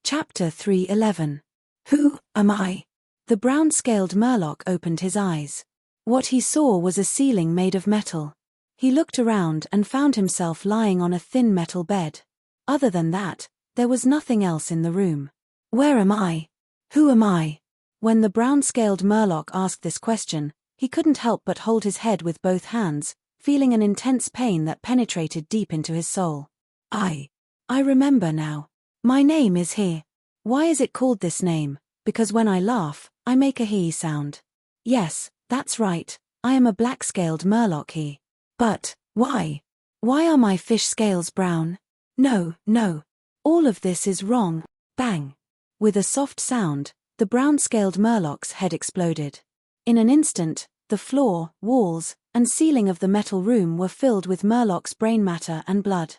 Chapter 311. Who am I? The brown-scaled murloc opened his eyes. What he saw was a ceiling made of metal. He looked around and found himself lying on a thin metal bed. Other than that, there was nothing else in the room. Where am I? Who am I? When the brown-scaled murloc asked this question, he couldn't help but hold his head with both hands, feeling an intense pain that penetrated deep into his soul. I remember now. My name is He. Why is it called this name? Because when I laugh, I make a He sound. Yes, that's right, I am a black-scaled murloc He. But, why? Why are my fish scales brown? No. All of this is wrong. Bang! With a soft sound, the brown-scaled murloc's head exploded. In an instant, the floor, walls, and ceiling of the metal room were filled with murloc's brain matter and blood.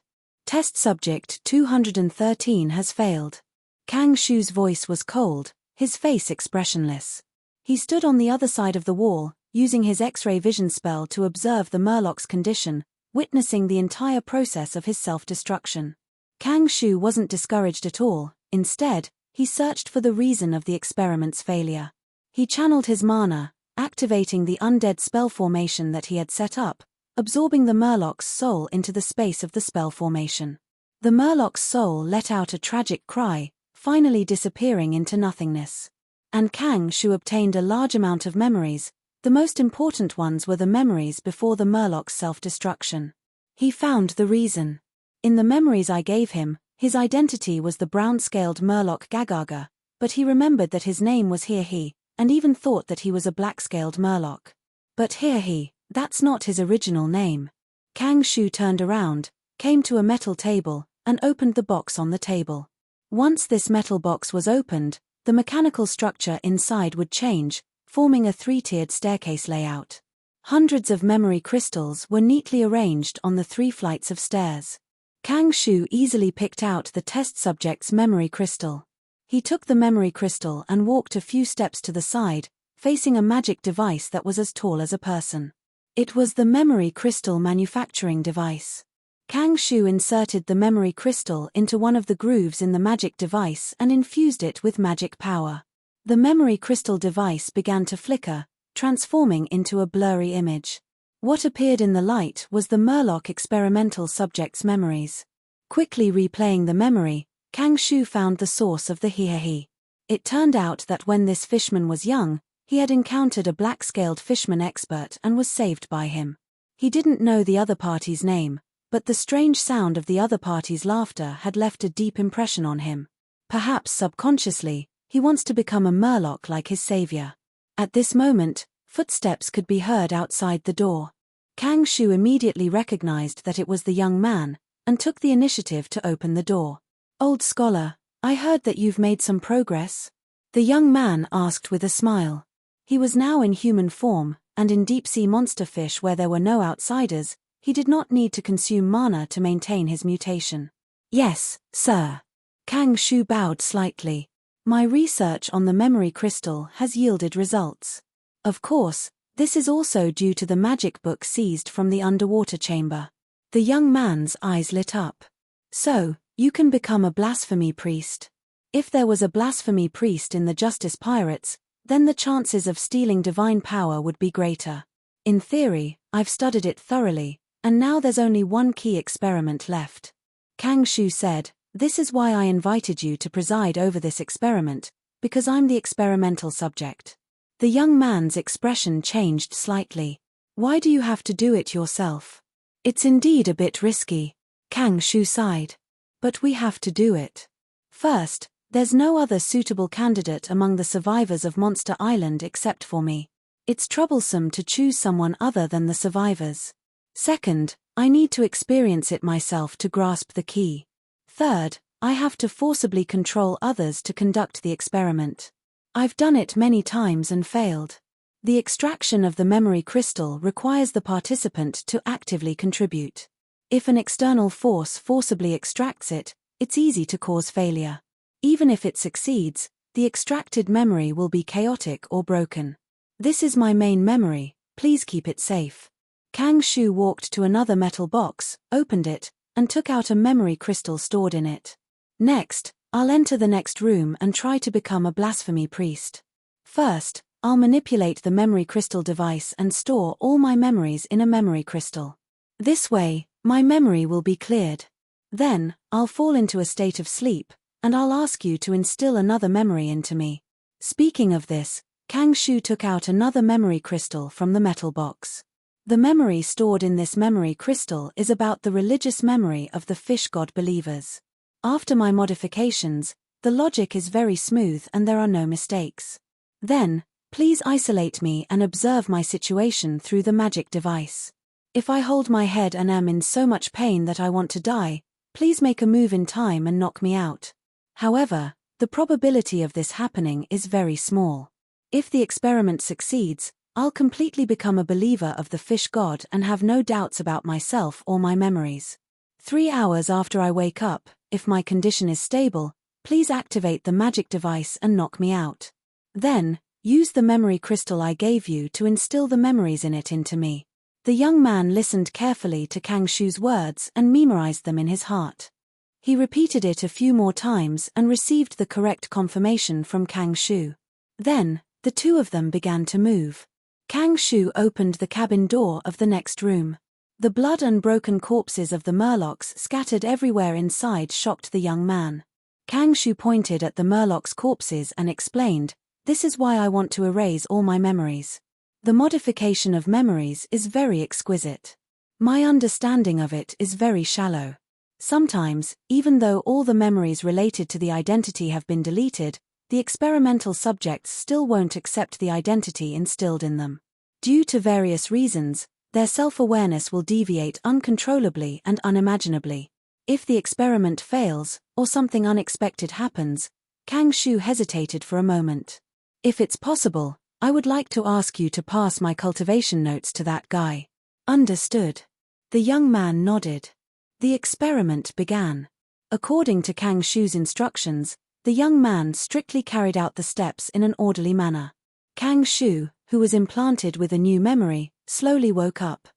Test subject 213 has failed. Kang Shu's voice was cold, his face expressionless. He stood on the other side of the wall, using his X-ray vision spell to observe the murloc's condition, witnessing the entire process of his self-destruction. Kang Shu wasn't discouraged at all. Instead, he searched for the reason of the experiment's failure. He channeled his mana, activating the undead spell formation that he had set up, absorbing the murloc's soul into the space of the spell formation. The murloc's soul let out a tragic cry, finally disappearing into nothingness. And Kang Shu obtained a large amount of memories. The most important ones were the memories before the murloc's self-destruction. He found the reason. In the memories I gave him, his identity was the brown-scaled murloc Gagaga, but he remembered that his name was He, and even thought that he was a black-scaled murloc. But He, that's not his original name. Kang Shu turned around, came to a metal table, and opened the box on the table. Once this metal box was opened, the mechanical structure inside would change, forming a three-tiered staircase layout. Hundreds of memory crystals were neatly arranged on the 3 flights of stairs. Kang Shu easily picked out the test subject's memory crystal. He took the memory crystal and walked a few steps to the side, facing a magic device that was as tall as a person. It was the memory crystal manufacturing device. Kang Shu inserted the memory crystal into one of the grooves in the magic device and infused it with magic power. The memory crystal device began to flicker, transforming into a blurry image. What appeared in the light was the murloc experimental subject's memories. Quickly replaying the memory, Kang Shu found the source of the He. It turned out that when this fishman was young, he had encountered a black-scaled fishman expert and was saved by him. He didn't know the other party's name, but the strange sound of the other party's laughter had left a deep impression on him. Perhaps subconsciously, he wants to become a murloc like his savior. At this moment, footsteps could be heard outside the door. Kang Shu immediately recognized that it was the young man, and took the initiative to open the door. "Old scholar, I heard that you've made some progress?" The young man asked with a smile. He was now in human form, and in deep-sea monster fish where there were no outsiders, he did not need to consume mana to maintain his mutation. "Yes, sir." Kang Shu bowed slightly. "My research on the memory crystal has yielded results. Of course, this is also due to the magic book seized from the underwater chamber." The young man's eyes lit up. "So, you can become a blasphemy priest. If there was a blasphemy priest in the Justice Pirates, then the chances of stealing divine power would be greater. In theory, I've studied it thoroughly, and now there's only one key experiment left." Kang Shu said, "This is why I invited you to preside over this experiment, because I'm the experimental subject." The young man's expression changed slightly. "Why do you have to do it yourself?" "It's indeed a bit risky." Kang Shu sighed. "But we have to do it. First, there's no other suitable candidate among the survivors of Monster Island except for me. It's troublesome to choose someone other than the survivors. Second, I need to experience it myself to grasp the key. Third, I have to forcibly control others to conduct the experiment. I've done it many times and failed. The extraction of the memory crystal requires the participant to actively contribute. If an external force forcibly extracts it, it's easy to cause failure. Even if it succeeds, the extracted memory will be chaotic or broken. This is my main memory, please keep it safe." Kang Shu walked to another metal box, opened it, and took out a memory crystal stored in it. Next, I'll enter the next room and try to become a blasphemy priest. First, I'll manipulate the memory crystal device and store all my memories in a memory crystal. This way, my memory will be cleared. Then, I'll fall into a state of sleep, and I'll ask you to instill another memory into me. Speaking of this, Kang Shu took out another memory crystal from the metal box. The memory stored in this memory crystal is about the religious memory of the fish god believers. After my modifications, the logic is very smooth and there are no mistakes. Then, please isolate me and observe my situation through the magic device. If I hold my head and am in so much pain that I want to die, please make a move in time and knock me out. However, the probability of this happening is very small. If the experiment succeeds, I'll completely become a believer of the fish god and have no doubts about myself or my memories. 3 hours after I wake up, if my condition is stable, please activate the magic device and knock me out. Then, use the memory crystal I gave you to instill the memories in it into me. The young man listened carefully to Kang Shu's words and memorized them in his heart. He repeated it a few more times and received the correct confirmation from Kang Shu. Then, the two of them began to move. Kang Shu opened the cabin door of the next room. The blood and broken corpses of the murlocs scattered everywhere inside shocked the young man. Kang Shu pointed at the murlocs' corpses and explained, "This is why I want to erase all my memories. The modification of memories is very exquisite. My understanding of it is very shallow. Sometimes, even though all the memories related to the identity have been deleted, the experimental subjects still won't accept the identity instilled in them. Due to various reasons, their self-awareness will deviate uncontrollably and unimaginably. If the experiment fails, or something unexpected happens," Kang Shu hesitated for a moment. "If it's possible, I would like to ask you to pass my cultivation notes to that guy." "Understood." The young man nodded. The experiment began. According to Kang Shu's instructions, the young man strictly carried out the steps in an orderly manner. Kang Shu, who was implanted with a new memory, slowly woke up.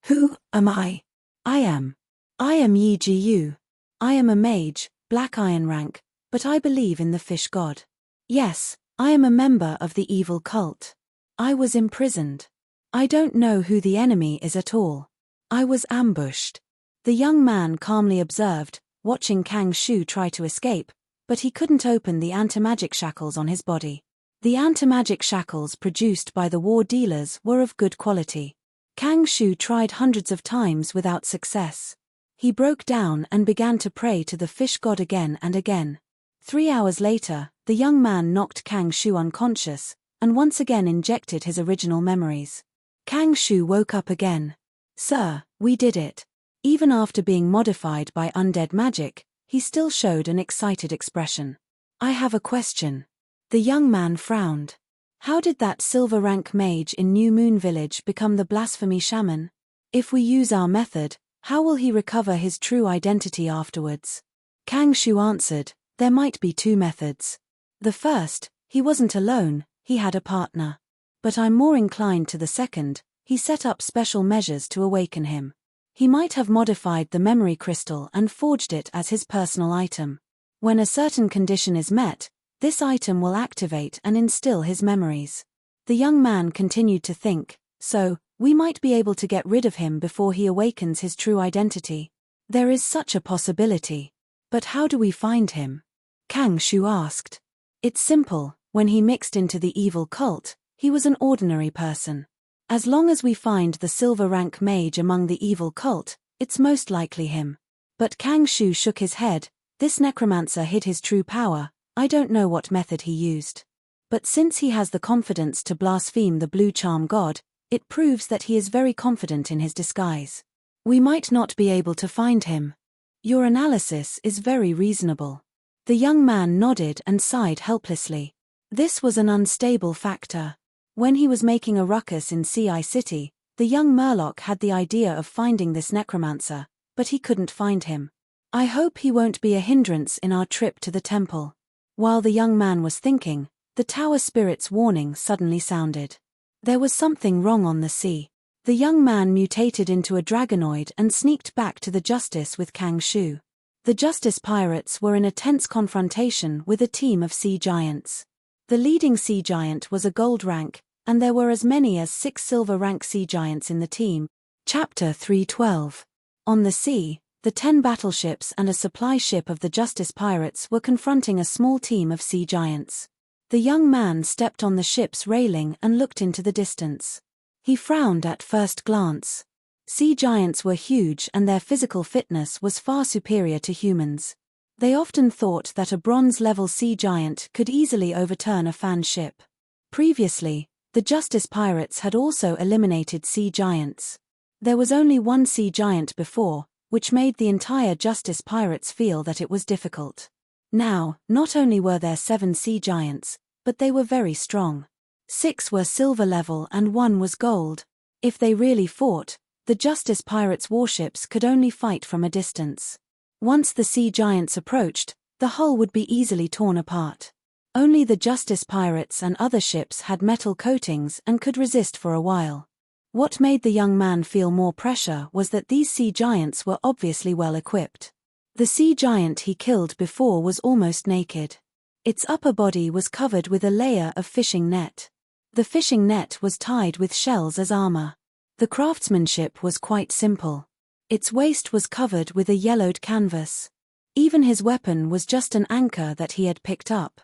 "Who am I?" I am Yi Ji Yu. I am a mage, black iron rank, but I believe in the fish god. Yes, I am a member of the evil cult. I was imprisoned. I don't know who the enemy is at all. I was ambushed." The young man calmly observed, watching Kang Shu try to escape, but he couldn't open the anti-magic shackles on his body. The anti-magic shackles produced by the war dealers were of good quality. Kang Shu tried hundreds of times without success. He broke down and began to pray to the fish god again and again. 3 hours later, the young man knocked Kang Shu unconscious, and once again injected his original memories. Kang Shu woke up again. "Sir, we did it." Even after being modified by undead magic, he still showed an excited expression. "I have a question." The young man frowned. "How did that silver rank mage in New Moon Village become the blasphemy shaman? If we use our method, how will he recover his true identity afterwards?" Kang Shu answered, "There might be 2 methods. The first, he wasn't alone, he had a partner. But I'm more inclined to the second, he set up special measures to awaken him. He might have modified the memory crystal and forged it as his personal item. When a certain condition is met, this item will activate and instill his memories." The young man continued to think, "So, we might be able to get rid of him before he awakens his true identity. There is such a possibility. But how do we find him?" Kang Shu asked. "It's simple, when he mixed into the evil cult, he was an ordinary person. As long as we find the silver rank mage among the evil cult, it's most likely him." But Kang Shu shook his head. "This necromancer hid his true power. I don't know what method he used. But since he has the confidence to blaspheme the blue charm god, it proves that he is very confident in his disguise. We might not be able to find him. Your analysis is very reasonable." The young man nodded and sighed helplessly. This was an unstable factor. When he was making a ruckus in Ci City, the young Murloc had the idea of finding this necromancer, but he couldn't find him. "I hope he won't be a hindrance in our trip to the temple." While the young man was thinking, the tower spirit's warning suddenly sounded. There was something wrong on the sea. The young man mutated into a dragonoid and sneaked back to the justice with Kang Shu. The Justice Pirates were in a tense confrontation with a team of sea giants. The leading sea giant was a gold rank, and there were as many as 6 silver rank sea giants in the team. Chapter 312. On the sea, the 10 battleships and a supply ship of the Justice Pirates were confronting a small team of sea giants. The young man stepped on the ship's railing and looked into the distance. He frowned at first glance. Sea giants were huge and their physical fitness was far superior to humans. They often thought that a bronze-level sea giant could easily overturn a fan ship. Previously, the Justice Pirates had also eliminated sea giants. There was only one sea giant before, which made the entire Justice Pirates feel that it was difficult. Now, not only were there 7 sea giants, but they were very strong. 6 were silver level and 1 was gold. If they really fought, the Justice Pirates' warships could only fight from a distance. Once the sea giants approached, the hull would be easily torn apart. Only the Justice Pirates and other ships had metal coatings and could resist for a while. What made the young man feel more pressure was that these sea giants were obviously well equipped. The sea giant he killed before was almost naked. Its upper body was covered with a layer of fishing net. The fishing net was tied with shells as armor. The craftsmanship was quite simple. Its waist was covered with a yellowed canvas. Even his weapon was just an anchor that he had picked up.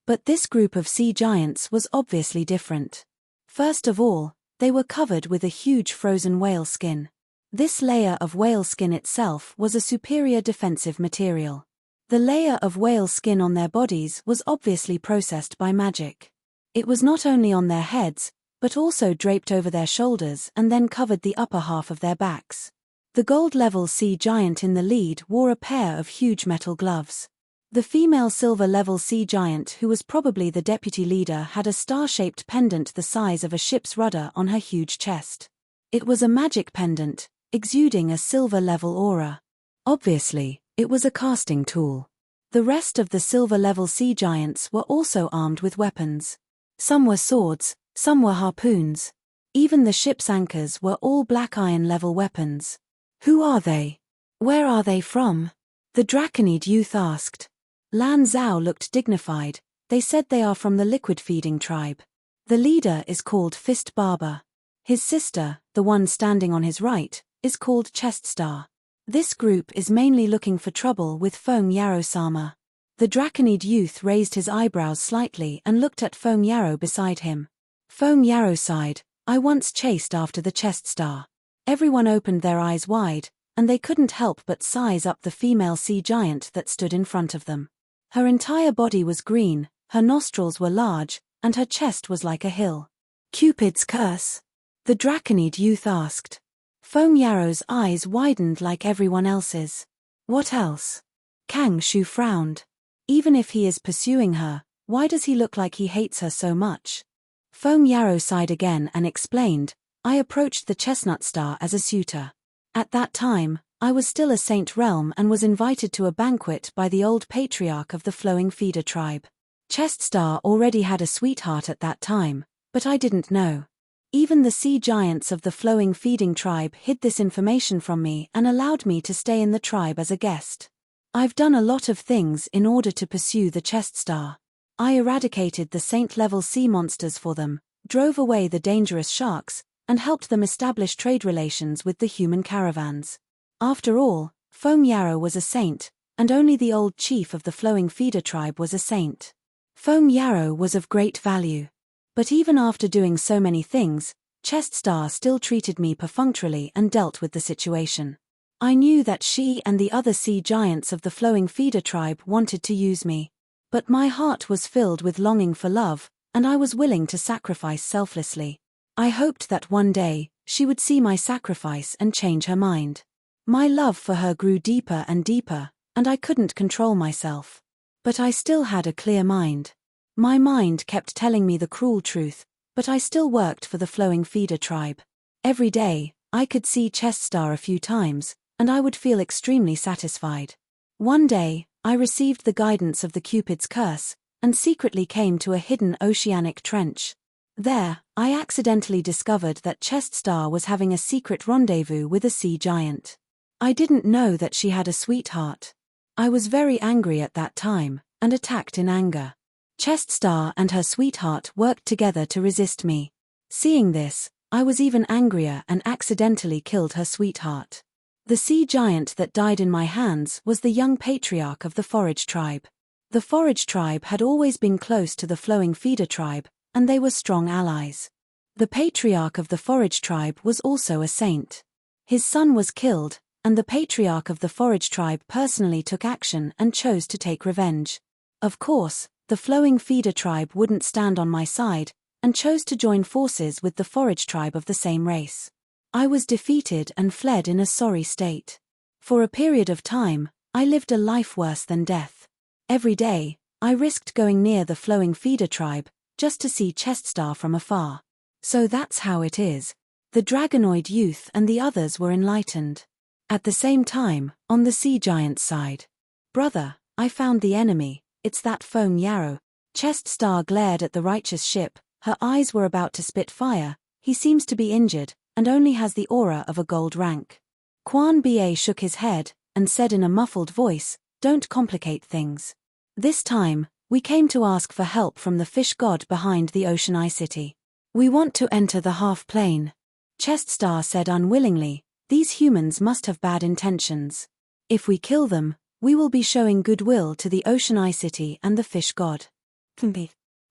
But this group of sea giants was obviously different. First of all, they were covered with a huge frozen whale skin. This layer of whale skin itself was a superior defensive material. The layer of whale skin on their bodies was obviously processed by magic. It was not only on their heads, but also draped over their shoulders and then covered the upper half of their backs. The gold-level sea giant in the lead wore a pair of huge metal gloves. The female silver-level sea giant, who was probably the deputy leader, had a star-shaped pendant the size of a ship's rudder on her huge chest. It was a magic pendant, exuding a silver-level aura. Obviously, it was a casting tool. The rest of the silver-level sea giants were also armed with weapons. Some were swords, some were harpoons. Even the ship's anchors were all black iron-level weapons. Who are they? Where are they from? The Draconid youth asked. Lan Zhao looked dignified. They said they are from the liquid-feeding tribe. The leader is called Fist Barber. His sister, the one standing on his right, is called Chest Star. This group is mainly looking for trouble with Feng Yarrow-sama. The Draconid youth raised his eyebrows slightly and looked at Feng Yarrow beside him. Feng Yarrow sighed. I once chased after the Chest Star. Everyone opened their eyes wide, and they couldn't help but size up the female sea giant that stood in front of them. Her entire body was green, her nostrils were large, and her chest was like a hill. Cupid's curse? The Draconid youth asked. Feng Yarrow's eyes widened like everyone else's. What else? Kang Shu frowned. Even if he is pursuing her, why does he look like he hates her so much? Feng Yarrow sighed again and explained, I approached the Chestnut Star as a suitor. At that time, I was still a Saint Realm and was invited to a banquet by the old patriarch of the Flowing Feeder tribe. Chest Star already had a sweetheart at that time, but I didn't know. Even the sea giants of the Flowing Feeding tribe hid this information from me and allowed me to stay in the tribe as a guest. I've done a lot of things in order to pursue the Chest Star. I eradicated the saint-level sea monsters for them, drove away the dangerous sharks, and helped them establish trade relations with the human caravans. After all, Feng Yarrow was a saint, and only the old chief of the Flowing Feeder tribe was a saint. Feng Yarrow was of great value. But even after doing so many things, Chest Star still treated me perfunctorily and dealt with the situation. I knew that she and the other sea giants of the Flowing Feeder tribe wanted to use me. But my heart was filled with longing for love, and I was willing to sacrifice selflessly. I hoped that one day, she would see my sacrifice and change her mind. My love for her grew deeper and deeper, and I couldn't control myself. But I still had a clear mind. My mind kept telling me the cruel truth, but I still worked for the Flowing Feeder tribe. Every day, I could see Chest Star a few times, and I would feel extremely satisfied. One day, I received the guidance of the Cupid's curse, and secretly came to a hidden oceanic trench. There, I accidentally discovered that Chest Star was having a secret rendezvous with a sea giant. I didn't know that she had a sweetheart. I was very angry at that time, and attacked in anger. Cheststar and her sweetheart worked together to resist me. Seeing this, I was even angrier and accidentally killed her sweetheart. The sea giant that died in my hands was the young patriarch of the Forage tribe. The Forage tribe had always been close to the Flowing Feeder tribe, and they were strong allies. The patriarch of the Forage tribe was also a saint. His son was killed, and the patriarch of the Forage tribe personally took action and chose to take revenge. Of course, the Flowing Feeder tribe wouldn't stand on my side, and chose to join forces with the Forage tribe of the same race. I was defeated and fled in a sorry state. For a period of time, I lived a life worse than death. Every day, I risked going near the Flowing Feeder tribe, just to see Cheststar from afar. So that's how it is. The Dragonoid youth and the others were enlightened. At the same time, on the sea giant's side. Brother, I found the enemy, it's that foam yarrow. Cheststar glared at the righteous ship, her eyes were about to spit fire. He seems to be injured, and only has the aura of a gold rank. Quan Ba shook his head, and said in a muffled voice, "Don't complicate things. This time, we came to ask for help from the fish god behind the Ocean Eye City. We want to enter the half-plane." Cheststar said unwillingly, "These humans must have bad intentions. If we kill them, we will be showing goodwill to the Ocean Eye City and the fish god."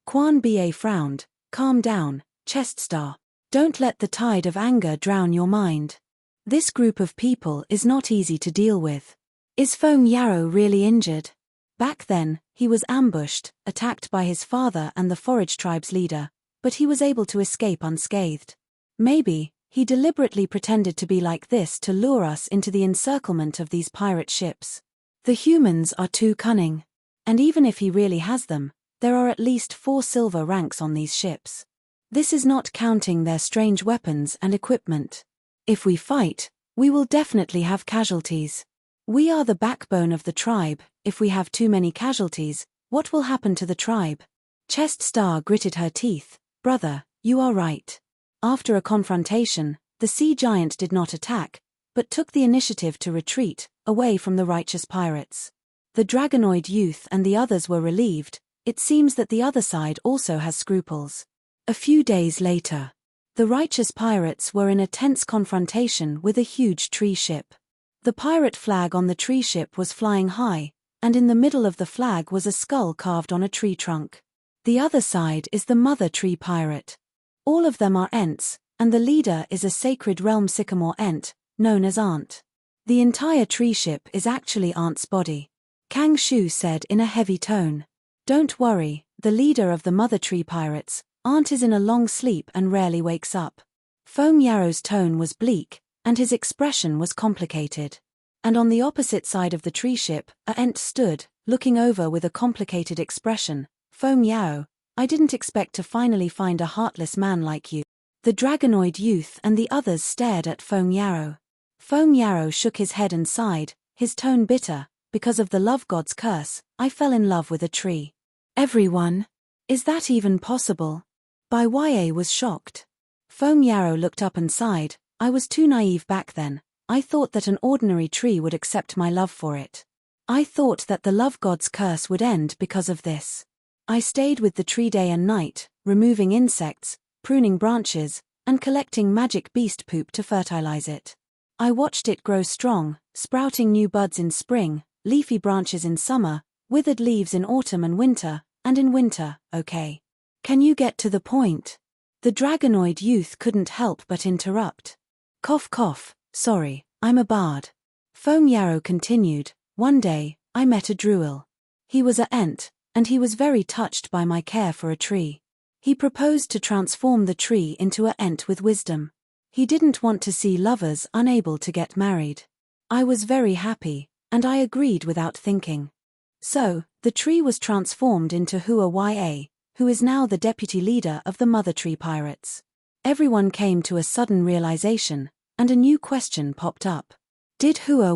Quan Ba frowned. "Calm down, Cheststar. Don't let the tide of anger drown your mind. This group of people is not easy to deal with. Is Foam Yarrow really injured?" Back then, he was ambushed, attacked by his father and the Forage tribe's leader, but he was able to escape unscathed. Maybe, he deliberately pretended to be like this to lure us into the encirclement of these pirate ships. The humans are too cunning. And even if he really has them, there are at least 4 silver ranks on these ships. This is not counting their strange weapons and equipment. If we fight, we will definitely have casualties. We are the backbone of the tribe. If we have too many casualties, what will happen to the tribe? Cheststar gritted her teeth. "Brother, you are right." After a confrontation, the sea giant did not attack, but took the initiative to retreat, away from the righteous pirates. The Dragonoid youth and the others were relieved. It seems that the other side also has scruples. A few days later, the righteous pirates were in a tense confrontation with a huge tree ship. The pirate flag on the tree ship was flying high, and in the middle of the flag was a skull carved on a tree trunk. The other side is the mother tree pirate. All of them are Ents, and the leader is a sacred realm sycamore Ent, known as Aunt. The entire tree ship is actually Aunt's body. Kang Shu said in a heavy tone. "Don't worry, the leader of the mother tree pirates, Aunt, is in a long sleep and rarely wakes up." Foam Yarrow's tone was bleak, and his expression was complicated. And on the opposite side of the tree ship, a Ent stood, looking over with a complicated expression. "Foam Yarrow, I didn't expect to finally find a heartless man like you." The Dragonoid youth and the others stared at Foam Yarrow. Foam Yarrow shook his head and sighed, his tone bitter. "Because of the love god's curse, I fell in love with a tree." "Everyone? Is that even possible?" Ya was shocked. Foam Yarrow looked up and sighed. "I was too naive back then. I thought that an ordinary tree would accept my love for it. I thought that the love god's curse would end because of this. I stayed with the tree day and night, removing insects, pruning branches, and collecting magic beast poop to fertilize it. I watched it grow strong, sprouting new buds in spring, leafy branches in summer, withered leaves in autumn and winter, and in winter, okay. Can you get to the point?" The Dragonoid youth couldn't help but interrupt. "Cough cough, sorry, I'm a bard." Foam Yarrow continued. "One day, I met a druil. He was a Ent, and he was very touched by my care for a tree. He proposed to transform the tree into a Ent with wisdom. He didn't want to see lovers unable to get married. I was very happy, and I agreed without thinking. So, the tree was transformed into Ya, who is now the deputy leader of the Mother Tree Pirates. Everyone came to a sudden realization, and a new question popped up. Did Ya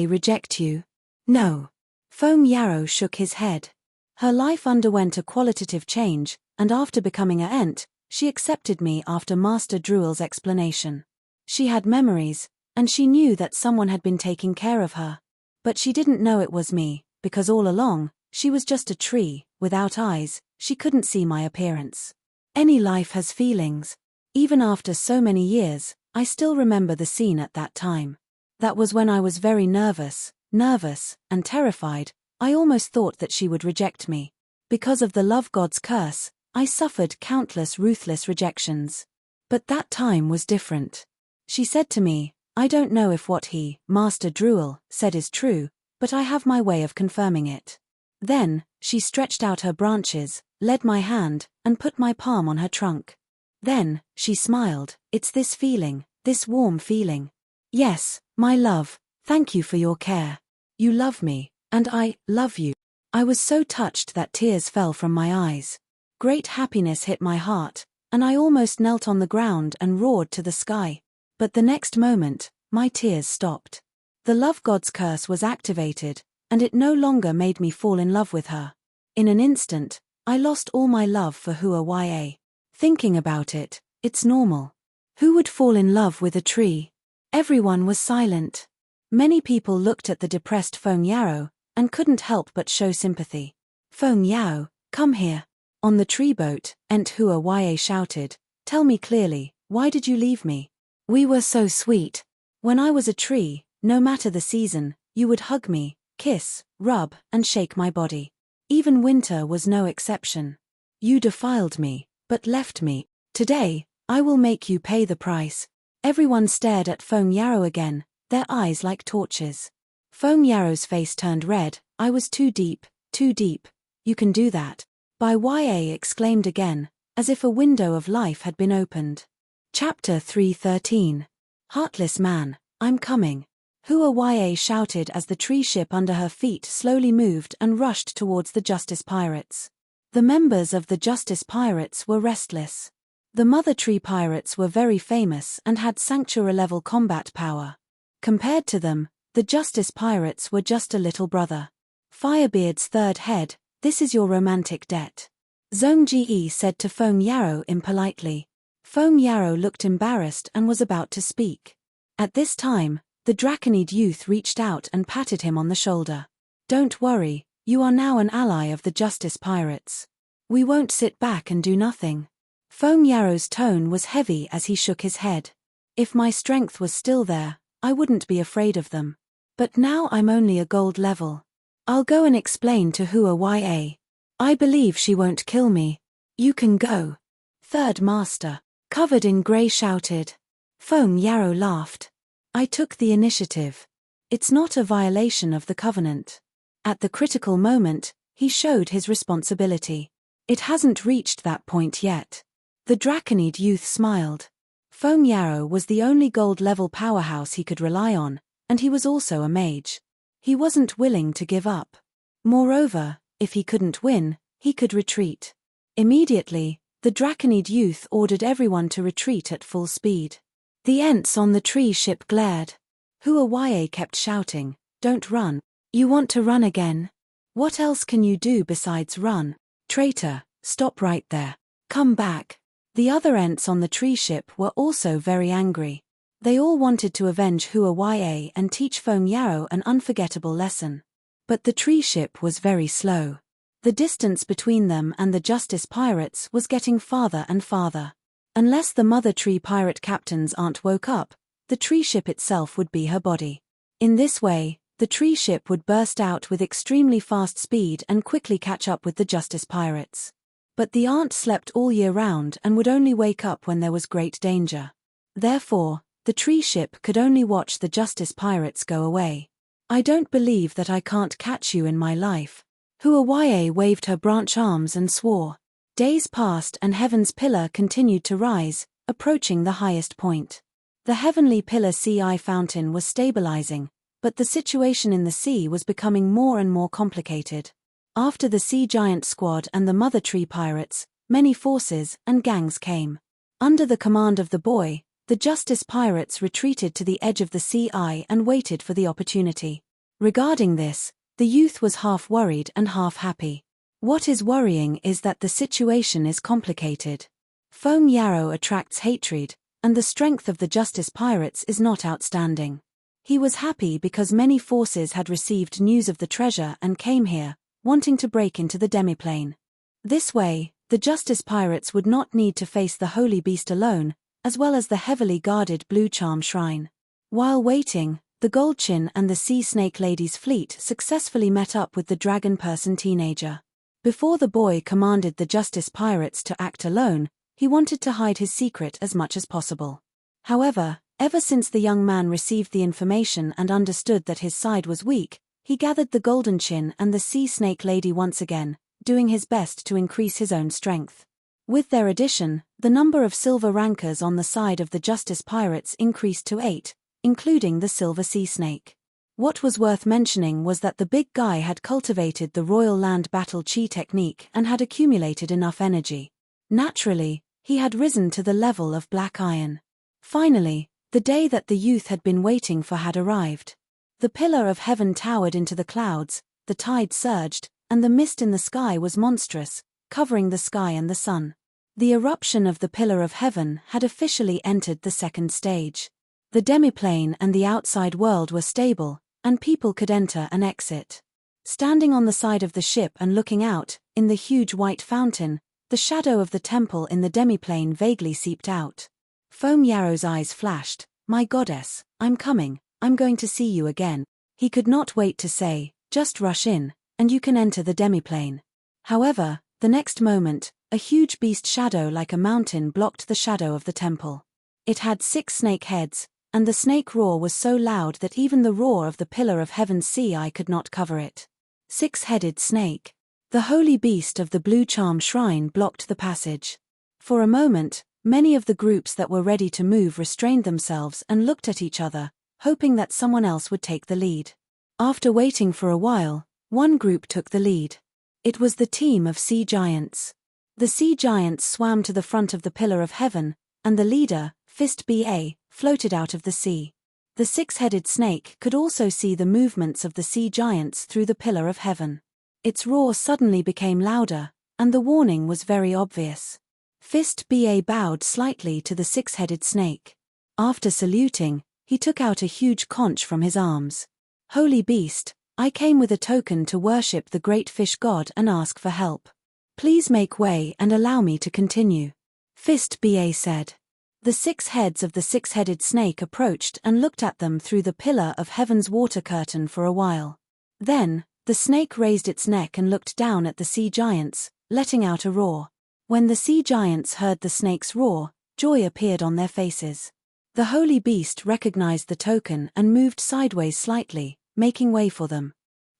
reject you? No. Foam Yarrow shook his head. Her life underwent a qualitative change, and after becoming a Ent, she accepted me after Master Druil's explanation. She had memories, and she knew that someone had been taking care of her. But she didn't know it was me, because all along, she was just a tree, without eyes. She couldn't see my appearance. Any life has feelings. Even after so many years, I still remember the scene at that time. That was when I was very nervous, and terrified. I almost thought that she would reject me. Because of the love god's curse, I suffered countless ruthless rejections. But that time was different. She said to me, I don't know if what he, Master Druil, said is true, but I have my way of confirming it. Then, she stretched out her branches, led my hand, and put my palm on her trunk. Then, she smiled. It's this feeling, this warm feeling. Yes, my love, thank you for your care. You love me, and I love you. I was so touched that tears fell from my eyes. Great happiness hit my heart, and I almost knelt on the ground and roared to the sky. But the next moment, my tears stopped. The love god's curse was activated, and it no longer made me fall in love with her. In an instant, I lost all my love for Hua. Thinking about it, it's normal. Who would fall in love with a tree? Everyone was silent. Many people looked at the depressed Feng Yao, and couldn't help but show sympathy. Feng Yao, come here. On the tree boat, Hua shouted, tell me clearly, why did you leave me? We were so sweet. When I was a tree, no matter the season, you would hug me, kiss, rub, and shake my body. Even winter was no exception. You defiled me, but left me. Today, I will make you pay the price. Everyone stared at Feng Yao again, their eyes like torches. Feng Yao's face turned red. I was too deep, too deep. You can do that. Bai Ya exclaimed again, as if a window of life had been opened. Chapter 3:13. Heartless man, I'm coming. Hua shouted as the tree ship under her feet slowly moved and rushed towards the Justice Pirates. The members of the Justice Pirates were restless. The Mother Tree Pirates were very famous and had Sanctuary-level combat power. Compared to them, the Justice Pirates were just a little brother. Firebeard's third head, this is your romantic debt. Zhongji said to Feng Yao impolitely. Feng Yao looked embarrassed and was about to speak. At this time, the Draconid youth reached out and patted him on the shoulder. Don't worry, you are now an ally of the Justice Pirates. We won't sit back and do nothing. Feng Yao's tone was heavy as he shook his head. If my strength was still there, I wouldn't be afraid of them. But now I'm only a gold level. I'll go and explain to Hua. I believe she won't kill me. You can go. Third Master, covered in grey, shouted. Feng Yao laughed. I took the initiative. It's not a violation of the covenant. At the critical moment, he showed his responsibility. It hasn't reached that point yet. The Draconid youth smiled. Feng Yao was the only gold-level powerhouse he could rely on, and he was also a mage. He wasn't willing to give up. Moreover, if he couldn't win, he could retreat. Immediately, the Draconid youth ordered everyone to retreat at full speed. The Ents on the tree ship glared. Hua kept shouting, don't run. You want to run again? What else can you do besides run? Traitor, stop right there. Come back. The other Ents on the tree ship were also very angry. They all wanted to avenge Hua and teach Feng Yao an unforgettable lesson. But the tree ship was very slow. The distance between them and the Justice Pirates was getting farther and farther. Unless the Mother Tree Pirate Captain's aunt woke up, the tree ship itself would be her body. In this way, the tree ship would burst out with extremely fast speed and quickly catch up with the Justice Pirates. But the aunt slept all year round and would only wake up when there was great danger. Therefore, the tree ship could only watch the Justice Pirates go away. I don't believe that I can't catch you in my life. Hua waved her branch arms and swore. Days passed and Heaven's pillar continued to rise, approaching the highest point. The Heavenly Pillar Sea fountain was stabilizing, but the situation in the sea was becoming more and more complicated. After the Sea Giant Squad and the Mother Tree Pirates, many forces and gangs came. Under the command of the boy, the Justice Pirates retreated to the edge of the sea and waited for the opportunity. Regarding this, the youth was half worried and half happy. What is worrying is that the situation is complicated. Feng Yao attracts hatred, and the strength of the Justice Pirates is not outstanding. He was happy because many forces had received news of the treasure and came here, wanting to break into the demiplane. This way, the Justice Pirates would not need to face the Holy Beast alone, as well as the heavily guarded Blue Charm Shrine. While waiting, the Goldchin and the Sea Snake Lady's fleet successfully met up with the Dragon Person teenager. Before the boy commanded the Justice Pirates to act alone, he wanted to hide his secret as much as possible. However, ever since the young man received the information and understood that his side was weak, he gathered the Golden Chin and the Sea Snake Lady once again, doing his best to increase his own strength. With their addition, the number of silver rankers on the side of the Justice Pirates increased to 8, including the Silver Sea Snake. What was worth mentioning was that the big guy had cultivated the Royal Land Battle Chi technique and had accumulated enough energy. Naturally, he had risen to the level of Black Iron. Finally, the day that the youth had been waiting for had arrived. The pillar of heaven towered into the clouds, the tide surged, and the mist in the sky was monstrous, covering the sky and the sun. The eruption of the pillar of heaven had officially entered the second stage. The demiplane and the outside world were stable, and people could enter and exit. Standing on the side of the ship and looking out, in the huge white fountain, the shadow of the temple in the demiplane vaguely seeped out. Foam Yarrow's eyes flashed. "My goddess, I'm coming, I'm going to see you again." He could not wait to say, "Just rush in, and you can enter the demiplane." However, the next moment, a huge beast shadow like a mountain blocked the shadow of the temple. It had 6 snake heads, and the snake roar was so loud that even the roar of the pillar of heaven's sea eye could not cover it. 6-headed snake. The holy beast of the Blue Charm Shrine blocked the passage. For a moment, many of the groups that were ready to move restrained themselves and looked at each other, hoping that someone else would take the lead. After waiting for a while, one group took the lead. It was the team of sea giants. The sea giants swam to the front of the pillar of heaven, and the leader, Fist BA, floated out of the sea. The 6-headed snake could also see the movements of the sea giants through the pillar of heaven. Its roar suddenly became louder, and the warning was very obvious. Fist BA bowed slightly to the 6-headed snake. After saluting, he took out a huge conch from his arms. "Holy beast, I came with a token to worship the great fish god and ask for help. Please make way and allow me to continue," Fist BA said. The 6 heads of the 6-headed snake approached and looked at them through the pillar of heaven's water curtain for a while. Then, the snake raised its neck and looked down at the sea giants, letting out a roar. When the sea giants heard the snake's roar, joy appeared on their faces. The holy beast recognized the token and moved sideways slightly, making way for them.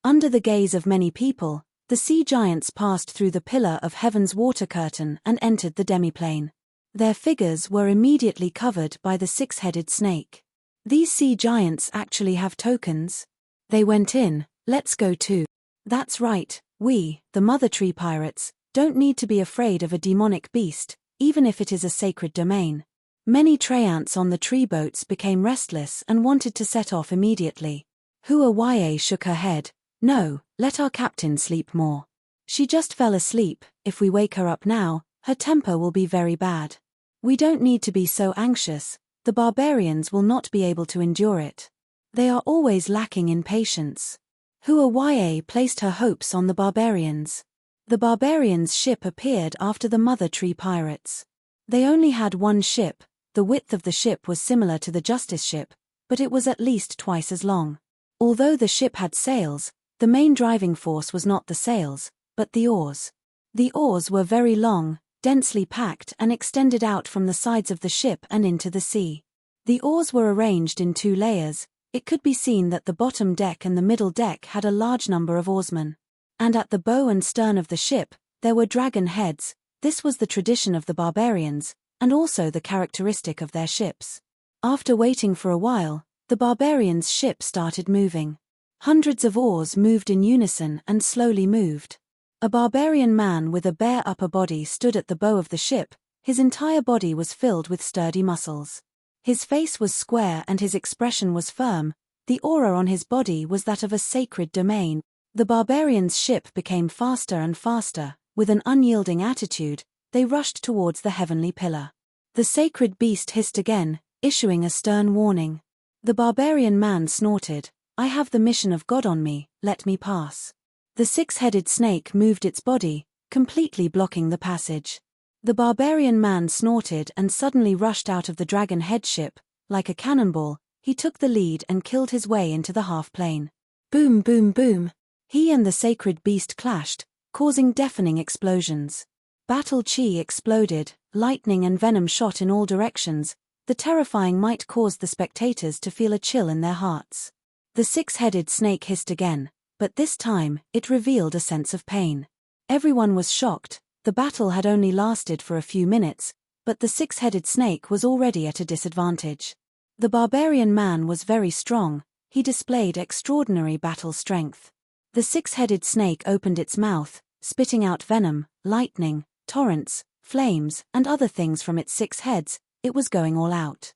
Under the gaze of many people, the sea giants passed through the pillar of heaven's water curtain and entered the demiplane. Their figures were immediately covered by the 6-headed snake. "These sea giants actually have tokens?" They went in. "Let's go too." "That's right, we, the Mother Tree Pirates, don't need to be afraid of a demonic beast, even if it is a sacred domain." Many Treants on the tree boats became restless and wanted to set off immediately. Hua Ya shook her head. "No, let our captain sleep more. She just fell asleep. If we wake her up now, her temper will be very bad. We don't need to be so anxious. The barbarians will not be able to endure it. They are always lacking in patience." Hua Ya placed her hopes on the barbarians. The barbarians' ship appeared after the Mother Tree Pirates. They only had one ship. The width of the ship was similar to the Justice ship, but it was at least twice as long. Although the ship had sails, the main driving force was not the sails, but the oars. The oars were very long, densely packed and extended out from the sides of the ship and into the sea. The oars were arranged in 2 layers. It could be seen that the bottom deck and the middle deck had a large number of oarsmen. And at the bow and stern of the ship, there were dragon heads. This was the tradition of the barbarians, and also the characteristic of their ships. After waiting for a while, the barbarians' ship started moving. Hundreds of oars moved in unison and slowly moved. A barbarian man with a bare upper body stood at the bow of the ship. His entire body was filled with sturdy muscles. His face was square and his expression was firm. The aura on his body was that of a sacred domain. The barbarians' ship became faster and faster. With an unyielding attitude, they rushed towards the heavenly pillar. The sacred beast hissed again, issuing a stern warning. The barbarian man snorted, "I have the mission of God on me, let me pass." The six-headed snake moved its body, completely blocking the passage. The barbarian man snorted and suddenly rushed out of the dragon headship. Like a cannonball, he took the lead and killed his way into the half-plane. Boom, boom, boom. He and the sacred beast clashed, causing deafening explosions. Battle chi exploded, lightning and venom shot in all directions. The terrifying might caused the spectators to feel a chill in their hearts. The six-headed snake hissed again, but this time, it revealed a sense of pain. Everyone was shocked. The battle had only lasted for a few minutes, but the six-headed snake was already at a disadvantage. The barbarian man was very strong. He displayed extraordinary battle strength. The six-headed snake opened its mouth, spitting out venom, lightning, torrents, flames, and other things from its 6 heads. It was going all out.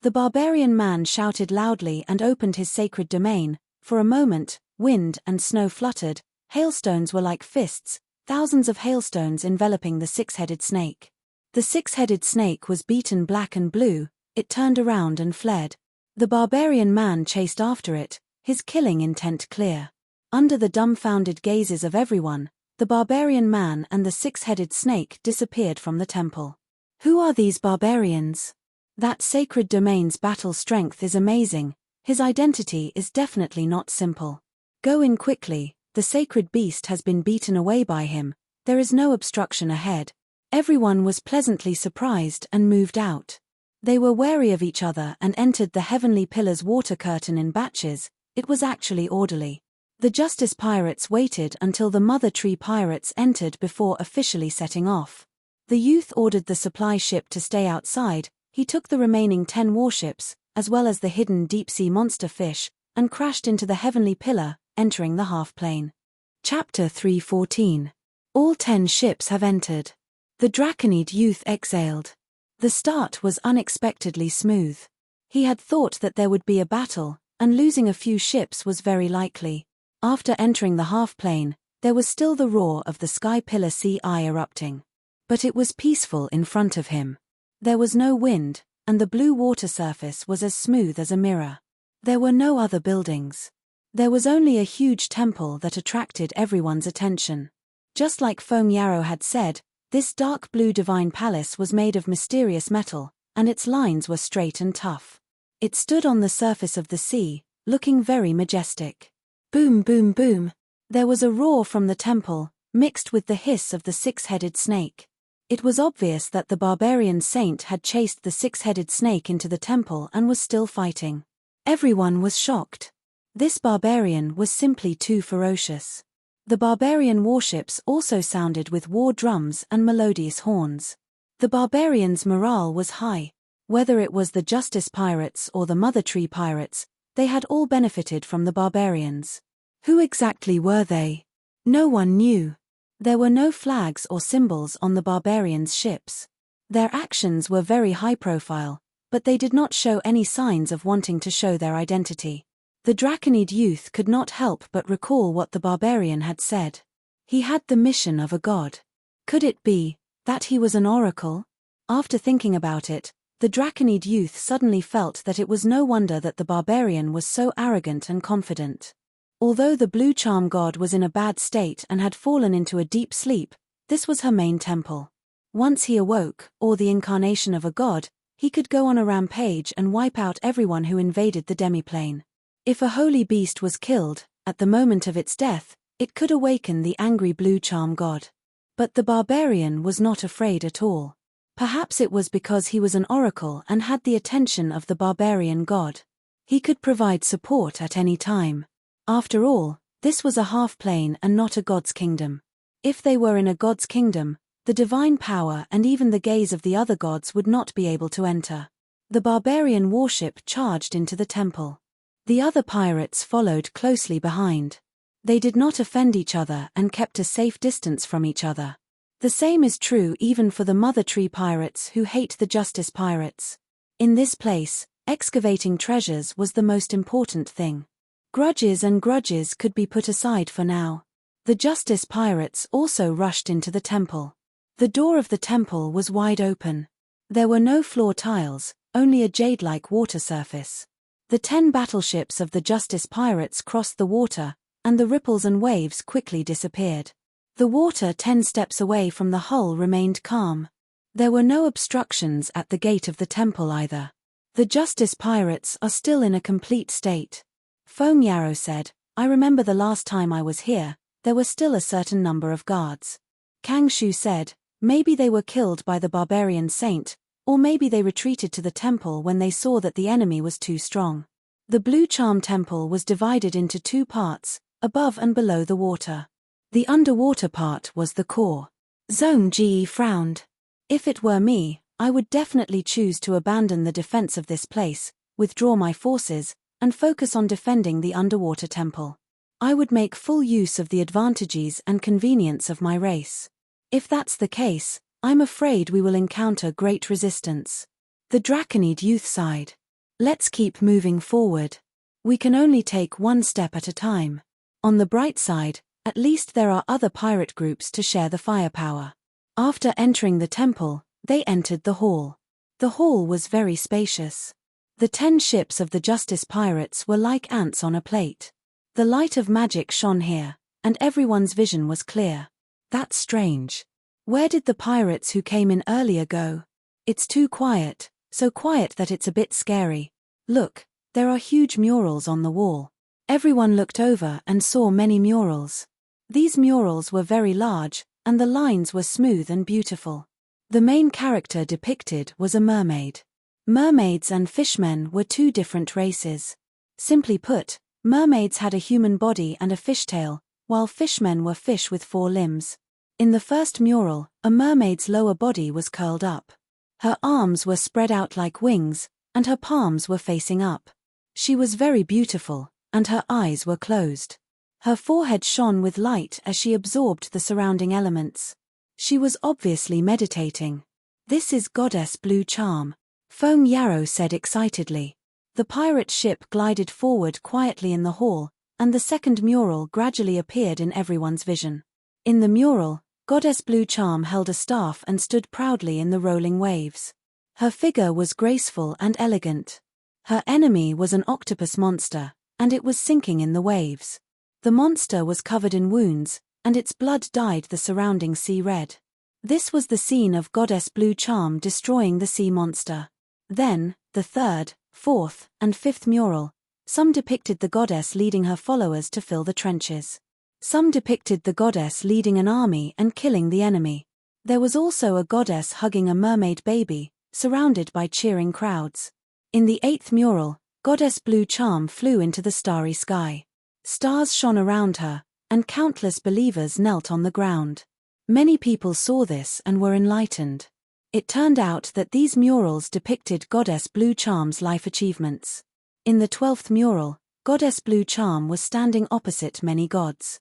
The barbarian man shouted loudly and opened his sacred domain. For a moment, wind and snow fluttered. Hailstones were like fists, thousands of hailstones enveloping the six-headed snake. The six-headed snake was beaten black and blue. It turned around and fled. The barbarian man chased after it, his killing intent clear. Under the dumbfounded gazes of everyone, the barbarian man and the six-headed snake disappeared from the temple. Who are these barbarians? That sacred domain's battle strength is amazing. His identity is definitely not simple. Go in quickly, the sacred beast has been beaten away by him. There is no obstruction ahead. Everyone was pleasantly surprised and moved out. They were wary of each other and entered the heavenly pillar's water curtain in batches. It was actually orderly. The Justice Pirates waited until the Mother Tree Pirates entered before officially setting off. The youth ordered the supply ship to stay outside. He took the remaining 10 warships, as well as the hidden deep-sea monster fish, and crashed into the heavenly pillar, entering the half-plane. Chapter 3:14. All 10 ships have entered. The Draconid youth exhaled. The start was unexpectedly smooth. He had thought that there would be a battle, and losing a few ships was very likely. After entering the half-plane, there was still the roar of the sky pillar sea eye erupting. But it was peaceful in front of him. There was no wind, and the blue water surface was as smooth as a mirror. There were no other buildings. There was only a huge temple that attracted everyone's attention. Just like Feng Yarrow had said, this dark blue divine palace was made of mysterious metal, and its lines were straight and tough. It stood on the surface of the sea, looking very majestic. Boom, boom, boom. There was a roar from the temple, mixed with the hiss of the six-headed snake. It was obvious that the barbarian saint had chased the six-headed snake into the temple and was still fighting. Everyone was shocked. This barbarian was simply too ferocious. The barbarian warships also sounded with war drums and melodious horns. The barbarians' morale was high. Whether it was the Justice Pirates or the Mother Tree Pirates, they had all benefited from the barbarians. Who exactly were they? No one knew. There were no flags or symbols on the barbarians' ships. Their actions were very high-profile, but they did not show any signs of wanting to show their identity. The Draconid youth could not help but recall what the barbarian had said. He had the mission of a god. Could it be that he was an oracle? After thinking about it, the Draconid youth suddenly felt that it was no wonder that the barbarian was so arrogant and confident. Although the blue charm god was in a bad state and had fallen into a deep sleep, this was her main temple. Once he awoke, or the incarnation of a god, he could go on a rampage and wipe out everyone who invaded the demiplane. If a holy beast was killed, at the moment of its death, it could awaken the angry blue charm god. But the barbarian was not afraid at all. Perhaps it was because he was an oracle and had the attention of the barbarian god. He could provide support at any time. After all, this was a half-plane and not a god's kingdom. If they were in a god's kingdom, the divine power and even the gaze of the other gods would not be able to enter. The barbarian warship charged into the temple. The other pirates followed closely behind. They did not offend each other and kept a safe distance from each other. The same is true even for the Mother Tree Pirates who hate the Justice Pirates. In this place, excavating treasures was the most important thing. Grudges could be put aside for now. The Justice Pirates also rushed into the temple. The door of the temple was wide open. There were no floor tiles, only a jade-like water surface. The 10 battleships of the Justice pirates crossed the water, and the ripples and waves quickly disappeared. The water 10 steps away from the hull remained calm. There were no obstructions at the gate of the temple either. The Justice pirates are still in a complete state. Foam Yarrow said, I remember the last time I was here, there were still a certain number of guards. Kang Shu said, maybe they were killed by the barbarian saint, or maybe they retreated to the temple when they saw that the enemy was too strong. The Blue Charm Temple was divided into 2 parts, above and below the water. The underwater part was the core. Zhong Ji frowned. If it were me, I would definitely choose to abandon the defense of this place, withdraw my forces, and focus on defending the underwater temple. I would make full use of the advantages and convenience of my race. If that's the case, I'm afraid we will encounter great resistance. The Draconid youth sighed. Let's keep moving forward. We can only take one step at a time. On the bright side, at least there are other pirate groups to share the firepower. After entering the temple, they entered the hall. The hall was very spacious. The 10 ships of the Justice pirates were like ants on a plate. The light of magic shone here, and everyone's vision was clear. That's strange. Where did the pirates who came in earlier go? It's too quiet, so quiet that it's a bit scary. Look, there are huge murals on the wall. Everyone looked over and saw many murals. These murals were very large, and the lines were smooth and beautiful. The main character depicted was a mermaid. Mermaids and fishmen were 2 different races. Simply put, mermaids had a human body and a fishtail, while fishmen were fish with 4 limbs. In the first mural, a mermaid's lower body was curled up. Her arms were spread out like wings, and her palms were facing up. She was very beautiful, and her eyes were closed. Her forehead shone with light as she absorbed the surrounding elements. She was obviously meditating. This is Goddess Blue Charm, Foam Yarrow said excitedly. The pirate ship glided forward quietly in the hall, and the second mural gradually appeared in everyone's vision. In the mural, Goddess Blue Charm held a staff and stood proudly in the rolling waves. Her figure was graceful and elegant. Her enemy was an octopus monster, and it was sinking in the waves. The monster was covered in wounds, and its blood dyed the surrounding sea red. This was the scene of Goddess Blue Charm destroying the sea monster. Then, the 3rd, 4th, and 5th mural. Some depicted the goddess leading her followers to fill the trenches. Some depicted the goddess leading an army and killing the enemy. There was also a goddess hugging a mermaid baby, surrounded by cheering crowds. In the 8th mural, Goddess Blue Charm flew into the starry sky. Stars shone around her, and countless believers knelt on the ground. Many people saw this and were enlightened. It turned out that these murals depicted Goddess Blue Charm's life achievements. In the 12th mural, Goddess Blue Charm was standing opposite many gods.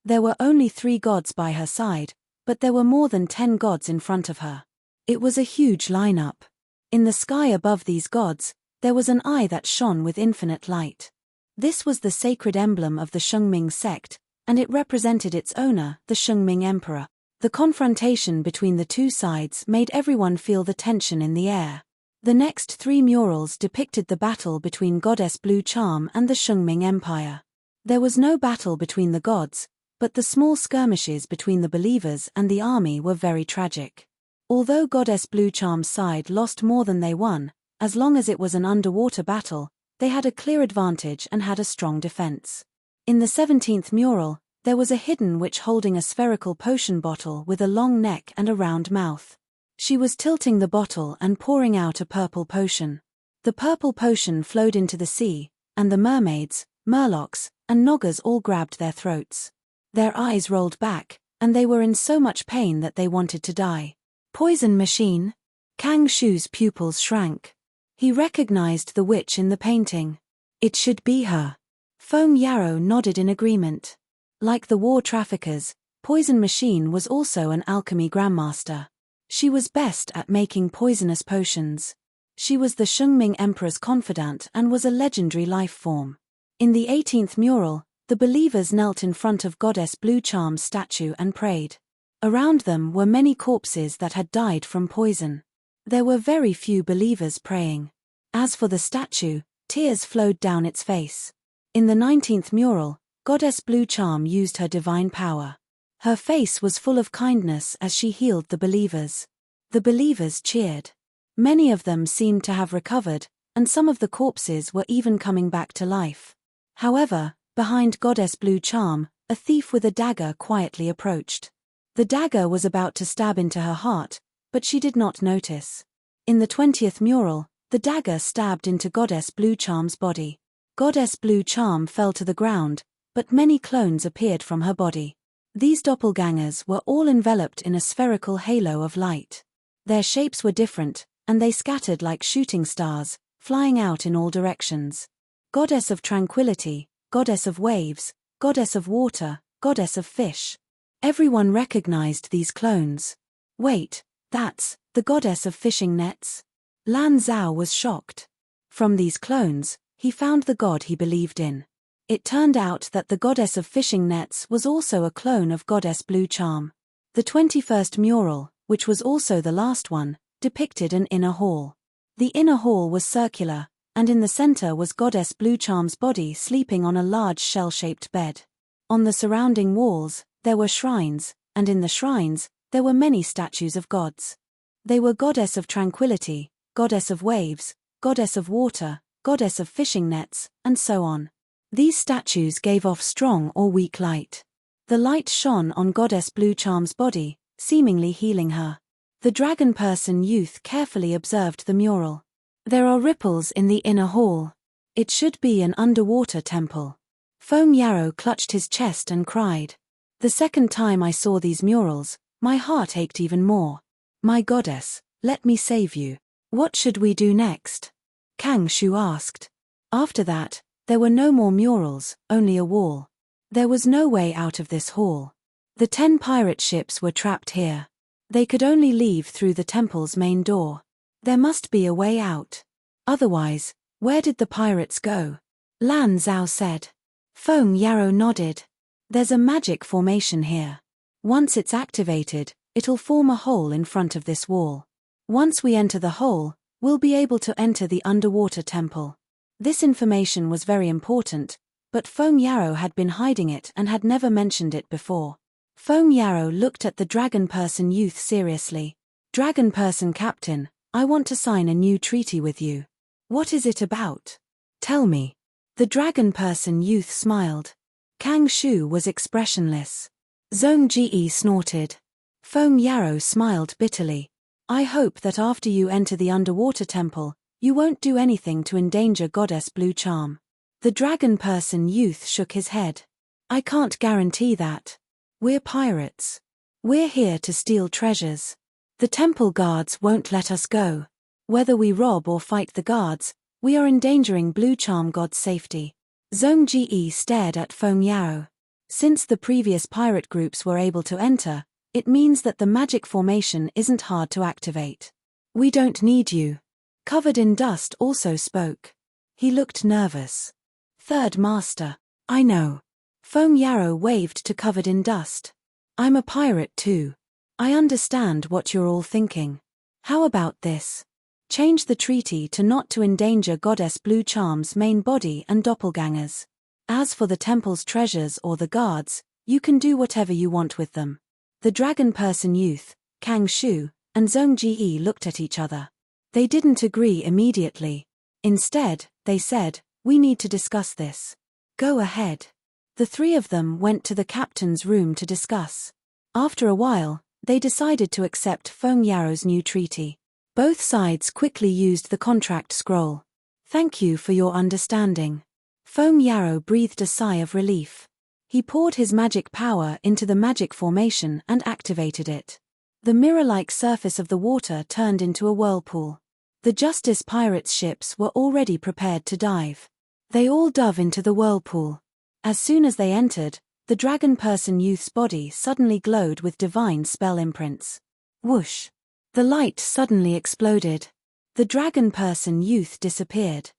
There were only 3 gods by her side, but there were more than 10 gods in front of her. It was a huge lineup. In the sky above these gods, there was an eye that shone with infinite light. This was the sacred emblem of the Shengming sect, and it represented its owner, the Shengming Emperor. The confrontation between the 2 sides made everyone feel the tension in the air. The next 3 murals depicted the battle between Goddess Blue Charm and the Shengming Empire. There was no battle between the gods, but the small skirmishes between the believers and the army were very tragic. Although Goddess Blue Charm's side lost more than they won, as long as it was an underwater battle, they had a clear advantage and had a strong defense. In the 17th mural, there was a hidden witch holding a spherical potion bottle with a long neck and a round mouth. She was tilting the bottle and pouring out a purple potion. The purple potion flowed into the sea, and the mermaids, murlocs, and noggers all grabbed their throats. Their eyes rolled back, and they were in so much pain that they wanted to die. Poison machine? Kang Shu's pupils shrank. He recognized the witch in the painting. It should be her. Foam Yarrow nodded in agreement. Like the war traffickers, Poison Machine was also an alchemy grandmaster. She was best at making poisonous potions. She was the Shengming Emperor's confidant and was a legendary life form. In the 18th mural, the believers knelt in front of Goddess Blue Charm's statue and prayed. Around them were many corpses that had died from poison. There were very few believers praying. As for the statue, Tears flowed down its face. In the 19th mural, Goddess Blue Charm used her divine power. Her face was full of kindness as she healed the believers. The believers cheered. Many of them seemed to have recovered, and some of the corpses were even coming back to life. However, behind Goddess Blue Charm, a thief with a dagger quietly approached. The dagger was about to stab into her heart, but she did not notice. In the 20th mural, the dagger stabbed into Goddess Blue Charm's body. Goddess Blue Charm fell to the ground, but many clones appeared from her body. These doppelgangers were all enveloped in a spherical halo of light. Their shapes were different, and they scattered like shooting stars, flying out in all directions. Goddess of tranquility, goddess of waves, goddess of water, goddess of fish. Everyone recognized these clones. Wait, that's the goddess of fishing nets? Lan Zhao was shocked. From these clones, he found the god he believed in. It turned out that the goddess of fishing nets was also a clone of Goddess Blue Charm. The 21st mural, which was also the last one, depicted an inner hall. The inner hall was circular, and in the center was Goddess Blue Charm's body sleeping on a large shell-shaped bed. On the surrounding walls, there were shrines, and in the shrines, there were many statues of gods. They were Goddess of Tranquility, Goddess of Waves, Goddess of Water, Goddess of Fishing Nets, and so on. These statues gave off strong or weak light. The light shone on Goddess Blue Charm's body, seemingly healing her. The dragon person youth carefully observed the mural. There are ripples in the inner hall. It should be an underwater temple. Foam Yarrow clutched his chest and cried. The second time I saw these murals, my heart ached even more. My goddess, let me save you. What should we do next? Kang Shu asked. After that, there were no more murals, only a wall. There was no way out of this hall. The 10 pirate ships were trapped here. They could only leave through the temple's main door. There must be a way out. Otherwise, where did the pirates go? Lan Zhao said. Foam Yarrow nodded. There's a magic formation here. Once it's activated, it'll form a hole in front of this wall. Once we enter the hole, we'll be able to enter the underwater temple. This information was very important, but Foam Yarrow had been hiding it and had never mentioned it before. Foam Yarrow looked at the dragon person youth seriously. Dragon person captain, I want to sign a new treaty with you. What is it about? Tell me. The dragon person youth smiled. Kang Shu was expressionless. Zhong Ji snorted. Foam Yarrow smiled bitterly. I hope that after you enter the underwater temple, you won't do anything to endanger Goddess Blue Charm. The dragon person youth shook his head. I can't guarantee that. We're pirates. We're here to steal treasures. The temple guards won't let us go. Whether we rob or fight the guards, we are endangering Blue Charm God's safety. Zhong Ji stared at Foam Yarrow. Since the previous pirate groups were able to enter, it means that the magic formation isn't hard to activate. We don't need you. Covered in Dust also spoke. He looked nervous. Third Master. I know. Foam Yarrow waved to Covered in Dust. I'm a pirate too. I understand what you're all thinking. How about this? Change the treaty to not to endanger Goddess Blue Charm's main body and doppelgangers. As for the temple's treasures or the guards, you can do whatever you want with them. The dragon person youth, Kang Shu, and Zhong Ji looked at each other. They didn't agree immediately. Instead, they said, we need to discuss this. Go ahead. The three of them went to the captain's room to discuss. After a while, they decided to accept Foam Yarrow's new treaty. Both sides quickly used the contract scroll. Thank you for your understanding. Foam Yarrow breathed a sigh of relief. He poured his magic power into the magic formation and activated it. The mirror-like surface of the water turned into a whirlpool. The Justice Pirates' ships were already prepared to dive. They all dove into the whirlpool. As soon as they entered, the dragon person youth's body suddenly glowed with divine spell imprints. Whoosh! The light suddenly exploded. The dragon person youth disappeared.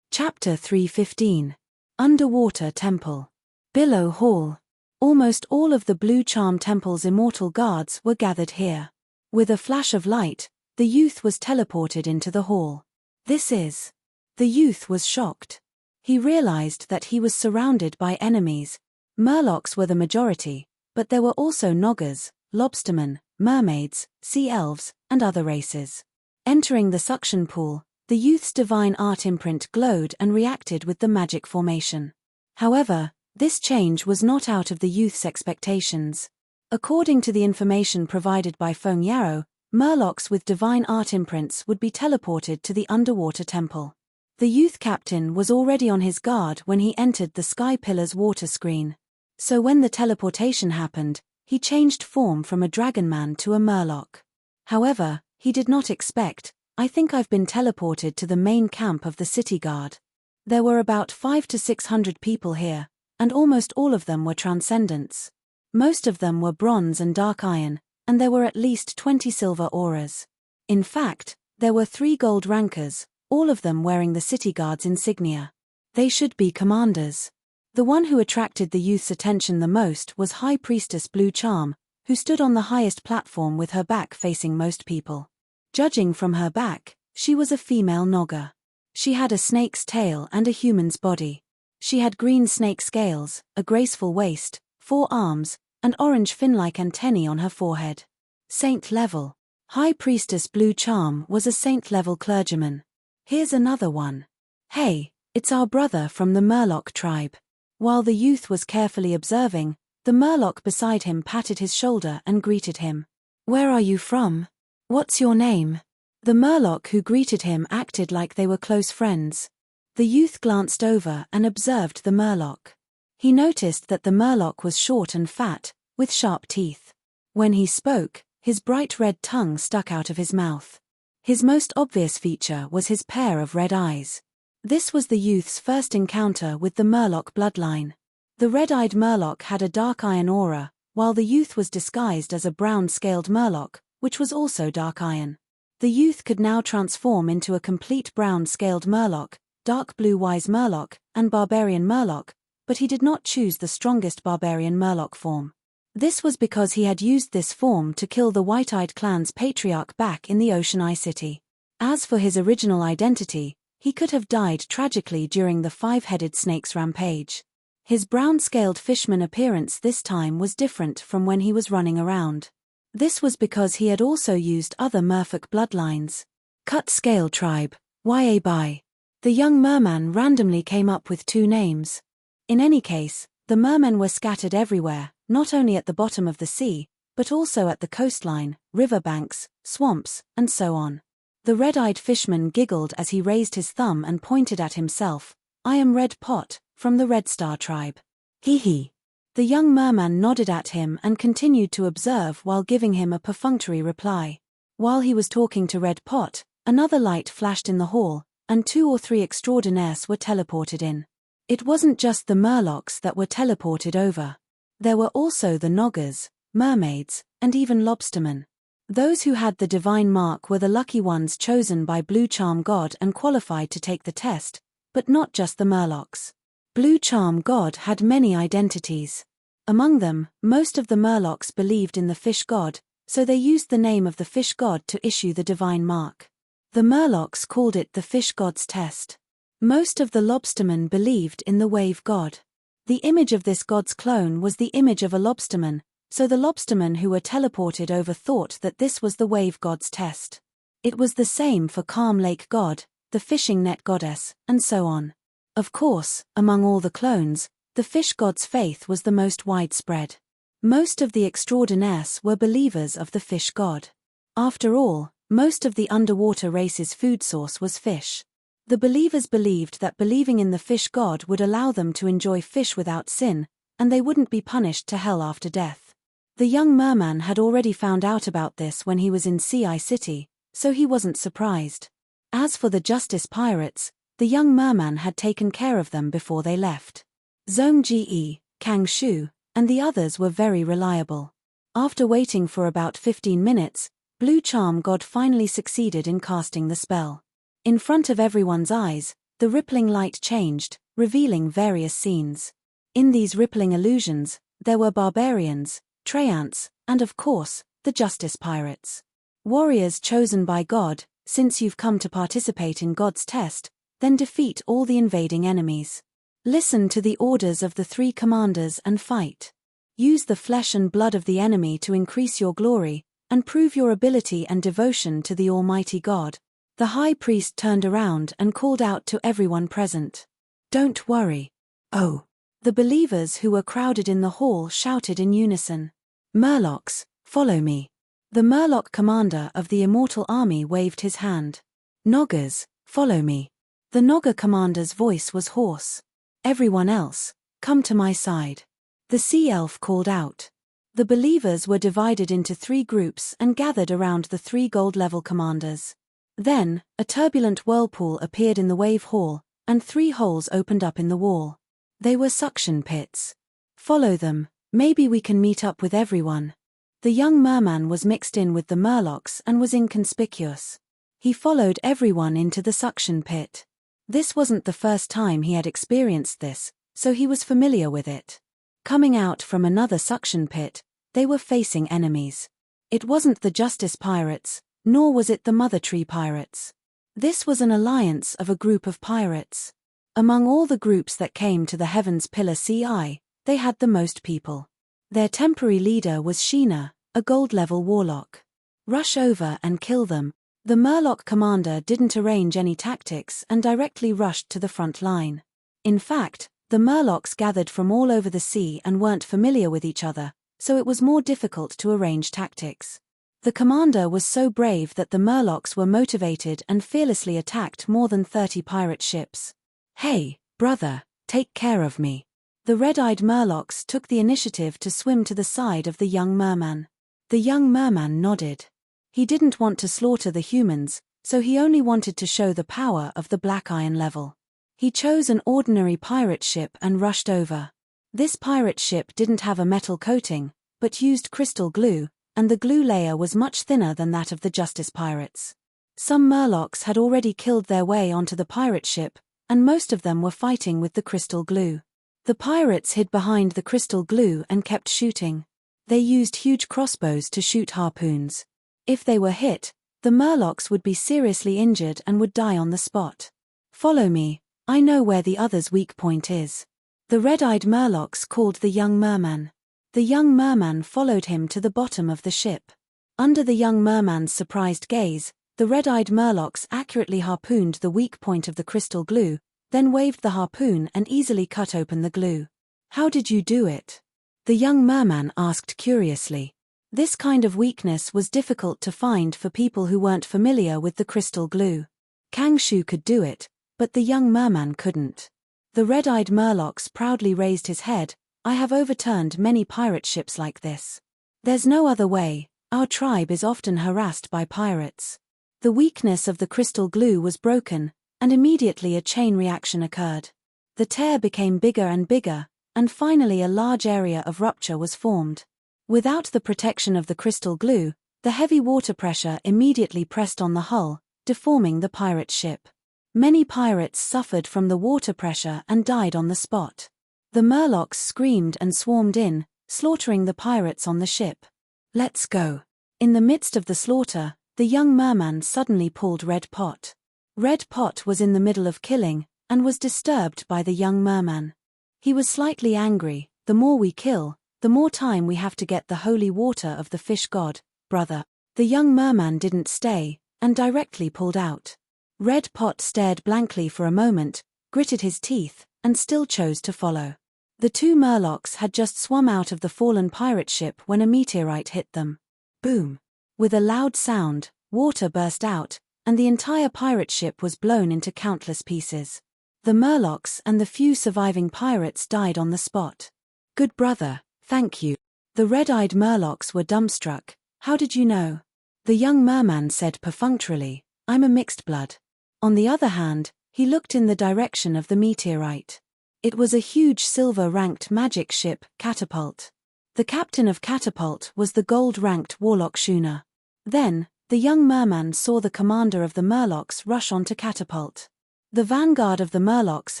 Chapter 315. Underwater Temple. Billow Hall. Almost all of the Blue Charm Temple's immortal guards were gathered here. With a flash of light, the youth was teleported into the hall. This is The youth was shocked. He realized that he was surrounded by enemies. Murlocs were the majority, but there were also Noggers, lobstermen, mermaids, sea elves, and other races. Entering the suction pool, the youth's divine art imprint glowed and reacted with the magic formation. However, this change was not out of the youth's expectations. According to the information provided by Feng Yarrow, Murlocs with divine art imprints would be teleported to the underwater temple. The youth captain was already on his guard when he entered the Sky Pillar's water screen. So when the teleportation happened, he changed form from a dragonman to a Murloc. However, he did not expect, "I think I've been teleported to the main camp of the city guard." There were about 500 to 600 people here, and almost all of them were transcendents. Most of them were bronze and dark iron, and there were at least 20 silver auras. In fact, there were 3 gold rankers, all of them wearing the city guard's insignia. They should be commanders. The one who attracted the youth's attention the most was High Priestess Blue Charm, who stood on the highest platform with her back facing most people. Judging from her back, she was a female Nogger. She had a snake's tail and a human's body. She had green snake scales, a graceful waist, 4 arms, and orange fin-like antennae on her forehead. Saint level. High Priestess Blue Charm was a saint-level clergyman. Here's another one. "Hey, it's our brother from the Murloc tribe." While the youth was carefully observing, the Murloc beside him patted his shoulder and greeted him. "Where are you from? What's your name?" The Murloc who greeted him acted like they were close friends. The youth glanced over and observed the Murloc. He noticed that the Murloc was short and fat, with sharp teeth. When he spoke, his bright red tongue stuck out of his mouth. His most obvious feature was his pair of red eyes. This was the youth's first encounter with the Murloc bloodline. The red-eyed Murloc had a dark iron aura, while the youth was disguised as a brown-scaled Murloc, which was also dark iron. The youth could now transform into a complete brown-scaled Murloc, dark blue wise Murloc, and barbarian Murloc, but he did not choose the strongest barbarian Murloc form. This was because he had used this form to kill the White-Eyed Clan's patriarch back in the Ocean Eye City. As for his original identity, he could have died tragically during the 5-headed snake's rampage. His brown-scaled fishman appearance this time was different from when he was running around. This was because he had also used other merfolk bloodlines. Cut Scale Tribe, Ya Bai. The young merman randomly came up with 2 names. In any case, the mermen were scattered everywhere, not only at the bottom of the sea, but also at the coastline, riverbanks, swamps, and so on. The red-eyed fishman giggled as he raised his thumb and pointed at himself. "I am Red Pot, from the Red Star tribe." "Hee hee." The young merman nodded at him and continued to observe while giving him a perfunctory reply. While he was talking to Red Pot, another light flashed in the hall, and 2 or 3 extraordinaires were teleported in. It wasn't just the Murlocs that were teleported over. There were also the Noggers, mermaids, and even lobstermen. Those who had the divine mark were the lucky ones chosen by Blue Charm God and qualified to take the test, but not just the Murlocs. Blue Charm God had many identities. Among them, most of the Murlocs believed in the fish god, so they used the name of the fish god to issue the divine mark. The Murlocs called it the fish god's test. Most of the lobstermen believed in the wave god. The image of this god's clone was the image of a lobsterman, so the lobstermen who were teleported over thought that this was the wave god's test. It was the same for Calm Lake God, the fishing net goddess, and so on. Of course, among all the clones, the fish god's faith was the most widespread. Most of the extraordinaires were believers of the fish god. After all, most of the underwater race's food source was fish. The believers believed that believing in the fish god would allow them to enjoy fish without sin, and they wouldn't be punished to hell after death. The young merman had already found out about this when he was in Sea Eye City, so he wasn't surprised. As for the Justice Pirates, the young merman had taken care of them before they left. Zhong Ji, Kang Shu, and the others were very reliable. After waiting for about 15 minutes, Blue Charm God finally succeeded in casting the spell. In front of everyone's eyes, the rippling light changed, revealing various scenes. In these rippling illusions, there were barbarians, treants, and of course, the Justice Pirates. Warriors chosen by God, since you've come to participate in God's test, then defeat all the invading enemies. Listen to the orders of the 3 commanders and fight. Use the flesh and blood of the enemy to increase your glory, and prove your ability and devotion to the Almighty God. The high priest turned around and called out to everyone present. Don't worry. Oh. The believers who were crowded in the hall shouted in unison. Murlocs, follow me. The Murloc commander of the Immortal army waved his hand. Noggers, follow me. The Nogger commander's voice was hoarse. Everyone else, come to my side. The sea elf called out. The believers were divided into 3 groups and gathered around the 3 gold-level commanders. Then, a turbulent whirlpool appeared in the wave hall, and 3 holes opened up in the wall. They were suction pits. Follow them, maybe we can meet up with everyone. The young merman was mixed in with the Murlocs and was inconspicuous. He followed everyone into the suction pit. This wasn't the first time he had experienced this, so he was familiar with it. Coming out from another suction pit, they were facing enemies. It wasn't the Justice Pirates, nor was it the Mother Tree Pirates. This was an alliance of a group of pirates. Among all the groups that came to the Heavens Pillar CI, they had the most people. Their temporary leader was Sheena, a gold-level warlock. Rush over and kill them. The Murloc commander didn't arrange any tactics and directly rushed to the front line. In fact, the Murlocs gathered from all over the sea and weren't familiar with each other, so it was more difficult to arrange tactics. The commander was so brave that the Murlocs were motivated and fearlessly attacked more than 30 pirate ships. Hey, brother, take care of me. The red-eyed Murlocs took the initiative to swim to the side of the young merman. The young merman nodded. He didn't want to slaughter the humans, so he only wanted to show the power of the Black Iron level. He chose an ordinary pirate ship and rushed over. This pirate ship didn't have a metal coating, but used crystal glue, and the glue layer was much thinner than that of the Justice Pirates. Some Murlocs had already killed their way onto the pirate ship, and most of them were fighting with the crystal glue. The pirates hid behind the crystal glue and kept shooting. They used huge crossbows to shoot harpoons. If they were hit, the Murlocs would be seriously injured and would die on the spot. Follow me, I know where the other's weak point is. The red-eyed Murlocs called the young merman. The young merman followed him to the bottom of the ship. Under the young merman's surprised gaze, the red-eyed Murlocs accurately harpooned the weak point of the crystal glue, then waved the harpoon and easily cut open the glue. How did you do it? The young merman asked curiously. This kind of weakness was difficult to find for people who weren't familiar with the crystal glue. Kang Shu could do it, but the young merman couldn't. The red-eyed Murlocs proudly raised his head. I have overturned many pirate ships like this. There's no other way, our tribe is often harassed by pirates. The weakness of the crystal glue was broken, and immediately a chain reaction occurred. The tear became bigger and bigger, and finally a large area of rupture was formed. Without the protection of the crystal glue, the heavy water pressure immediately pressed on the hull, deforming the pirate ship. Many pirates suffered from the water pressure and died on the spot. The Murlocs screamed and swarmed in, slaughtering the pirates on the ship. Let's go. In the midst of the slaughter, the young merman suddenly pulled Red Pot. Red Pot was in the middle of killing, and was disturbed by the young merman. He was slightly angry. The more we kill, the more time we have to get the holy water of the fish god, brother. The young merman didn't stay, and directly pulled out. Red Pot stared blankly for a moment, gritted his teeth, and still chose to follow. The 2 Murlocs had just swum out of the fallen pirate ship when a meteorite hit them. Boom! With a loud sound, water burst out, and the entire pirate ship was blown into countless pieces. The Murlocs and the few surviving pirates died on the spot. Good brother, thank you. The red-eyed Murlocs were dumbstruck. How did you know? The young merman said perfunctorily, I'm a mixed blood. On the other hand, he looked in the direction of the meteorite. It was a huge silver-ranked magic ship, Catapult. The captain of Catapult was the gold-ranked warlock Shuna. Then, the young merman saw the commander of the Murlocs rush onto Catapult. The vanguard of the Murlocs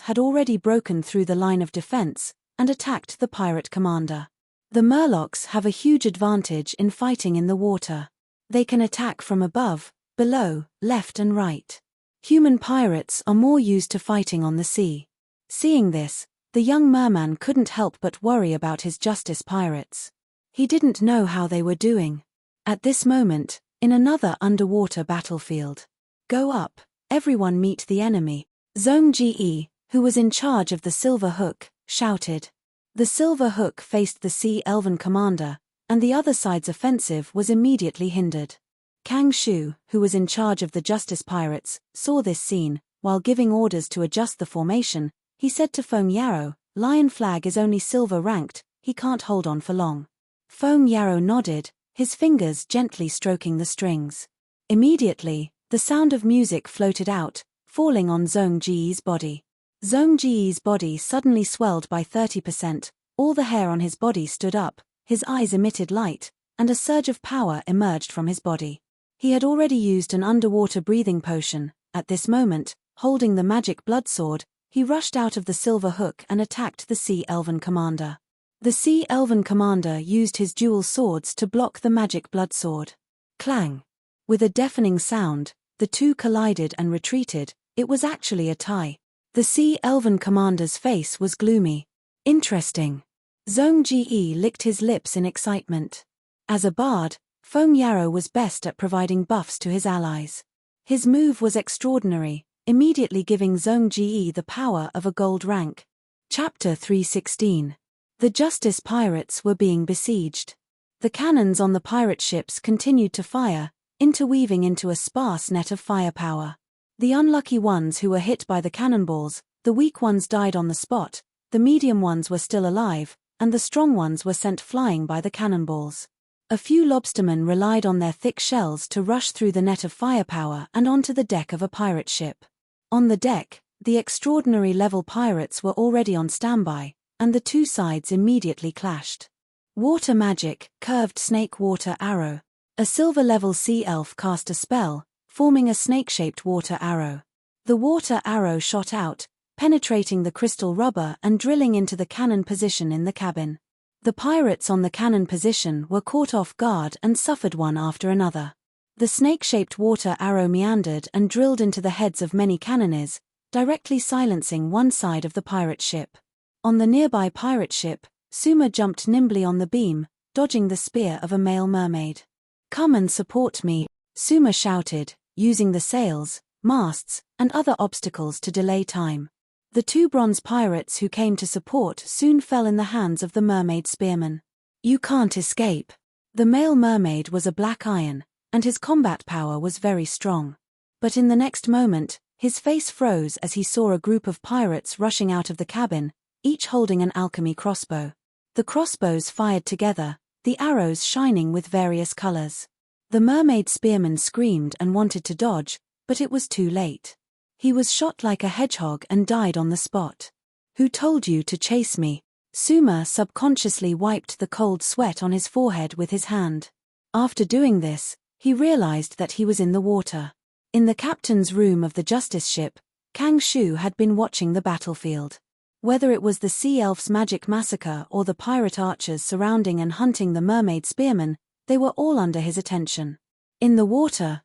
had already broken through the line of defense and attacked the pirate commander. The Murlocs have a huge advantage in fighting in the water. They can attack from above, below, left and right. Human pirates are more used to fighting on the sea. Seeing this, the young merman couldn't help but worry about his justice pirates. He didn't know how they were doing. At this moment, in another underwater battlefield. Go up, everyone meet the enemy. Zhong Ji, who was in charge of the Silver Hook, shouted. The Silver Hook faced the Sea Elven commander, and the other side's offensive was immediately hindered. Kang Shu, who was in charge of the Justice Pirates, saw this scene. While giving orders to adjust the formation, he said to Feng Yarrow, Lion Flag is only silver ranked, he can't hold on for long. Feng Yarrow nodded, his fingers gently stroking the strings. Immediately, the sound of music floated out, falling on Zhong Ji's body. Zhong Ji's body suddenly swelled by 30%, all the hair on his body stood up, his eyes emitted light, and a surge of power emerged from his body. He had already used an underwater breathing potion. At this moment, holding the magic blood sword, he rushed out of the Silver Hook and attacked the Sea Elven commander. The Sea Elven commander used his dual swords to block the magic blood sword. Clang! With a deafening sound, the two collided and retreated. It was actually a tie. The Sea Elven commander's face was gloomy. Interesting. Zhong Ji licked his lips in excitement. As a bard, Feng Yarrow was best at providing buffs to his allies. His move was extraordinary, immediately giving Zhong Ji the power of a gold rank. Chapter 316. The Justice Pirates were being besieged. The cannons on the pirate ships continued to fire, interweaving into a sparse net of firepower. The unlucky ones who were hit by the cannonballs, the weak ones died on the spot, the medium ones were still alive, and the strong ones were sent flying by the cannonballs. A few lobstermen relied on their thick shells to rush through the net of firepower and onto the deck of a pirate ship. On the deck, the extraordinary level pirates were already on standby, and the two sides immediately clashed. Water magic, curved snake water arrow. A silver-level sea elf cast a spell, forming a snake-shaped water arrow. The water arrow shot out, penetrating the crystal rubber and drilling into the cannon position in the cabin. The pirates on the cannon position were caught off guard and suffered one after another. The snake-shaped water arrow meandered and drilled into the heads of many cannoneers, directly silencing one side of the pirate ship. On the nearby pirate ship, Suma jumped nimbly on the beam, dodging the spear of a male mermaid. Come and support me, Suma shouted, using the sails, masts, and other obstacles to delay time. The two bronze pirates who came to support soon fell in the hands of the mermaid spearmen. You can't escape. The male mermaid was a black iron, and his combat power was very strong. But in the next moment, his face froze as he saw a group of pirates rushing out of the cabin, each holding an alchemy crossbow. The crossbows fired together, the arrows shining with various colors. The mermaid spearman screamed and wanted to dodge, but it was too late. He was shot like a hedgehog and died on the spot. Who told you to chase me? Suma subconsciously wiped the cold sweat on his forehead with his hand. After doing this, he realized that he was in the water. In the captain's room of the justice ship, Kang Shu had been watching the battlefield. Whether it was the sea elf's magic massacre or the pirate archers surrounding and hunting the mermaid spearmen, they were all under his attention. In the water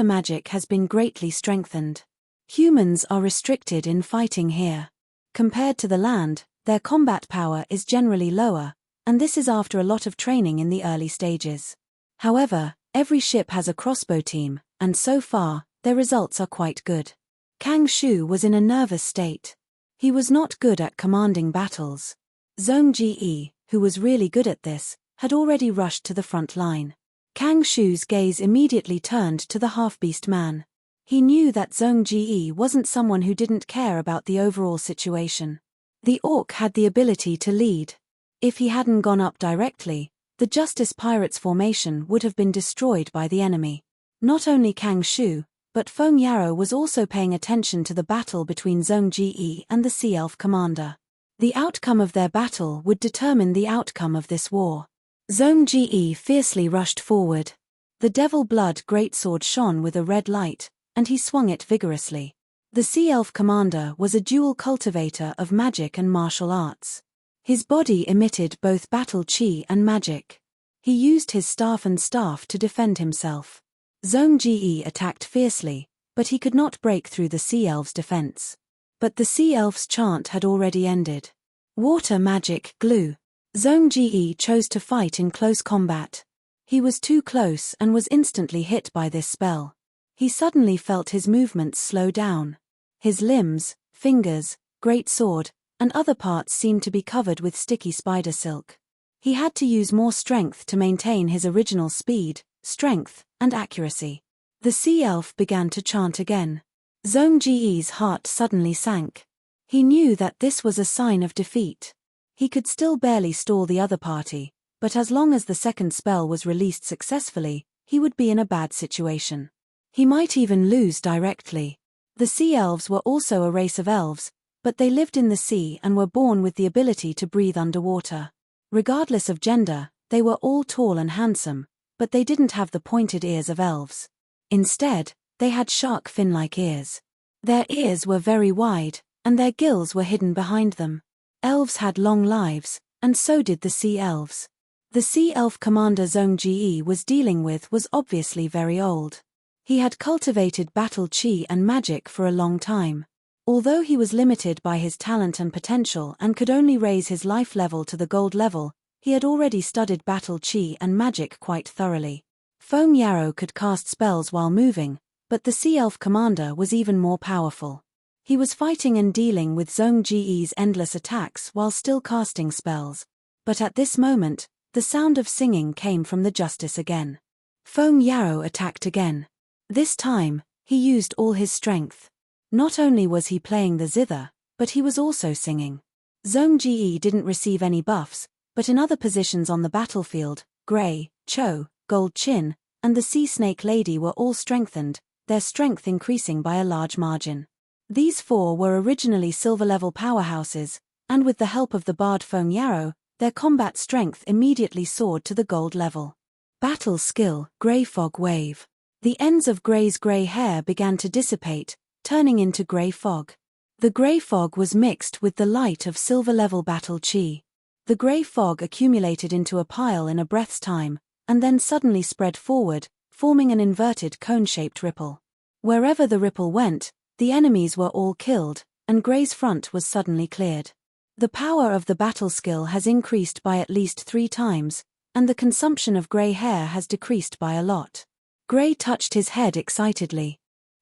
magic has been greatly strengthened. Humans are restricted in fighting here. Compared to the land, their combat power is generally lower, and this is after a lot of training in the early stages. However, every ship has a crossbow team, and so far, their results are quite good. Kang Shu was in a nervous state. He was not good at commanding battles. Zhong Ji, who was really good at this, had already rushed to the front line. Kang Shu's gaze immediately turned to the half-beast man. He knew that Zhong Ji wasn't someone who didn't care about the overall situation. The orc had the ability to lead. If he hadn't gone up directly, the Justice Pirates formation would have been destroyed by the enemy. Not only Kang Shu, but Feng Yarrow was also paying attention to the battle between Zhong Ji and the Sea Elf commander. The outcome of their battle would determine the outcome of this war. Zhong Ji fiercely rushed forward. The Devil Blood greatsword shone with a red light, and he swung it vigorously. The Sea Elf commander was a dual cultivator of magic and martial arts. His body emitted both battle chi and magic. He used his staff to defend himself. Zhong Ji attacked fiercely, but he could not break through the sea elf's defense. But the sea elf's chant had already ended. Water magic, glue. Zhong Ji chose to fight in close combat. He was too close and was instantly hit by this spell. He suddenly felt his movements slow down. His limbs, fingers, great sword, and other parts seemed to be covered with sticky spider silk. He had to use more strength to maintain his original speed, strength, and accuracy. The sea elf began to chant again. Zhong Ji's heart suddenly sank. He knew that this was a sign of defeat. He could still barely stall the other party, but as long as the second spell was released successfully, he would be in a bad situation. He might even lose directly. The sea elves were also a race of elves, but they lived in the sea and were born with the ability to breathe underwater. Regardless of gender, they were all tall and handsome, but they didn't have the pointed ears of elves. Instead, they had shark fin-like ears. Their ears were very wide, and their gills were hidden behind them. Elves had long lives, and so did the sea elves. The sea elf commander Zhong Ji was dealing with was obviously very old. He had cultivated battle chi and magic for a long time. Although he was limited by his talent and potential and could only raise his life level to the gold level, he had already studied battle chi and magic quite thoroughly. Foam Yarrow could cast spells while moving, but the sea elf commander was even more powerful. He was fighting and dealing with Zhong Ji's endless attacks while still casting spells. But at this moment, the sound of singing came from the justice again. Foam Yarrow attacked again. This time, he used all his strength. Not only was he playing the zither, but he was also singing. Zhong Ji didn't receive any buffs, but in other positions on the battlefield, Grey, Cho, Gold Chin, and the Sea Snake Lady were all strengthened, their strength increasing by a large margin. These four were originally silver-level powerhouses, and with the help of the bard Foam Yarrow, their combat strength immediately soared to the gold level. Battle skill, Grey Fog Wave. The ends of Grey's grey hair began to dissipate, turning into grey fog. The grey fog was mixed with the light of silver-level battle chi. The grey fog accumulated into a pile in a breath's time, and then suddenly spread forward, forming an inverted cone-shaped ripple. Wherever the ripple went, the enemies were all killed, and Grey's front was suddenly cleared. The power of the battle skill has increased by at least 3 times, and the consumption of grey hair has decreased by a lot. Grey touched his head excitedly.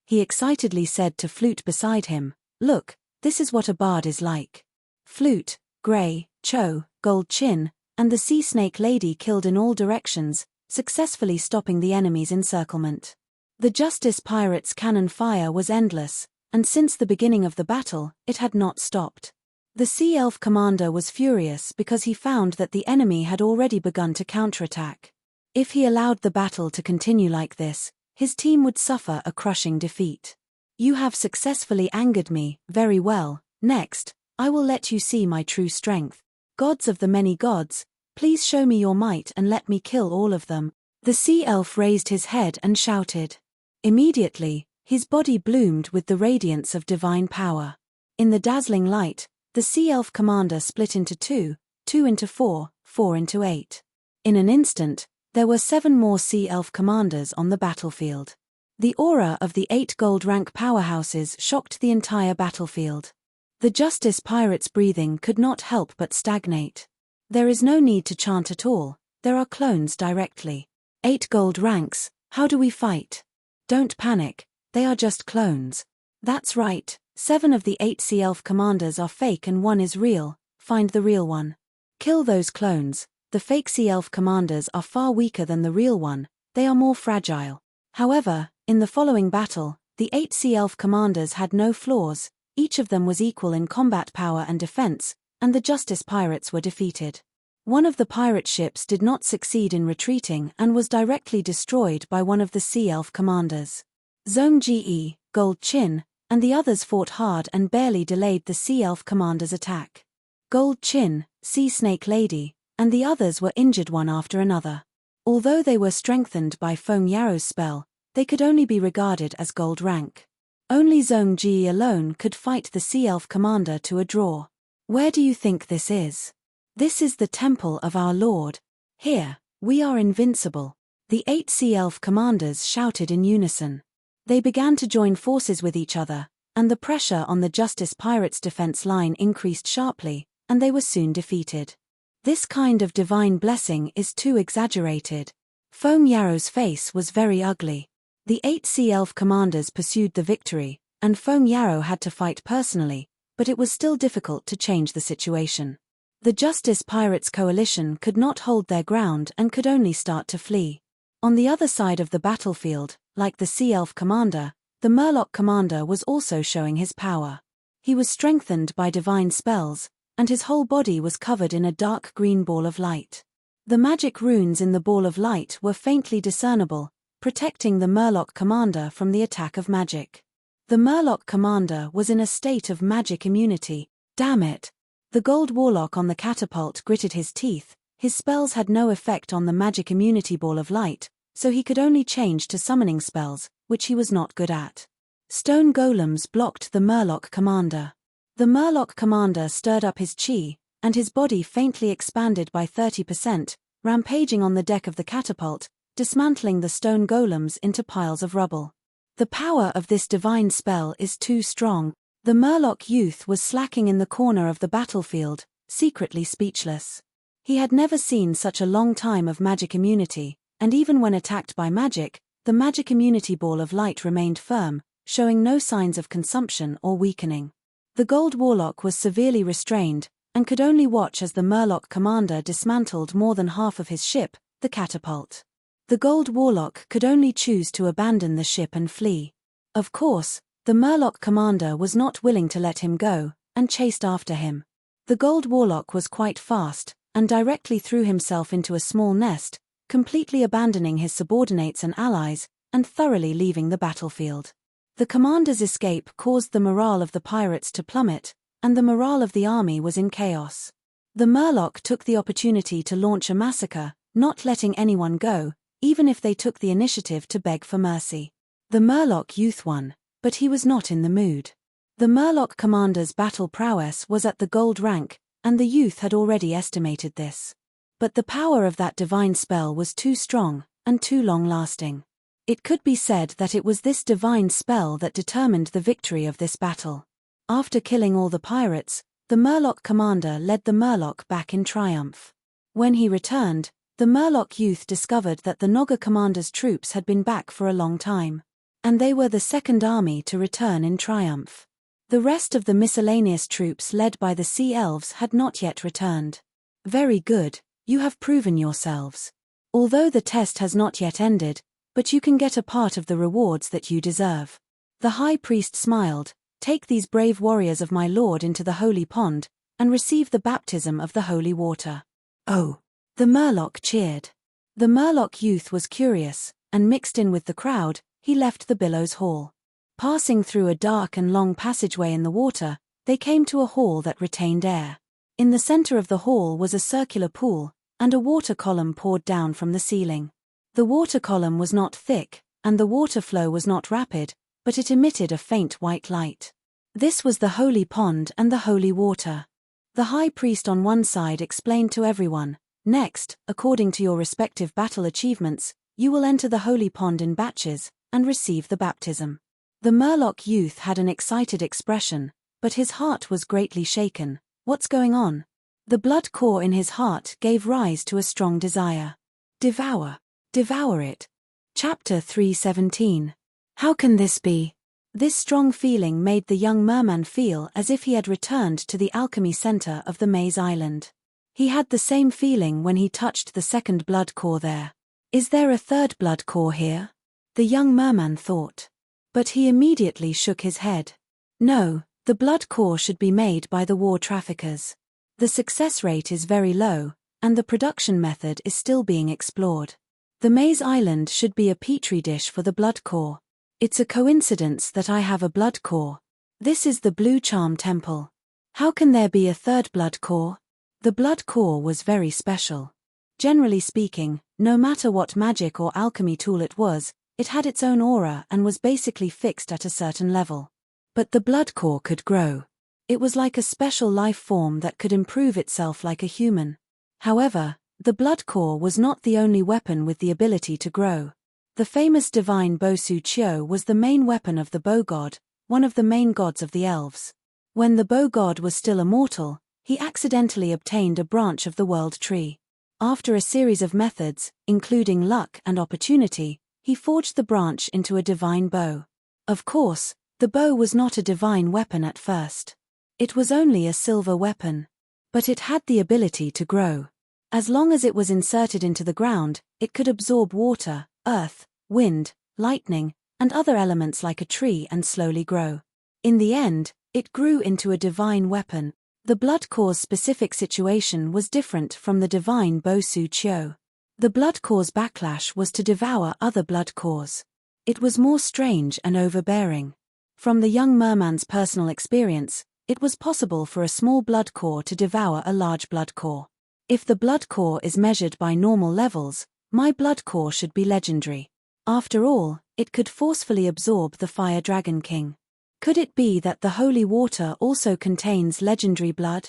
He excitedly said to Flute beside him, "Look, this is what a bard is like." Flute, Grey, Cho, Gold Chin, and the Sea Snake Lady killed in all directions, successfully stopping the enemy's encirclement. The Justice Pirate's cannon fire was endless, and since the beginning of the battle, it had not stopped. The Sea Elf commander was furious because he found that the enemy had already begun to counterattack. If he allowed the battle to continue like this, his team would suffer a crushing defeat. "You have successfully angered me, very well. Next, I will let you see my true strength. Gods of the many gods, please show me your might and let me kill all of them." The sea elf raised his head and shouted. Immediately, his body bloomed with the radiance of divine power. In the dazzling light, the sea elf commander split into 2, 2 into 4, 4 into 8. In an instant, there were 7 more sea elf commanders on the battlefield. The aura of the 8 gold rank powerhouses shocked the entire battlefield. The Justice Pirate's breathing could not help but stagnate. There is no need to chant at all, there are clones directly. 8 gold ranks, how do we fight? Don't panic, they are just clones. That's right, 7 of the 8 sea elf commanders are fake and 1 is real, find the real one. Kill those clones. The fake sea elf commanders are far weaker than the real one, they are more fragile. However, in the following battle, the 8 sea elf commanders had no flaws, each of them was equal in combat power and defense, and the Justice Pirates were defeated. One of the pirate ships did not succeed in retreating and was directly destroyed by one of the sea elf commanders. Zhong Ji, Gold Chin, and the others fought hard and barely delayed the sea elf commander's attack. Gold Chin, Sea Snake Lady, and the others were injured one after another. Although they were strengthened by Foam Yarrow's spell, they could only be regarded as gold rank. Only Zhong Ji alone could fight the sea elf commander to a draw. Where do you think this is? This is the temple of our Lord. Here, we are invincible. The 8 sea elf commanders shouted in unison. They began to join forces with each other, and the pressure on the Justice Pirates' defense line increased sharply, and they were soon defeated. This kind of divine blessing is too exaggerated. Foam Yarrow's face was very ugly. The 8 Sea Elf commanders pursued the victory, and Foam Yarrow had to fight personally, but it was still difficult to change the situation. The Justice Pirates coalition could not hold their ground and could only start to flee. On the other side of the battlefield, like the Sea Elf commander, the Murloc commander was also showing his power. He was strengthened by divine spells, and his whole body was covered in a dark green ball of light. The magic runes in the ball of light were faintly discernible, protecting the Murloc commander from the attack of magic. The Murloc commander was in a state of magic immunity. Damn it! The gold warlock on the catapult gritted his teeth. His spells had no effect on the magic immunity ball of light, so he could only change to summoning spells, which he was not good at. Stone golems blocked the Murloc commander. The Murloc commander stirred up his chi, and his body faintly expanded by 30%, rampaging on the deck of the catapult, dismantling the stone golems into piles of rubble. The power of this divine spell is too strong. The Murloc youth was slacking in the corner of the battlefield, secretly speechless. He had never seen such a long time of magic immunity, and even when attacked by magic, the magic immunity ball of light remained firm, showing no signs of consumption or weakening. The gold warlock was severely restrained, and could only watch as the Murloc commander dismantled more than half of his ship, the catapult. The gold warlock could only choose to abandon the ship and flee. Of course, the Murloc commander was not willing to let him go, and chased after him. The gold warlock was quite fast, and directly threw himself into a small nest, completely abandoning his subordinates and allies, and thoroughly leaving the battlefield. The commander's escape caused the morale of the pirates to plummet, and the morale of the army was in chaos. The Murloc took the opportunity to launch a massacre, not letting anyone go, even if they took the initiative to beg for mercy. The Murloc youth won, but he was not in the mood. The Murloc commander's battle prowess was at the gold rank, and the youth had already estimated this. But the power of that divine spell was too strong, and too long-lasting. It could be said that it was this divine spell that determined the victory of this battle. After killing all the pirates, the Murloc commander led the Murloc back in triumph. When he returned, the Murloc youth discovered that the Naga commander's troops had been back for a long time. And they were the second army to return in triumph. The rest of the miscellaneous troops led by the Sea Elves had not yet returned. Very good, you have proven yourselves. Although the test has not yet ended, but you can get a part of the rewards that you deserve. The high priest smiled. Take these brave warriors of my lord into the holy pond, and receive the baptism of the holy water. Oh! The Murloc cheered. The Murloc youth was curious, and mixed in with the crowd, he left the billows hall. Passing through a dark and long passageway in the water, they came to a hall that retained air. In the center of the hall was a circular pool, and a water column poured down from the ceiling. The water column was not thick, and the water flow was not rapid, but it emitted a faint white light. This was the holy pond and the holy water. The high priest on one side explained to everyone, next, according to your respective battle achievements, you will enter the holy pond in batches, and receive the baptism. The Murloc youth had an excited expression, but his heart was greatly shaken. What's going on? The blood core in his heart gave rise to a strong desire. Devour. Devour it. Chapter 317. How can this be? This strong feeling made the young merman feel as if he had returned to the alchemy center of the Maze Island. He had the same feeling when he touched the second blood core there. Is there a third blood core here? The young merman thought. But he immediately shook his head. No, the blood core should be made by the war traffickers. The success rate is very low, and the production method is still being explored. The Maze Island should be a petri dish for the blood core. It's a coincidence that I have a blood core. This is the Blue Charm Temple. How can there be a third blood core? The blood core was very special. Generally speaking, no matter what magic or alchemy tool it had its own aura and was basically fixed at a certain level. But the blood core could grow. It was like a special life form that could improve itself like a human. However, the blood core was not the only weapon with the ability to grow. The famous divine Bosu Chio was the main weapon of the bow god, one of the main gods of the elves. When the bow god was still immortal, he accidentally obtained a branch of the world tree. After a series of methods, including luck and opportunity, he forged the branch into a divine bow. Of course, the bow was not a divine weapon at first. It was only a silver weapon. But it had the ability to grow. As long as it was inserted into the ground, it could absorb water, earth, wind, lightning, and other elements like a tree and slowly grow. In the end, it grew into a divine weapon. The Bloodcore's specific situation was different from the divine Bosu Chio. The Bloodcore's backlash was to devour other Bloodcores. It was more strange and overbearing. From the young merman's personal experience, it was possible for a small Bloodcore to devour a large Bloodcore. If the Bloodcore is measured by normal levels, my Bloodcore should be legendary. After all, it could forcefully absorb the Fire Dragon King. Could it be that the holy water also contains legendary blood?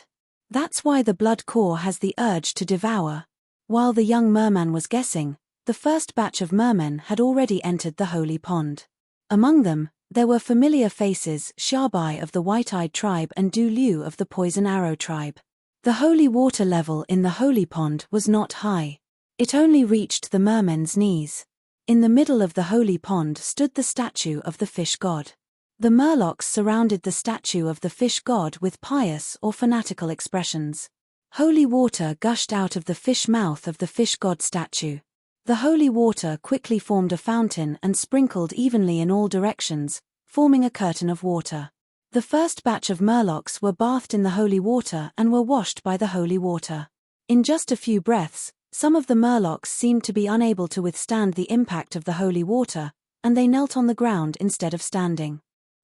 That's why the Bloodcore has the urge to devour. While the young merman was guessing, the first batch of mermen had already entered the holy pond. Among them, there were familiar faces: Shabai of the White-Eyed tribe and Du Liu of the Poison Arrow tribe. The holy water level in the holy pond was not high. It only reached the mermen's knees. In the middle of the holy pond stood the statue of the fish god. The murlocs surrounded the statue of the fish god with pious or fanatical expressions. Holy water gushed out of the fish mouth of the fish god statue. The holy water quickly formed a fountain and sprinkled evenly in all directions, forming a curtain of water. The first batch of murlocs were bathed in the holy water and were washed by the holy water. In just a few breaths, some of the murlocs seemed to be unable to withstand the impact of the holy water, and they knelt on the ground instead of standing.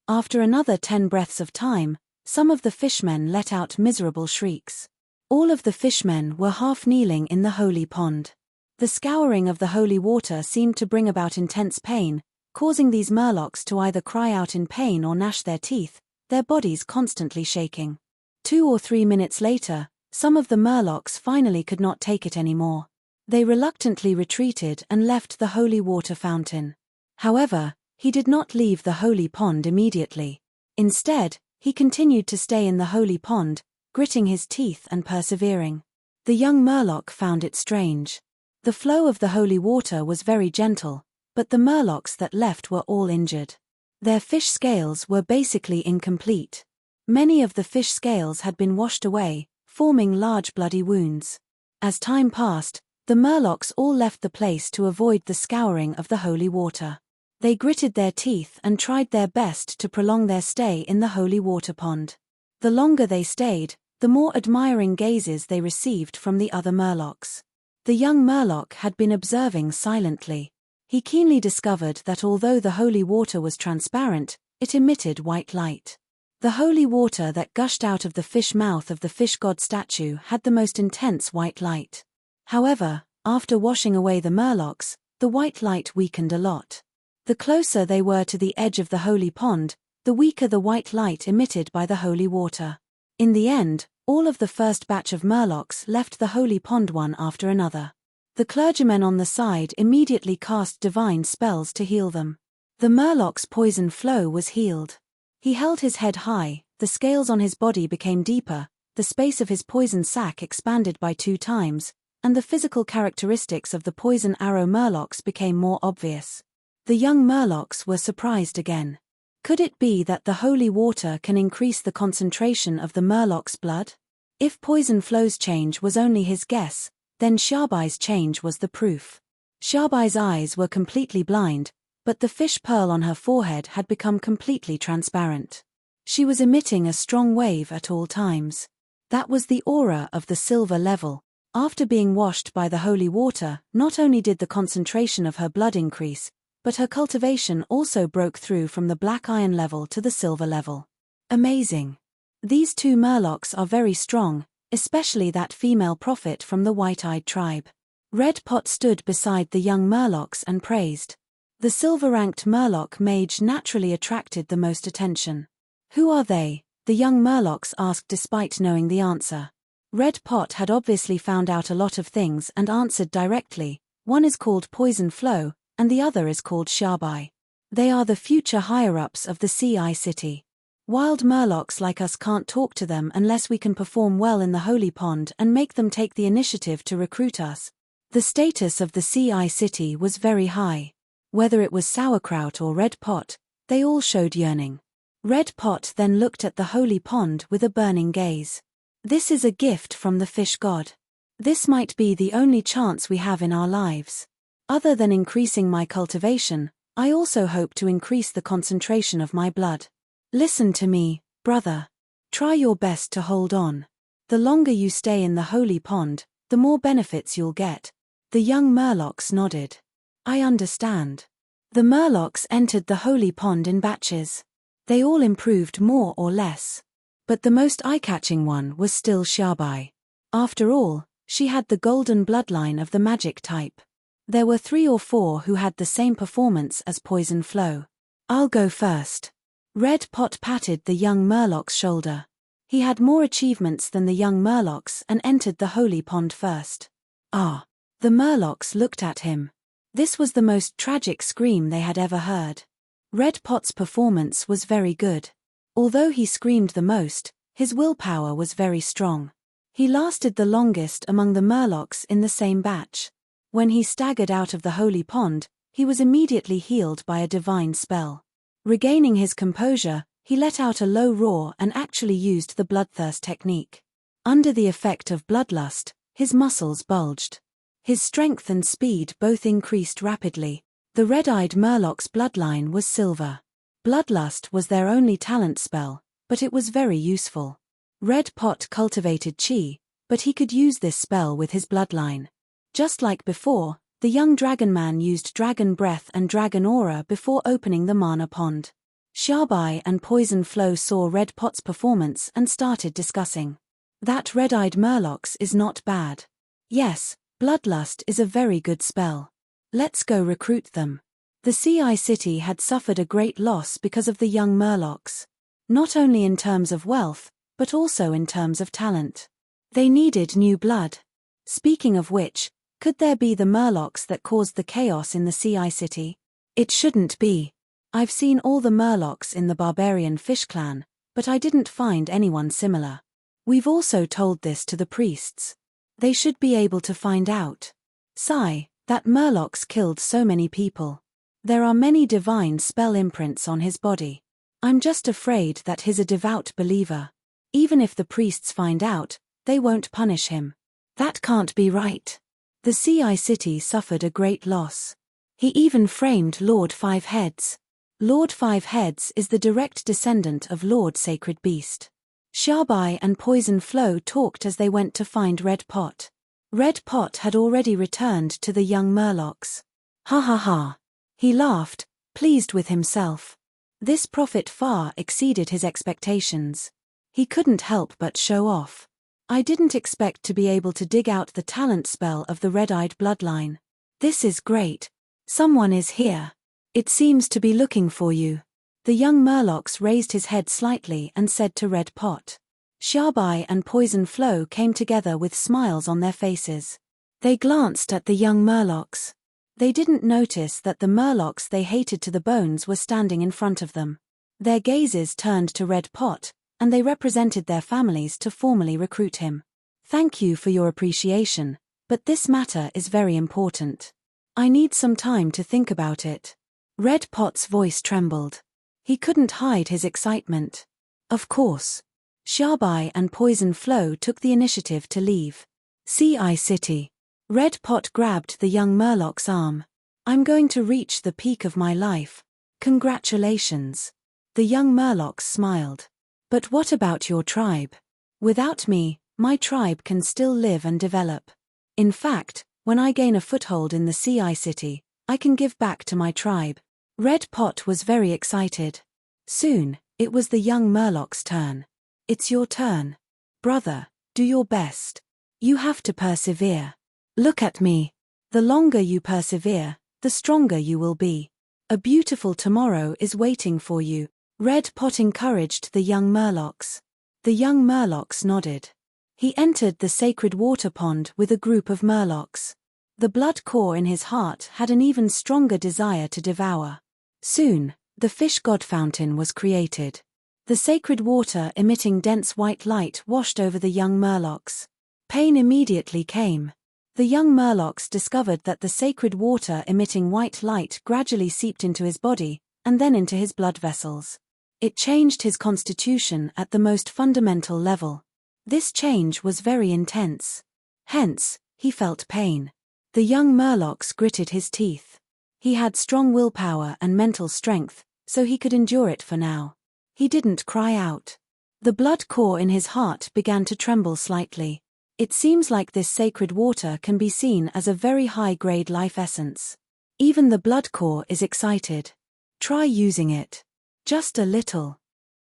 After another 10 breaths of time, some of the fishmen let out miserable shrieks. All of the fishmen were half kneeling in the holy pond. The scouring of the holy water seemed to bring about intense pain, causing these murlocs to either cry out in pain or gnash their teeth, their bodies constantly shaking. 2 or 3 minutes later, some of the murlocs finally could not take it anymore. They reluctantly retreated and left the holy water fountain. However, he did not leave the holy pond immediately. Instead, he continued to stay in the holy pond, gritting his teeth and persevering. The young murloc found it strange. The flow of the holy water was very gentle, but the murlocs that left were all injured. Their fish scales were basically incomplete. Many of the fish scales had been washed away, forming large bloody wounds. As time passed, the murlocs all left the place to avoid the scouring of the holy water. They gritted their teeth and tried their best to prolong their stay in the holy water pond. The longer they stayed, the more admiring gazes they received from the other murlocs. The young murloc had been observing silently. He keenly discovered that although the holy water was transparent, it emitted white light. The holy water that gushed out of the fish mouth of the fish god statue had the most intense white light. However, after washing away the murlocs, the white light weakened a lot. The closer they were to the edge of the holy pond, the weaker the white light emitted by the holy water. In the end, all of the first batch of murlocs left the holy pond one after another. The clergyman on the side immediately cast divine spells to heal them. The murloc's poison flow was healed. He held his head high, the scales on his body became deeper, the space of his poison sac expanded by 2 times, and the physical characteristics of the poison arrow murlocs became more obvious. The young murlocs were surprised again. Could it be that the holy water can increase the concentration of the murloc's blood? If poison flow's change was only his guess, then Shabai's change was the proof. Shabai's eyes were completely blind, but the fish pearl on her forehead had become completely transparent. She was emitting a strong wave at all times. That was the aura of the silver level. After being washed by the holy water, not only did the concentration of her blood increase, but her cultivation also broke through from the black iron level to the silver level. Amazing. These 2 murlocs are very strong, especially that female prophet from the White-Eyed tribe. Red Pot stood beside the young murlocs and praised. The silver-ranked murloc mage naturally attracted the most attention. Who are they? The young murlocs asked despite knowing the answer. Red Pot had obviously found out a lot of things and answered directly. One is called Poison Flow, and the other is called Shabai. They are the future higher-ups of the Sea City. Wild murlocs like us can't talk to them unless we can perform well in the holy pond and make them take the initiative to recruit us. The status of the Sea City was very high. Whether it was sauerkraut or Red Pot, they all showed yearning. Red Pot then looked at the holy pond with a burning gaze. This is a gift from the fish god. This might be the only chance we have in our lives. Other than increasing my cultivation, I also hope to increase the concentration of my blood. Listen to me, brother. Try your best to hold on. The longer you stay in the holy pond, the more benefits you'll get. The young murlocs nodded. I understand. The murlocs entered the holy pond in batches. They all improved more or less. But the most eye-catching one was still Shabai. After all, she had the golden bloodline of the magic type. There were 3 or 4 who had the same performance as Poison Flow. I'll go first. Red Pot patted the young murloc's shoulder. He had more achievements than the young murlocs and entered the holy pond first. Ah! The murlocs looked at him. This was the most tragic scream they had ever heard. Red Pot's performance was very good. Although he screamed the most, his willpower was very strong. He lasted the longest among the murlocs in the same batch. When he staggered out of the holy pond, he was immediately healed by a divine spell. Regaining his composure, he let out a low roar and actually used the bloodthirst technique. Under the effect of bloodlust, his muscles bulged. His strength and speed both increased rapidly. The red-eyed murloc's bloodline was silver. Bloodlust was their only talent spell, but it was very useful. Red Pot cultivated chi, but he could use this spell with his bloodline. Just like before, the young dragon man used dragon breath and dragon aura before opening the mana pond. Shabai and Poison Flow saw Red Pot's performance and started discussing. That red-eyed murlocs is not bad. Yes, bloodlust is a very good spell. Let's go recruit them. The Sea City had suffered a great loss because of the young murlocs. Not only in terms of wealth, but also in terms of talent. They needed new blood. Speaking of which, could there be the murlocs that caused the chaos in the Sea City? It shouldn't be. I've seen all the murlocs in the barbarian fish clan, but I didn't find anyone similar. We've also told this to the priests. They should be able to find out. Sigh, that murlocs killed so many people. There are many divine spell imprints on his body. I'm just afraid that he's a devout believer. Even if the priests find out, they won't punish him. That can't be right. The Sea City suffered a great loss. He even framed Lord Five Heads. Lord Five Heads is the direct descendant of Lord Sacred Beast. Shabai and Poison Flow talked as they went to find Red Pot. Red Pot had already returned to the young murlocs. Ha ha ha. He laughed, pleased with himself. This profit far exceeded his expectations. He couldn't help but show off. I didn't expect to be able to dig out the talent spell of the red-eyed bloodline. This is great. Someone is here. It seems to be looking for you. The young murlocs raised his head slightly and said to Red Pot. Shabai and Poison Flow came together with smiles on their faces. They glanced at the young murlocs. They didn't notice that the murlocs they hated to the bones were standing in front of them. Their gazes turned to Red Pot, and they represented their families to formally recruit him. Thank you for your appreciation, but this matter is very important. I need some time to think about it. Red Pot's voice trembled. He couldn't hide his excitement. Of course. Shabai and Poison Flow took the initiative to leave. Sea City. Red Pot grabbed the young murloc's arm. I'm going to reach the peak of my life. Congratulations. The young murlocs smiled. But what about your tribe? Without me, my tribe can still live and develop. In fact, when I gain a foothold in the Sea City, I can give back to my tribe. Red Pot was very excited. Soon, it was the young murloc's turn. It's your turn. Brother, do your best. You have to persevere. Look at me. The longer you persevere, the stronger you will be. A beautiful tomorrow is waiting for you. Red Pot encouraged the young murlocs. The young murlocs nodded. He entered the sacred water pond with a group of murlocs. The blood core in his heart had an even stronger desire to devour. Soon, the fish god fountain was created. The sacred water emitting dense white light washed over the young murlocs. Pain immediately came. The young murlocs discovered that the sacred water emitting white light gradually seeped into his body, and then into his blood vessels. It changed his constitution at the most fundamental level. This change was very intense. Hence, he felt pain. The young murlocs gritted his teeth. He had strong willpower and mental strength, so he could endure it for now. He didn't cry out. The blood core in his heart began to tremble slightly. It seems like this sacred water can be seen as a very high-grade life essence. Even the blood core is excited. Try using it. Just a little.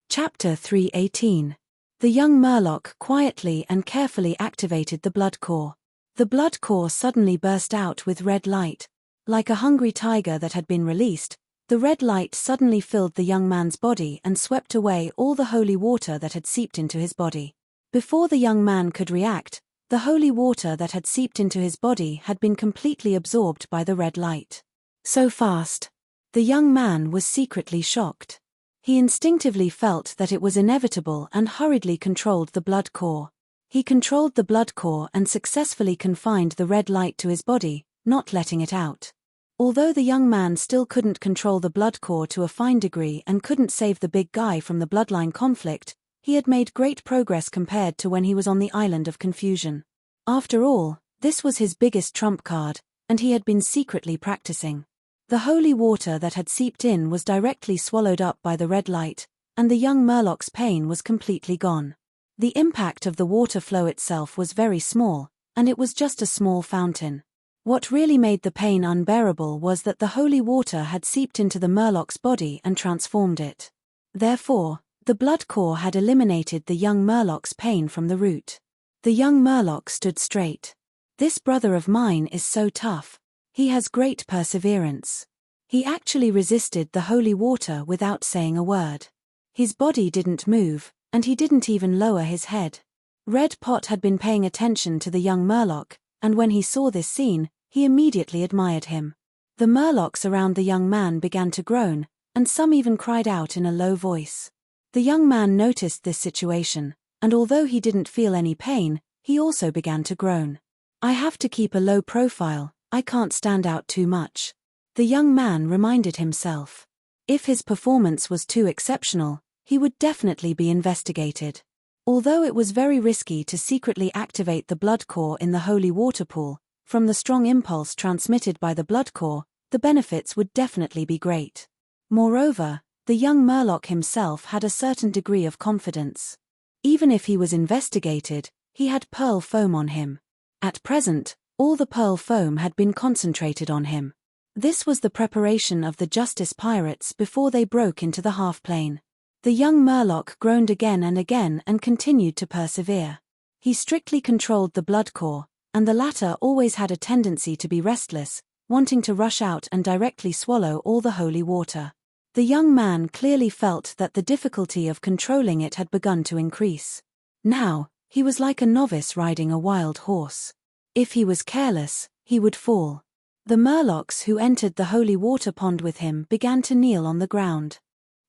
Chapter 3:18. The young murloc quietly and carefully activated the blood core. The blood core suddenly burst out with red light. Like a hungry tiger that had been released, the red light suddenly filled the young man's body and swept away all the holy water that had seeped into his body. Before the young man could react, the holy water that had seeped into his body had been completely absorbed by the red light. So fast. The young man was secretly shocked. He instinctively felt that it was inevitable and hurriedly controlled the blood core. He controlled the blood core and successfully confined the red light to his body, not letting it out. Although the young man still couldn't control the blood core to a fine degree and couldn't save the big guy from the bloodline conflict, he had made great progress compared to when he was on the island of confusion. After all, this was his biggest trump card, and he had been secretly practicing. The holy water that had seeped in was directly swallowed up by the red light, and the young murloc's pain was completely gone. The impact of the water flow itself was very small, and it was just a small fountain. What really made the pain unbearable was that the holy water had seeped into the murloc's body and transformed it. Therefore, the blood core had eliminated the young murloc's pain from the root. The young murloc stood straight. This brother of mine is so tough. He has great perseverance. He actually resisted the holy water without saying a word. His body didn't move, and he didn't even lower his head. Red Pot had been paying attention to the young murloc, and when he saw this scene, he immediately admired him. The murlocs around the young man began to groan, and some even cried out in a low voice. The young man noticed this situation, and although he didn't feel any pain, he also began to groan. I have to keep a low profile, I can't stand out too much. The young man reminded himself. If his performance was too exceptional, he would definitely be investigated. Although it was very risky to secretly activate the blood core in the holy water pool, from the strong impulse transmitted by the blood core, the benefits would definitely be great. Moreover, the young murloc himself had a certain degree of confidence. Even if he was investigated, he had pearl foam on him. At present, all the pearl foam had been concentrated on him. This was the preparation of the Justice Pirates before they broke into the half-plane. The young murloc groaned again and continued to persevere. He strictly controlled the blood core, and the latter always had a tendency to be restless, wanting to rush out and directly swallow all the holy water. The young man clearly felt that the difficulty of controlling it had begun to increase. Now, he was like a novice riding a wild horse. If he was careless, he would fall. The murlocs who entered the holy water pond with him began to kneel on the ground.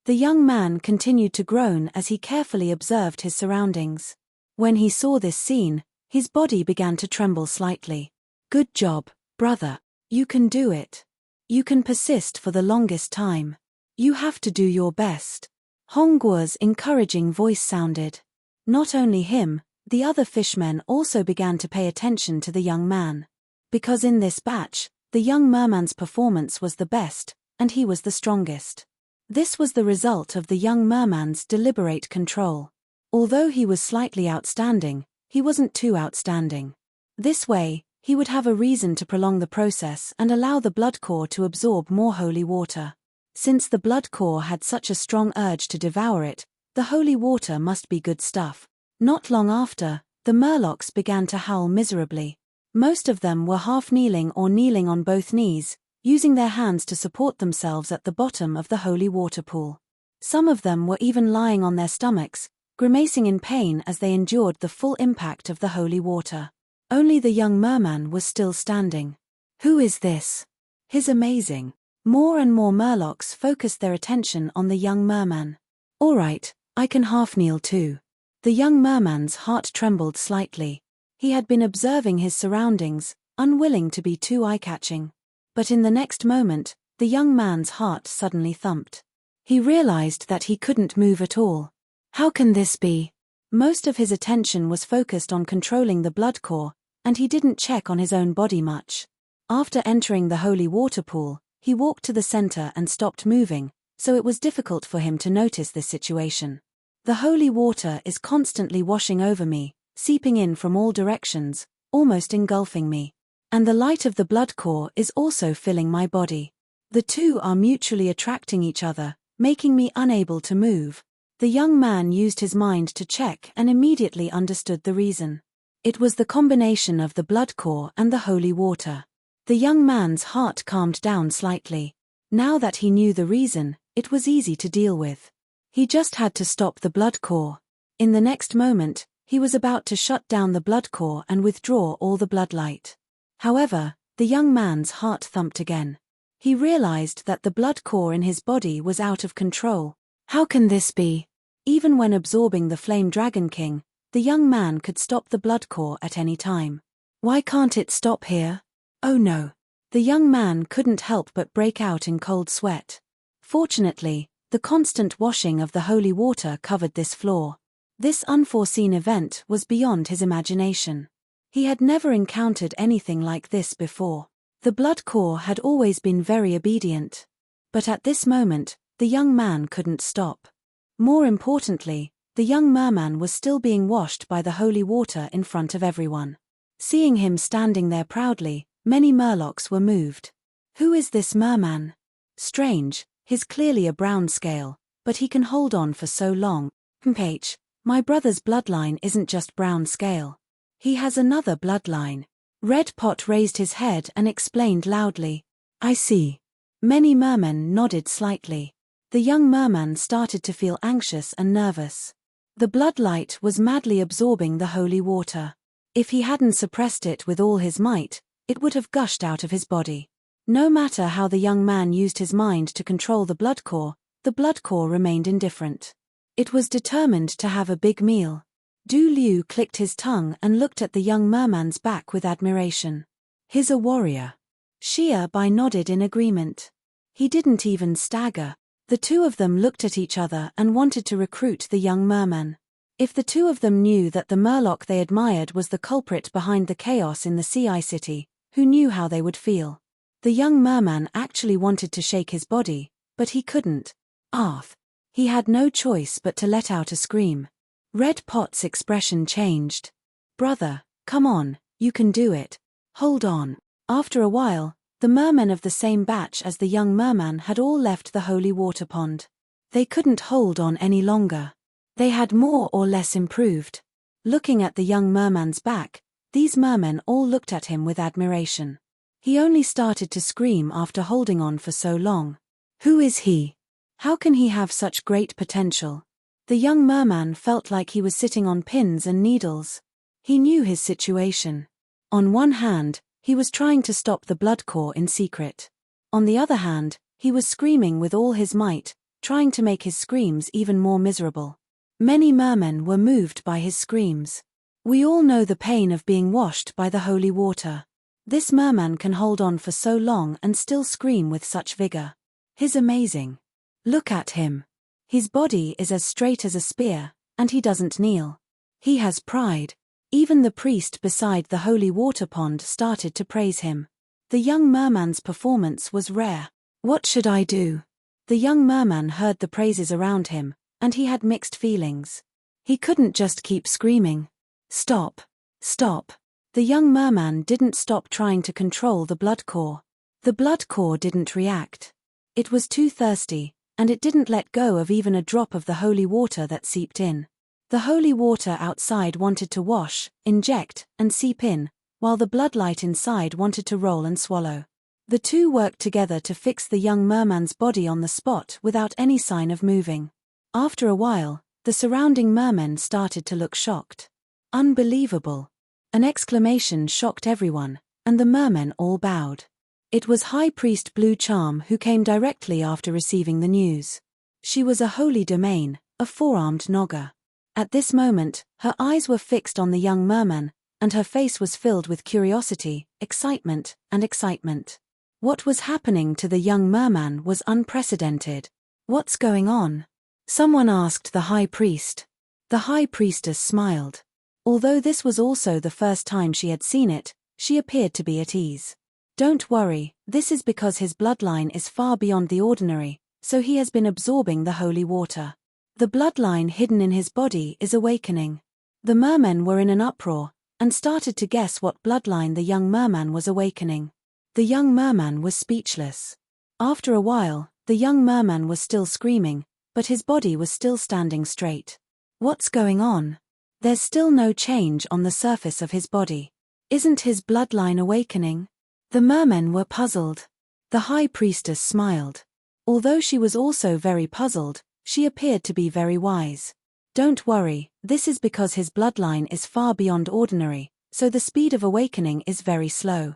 The young man continued to groan as he carefully observed his surroundings. When he saw this scene, his body began to tremble slightly. Good job, brother. You can do it. You can persist for the longest time. You have to do your best. Hongguo's encouraging voice sounded. Not only him, the other fishmen also began to pay attention to the young man. Because in this batch, the young merman's performance was the best, and he was the strongest. This was the result of the young merman's deliberate control. Although he was slightly outstanding, he wasn't too outstanding. This way, he would have a reason to prolong the process and allow the blood core to absorb more holy water. Since the blood core had such a strong urge to devour it, the holy water must be good stuff. Not long after, the murlocs began to howl miserably. Most of them were half kneeling or kneeling on both knees, using their hands to support themselves at the bottom of the holy water pool. Some of them were even lying on their stomachs, grimacing in pain as they endured the full impact of the holy water. Only the young merman was still standing. Who is this? His amazing. More and more Murlocs focused their attention on the young merman. All right, I can half kneel too. The young merman's heart trembled slightly. He had been observing his surroundings, unwilling to be too eye-catching. But in the next moment, the young man's heart suddenly thumped. He realized that he couldn't move at all. How can this be? Most of his attention was focused on controlling the Bloodcore, and he didn't check on his own body much. After entering the holy water pool, he walked to the center and stopped moving, so it was difficult for him to notice this situation. The holy water is constantly washing over me, seeping in from all directions, almost engulfing me. And the light of the Bloodcore is also filling my body. The two are mutually attracting each other, making me unable to move. The young man used his mind to check and immediately understood the reason. It was the combination of the Bloodcore and the holy water. The young man's heart calmed down slightly. Now that he knew the reason, it was easy to deal with. He just had to stop the Bloodcore. In the next moment, he was about to shut down the Bloodcore and withdraw all the bloodlight. However, the young man's heart thumped again. He realized that the Bloodcore in his body was out of control. How can this be? Even when absorbing the Flame Dragon King, the young man could stop the Bloodcore at any time. Why can't it stop here? Oh no. The young man couldn't help but break out in cold sweat. Fortunately, the constant washing of the holy water covered this flaw. This unforeseen event was beyond his imagination. He had never encountered anything like this before. The Bloodcore had always been very obedient. But at this moment, the young man couldn't stop. More importantly, the young merman was still being washed by the holy water in front of everyone. Seeing him standing there proudly, many Murlocs were moved. Who is this merman? Strange, he's clearly a brown scale, but he can hold on for so long. My brother's bloodline isn't just brown scale. He has another bloodline. Red Pot raised his head and explained loudly. I see. Many mermen nodded slightly. The young merman started to feel anxious and nervous. The bloodlight was madly absorbing the holy water. If he hadn't suppressed it with all his might, it would have gushed out of his body. No matter how the young man used his mind to control the Bloodcore remained indifferent. It was determined to have a big meal. Du Liu clicked his tongue and looked at the young merman's back with admiration. He's a warrior. Xia Bai nodded in agreement. He didn't even stagger. The two of them looked at each other and wanted to recruit the young merman. If the two of them knew that the Murloc they admired was the culprit behind the chaos in the Sea City, who knew how they would feel? The young merman actually wanted to shake his body, but he couldn't. He had no choice but to let out a scream. Red Pot's expression changed. Brother, come on, you can do it. Hold on. After a while, the mermen of the same batch as the young merman had all left the holy water pond. They couldn't hold on any longer. They had more or less improved. Looking at the young merman's back, these mermen all looked at him with admiration. He only started to scream after holding on for so long. Who is he? How can he have such great potential? The young merman felt like he was sitting on pins and needles. He knew his situation. On one hand, he was trying to stop the Bloodcore in secret. On the other hand, he was screaming with all his might, trying to make his screams even more miserable. Many mermen were moved by his screams. We all know the pain of being washed by the holy water. This merman can hold on for so long and still scream with such vigor. He's amazing. Look at him. His body is as straight as a spear, and he doesn't kneel. He has pride. Even the priest beside the holy water pond started to praise him. The young merman's performance was rare. What should I do? The young merman heard the praises around him, and he had mixed feelings. He couldn't just keep screaming. Stop. Stop. The young merman didn't stop trying to control the Bloodcore. The Bloodcore didn't react. It was too thirsty, and it didn't let go of even a drop of the holy water that seeped in. The holy water outside wanted to wash, inject, and seep in, while the bloodlight inside wanted to roll and swallow. The two worked together to fix the young merman's body on the spot without any sign of moving. After a while, the surrounding mermen started to look shocked. Unbelievable. An exclamation shocked everyone, and the mermen all bowed. It was High Priest Blue Charm who came directly after receiving the news. She was a holy domain, a four-armed Naga. At this moment, her eyes were fixed on the young merman, and her face was filled with curiosity, excitement. What was happening to the young merman was unprecedented. "What's going on?" someone asked the high priest. The high priestess smiled. Although this was also the first time she had seen it, she appeared to be at ease. "Don't worry, this is because his bloodline is far beyond the ordinary, so he has been absorbing the holy water. The bloodline hidden in his body is awakening." The mermen were in an uproar, and started to guess what bloodline the young merman was awakening. The young merman was speechless. After a while, the young merman was still screaming, but his body was still standing straight. "What's going on? There's still no change on the surface of his body. Isn't his bloodline awakening?" The mermen were puzzled. The high priestess smiled. Although she was also very puzzled, she appeared to be very wise. "Don't worry, this is because his bloodline is far beyond ordinary, so the speed of awakening is very slow.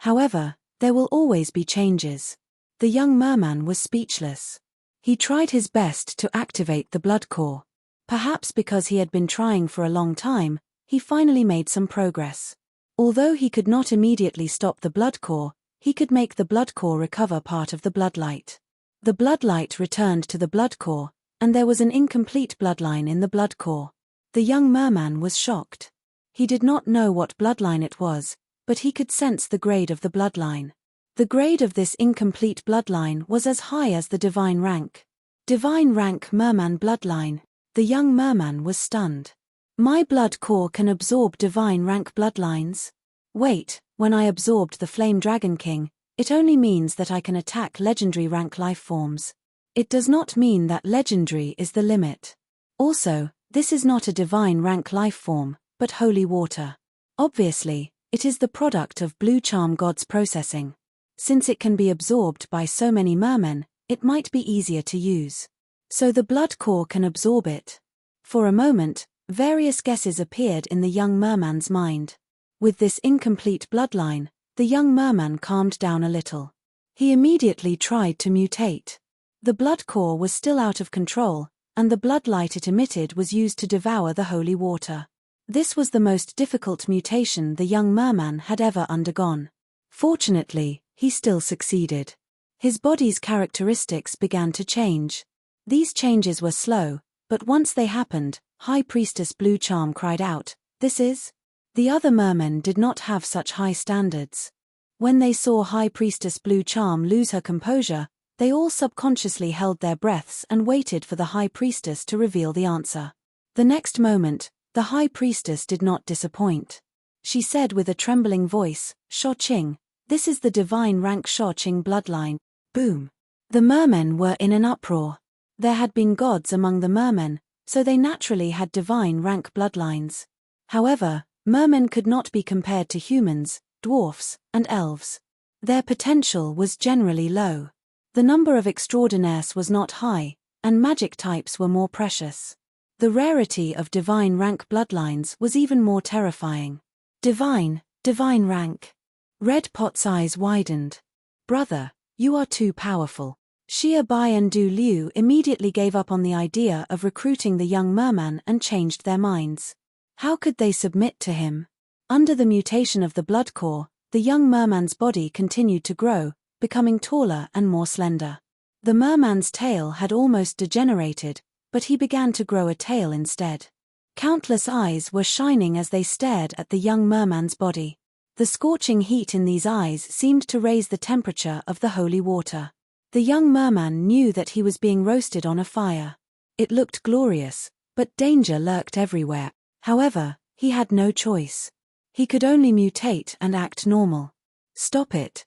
However, there will always be changes." The young merman was speechless. He tried his best to activate the Bloodcore. Perhaps because he had been trying for a long time, he finally made some progress. Although he could not immediately stop the Bloodcore, he could make the Bloodcore recover part of the bloodlight. The bloodlight returned to the Bloodcore, and there was an incomplete bloodline in the Bloodcore. The young merman was shocked. He did not know what bloodline it was, but he could sense the grade of the bloodline. The grade of this incomplete bloodline was as high as the divine rank. Divine rank merman bloodline. The young merman was stunned. "My blood core can absorb divine rank bloodlines? Wait, when I absorbed the Flame Dragon King, it only means that I can attack legendary rank life forms. It does not mean that legendary is the limit. Also, this is not a divine rank life form, but holy water. Obviously, it is the product of Blue Charm God's processing. Since it can be absorbed by so many mermen, it might be easier to use. So the blood core can absorb it." For a moment, various guesses appeared in the young merman's mind. With this incomplete bloodline, the young merman calmed down a little. He immediately tried to mutate. The blood core was still out of control, and the bloodlight it emitted was used to devour the holy water. This was the most difficult mutation the young merman had ever undergone. Fortunately, he still succeeded. His body's characteristics began to change. These changes were slow, but once they happened, High Priestess Blue Charm cried out, "This is?" The other mermen did not have such high standards. When they saw High Priestess Blue Charm lose her composure, they all subconsciously held their breaths and waited for the High Priestess to reveal the answer. The next moment, the High Priestess did not disappoint. She said with a trembling voice, "Sho Qing, this is the divine rank Sho Qing bloodline." Boom! The mermen were in an uproar. There had been gods among the mermen, so they naturally had divine rank bloodlines. However, mermen could not be compared to humans, dwarfs, and elves. Their potential was generally low. The number of extraordinaires was not high, and magic types were more precious. The rarity of divine rank bloodlines was even more terrifying. Divine rank. Red Pot's eyes widened. "Brother, you are too powerful." Xia Bai and Du Liu immediately gave up on the idea of recruiting the young merman and changed their minds. How could they submit to him? Under the mutation of the blood core, the young merman's body continued to grow, becoming taller and more slender. The merman's tail had almost degenerated, but he began to grow a tail instead. Countless eyes were shining as they stared at the young merman's body. The scorching heat in these eyes seemed to raise the temperature of the holy water. The young merman knew that he was being roasted on a fire. It looked glorious, but danger lurked everywhere. However, he had no choice. He could only mutate and act normal. Stop it.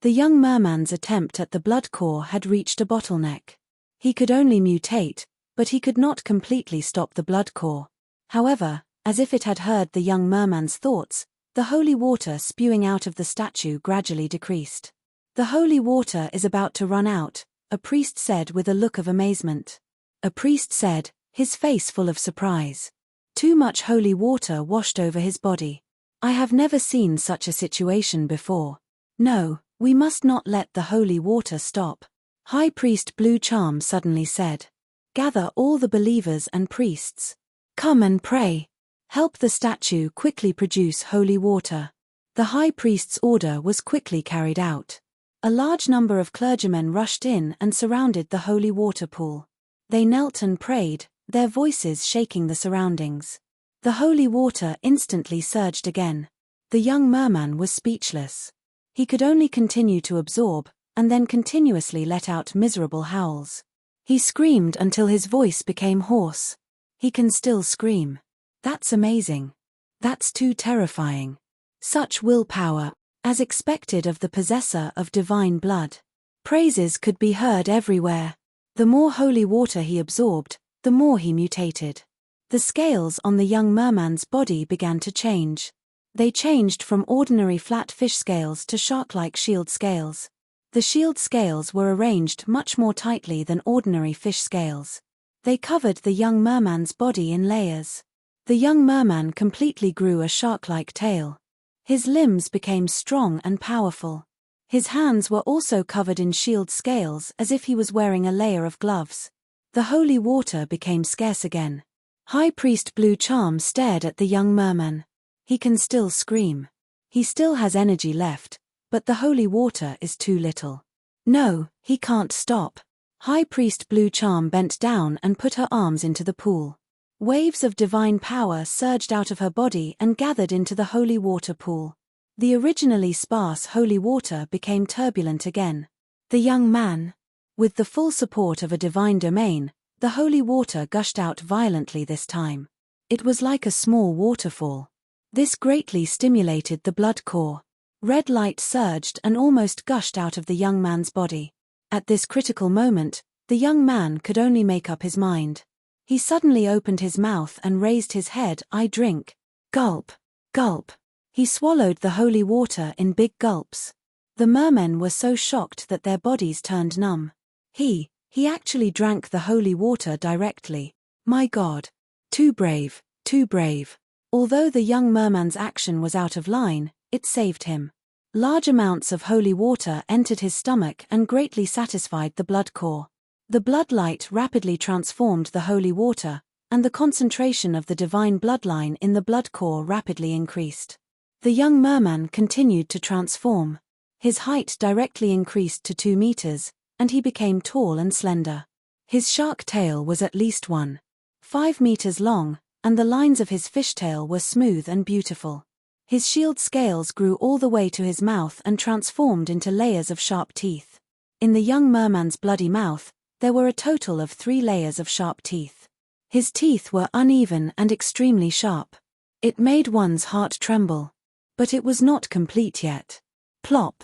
The young merman's attempt at the blood core had reached a bottleneck. He could only mutate, but he could not completely stop the blood core. However, as if it had heard the young merman's thoughts, the holy water spewing out of the statue gradually decreased. "The holy water is about to run out," a priest said with a look of amazement. A priest said, his face full of surprise. Too much holy water washed over his body. I have never seen such a situation before. No, we must not let the holy water stop. High Priest Blue Charm suddenly said. Gather all the believers and priests. Come and pray. Help the statue quickly produce holy water. The High Priest's order was quickly carried out. A large number of clergymen rushed in and surrounded the holy water pool. They knelt and prayed, their voices shaking the surroundings. The holy water instantly surged again. The young merman was speechless. He could only continue to absorb, and then continuously let out miserable howls. He screamed until his voice became hoarse. He can still scream. That's amazing. That's too terrifying. Such willpower, as expected of the possessor of divine blood. Praises could be heard everywhere. The more holy water he absorbed, the more he mutated. The scales on the young merman's body began to change. They changed from ordinary flat fish scales to shark-like shield scales. The shield scales were arranged much more tightly than ordinary fish scales. They covered the young merman's body in layers. The young merman completely grew a shark-like tail. His limbs became strong and powerful. His hands were also covered in shield scales as if he was wearing a layer of gloves. The holy water became scarce again. High Priest Blue Charm stared at the young merman. He can still scream. He still has energy left, but the holy water is too little. No, he can't stop. High Priest Blue Charm bent down and put her arms into the pool. Waves of divine power surged out of her body and gathered into the holy water pool. The originally sparse holy water became turbulent again. The young man, with the full support of a divine domain, the holy water gushed out violently this time. It was like a small waterfall. This greatly stimulated the blood core. Red light surged and almost gushed out of the young man's body. At this critical moment, the young man could only make up his mind. He suddenly opened his mouth and raised his head. I drink. Gulp. Gulp. He swallowed the holy water in big gulps. The mermen were so shocked that their bodies turned numb. He actually drank the holy water directly. My God. Too brave, too brave. Although the young merman's action was out of line, it saved him. Large amounts of holy water entered his stomach and greatly satisfied the blood core. The blood light rapidly transformed the holy water, and the concentration of the divine bloodline in the blood core rapidly increased. The young merman continued to transform. His height directly increased to 2 meters, and he became tall and slender. His shark tail was at least 1.5 meters long, and the lines of his fishtail were smooth and beautiful. His shield scales grew all the way to his mouth and transformed into layers of sharp teeth. In the young merman's bloody mouth, there were a total of 3 layers of sharp teeth. His teeth were uneven and extremely sharp. It made one's heart tremble. But it was not complete yet. Plop.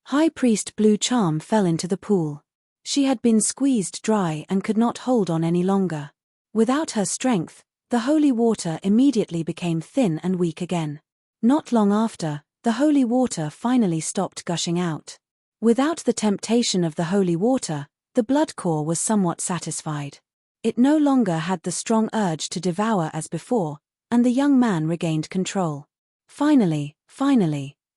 High Priest Blue Charm fell into the pool. She had been squeezed dry and could not hold on any longer. Without her strength, the holy water immediately became thin and weak again. Not long after, the holy water finally stopped gushing out. Without the temptation of the holy water, the blood core was somewhat satisfied. It no longer had the strong urge to devour as before, and the young man regained control. Finally,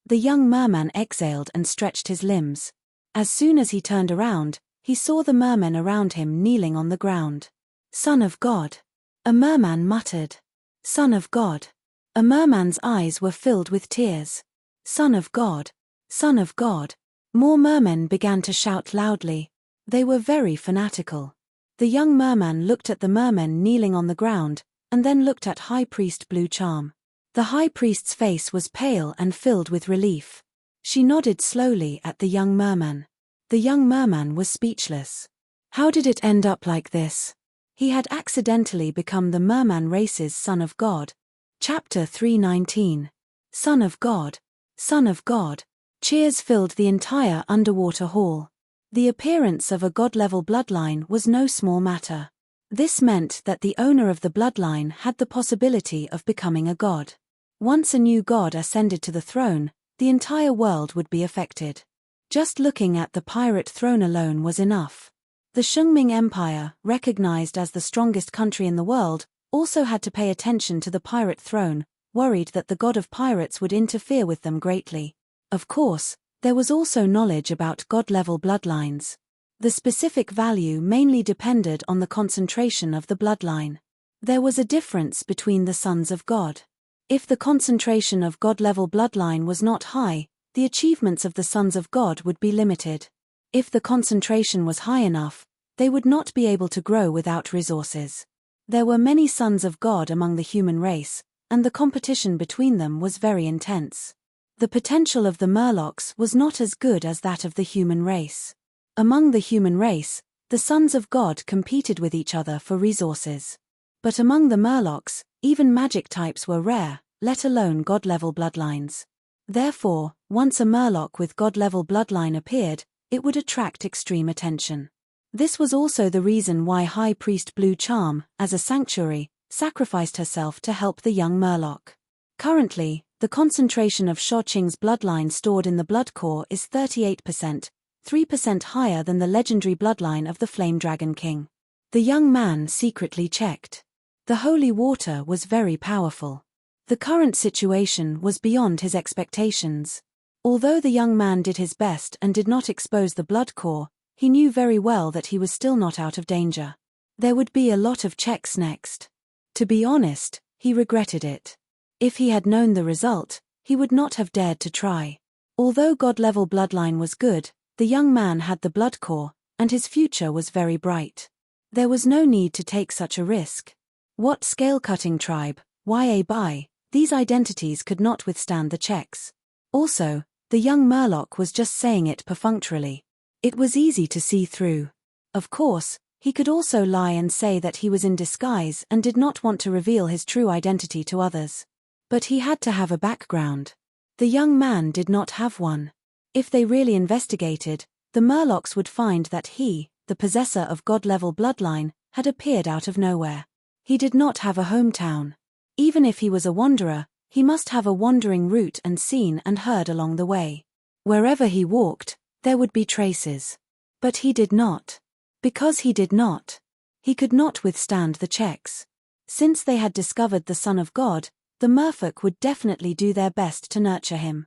the young merman exhaled and stretched his limbs. As soon as he turned around, he saw the mermen around him kneeling on the ground. Son of God. A merman muttered. Son of God. A merman's eyes were filled with tears. Son of God. Son of God. More mermen began to shout loudly. They were very fanatical. The young merman looked at the mermen kneeling on the ground, and then looked at High Priest Blue Charm. The High Priest's face was pale and filled with relief. She nodded slowly at the young merman. The young merman was speechless. How did it end up like this? He had accidentally become the merman race's son of God. Chapter 319. Son of God. Son of God. Cheers filled the entire underwater hall. The appearance of a god-level bloodline was no small matter. This meant that the owner of the bloodline had the possibility of becoming a god. Once a new god ascended to the throne, the entire world would be affected. Just looking at the pirate throne alone was enough. The Shungming Empire, recognized as the strongest country in the world, also had to pay attention to the pirate throne, worried that the god of pirates would interfere with them greatly. Of course, there was also knowledge about god-level bloodlines. The specific value mainly depended on the concentration of the bloodline. There was a difference between the sons of God. If the concentration of god-level bloodline was not high, the achievements of the sons of God would be limited. If the concentration was high enough, they would not be able to grow without resources. There were many sons of God among the human race, and the competition between them was very intense. The potential of the Murlocs was not as good as that of the human race. Among the human race, the sons of God competed with each other for resources. But among the Murlocs, even magic types were rare, let alone god-level bloodlines. Therefore, once a Murloc with god-level bloodline appeared, it would attract extreme attention. This was also the reason why High Priest Blue Charm, as a sanctuary, sacrificed herself to help the young Murloc. Currently, the concentration of Shao-Qing's bloodline stored in the Bloodcore is 38%, 3% higher than the legendary bloodline of the Flame Dragon King. The young man secretly checked. The holy water was very powerful. The current situation was beyond his expectations. Although the young man did his best and did not expose the Bloodcore, he knew very well that he was still not out of danger. There would be a lot of checks next. To be honest, he regretted it. If he had known the result, he would not have dared to try. Although god-level bloodline was good, the young man had the Bloodcore, and his future was very bright. There was no need to take such a risk. What scale-cutting tribe, Bai, these identities could not withstand the checks. Also, the young Murloc was just saying it perfunctorily. It was easy to see through. Of course, he could also lie and say that he was in disguise and did not want to reveal his true identity to others. But he had to have a background. The young man did not have one. If they really investigated, the Murlocs would find that he, the possessor of god-level bloodline, had appeared out of nowhere. He did not have a hometown. Even if he was a wanderer, he must have a wandering route and seen and heard along the way. Wherever he walked, there would be traces. But he did not. Because he did not, he could not withstand the checks. Since they had discovered the Son of God, the merfolk would definitely do their best to nurture him.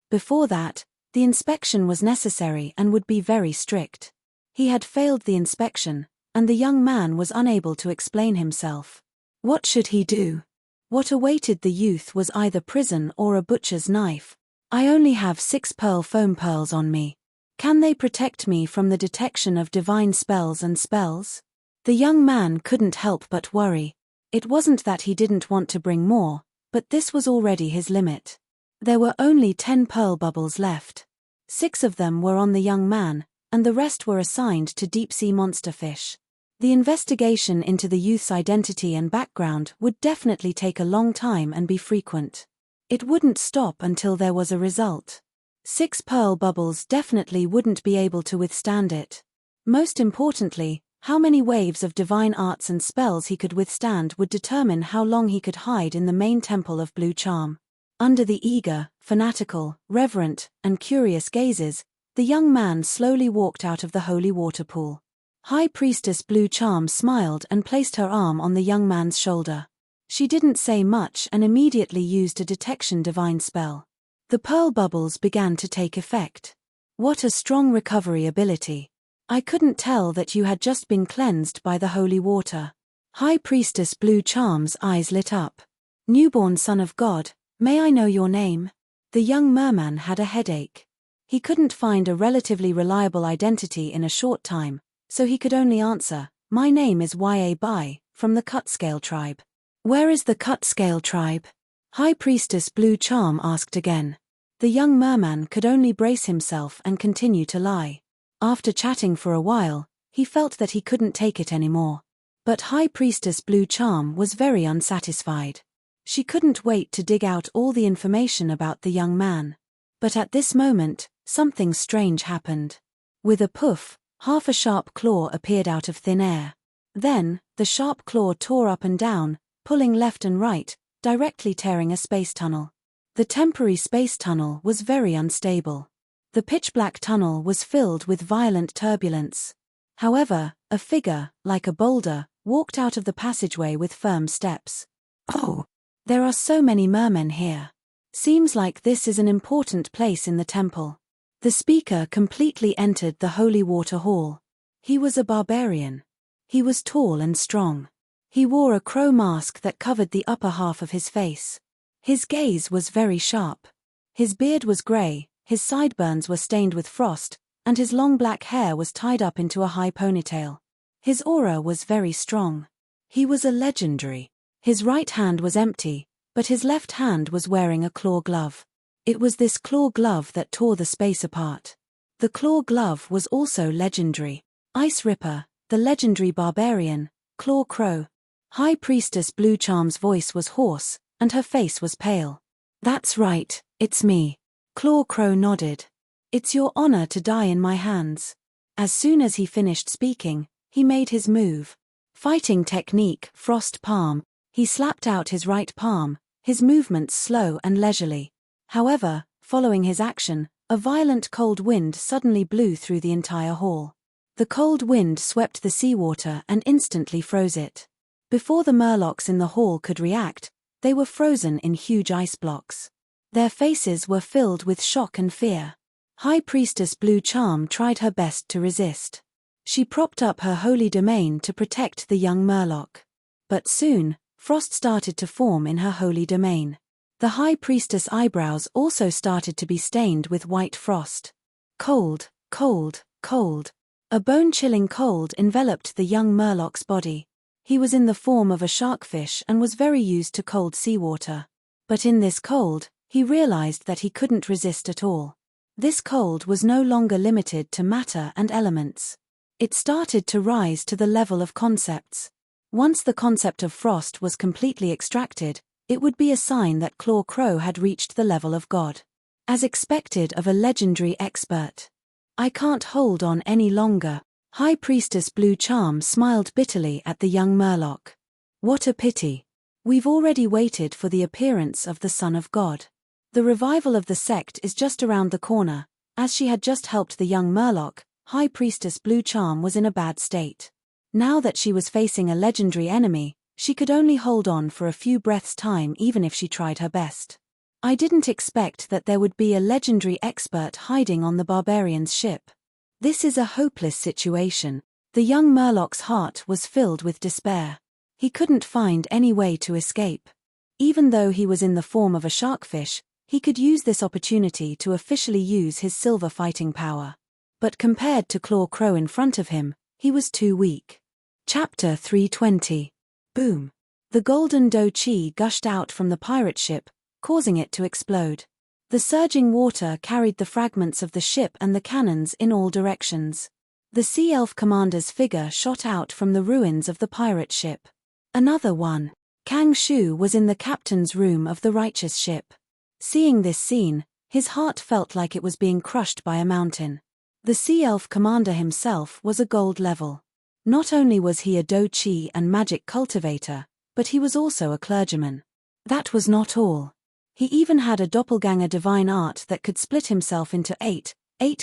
Before that, the inspection was necessary and would be very strict. He had failed the inspection, and the young man was unable to explain himself. What should he do? What awaited the youth was either prison or a butcher's knife. I only have 6 pearl foam pearls on me. Can they protect me from the detection of divine spells and spells? The young man couldn't help but worry. It wasn't that he didn't want to bring more, but this was already his limit. There were only 10 pearl bubbles left. 6 of them were on the young man, and the rest were assigned to deep-sea monster fish. The investigation into the youth's identity and background would definitely take a long time and be frequent. It wouldn't stop until there was a result. 6 pearl bubbles definitely wouldn't be able to withstand it. Most importantly, how many waves of divine arts and spells he could withstand would determine how long he could hide in the main temple of Blue Charm. Under the eager, fanatical, reverent, and curious gazes, the young man slowly walked out of the holy water pool. High Priestess Blue Charm smiled and placed her arm on the young man's shoulder. She didn't say much and immediately used a detection divine spell. The pearl bubbles began to take effect. What a strong recovery ability. I couldn't tell that you had just been cleansed by the holy water. High Priestess Blue Charm's eyes lit up. Newborn son of God, may I know your name? The young merman had a headache. He couldn't find a relatively reliable identity in a short time, so he could only answer, my name is Bai, from the Cutscale tribe. Where is the Cutscale tribe? High Priestess Blue Charm asked again. The young merman could only brace himself and continue to lie. After chatting for a while, he felt that he couldn't take it anymore. But High Priestess Blue Charm was very unsatisfied. She couldn't wait to dig out all the information about the young man. But at this moment, something strange happened. With a poof, half a sharp claw appeared out of thin air. Then, the sharp claw tore up and down, pulling left and right, directly tearing a space tunnel. The temporary space tunnel was very unstable. The pitch-black tunnel was filled with violent turbulence. However, a figure, like a boulder, walked out of the passageway with firm steps. Oh! There are so many mermen here. Seems like this is an important place in the temple. The speaker completely entered the holy water hall. He was a barbarian. He was tall and strong. He wore a crow mask that covered the upper half of his face. His gaze was very sharp. His beard was grey, his sideburns were stained with frost, and his long black hair was tied up into a high ponytail. His aura was very strong. He was a legendary. His right hand was empty, but his left hand was wearing a claw glove. It was this claw glove that tore the space apart. The claw glove was also legendary. Ice Ripper, the legendary barbarian, Claw Crow. High Priestess Blue Charm's voice was hoarse, and her face was pale. That's right, it's me. Claw Crow nodded. It's your honor to die in my hands. As soon as he finished speaking, he made his move. Fighting technique, Frost Palm. He slapped out his right palm, his movements slow and leisurely. However, following his action, a violent cold wind suddenly blew through the entire hall. The cold wind swept the seawater and instantly froze it. Before the murlocs in the hall could react, they were frozen in huge ice blocks. Their faces were filled with shock and fear. High Priestess Blue Charm tried her best to resist. She propped up her holy domain to protect the young murloc. But soon, frost started to form in her holy domain. The High Priestess' eyebrows also started to be stained with white frost. Cold, cold, cold. A bone-chilling cold enveloped the young murloc's body. He was in the form of a sharkfish and was very used to cold seawater. But in this cold, he realized that he couldn't resist at all. This cold was no longer limited to matter and elements. It started to rise to the level of concepts. Once the concept of frost was completely extracted, it would be a sign that Claw Crow had reached the level of God. As expected of a legendary expert. I can't hold on any longer. High Priestess Blue Charm smiled bitterly at the young murloc. What a pity. We've already waited for the appearance of the Son of God. The revival of the sect is just around the corner. As she had just helped the young murloc, High Priestess Blue Charm was in a bad state. Now that she was facing a legendary enemy, she could only hold on for a few breaths' time even if she tried her best. I didn't expect that there would be a legendary expert hiding on the barbarian's ship. This is a hopeless situation. The young murloc's heart was filled with despair. He couldn't find any way to escape. Even though he was in the form of a sharkfish, he could use this opportunity to officially use his silver fighting power. But compared to Claw Crow in front of him, he was too weak. Chapter 320. Boom. The golden Do Chi gushed out from the pirate ship, causing it to explode. The surging water carried the fragments of the ship and the cannons in all directions. The Sea Elf commander's figure shot out from the ruins of the pirate ship. Another one. Kang Shu was in the captain's room of the righteous ship. Seeing this scene, his heart felt like it was being crushed by a mountain. The Sea Elf commander himself was a gold level. Not only was he a Do Chi and magic cultivator, but he was also a clergyman. That was not all. He even had a doppelganger divine art that could split himself into eight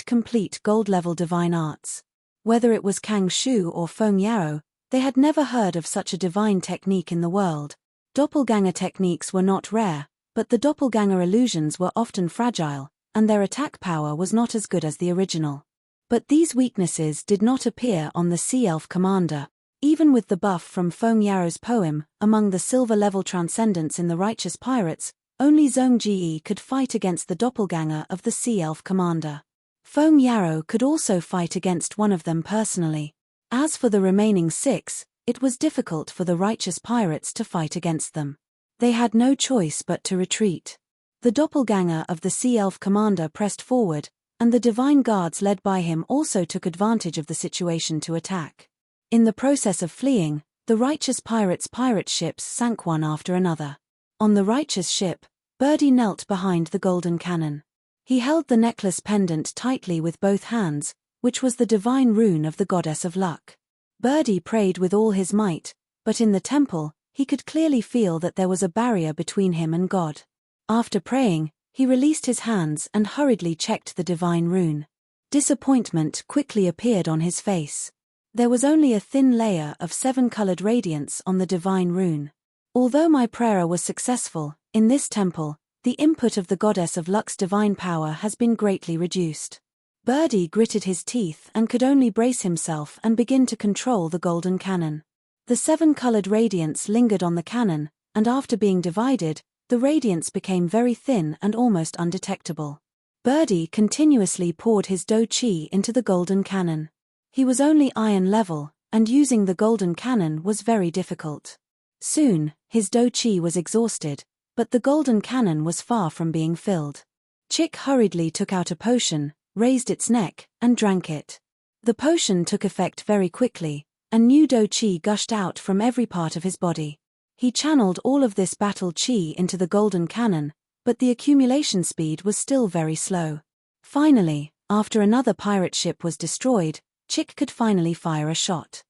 complete gold-level divine arts. Whether it was Kang Shu or Feng Yao, they had never heard of such a divine technique in the world. Doppelganger techniques were not rare, but the doppelganger illusions were often fragile, and their attack power was not as good as the original. But these weaknesses did not appear on the Sea Elf commander. Even with the buff from Feng Yao's poem, among the silver-level transcendents in the Righteous Pirates, only Zhong Ji could fight against the doppelganger of the Sea Elf commander. Feng Yao could also fight against one of them personally. As for the remaining 6, it was difficult for the Righteous Pirates to fight against them. They had no choice but to retreat. The doppelganger of the Sea Elf commander pressed forward, and the divine guards led by him also took advantage of the situation to attack. In the process of fleeing, the Righteous Pirates' pirate ships sank one after another. On the Righteous ship, Birdie knelt behind the golden cannon. He held the necklace pendant tightly with both hands, which was the divine rune of the goddess of luck. Birdie prayed with all his might, but in the temple, he could clearly feel that there was a barrier between him and God. After praying, he released his hands and hurriedly checked the divine rune. Disappointment quickly appeared on his face. There was only a thin layer of 7-colored radiance on the divine rune. Although my prayer was successful, in this temple, the input of the goddess of luck's divine power has been greatly reduced. Birdie gritted his teeth and could only brace himself and begin to control the golden cannon. The 7-colored radiance lingered on the cannon, and after being divided, the radiance became very thin and almost undetectable. Birdie continuously poured his do chi into the golden cannon. He was only iron level, and using the golden cannon was very difficult. Soon, his do chi was exhausted, but the golden cannon was far from being filled. Chick hurriedly took out a potion, raised its neck, and drank it. The potion took effect very quickly, and new do chi gushed out from every part of his body. He channeled all of this battle chi into the golden cannon, but the accumulation speed was still very slow. Finally, after another pirate ship was destroyed, Chick could finally fire a shot.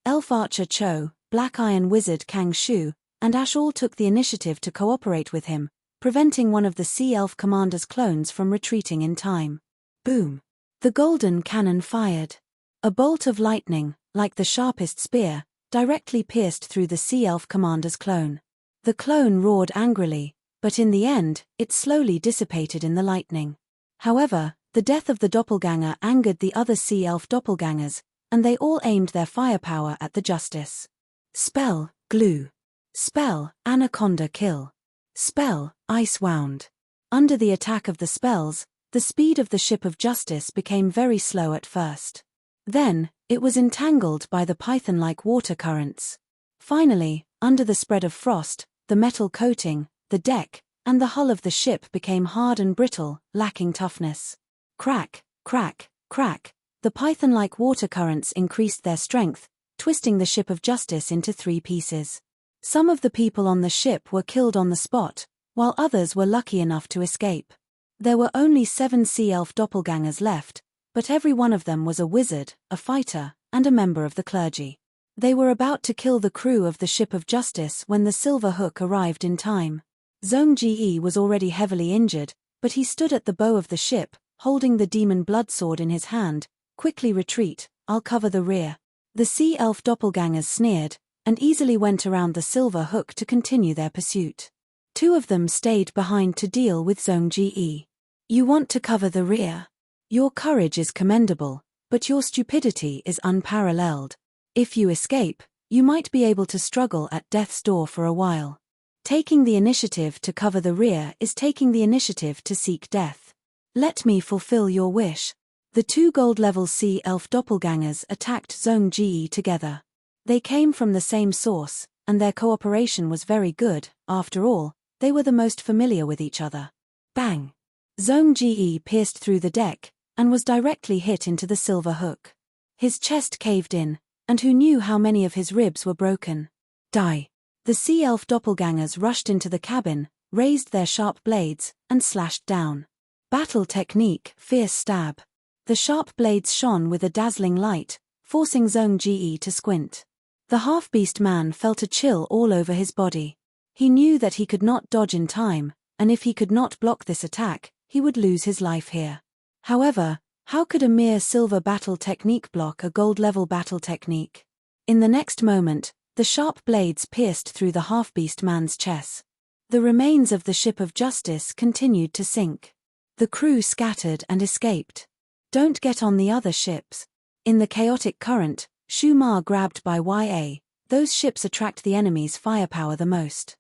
Elf Archer Cho, Black Iron Wizard Kang Shu, and Ash all took the initiative to cooperate with him, preventing one of the Sea Elf commander's clones from retreating in time. Boom! The golden cannon fired. A bolt of lightning, like the sharpest spear, directly pierced through the Sea Elf commander's clone. The clone roared angrily, but in the end, it slowly dissipated in the lightning. However, the death of the doppelganger angered the other Sea Elf doppelgangers, and they all aimed their firepower at the Justice. Spell, Glue. Spell, Anaconda Kill. Spell, Ice Wound. Under the attack of the spells, the speed of the ship of Justice became very slow at first. Then, it was entangled by the python-like water currents. Finally, under the spread of frost, the metal coating, the deck, and the hull of the ship became hard and brittle, lacking toughness. Crack, crack, crack, the python-like water currents increased their strength, twisting the ship of Justice into 3 pieces. Some of the people on the ship were killed on the spot, while others were lucky enough to escape. There were only 7 Sea Elf doppelgangers left, but every one of them was a wizard, a fighter, and a member of the clergy. They were about to kill the crew of the ship of Justice when the Silver Hook arrived in time. Zhong Ji was already heavily injured, but he stood at the bow of the ship, holding the demon blood sword in his hand. Quickly retreat, I'll cover the rear. The Sea Elf doppelgangers sneered, and easily went around the Silver Hook to continue their pursuit. 2 of them stayed behind to deal with Zhong Ji. You want to cover the rear? Your courage is commendable, but your stupidity is unparalleled. If you escape, you might be able to struggle at death's door for a while. Taking the initiative to cover the rear is taking the initiative to seek death. Let me fulfill your wish. The 2 gold-level Sea Elf doppelgangers attacked Zhong Ji together. They came from the same source, and their cooperation was very good. After all, they were the most familiar with each other. Bang! Zhong Ji pierced through the deck, and was directly hit into the Silver Hook. His chest caved in, and who knew how many of his ribs were broken? Die! The Sea Elf doppelgangers rushed into the cabin, raised their sharp blades, and slashed down. Battle technique, fierce stab. The sharp blades shone with a dazzling light, forcing Zhong Ji to squint. The half-beast man felt a chill all over his body. He knew that he could not dodge in time, and if he could not block this attack, he would lose his life here. However, how could a mere silver battle technique block a gold-level battle technique? In the next moment, the sharp blades pierced through the half-beast man's chest. The remains of the ship of Justice continued to sink. The crew scattered and escaped. Don't get on the other ships. In the chaotic current, Shu Ma grabbed by YA, those ships attract the enemy's firepower the most.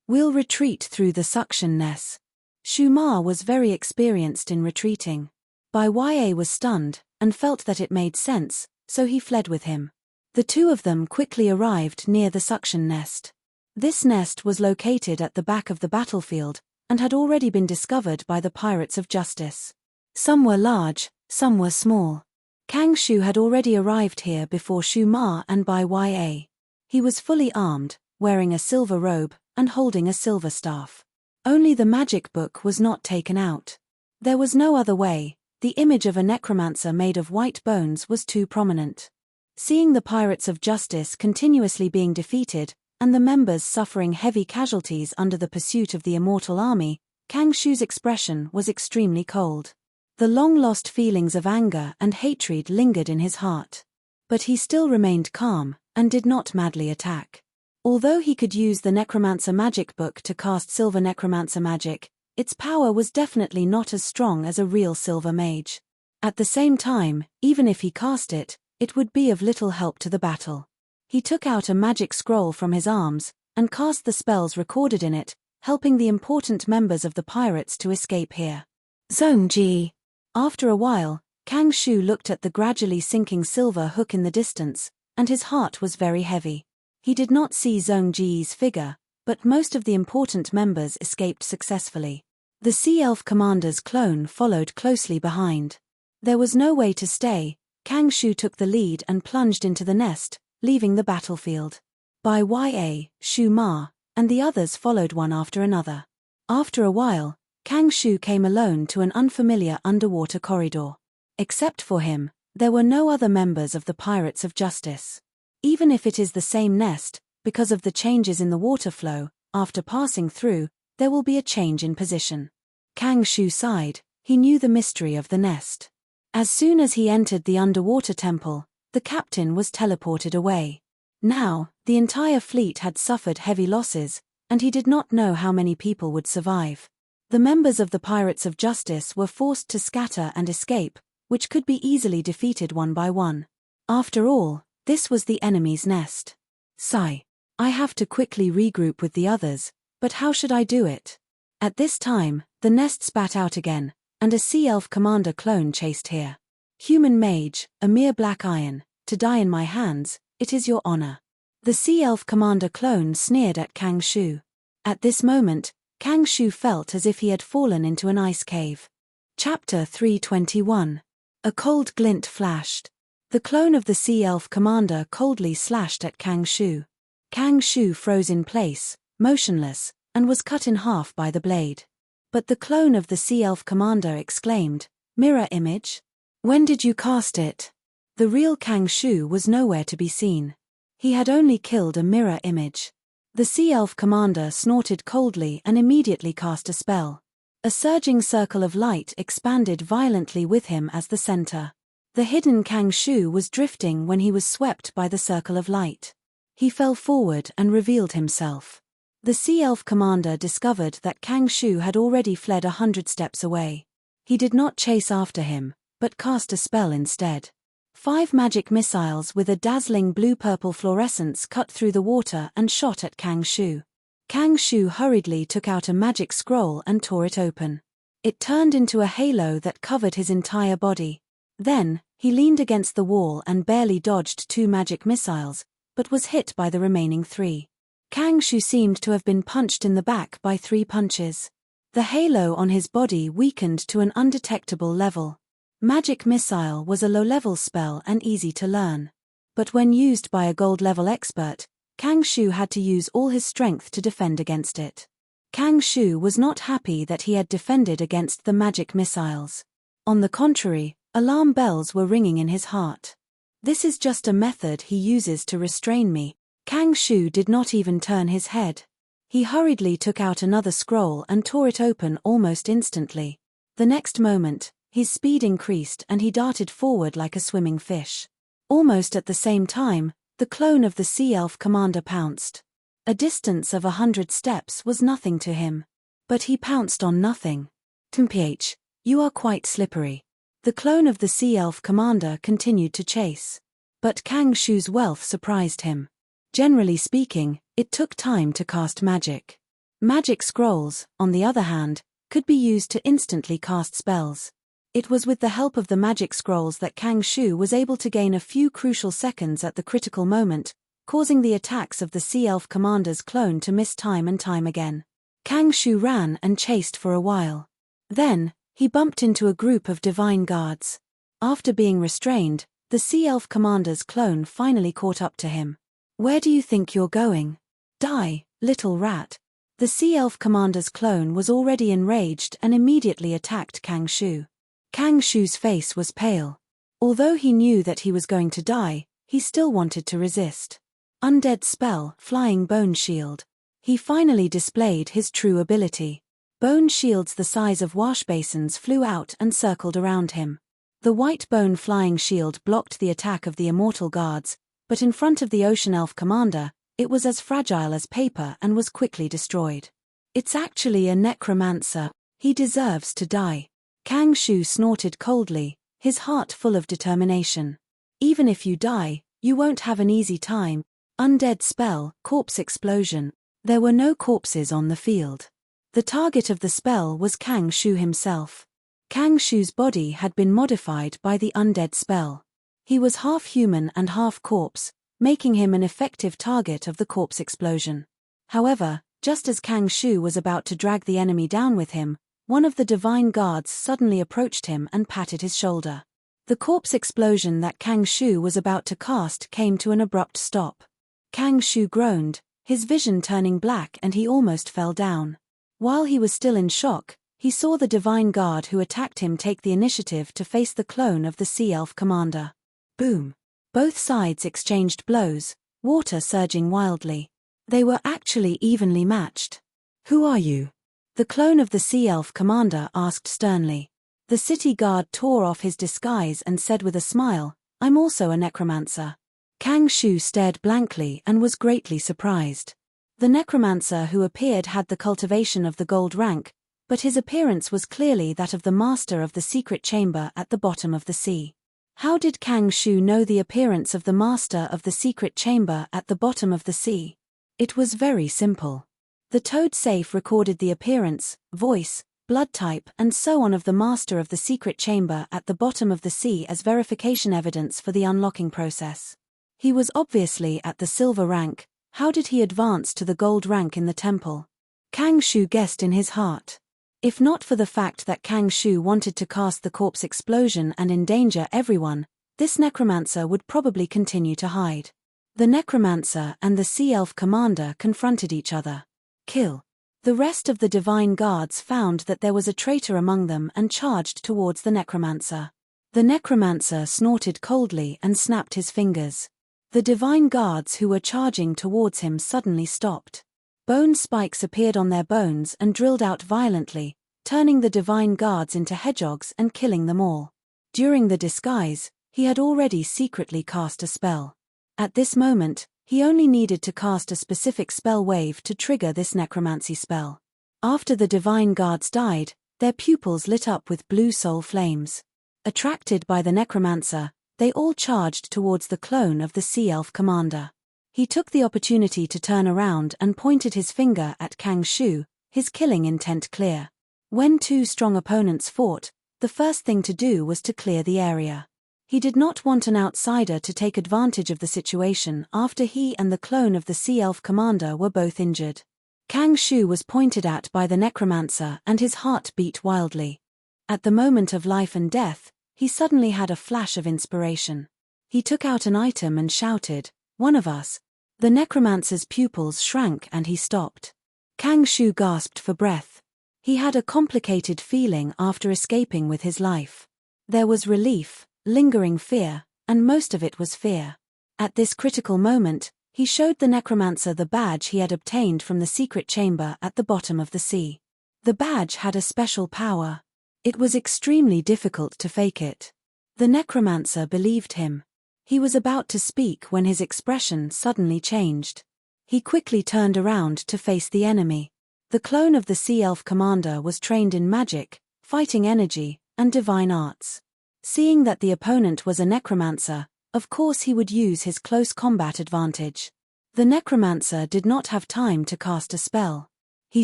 We'll retreat through the suction nest. Shu Ma was very experienced in retreating. Bai YA was stunned, and felt that it made sense, so he fled with him. The 2 of them quickly arrived near the suction nest. This nest was located at the back of the battlefield, and had already been discovered by the Pirates of Justice. Some were large, some were small. Kang Shu had already arrived here before Shu Ma and Bai YA. He was fully armed, wearing a silver robe, and holding a silver staff. Only the magic book was not taken out. There was no other way. The image of a necromancer made of white bones was too prominent. Seeing the Pirates of Justice continuously being defeated, and the members suffering heavy casualties under the pursuit of the Immortal army, Kang Shu's expression was extremely cold. The long-lost feelings of anger and hatred lingered in his heart. But he still remained calm, and did not madly attack. Although he could use the Necromancer Magic Book to cast Silver Necromancer magic, its power was definitely not as strong as a real silver mage. At the same time, even if he cast it, it would be of little help to the battle. He took out a magic scroll from his arms, and cast the spells recorded in it, helping the important members of the pirates to escape here. Zone G. After a while, Kang Shu looked at the gradually sinking silver hook in the distance, and his heart was very heavy. He did not see Zone G's figure, but most of the important members escaped successfully. The Sea Elf commander's clone followed closely behind. There was no way to stay. Kang Shu took the lead and plunged into the nest, leaving the battlefield. Bai Ya, Shu Ma, and the others followed one after another. After a while, Kang Shu came alone to an unfamiliar underwater corridor. Except for him, there were no other members of the Pirates of Justice. Even if it is the same nest, because of the changes in the water flow, after passing through, there will be a change in position. Kang Shu sighed. He knew the mystery of the nest. As soon as he entered the underwater temple, the captain was teleported away. Now, the entire fleet had suffered heavy losses, and he did not know how many people would survive. The members of the Pirates of Justice were forced to scatter and escape, which could be easily defeated one by one. After all, this was the enemy's nest. Sigh. I have to quickly regroup with the others, but how should I do it? At this time, the nest spat out again, and a Sea Elf commander clone chased here. Human mage, a mere black iron, to die in my hands, it is your honor. The Sea Elf commander clone sneered at Kang Shu. At this moment, Kang Shu felt as if he had fallen into an ice cave. Chapter 321. A cold glint flashed. The clone of the Sea Elf commander coldly slashed at Kang Shu. Kang Shu froze in place, motionless, and was cut in half by the blade. But the clone of the Sea Elf commander exclaimed, "Mirror image? When did you cast it?" The real Kang Shu was nowhere to be seen. He had only killed a mirror image. The Sea Elf commander snorted coldly and immediately cast a spell. A surging circle of light expanded violently with him as the center. The hidden Kang Shu was drifting when he was swept by the circle of light. He fell forward and revealed himself. The Sea Elf commander discovered that Kang Shu had already fled 100 steps away. He did not chase after him, but cast a spell instead. 5 magic missiles with a dazzling blue-purple fluorescence cut through the water and shot at Kang Shu. Kang Shu hurriedly took out a magic scroll and tore it open. It turned into a halo that covered his entire body. Then, he leaned against the wall and barely dodged 2 magic missiles, but was hit by the remaining 3. Kang Shu seemed to have been punched in the back by 3 punches. The halo on his body weakened to an undetectable level. Magic Missile was a low-level spell and easy to learn. But when used by a gold-level expert, Kang Shu had to use all his strength to defend against it. Kang Shu was not happy that he had defended against the magic missiles. On the contrary, alarm bells were ringing in his heart. This is just a method he uses to restrain me. Kang Shu did not even turn his head. He hurriedly took out another scroll and tore it open almost instantly. The next moment, his speed increased and he darted forward like a swimming fish. Almost at the same time, the clone of the Sea Elf commander pounced. A distance of 100 steps was nothing to him. But he pounced on nothing. "Mph, you are quite slippery." The clone of the Sea Elf commander continued to chase. But Kang Shu's wealth surprised him. Generally speaking, it took time to cast magic. Magic scrolls, on the other hand, could be used to instantly cast spells. It was with the help of the magic scrolls that Kang Shu was able to gain a few crucial seconds at the critical moment, causing the attacks of the Sea Elf commander's clone to miss time and time again. Kang Shu ran and chased for a while. Then, he bumped into a group of divine guards. After being restrained, the Sea Elf commander's clone finally caught up to him. "Where do you think you're going? Die, little rat." The Sea Elf commander's clone was already enraged and immediately attacked Kang Shu. Kang Shu's face was pale. Although he knew that he was going to die, he still wanted to resist. Undead spell, Flying Bone Shield. He finally displayed his true ability. Bone shields the size of wash basins flew out and circled around him. The white bone flying shield blocked the attack of the Immortal guards, but in front of the Ocean Elf commander, It was as fragile as paper and was quickly destroyed. It's actually a necromancer. He deserves to die. Kang Shu snorted coldly, his heart full of determination. Even if you die, you won't have an easy time. Undead spell, corpse explosion. There were no corpses on the field. The target of the spell was Kang Shu himself. Kang Shu's body had been modified by the undead spell. He was half human and half corpse, making him an effective target of the corpse explosion. However, just as Kang Shu was about to drag the enemy down with him, one of the divine guards suddenly approached him and patted his shoulder. The corpse explosion that Kang Shu was about to cast came to an abrupt stop. Kang Shu groaned, his vision turning black, and he almost fell down. While he was still in shock, he saw the divine guard who attacked him take the initiative to face the clone of the Sea Elf commander. Boom! Both sides exchanged blows, water surging wildly. They were actually evenly matched. "Who are you?" the clone of the Sea Elf commander asked sternly. The city guard tore off his disguise and said with a smile, "I'm also a necromancer." Kang Shu stared blankly and was greatly surprised. The necromancer who appeared had the cultivation of the gold rank, but his appearance was clearly that of the master of the secret chamber at the bottom of the sea. How did Kang Shu know the appearance of the master of the secret chamber at the bottom of the sea? It was very simple. The Toad safe recorded the appearance, voice, blood type, and so on of the master of the secret chamber at the bottom of the sea as verification evidence for the unlocking process. He was obviously at the silver rank. How did he advance to the gold rank in the temple? Kang Shu guessed in his heart. If not for the fact that Kang Shu wanted to cast the corpse explosion and endanger everyone, this necromancer would probably continue to hide. The necromancer and the Sea Elf commander confronted each other. Kill. The rest of the divine guards found that there was a traitor among them and charged towards the necromancer. The necromancer snorted coldly and snapped his fingers. The divine guards who were charging towards him suddenly stopped. Bone spikes appeared on their bones and drilled out violently, turning the divine guards into hedgehogs and killing them all. During the disguise, he had already secretly cast a spell. At this moment, he only needed to cast a specific spell wave to trigger this necromancy spell. After the divine guards died, their pupils lit up with blue soul flames. Attracted by the necromancer, they all charged towards the clone of the Sea Elf commander. He took the opportunity to turn around and pointed his finger at Kang Shu, his killing intent clear. When two strong opponents fought, the first thing to do was to clear the area. He did not want an outsider to take advantage of the situation after he and the clone of the Sea Elf commander were both injured. Kang Shu was pointed at by the necromancer and his heart beat wildly. At the moment of life and death, he suddenly had a flash of inspiration. He took out an item and shouted, "One of us." The necromancer's pupils shrank and he stopped. Kang Shu gasped for breath. He had a complicated feeling after escaping with his life. There was relief, lingering fear, and most of it was fear. At this critical moment, he showed the necromancer the badge he had obtained from the secret chamber at the bottom of the sea. The badge had a special power. It was extremely difficult to fake it. The necromancer believed him. He was about to speak when his expression suddenly changed. He quickly turned around to face the enemy. The clone of the Sea Elf commander was trained in magic, fighting energy, and divine arts. Seeing that the opponent was a necromancer, of course he would use his close combat advantage. The necromancer did not have time to cast a spell. He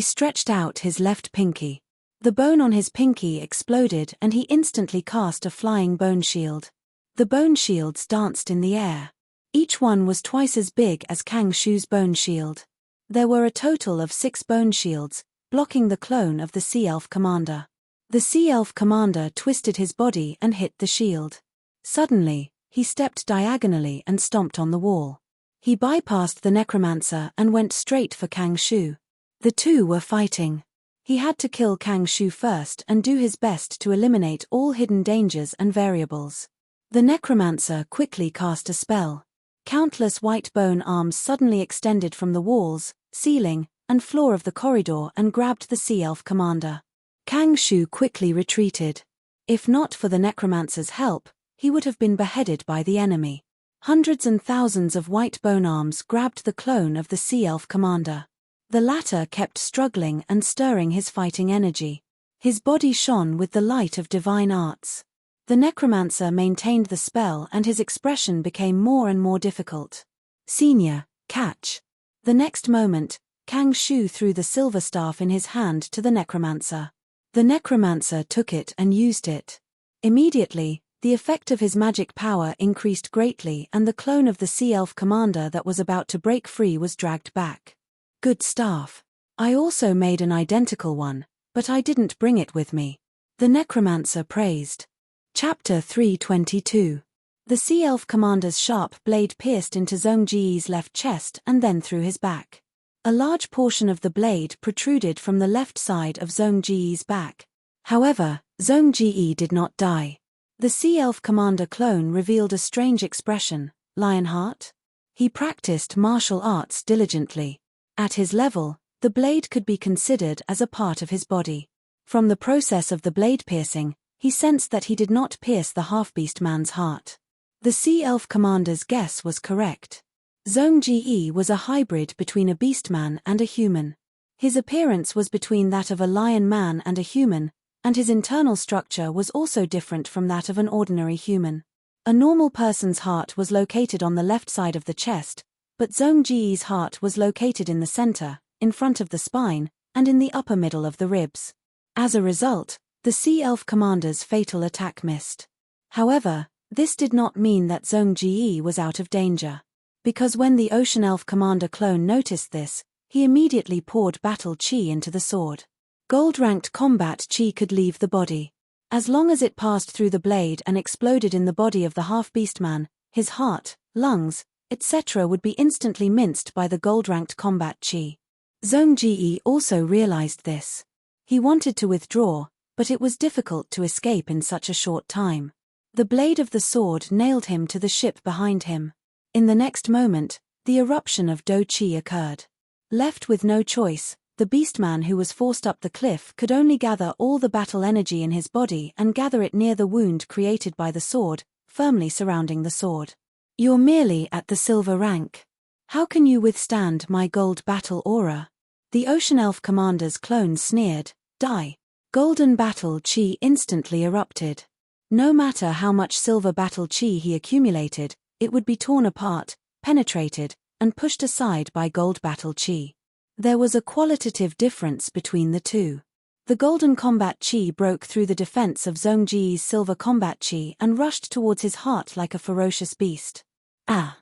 stretched out his left pinky. The bone on his pinky exploded and he instantly cast a flying bone shield. The bone shields danced in the air. Each one was twice as big as Kang Shu's bone shield. There were a total of 6 bone shields, blocking the clone of the Sea Elf commander. The Sea Elf commander twisted his body and hit the shield. Suddenly, he stepped diagonally and stomped on the wall. He bypassed the necromancer and went straight for Kang Shu. The two were fighting. He had to kill Kang Shu first and do his best to eliminate all hidden dangers and variables. The necromancer quickly cast a spell. Countless white bone arms suddenly extended from the walls, ceiling, and floor of the corridor and grabbed the Sea Elf commander. Kang Shu quickly retreated. If not for the necromancer's help, he would have been beheaded by the enemy. Hundreds and thousands of white bone arms grabbed the clone of the Sea Elf commander. The latter kept struggling and stirring his fighting energy. His body shone with the light of divine arts. The necromancer maintained the spell and his expression became more and more difficult. Senior, catch. The next moment, Kang Shu threw the silver staff in his hand to the necromancer. The necromancer took it and used it. Immediately, the effect of his magic power increased greatly and the clone of the Sea Elf commander that was about to break free was dragged back. Good staff. I also made an identical one, but I didn't bring it with me. The necromancer praised. Chapter 322. The Sea Elf commander's sharp blade pierced into Zhong Ji's left chest and then through his back. A large portion of the blade protruded from the left side of Zhong Ji's back. However, Zhong Ji did not die. The Sea Elf commander clone revealed a strange expression, Lionheart? He practiced martial arts diligently. At his level, the blade could be considered as a part of his body. From the process of the blade piercing, he sensed that he did not pierce the half-beast man's heart. The Sea Elf commander's guess was correct. Zhong Ji was a hybrid between a beastman and a human. His appearance was between that of a lion man and a human, and his internal structure was also different from that of an ordinary human. A normal person's heart was located on the left side of the chest, but Zhong Ji's heart was located in the center, in front of the spine, and in the upper middle of the ribs. As a result, the Sea Elf commander's fatal attack missed. However, this did not mean that Zhong Ji was out of danger. Because when the Ocean Elf commander clone noticed this, he immediately poured battle chi into the sword. Gold-ranked combat chi could leave the body. As long as it passed through the blade and exploded in the body of the half-beast man, his heart, lungs, etc. would be instantly minced by the gold-ranked combat chi. Zhong Ji also realized this. He wanted to withdraw, but it was difficult to escape in such a short time. The blade of the sword nailed him to the ship behind him. In the next moment, the eruption of Do Chi occurred. Left with no choice, the beastman who was forced up the cliff could only gather all the battle energy in his body and gather it near the wound created by the sword, firmly surrounding the sword. You're merely at the silver rank. How can you withstand my gold battle aura? The Ocean Elf commander's clone sneered. Die. Golden battle chi instantly erupted. No matter how much silver battle chi he accumulated, it would be torn apart, penetrated, and pushed aside by gold battle chi. There was a qualitative difference between the two. The golden combat chi broke through the defense of Zhong Ji's silver combat chi and rushed towards his heart like a ferocious beast. Ah!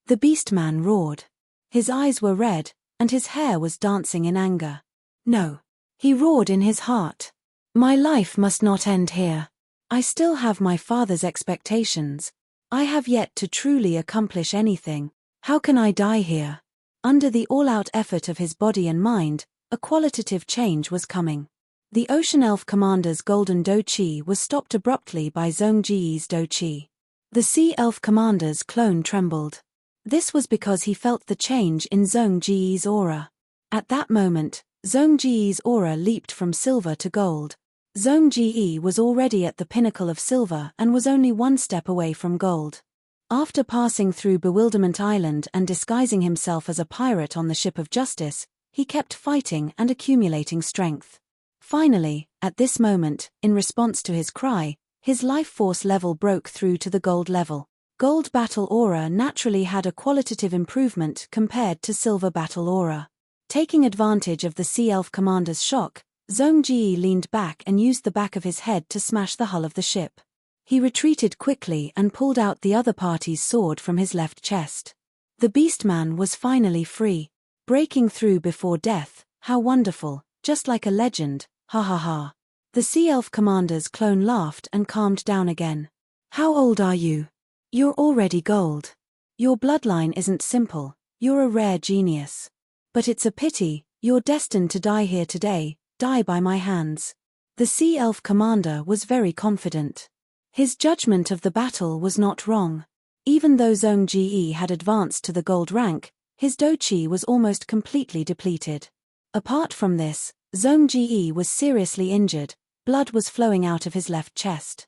The beastman roared. His eyes were red, and his hair was dancing in anger. No. He roared in his heart. My life must not end here. I still have my father's expectations. I have yet to truly accomplish anything. How can I die here? Under the all-out effort of his body and mind, a qualitative change was coming. The Ocean Elf commander's golden Do Chi was stopped abruptly by Zhong Ji's Do Chi. The Sea Elf commander's clone trembled. This was because he felt the change in Zhong Ji's aura. At that moment, Zhong Ji's aura leaped from silver to gold. Zhong Ji was already at the pinnacle of silver and was only one step away from gold. After passing through Bewilderment Island and disguising himself as a pirate on the Ship of Justice, he kept fighting and accumulating strength. Finally, at this moment, in response to his cry, his life force level broke through to the gold level. Gold battle aura naturally had a qualitative improvement compared to silver battle aura. Taking advantage of the Sea Elf commander's shock, Zhong Ji leaned back and used the back of his head to smash the hull of the ship. He retreated quickly and pulled out the other party's sword from his left chest. The beastman was finally free. Breaking through before death, how wonderful, just like a legend, ha ha ha. The Sea Elf commander's clone laughed and calmed down again. How old are you? You're already gold. Your bloodline isn't simple, you're a rare genius. But it's a pity, you're destined to die here today, die by my hands. The Sea Elf commander was very confident. His judgment of the battle was not wrong. Even though Zhong Ji had advanced to the gold rank, his Do Chi was almost completely depleted. Apart from this, Zhong Ji was seriously injured, blood was flowing out of his left chest.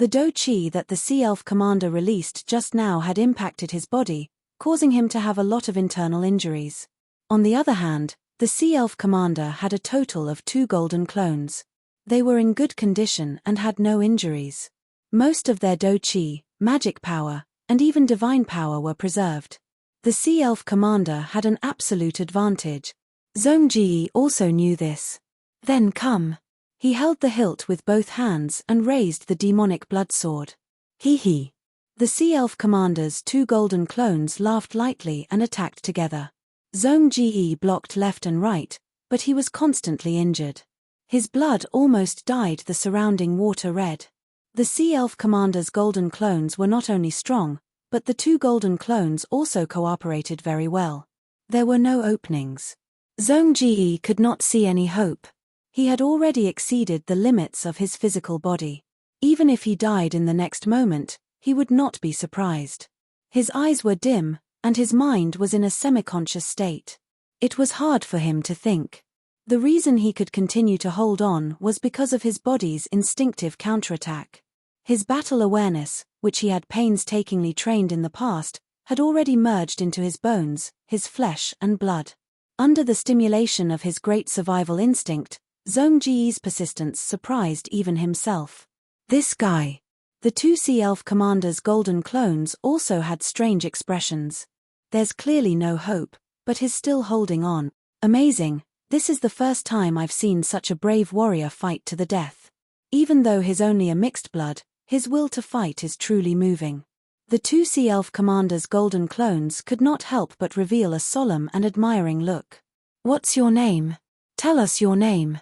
The do-chi that the Sea Elf commander released just now had impacted his body, causing him to have a lot of internal injuries. On the other hand, the Sea Elf commander had a total of 2 golden clones. They were in good condition and had no injuries. Most of their do-chi, magic power, and even divine power were preserved. The Sea Elf commander had an absolute advantage. Zhongji also knew this. Then come. He held the hilt with both hands and raised the demonic blood sword. Hee. The Sea Elf commander's 2 golden clones laughed lightly and attacked together. Zhongji blocked left and right, but he was constantly injured. His blood almost dyed the surrounding water red. The Sea Elf commander's golden clones were not only strong, but the 2 golden clones also cooperated very well. There were no openings. Zhongji could not see any hope. He had already exceeded the limits of his physical body. Even if he died in the next moment, he would not be surprised. His eyes were dim, and his mind was in a semi-conscious state. It was hard for him to think. The reason he could continue to hold on was because of his body's instinctive counterattack. His battle awareness, which he had painstakingly trained in the past, had already merged into his bones, his flesh and blood. Under the stimulation of his great survival instinct, Zhongji's persistence surprised even himself. This guy. The 2 Sea Elf commanders' golden clones also had strange expressions. There's clearly no hope, but he's still holding on. Amazing. This is the first time I've seen such a brave warrior fight to the death. Even though he's only a mixed blood, his will to fight is truly moving. The 2 Sea Elf commanders' golden clones could not help but reveal a solemn and admiring look. What's your name? Tell us your name.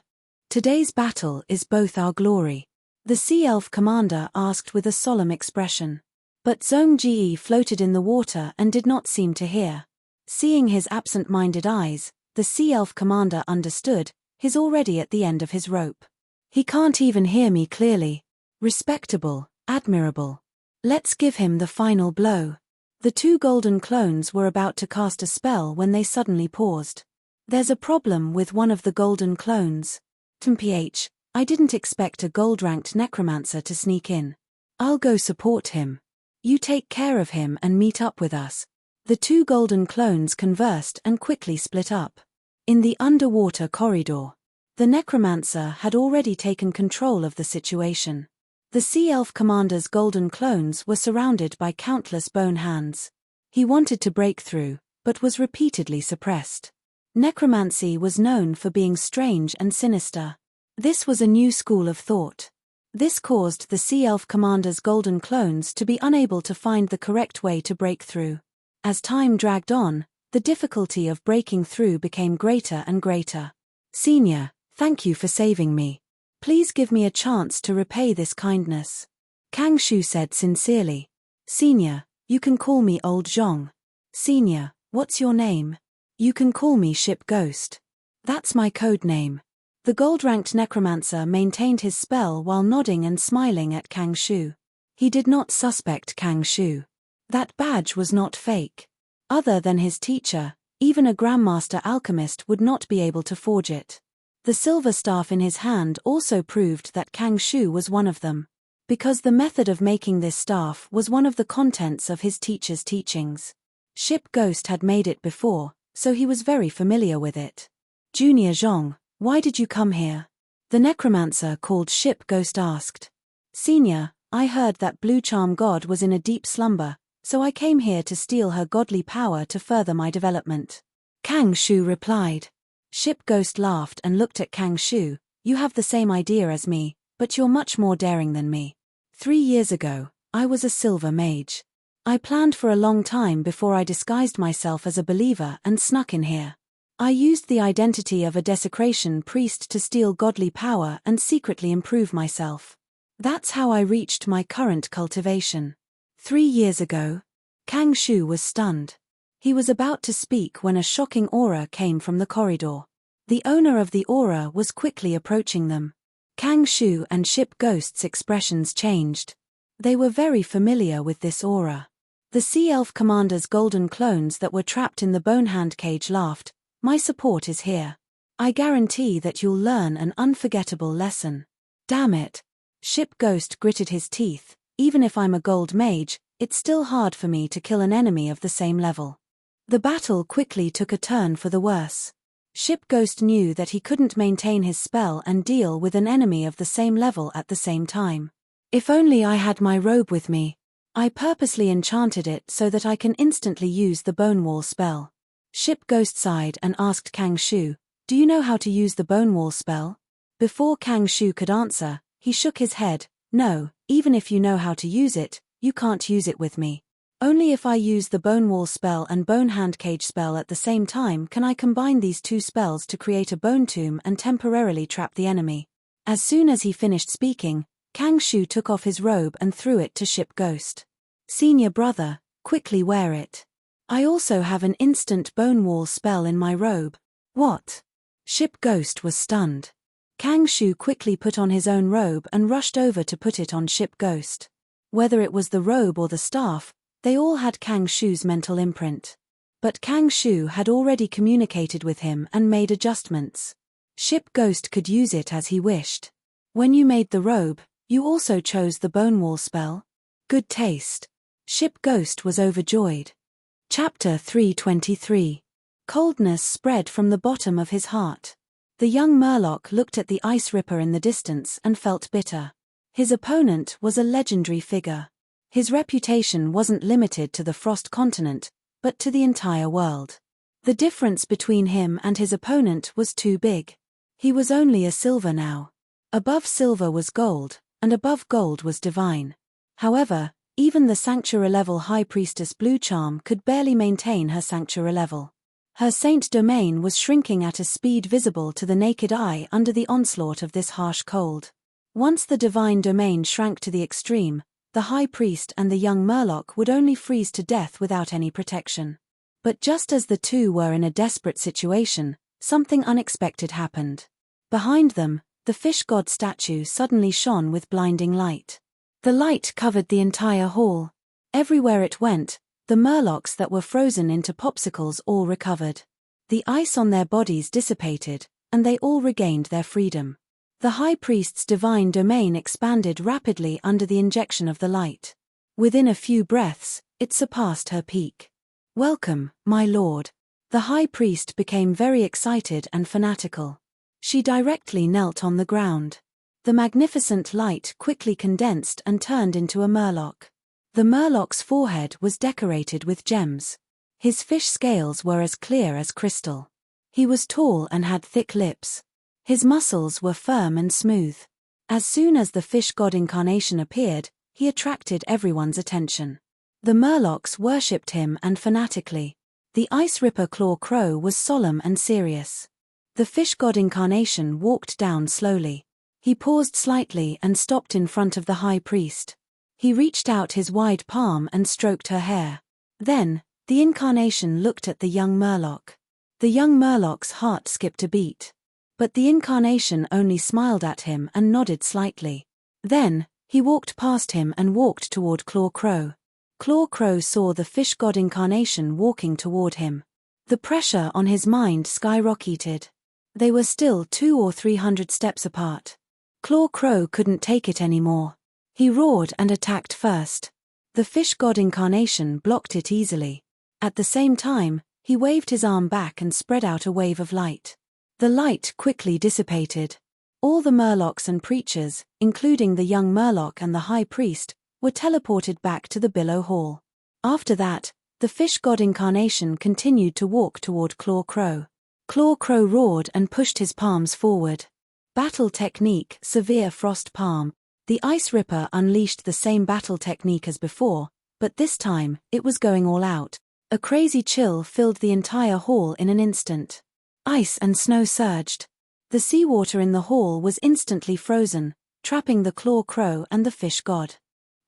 Today's battle is both our glory. The Sea Elf commander asked with a solemn expression. But Zhongji floated in the water and did not seem to hear. Seeing his absent-minded eyes, the Sea Elf commander understood, he's already at the end of his rope. He can't even hear me clearly. Respectable, admirable. Let's give him the final blow. The 2 golden clones were about to cast a spell when they suddenly paused. There's a problem with one of the golden clones. TMPH, I didn't expect a gold-ranked necromancer to sneak in. I'll go support him. You take care of him and meet up with us. The 2 golden clones conversed and quickly split up. In the underwater corridor, the necromancer had already taken control of the situation. The Sea Elf commander's golden clones were surrounded by countless bone hands. He wanted to break through, but was repeatedly suppressed. Necromancy was known for being strange and sinister. This was a new school of thought. This caused the Sea Elf commander's golden clones to be unable to find the correct way to break through. As time dragged on, the difficulty of breaking through became greater and greater. Senior, thank you for saving me. Please give me a chance to repay this kindness. Kang Shu said sincerely. Senior, you can call me Old Zhong. Senior, what's your name? You can call me Ship Ghost. That's my code name. The gold-ranked necromancer maintained his spell while nodding and smiling at Kang Shu. He did not suspect Kang Shu. That badge was not fake. Other than his teacher, even a Grandmaster alchemist would not be able to forge it. The silver staff in his hand also proved that Kang Shu was one of them. Because the method of making this staff was one of the contents of his teacher's teachings. Ship Ghost had made it before, so he was very familiar with it. Junior Zhong, why did you come here? The necromancer called Ship Ghost asked. Senior, I heard that Blue Charm God was in a deep slumber, so I came here to steal her godly power to further my development. Kang Shu replied. Ship Ghost laughed and looked at Kang Shu. You have the same idea as me, but you're much more daring than me. 3 years ago, I was a silver mage. I planned for a long time before I disguised myself as a believer and snuck in here. I used the identity of a desecration priest to steal godly power and secretly improve myself. That's how I reached my current cultivation. 3 years ago? Kang Shu was stunned. He was about to speak when a shocking aura came from the corridor. The owner of the aura was quickly approaching them. Kang Shu and Ship Ghost's expressions changed. They were very familiar with this aura. The Sea Elf commander's golden clones that were trapped in the Bonehand cage laughed. My support is here. I guarantee that you'll learn an unforgettable lesson. Damn it. Ship Ghost gritted his teeth. Even if I'm a gold mage, it's still hard for me to kill an enemy of the same level. The battle quickly took a turn for the worse. Ship Ghost knew that he couldn't maintain his spell and deal with an enemy of the same level at the same time. If only I had my robe with me. I purposely enchanted it so that I can instantly use the Bone Wall spell. Ship Ghost sighed and asked Kang Shu, "Do you know how to use the Bone Wall spell?" Before Kang Shu could answer, he shook his head. "No, even if you know how to use it, you can't use it with me. Only if I use the Bone Wall spell and Bone Hand Cage spell at the same time can I combine these two spells to create a bone tomb and temporarily trap the enemy." As soon as he finished speaking, Kang Shu took off his robe and threw it to Ship Ghost. "Senior brother, quickly wear it. I also have an instant Bone Wall spell in my robe." "What?" Ship Ghost was stunned. Kang Shu quickly put on his own robe and rushed over to put it on Ship Ghost. Whether it was the robe or the staff, they all had Kang Shu's mental imprint. But Kang Shu had already communicated with him and made adjustments. Ship Ghost could use it as he wished. "When you made the robe, you also chose the Bone Wall spell? Good taste." Ship Ghost was overjoyed. Chapter 323. Coldness spread from the bottom of his heart. The young Murloc looked at the Ice Ripper in the distance and felt bitter. His opponent was a legendary figure. His reputation wasn't limited to the Frost Continent, but to the entire world. The difference between him and his opponent was too big. He was only a silver now. Above silver was gold, and above gold was divine. However, even the Sanctuary-level High Priestess Blue Charm could barely maintain her Sanctuary level. Her Saint Domain was shrinking at a speed visible to the naked eye under the onslaught of this harsh cold. Once the Divine Domain shrank to the extreme, the High Priest and the young Murloc would only freeze to death without any protection. But just as the two were in a desperate situation, something unexpected happened. Behind them, the fish god statue suddenly shone with blinding light. The light covered the entire hall. Everywhere it went, the Murlocs that were frozen into popsicles all recovered. The ice on their bodies dissipated, and they all regained their freedom. The High Priest's divine domain expanded rapidly under the injection of the light. Within a few breaths, it surpassed her peak. "Welcome, my lord." The High Priest became very excited and fanatical. She directly knelt on the ground. The magnificent light quickly condensed and turned into a Murloc. The Murloc's forehead was decorated with gems. His fish scales were as clear as crystal. He was tall and had thick lips. His muscles were firm and smooth. As soon as the fish god incarnation appeared, he attracted everyone's attention. The Murlocs worshipped him and fanatically. The Ice Ripper Claw Crow was solemn and serious. The fish god incarnation walked down slowly. He paused slightly and stopped in front of the High Priest. He reached out his wide palm and stroked her hair. Then, the incarnation looked at the young Murloc. The young Murloc's heart skipped a beat. But the incarnation only smiled at him and nodded slightly. Then, he walked past him and walked toward Claw Crow. Claw Crow saw the fish god incarnation walking toward him. The pressure on his mind skyrocketed. They were still 200 or 300 steps apart. Claw Crow couldn't take it anymore. He roared and attacked first. The fish god incarnation blocked it easily. At the same time, he waved his arm back and spread out a wave of light. The light quickly dissipated. All the Murlocs and preachers, including the young Murloc and the High Priest, were teleported back to the Billow Hall. After that, the fish god incarnation continued to walk toward Claw Crow. Claw Crow roared and pushed his palms forward. Battle technique, Severe Frost Palm. The Ice Ripper unleashed the same battle technique as before, but this time, it was going all out. A crazy chill filled the entire hall in an instant. Ice and snow surged. The seawater in the hall was instantly frozen, trapping the Claw Crow and the fish god.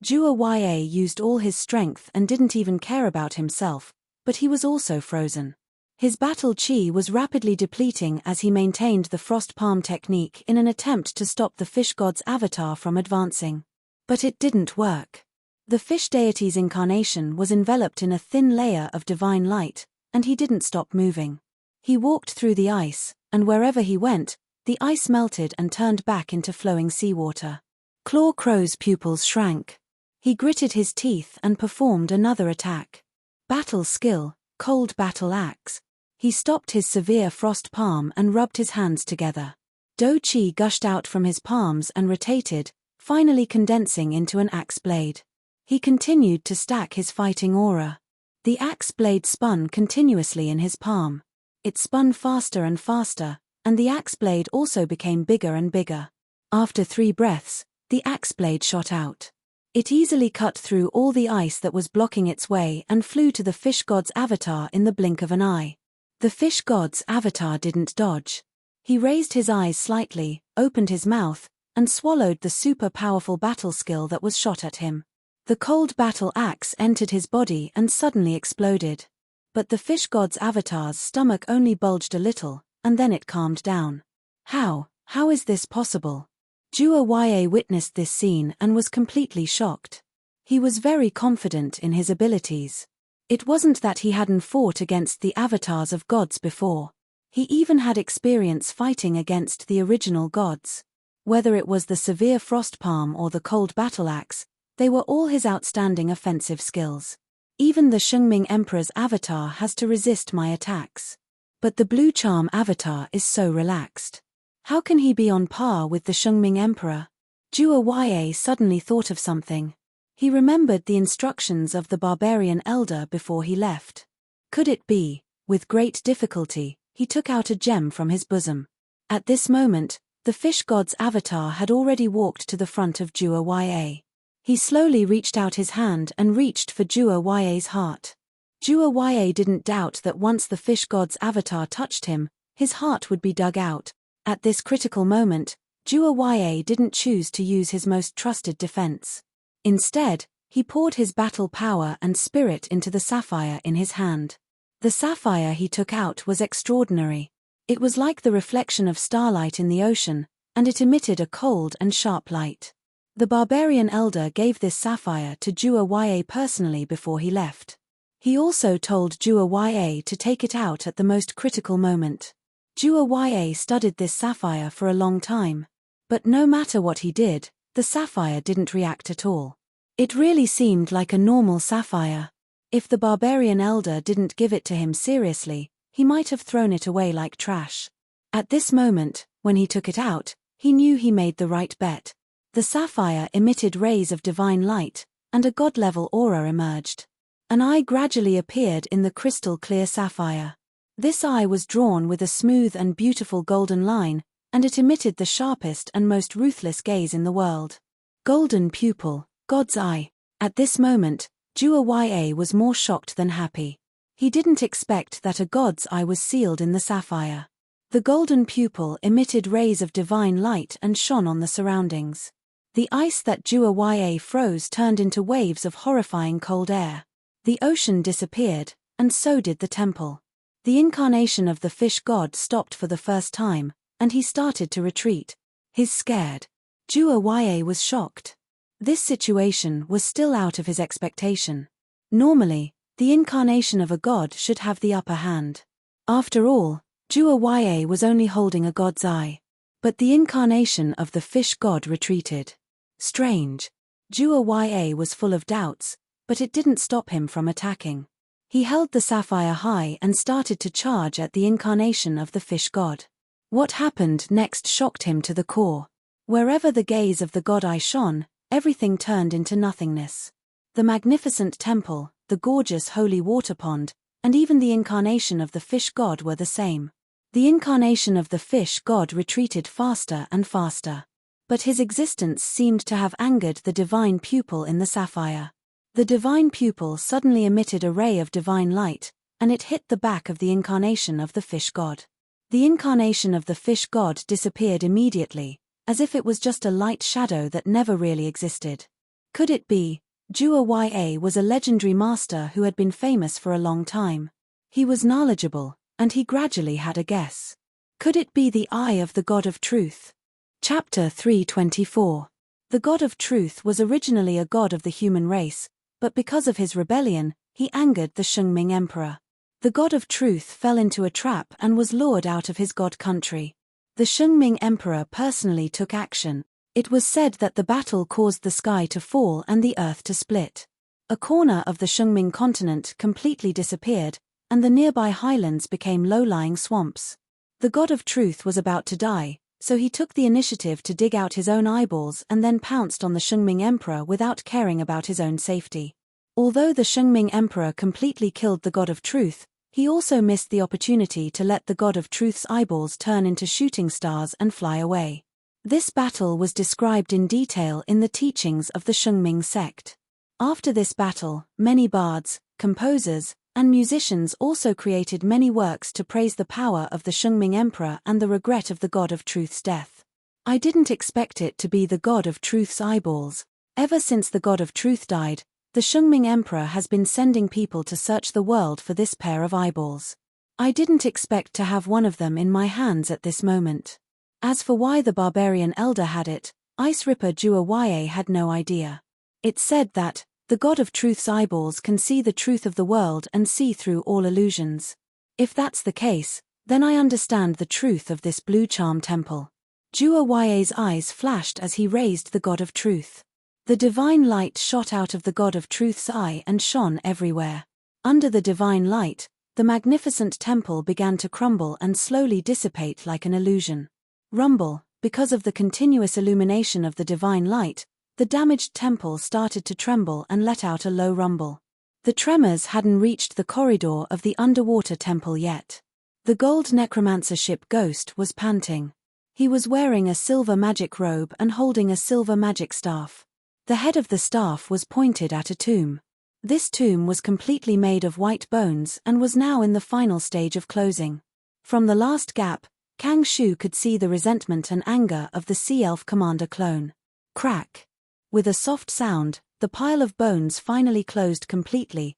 Jua Ya used all his strength and didn't even care about himself, but he was also frozen. His battle chi was rapidly depleting as he maintained the frost palm technique in an attempt to stop the fish god's avatar from advancing. But it didn't work. The fish deity's incarnation was enveloped in a thin layer of divine light, and he didn't stop moving. He walked through the ice, and wherever he went, the ice melted and turned back into flowing seawater. Claw Crow's pupils shrank. He gritted his teeth and performed another attack. Battle skill, cold battle axe. He stopped his severe frost palm and rubbed his hands together. Do-chi gushed out from his palms and rotated, finally condensing into an axe blade. He continued to stack his fighting aura. The axe blade spun continuously in his palm. It spun faster and faster, and the axe blade also became bigger and bigger. After 3 breaths, the axe blade shot out. It easily cut through all the ice that was blocking its way and flew to the fish god's avatar in the blink of an eye. The fish god's avatar didn't dodge. He raised his eyes slightly, opened his mouth, and swallowed the super powerful battle skill that was shot at him. The cold battle axe entered his body and suddenly exploded. But the fish god's avatar's stomach only bulged a little, and then it calmed down. How is this possible? Juwa witnessed this scene and was completely shocked. He was very confident in his abilities. It wasn't that he hadn't fought against the avatars of gods before. He even had experience fighting against the original gods. Whether it was the severe frost palm or the cold battle axe, they were all his outstanding offensive skills. Even the Shungming Emperor's avatar has to resist my attacks. But the Blue Charm avatar is so relaxed. How can he be on par with the Shungming Emperor? Juwa suddenly thought of something. He remembered the instructions of the barbarian elder before he left. Could it be? With great difficulty, he took out a gem from his bosom. At this moment, the fish god's avatar had already walked to the front of Juwa. He slowly reached out his hand and reached for Juwa's heart. Juwa didn't doubt that once the fish god's avatar touched him, his heart would be dug out. At this critical moment, Juwa didn't choose to use his most trusted defense. Instead, he poured his battle power and spirit into the sapphire in his hand. The sapphire he took out was extraordinary. It was like the reflection of starlight in the ocean, and it emitted a cold and sharp light. The barbarian elder gave this sapphire to Juwa personally before he left. He also told Juwa to take it out at the most critical moment. Juwa studied this sapphire for a long time. But no matter what he did, the sapphire didn't react at all. It really seemed like a normal sapphire. If the barbarian elder didn't give it to him seriously, he might have thrown it away like trash. At this moment, when he took it out, he knew he made the right bet. The sapphire emitted rays of divine light, and a god-level aura emerged. An eye gradually appeared in the crystal-clear sapphire. This eye was drawn with a smooth and beautiful golden line, and it emitted the sharpest and most ruthless gaze in the world. Golden pupil, God's eye. At this moment, Juwa was more shocked than happy. He didn't expect that a god's eye was sealed in the sapphire. The golden pupil emitted rays of divine light and shone on the surroundings. The ice that Juwa froze turned into waves of horrifying cold air. The ocean disappeared, and so did the temple. The incarnation of the fish god stopped for the first time, and he started to retreat. He's scared. Juwa was shocked. This situation was still out of his expectation. Normally, the incarnation of a god should have the upper hand. After all, Juwa was only holding a god's eye. But the incarnation of the fish god retreated. Strange. Juwa was full of doubts, but it didn't stop him from attacking. He held the sapphire high and started to charge at the incarnation of the fish god. What happened next shocked him to the core. Wherever the gaze of the god eye shone, everything turned into nothingness. The magnificent temple, the gorgeous holy water pond, and even the incarnation of the fish god were the same. The incarnation of the fish god retreated faster and faster. But his existence seemed to have angered the divine pupil in the sapphire. The divine pupil suddenly emitted a ray of divine light, and it hit the back of the incarnation of the fish god. The incarnation of the fish god disappeared immediately, as if it was just a light shadow that never really existed. Could it be? Juwa was a legendary master who had been famous for a long time. He was knowledgeable, and he gradually had a guess. Could it be the eye of the God of Truth? Chapter 324. The God of Truth was originally a god of the human race, but because of his rebellion, he angered the Shungming Emperor. The God of Truth fell into a trap and was lured out of his god country. The Shungming Emperor personally took action. It was said that the battle caused the sky to fall and the earth to split. A corner of the Shungming continent completely disappeared, and the nearby highlands became low-lying swamps. The god of truth was about to die, so he took the initiative to dig out his own eyeballs and then pounced on the Shungming emperor without caring about his own safety. Although the Shungming emperor completely killed the god of truth, he also missed the opportunity to let the god of truth's eyeballs turn into shooting stars and fly away. This battle was described in detail in the teachings of the Shungming sect. After this battle, many bards, composers, and musicians also created many works to praise the power of the Shungming emperor and the regret of the god of truth's death. I didn't expect it to be the god of truth's eyeballs. Ever since the god of truth died, the Shungming emperor has been sending people to search the world for this pair of eyeballs. I didn't expect to have one of them in my hands at this moment. As for why the barbarian elder had it, Ice Ripper Jua Ya had no idea. It said that the god of truth's eyeballs can see the truth of the world and see through all illusions. If that's the case, then I understand the truth of this blue charm temple. Jua Ya's eyes flashed as he raised the god of truth. The divine light shot out of the god of truth's eye and shone everywhere. Under the divine light, the magnificent temple began to crumble and slowly dissipate like an illusion. Rumble, because of the continuous illumination of the divine light, the damaged temple started to tremble and let out a low rumble. The tremors hadn't reached the corridor of the underwater temple yet. The gold necromancer ship Ghost was panting. He was wearing a silver magic robe and holding a silver magic staff. The head of the staff was pointed at a tomb. This tomb was completely made of white bones and was now in the final stage of closing. From the last gap, Kang Shu could see the resentment and anger of the Sea Elf Commander clone. Crack! With a soft sound, the pile of bones finally closed completely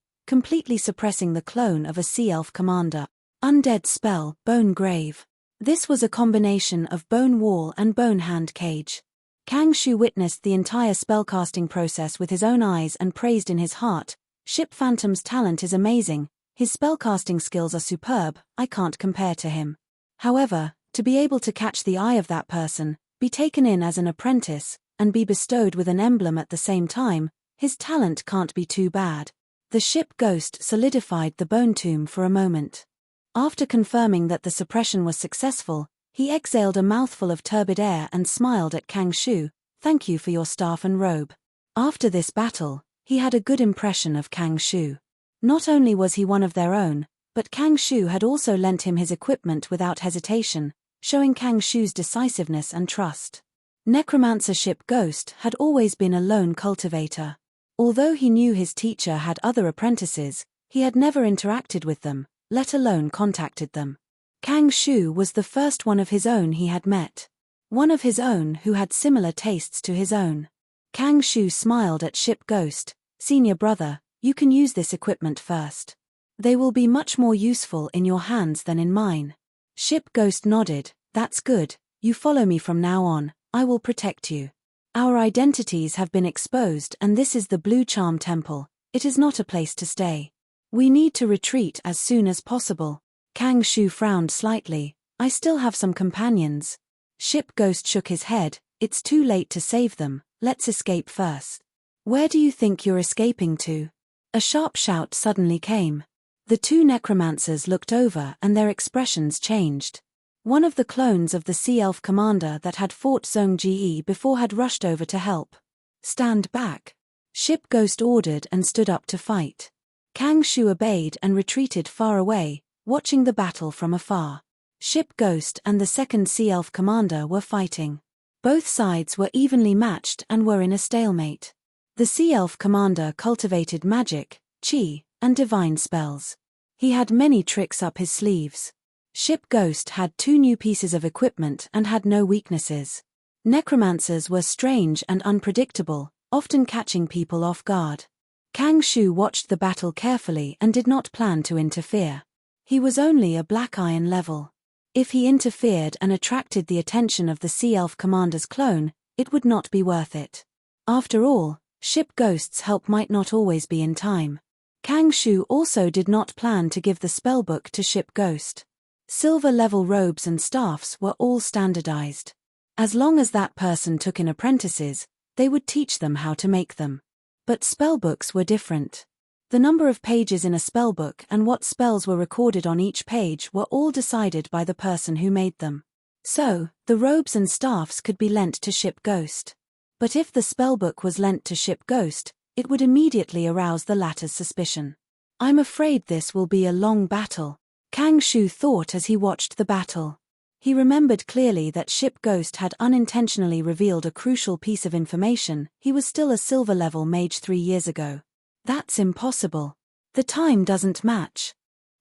suppressing the clone of a Sea Elf Commander. Undead spell, Bone Grave. This was a combination of Bone Wall and Bone Hand Cage. Kang Shu witnessed the entire spellcasting process with his own eyes and praised in his heart, Ship Phantom's talent is amazing, his spellcasting skills are superb, I can't compare to him. However, to be able to catch the eye of that person, be taken in as an apprentice, and be bestowed with an emblem at the same time, his talent can't be too bad. The ship Ghost solidified the bone tomb for a moment. After confirming that the suppression was successful, he exhaled a mouthful of turbid air and smiled at Kang Shu, thank you for your staff and robe. After this battle, he had a good impression of Kang Shu. Not only was he one of their own, but Kang Shu had also lent him his equipment without hesitation, showing Kang Shu's decisiveness and trust. Necromancer ship Ghost had always been a lone cultivator. Although he knew his teacher had other apprentices, he had never interacted with them, let alone contacted them. Kang Shu was the first one of his own he had met. One of his own who had similar tastes to his own. Kang Shu smiled at ship Ghost, senior brother, you can use this equipment first. They will be much more useful in your hands than in mine. Ship Ghost nodded, that's good, you follow me from now on. I will protect you. Our identities have been exposed and this is the Blue Charm Temple, it is not a place to stay. We need to retreat as soon as possible. Kang Shu frowned slightly, I still have some companions. Ship Ghost shook his head, it's too late to save them, let's escape first. Where do you think you're escaping to? A sharp shout suddenly came. The two necromancers looked over and their expressions changed. One of the clones of the Sea Elf Commander that had fought Zhong Ji before had rushed over to help. Stand back. Ship Ghost ordered and stood up to fight. Kang Shu obeyed and retreated far away, watching the battle from afar. Ship Ghost and the second Sea Elf Commander were fighting. Both sides were evenly matched and were in a stalemate. The Sea Elf Commander cultivated magic, chi, and divine spells. He had many tricks up his sleeves. Ship Ghost had two new pieces of equipment and had no weaknesses. Necromancers were strange and unpredictable, often catching people off guard. Kang Shu watched the battle carefully and did not plan to interfere. He was only a Black Iron level. If he interfered and attracted the attention of the Sea Elf Commander's clone, it would not be worth it. After all, Ship Ghost's help might not always be in time. Kang Shu also did not plan to give the spellbook to Ship Ghost. Silver-level robes and staffs were all standardized. As long as that person took in apprentices, they would teach them how to make them. But spellbooks were different. The number of pages in a spellbook and what spells were recorded on each page were all decided by the person who made them. So, the robes and staffs could be lent to Ship Ghost. But if the spellbook was lent to Ship Ghost, it would immediately arouse the latter's suspicion. I'm afraid this will be a long battle, Kang Shu thought as he watched the battle. He remembered clearly that Ship Ghost had unintentionally revealed a crucial piece of information. He was still a silver-level mage 3 years ago. That's impossible. The time doesn't match.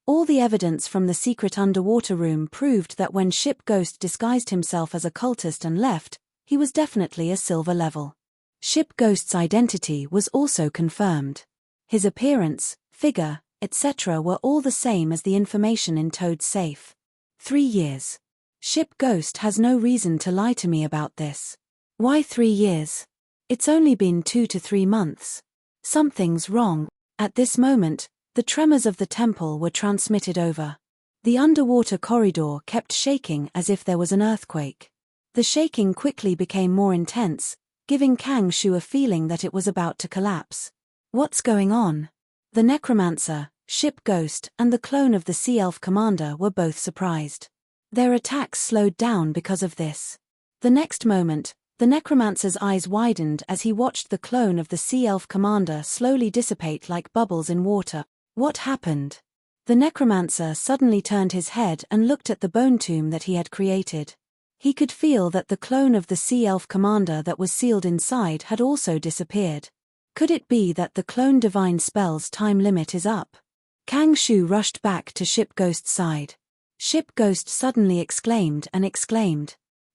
All the evidence from the secret underwater room proved that when Ship Ghost disguised himself as a cultist and left, he was definitely a silver level. Ship Ghost's identity was also confirmed. His appearance, figure, etc. were all the same as the information in Toad's safe. 3 years. Ship Ghost has no reason to lie to me about this. Why 3 years? It's only been 2 to 3 months. Something's wrong. At this moment, the tremors of the temple were transmitted over. The underwater corridor kept shaking as if there was an earthquake. The shaking quickly became more intense, giving Kang Shu a feeling that it was about to collapse. What's going on? The necromancer, Ship Ghost, and the clone of the Sea Elf commander were both surprised. Their attacks slowed down because of this. The next moment, the necromancer's eyes widened as he watched the clone of the Sea Elf commander slowly dissipate like bubbles in water. What happened? The necromancer suddenly turned his head and looked at the bone tomb that he had created. He could feel that the clone of the Sea Elf commander that was sealed inside had also disappeared. Could it be that the clone divine spell's time limit is up? Kang Shu rushed back to Ship Ghost's side. Ship Ghost suddenly exclaimed.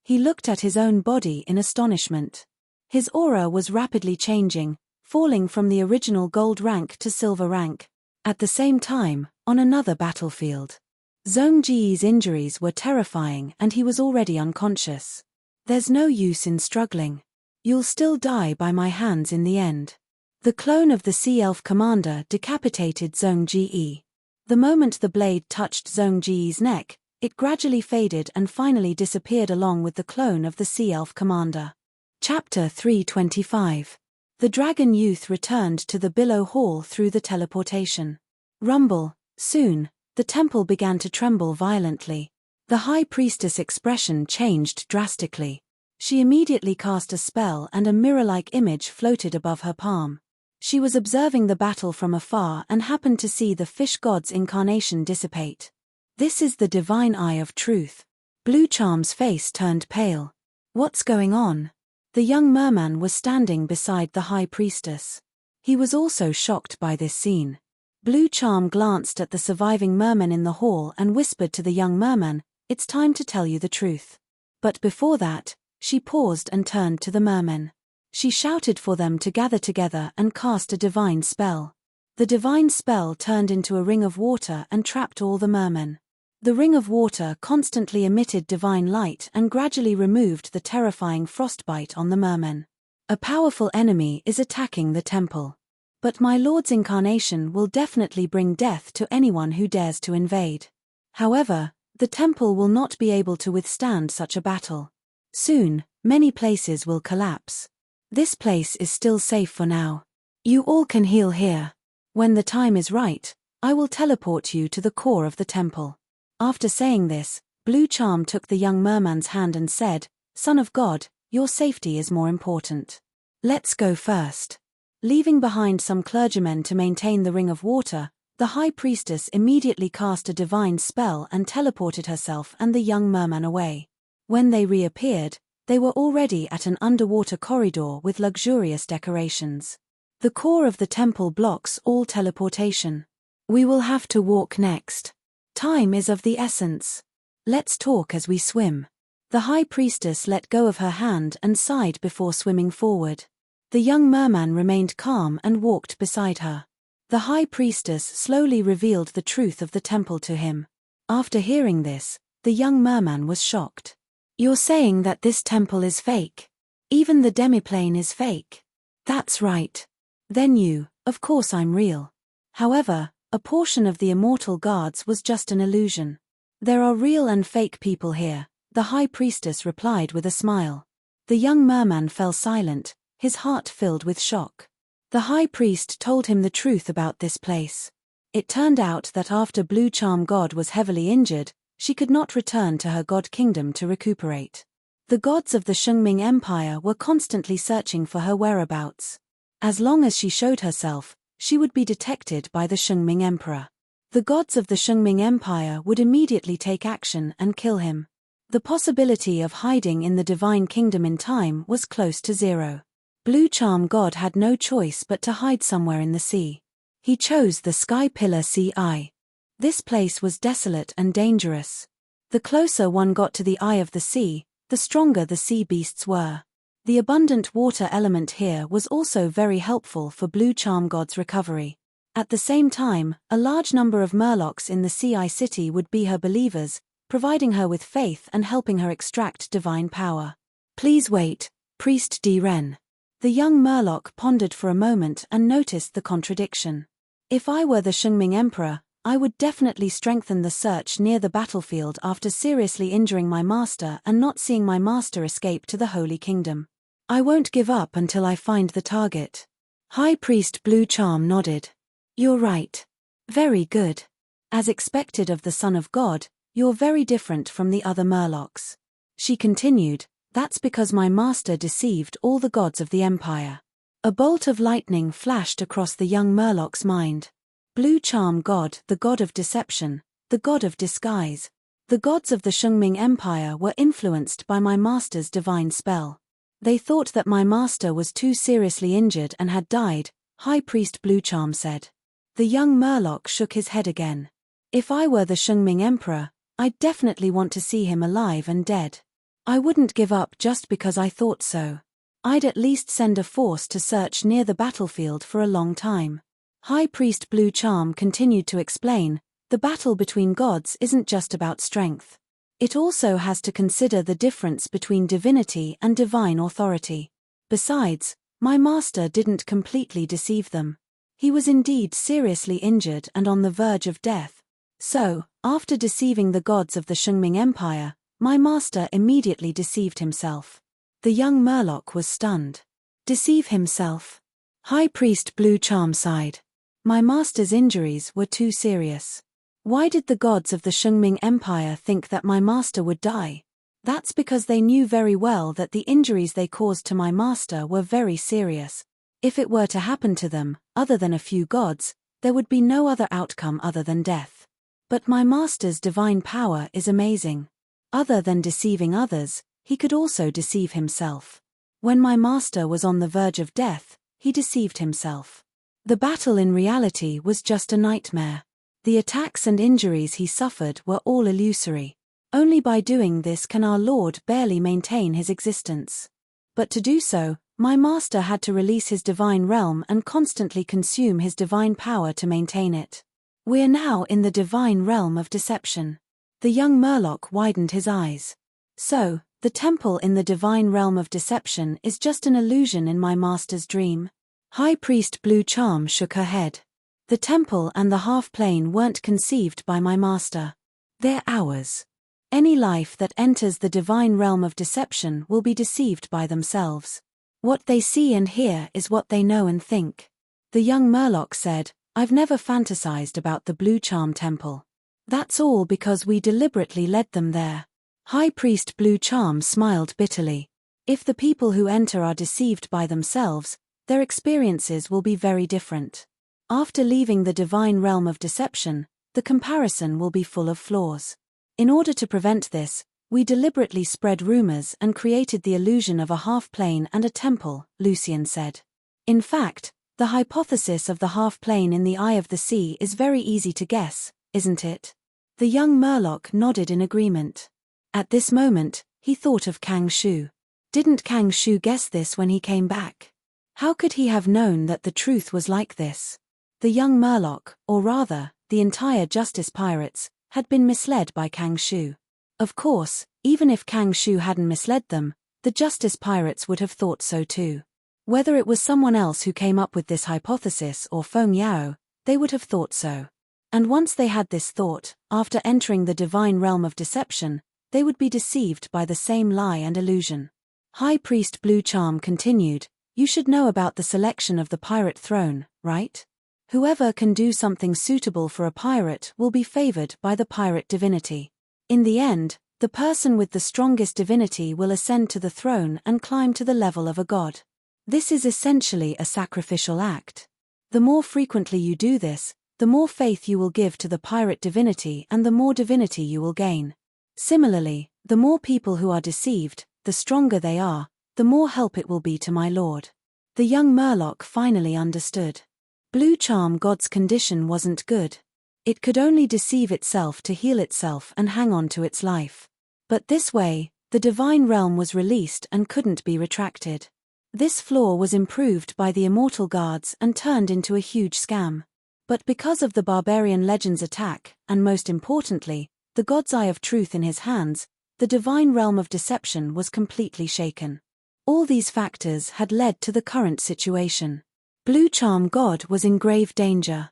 He looked at his own body in astonishment. His aura was rapidly changing, falling from the original gold rank to silver rank. At the same time, on another battlefield. Zhong Ji's injuries were terrifying and he was already unconscious. There's no use in struggling. You'll still die by my hands in the end. The clone of the Sea Elf commander decapitated Zhong Ji. The moment the blade touched Zhong Ji's neck, it gradually faded and finally disappeared along with the clone of the Sea Elf commander. Chapter 325. The dragon youth returned to the Billow Hall through the teleportation. Rumble. Soon, the temple began to tremble violently. The high priestess' expression changed drastically. She immediately cast a spell and a mirror-like image floated above her palm. She was observing the battle from afar and happened to see the fish god's incarnation dissipate. This is the divine eye of truth. Blue Charm's face turned pale. What's going on? The young merman was standing beside the high priestess. He was also shocked by this scene. Blue Charm glanced at the surviving merman in the hall and whispered to the young merman, "It's time to tell you the truth." But before that, she paused and turned to the mermen. She shouted for them to gather together and cast a divine spell. The divine spell turned into a ring of water and trapped all the mermen. The ring of water constantly emitted divine light and gradually removed the terrifying frostbite on the mermen. A powerful enemy is attacking the temple. But my Lord's incarnation will definitely bring death to anyone who dares to invade. However, the temple will not be able to withstand such a battle. Soon, many places will collapse. This place is still safe for now. You all can heal here. When the time is right, I will teleport you to the core of the temple. After saying this, Blue Charm took the young merman's hand and said, "Son of God, your safety is more important. Let's go first." Leaving behind some clergymen to maintain the ring of water, the high priestess immediately cast a divine spell and teleported herself and the young merman away. When they reappeared, they were already at an underwater corridor with luxurious decorations. The core of the temple blocks all teleportation. We will have to walk next. Time is of the essence. Let's talk as we swim. The high priestess let go of her hand and sighed before swimming forward. The young merman remained calm and walked beside her. The high priestess slowly revealed the truth of the temple to him. After hearing this, the young merman was shocked. "You're saying that this temple is fake? Even the demiplane is fake?" "That's right. Then of course I'm real. However, a portion of the immortal guards was just an illusion. There are real and fake people here, the high priestess replied with a smile. The young merman fell silent, his heart filled with shock. The high priest told him the truth about this place. It turned out that after Blue Charm God was heavily injured, she could not return to her god kingdom to recuperate. The gods of the Shungming Empire were constantly searching for her whereabouts. As long as she showed herself, she would be detected by the Shungming Emperor. The gods of the Shungming Empire would immediately take action and kill him. The possibility of hiding in the divine kingdom in time was close to zero. Blue Charm God had no choice but to hide somewhere in the sea. He chose the Sky Pillar Sea Eye. This place was desolate and dangerous. The closer one got to the eye of the sea, the stronger the sea beasts were. The abundant water element here was also very helpful for Blue Charm God's recovery. At the same time, a large number of Murlocs in the Sea Eye City would be her believers, providing her with faith and helping her extract divine power. Please wait, Priest D. Ren. The young Murloc pondered for a moment and noticed the contradiction. If I were the Shungming Emperor, I would definitely strengthen the search near the battlefield after seriously injuring my master and not seeing my master escape to the Holy Kingdom. I won't give up until I find the target. High Priest Blue Charm nodded. You're right. Very good. As expected of the Son of God, you're very different from the other Murlocs. She continued, that's because my master deceived all the gods of the Empire. A bolt of lightning flashed across the young Murloc's mind. Blue Charm God, the god of deception, the god of disguise. The gods of the Shungming Empire were influenced by my master's divine spell. They thought that my master was too seriously injured and had died, High Priest Blue Charm said. The young Murloc shook his head again. If I were the Shungming Emperor, I'd definitely want to see him alive and dead. I wouldn't give up just because I thought so. I'd at least send a force to search near the battlefield for a long time. High Priest Blue Charm continued to explain, the battle between gods isn't just about strength. It also has to consider the difference between divinity and divine authority. Besides, my master didn't completely deceive them. He was indeed seriously injured and on the verge of death. So, after deceiving the gods of the Shungming Empire, my master immediately deceived himself. The young Murloc was stunned. Deceive himself? High Priest Blue Charm sighed. My master's injuries were too serious. Why did the gods of the Shungming Empire think that my master would die? That's because they knew very well that the injuries they caused to my master were very serious. If it were to happen to them, other than a few gods, there would be no other outcome other than death. But my master's divine power is amazing. Other than deceiving others, he could also deceive himself. When my master was on the verge of death, he deceived himself. The battle in reality was just a nightmare. The attacks and injuries he suffered were all illusory. Only by doing this can our Lord barely maintain his existence. But to do so, my master had to release his divine realm and constantly consume his divine power to maintain it. We're now in the divine realm of deception. The young Murloc widened his eyes. So, the temple in the divine realm of deception is just an illusion in my master's dream? High Priest Blue Charm shook her head. The temple and the half-plane weren't conceived by my master. They're ours. Any life that enters the divine realm of deception will be deceived by themselves. What they see and hear is what they know and think. The young Murloc said, I've never fantasized about the Blue Charm Temple. That's all because we deliberately led them there. High Priest Blue Charm smiled bitterly. If the people who enter are deceived by themselves, their experiences will be very different. After leaving the divine realm of deception, the comparison will be full of flaws. In order to prevent this, we deliberately spread rumors and created the illusion of a half-plane and a temple, Lucian said. In fact, the hypothesis of the half-plane in the eye of the sea is very easy to guess, isn't it? The young Murloc nodded in agreement. At this moment, he thought of Kang Shu. Didn't Kang Shu guess this when he came back? How could he have known that the truth was like this? The young Murloc, or rather, the entire Justice Pirates, had been misled by Kang Shu. Of course, even if Kang Shu hadn't misled them, the Justice Pirates would have thought so too. Whether it was someone else who came up with this hypothesis or Feng Yao, they would have thought so. And once they had this thought, after entering the divine realm of deception, they would be deceived by the same lie and illusion. High Priest Blue Charm continued, "You should know about the selection of the pirate throne, right? Whoever can do something suitable for a pirate will be favored by the pirate divinity. In the end, the person with the strongest divinity will ascend to the throne and climb to the level of a god. This is essentially a sacrificial act. The more frequently you do this, the more faith you will give to the pirate divinity and the more divinity you will gain. Similarly, the more people who are deceived, the stronger they are, the more help it will be to my lord." The young Murloc finally understood. Blue Charm God's condition wasn't good. It could only deceive itself to heal itself and hang on to its life. But this way, the divine realm was released and couldn't be retracted. This flaw was improved by the Immortal guards and turned into a huge scam. But because of the barbarian legend's attack, and most importantly, the God's Eye of Truth in his hands, the divine realm of deception was completely shaken. All these factors had led to the current situation. Blue Charm God was in grave danger.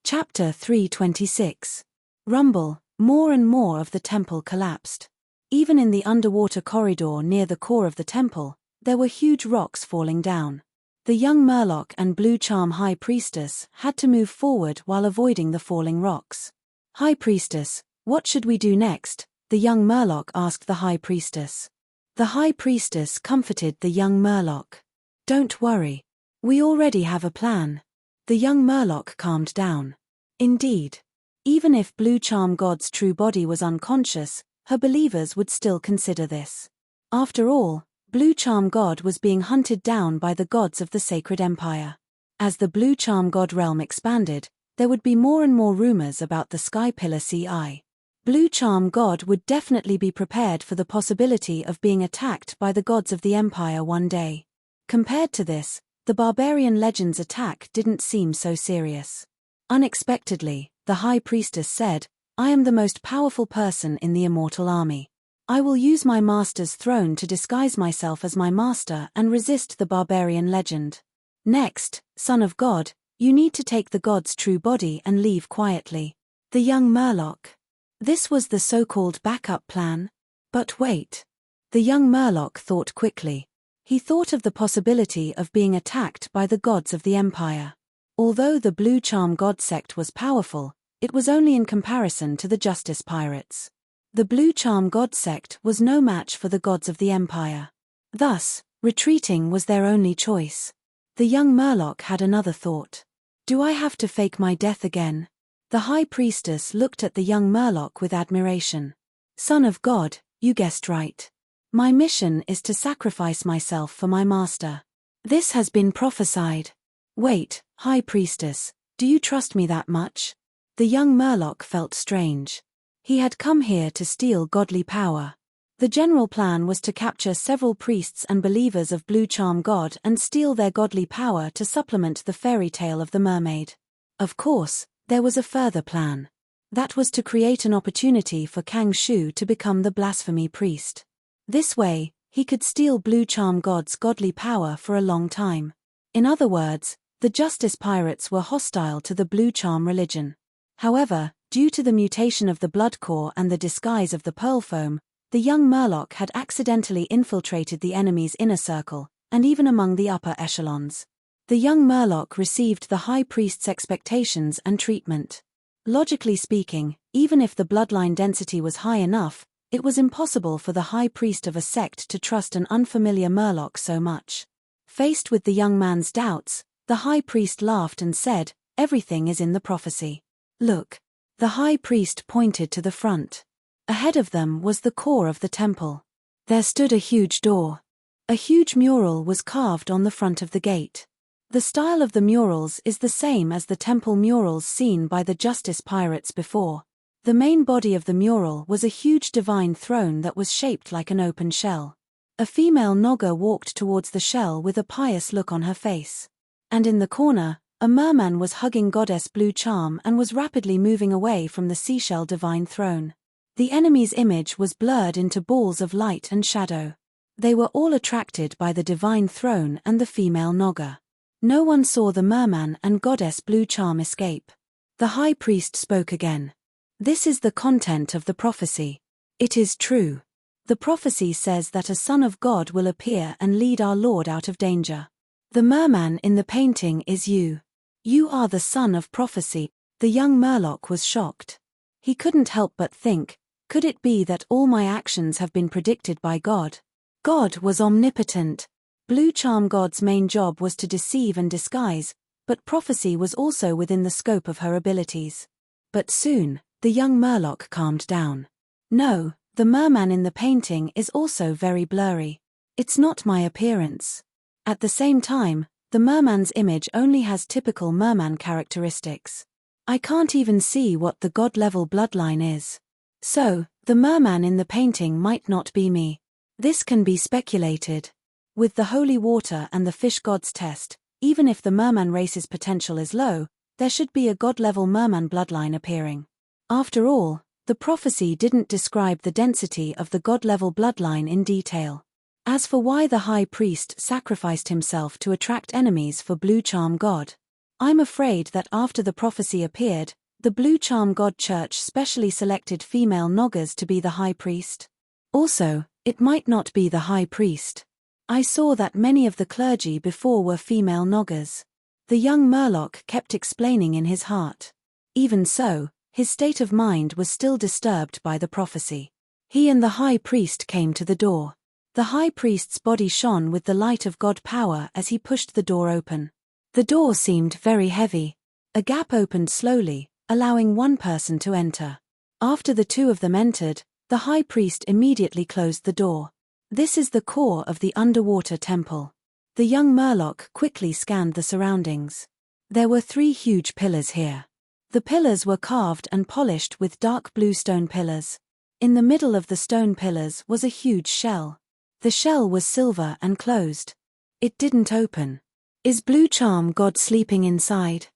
Chapter 326. Rumble. More and more of the temple collapsed. Even in the underwater corridor near the core of the temple, there were huge rocks falling down. The young Murloc and Blue Charm High Priestess had to move forward while avoiding the falling rocks. "High Priestess, what should we do next?" the young Murloc asked the High Priestess. The High Priestess comforted the young Murloc. "Don't worry. We already have a plan." The young Murloc calmed down. Indeed. Even if Blue Charm God's true body was unconscious, her believers would still consider this. After all, Blue Charm God was being hunted down by the gods of the Sacred Empire. As the Blue Charm God realm expanded, there would be more and more rumors about the Sky Pillar CI. Blue Charm God would definitely be prepared for the possibility of being attacked by the gods of the Empire one day. Compared to this, the barbarian legend's attack didn't seem so serious. Unexpectedly, the High Priestess said, "I am the most powerful person in the Immortal Army. I will use my master's throne to disguise myself as my master and resist the barbarian legend. Next, Son of God, you need to take the god's true body and leave quietly." The young Murloc. This was the so-called backup plan? But wait. The young Murloc thought quickly. He thought of the possibility of being attacked by the gods of the Empire. Although the Blue Charm God sect was powerful, it was only in comparison to the Justice Pirates. The Blue Charm God sect was no match for the gods of the Empire. Thus, retreating was their only choice. The young Murloc had another thought. "Do I have to fake my death again?" The High Priestess looked at the young Murloc with admiration. "Son of God, you guessed right. My mission is to sacrifice myself for my master. This has been prophesied." "Wait, High Priestess, do you trust me that much?" The young Murloc felt strange. He had come here to steal godly power. The general plan was to capture several priests and believers of Blue Charm God and steal their godly power to supplement the fairy tale of the mermaid. Of course, there was a further plan. That was to create an opportunity for Kang Shu to become the blasphemy priest. This way, he could steal Blue Charm God's godly power for a long time. In other words, the Justice Pirates were hostile to the Blue Charm religion. However, due to the mutation of the Bloodcore and the disguise of the Pearl Foam, the young Murloc had accidentally infiltrated the enemy's inner circle, and even among the upper echelons. The young Murloc received the High Priest's expectations and treatment. Logically speaking, even if the bloodline density was high enough, it was impossible for the High Priest of a sect to trust an unfamiliar Murloc so much. Faced with the young man's doubts, the High Priest laughed and said, "Everything is in the prophecy. Look." The High Priest pointed to the front. Ahead of them was the core of the temple. There stood a huge door. A huge mural was carved on the front of the gate. The style of the murals is the same as the temple murals seen by the Justice Pirates before. The main body of the mural was a huge divine throne that was shaped like an open shell. A female Naga walked towards the shell with a pious look on her face. And in the corner, a merman was hugging Goddess Blue Charm and was rapidly moving away from the seashell divine throne. The enemy's image was blurred into balls of light and shadow. They were all attracted by the divine throne and the female Naga. No one saw the merman and Goddess Blue Charm escape. The High Priest spoke again. "This is the content of the prophecy. It is true. The prophecy says that a son of God will appear and lead our Lord out of danger. The merman in the painting is you. You are the son of prophecy. The young Murloc was shocked. He couldn't help but think, could it be that all my actions have been predicted by God? God was omnipotent. Blue Charm God's main job was to deceive and disguise, but prophecy was also within the scope of her abilities. But soon, the young Murloc calmed down. No, the merman in the painting is also very blurry. It's not my appearance. At the same time, the merman's image only has typical merman characteristics. I can't even see what the god-level bloodline is. So, the merman in the painting might not be me. This can be speculated. With the holy water and the fish god's test, even if the merman race's potential is low, there should be a god-level merman bloodline appearing. After all, the prophecy didn't describe the density of the god-level bloodline in detail. As for why the high priest sacrificed himself to attract enemies for Blue Charm God, I'm afraid that after the prophecy appeared, the Blue Charm God Church specially selected female Noggers to be the high priest. Also, it might not be the high priest. I saw that many of the clergy before were female Noggers. The young Murloc kept explaining in his heart. Even so, his state of mind was still disturbed by the prophecy. He and the high priest came to the door. The high priest's body shone with the light of God power as he pushed the door open. The door seemed very heavy. A gap opened slowly, allowing one person to enter. After the two of them entered, the high priest immediately closed the door. This is the core of the underwater temple. The young Murloc quickly scanned the surroundings. There were 3 huge pillars here. The pillars were carved and polished with dark blue stone pillars. In the middle of the stone pillars was a huge shell. The shell was silver and closed. It didn't open. Is Blue Charm God sleeping inside?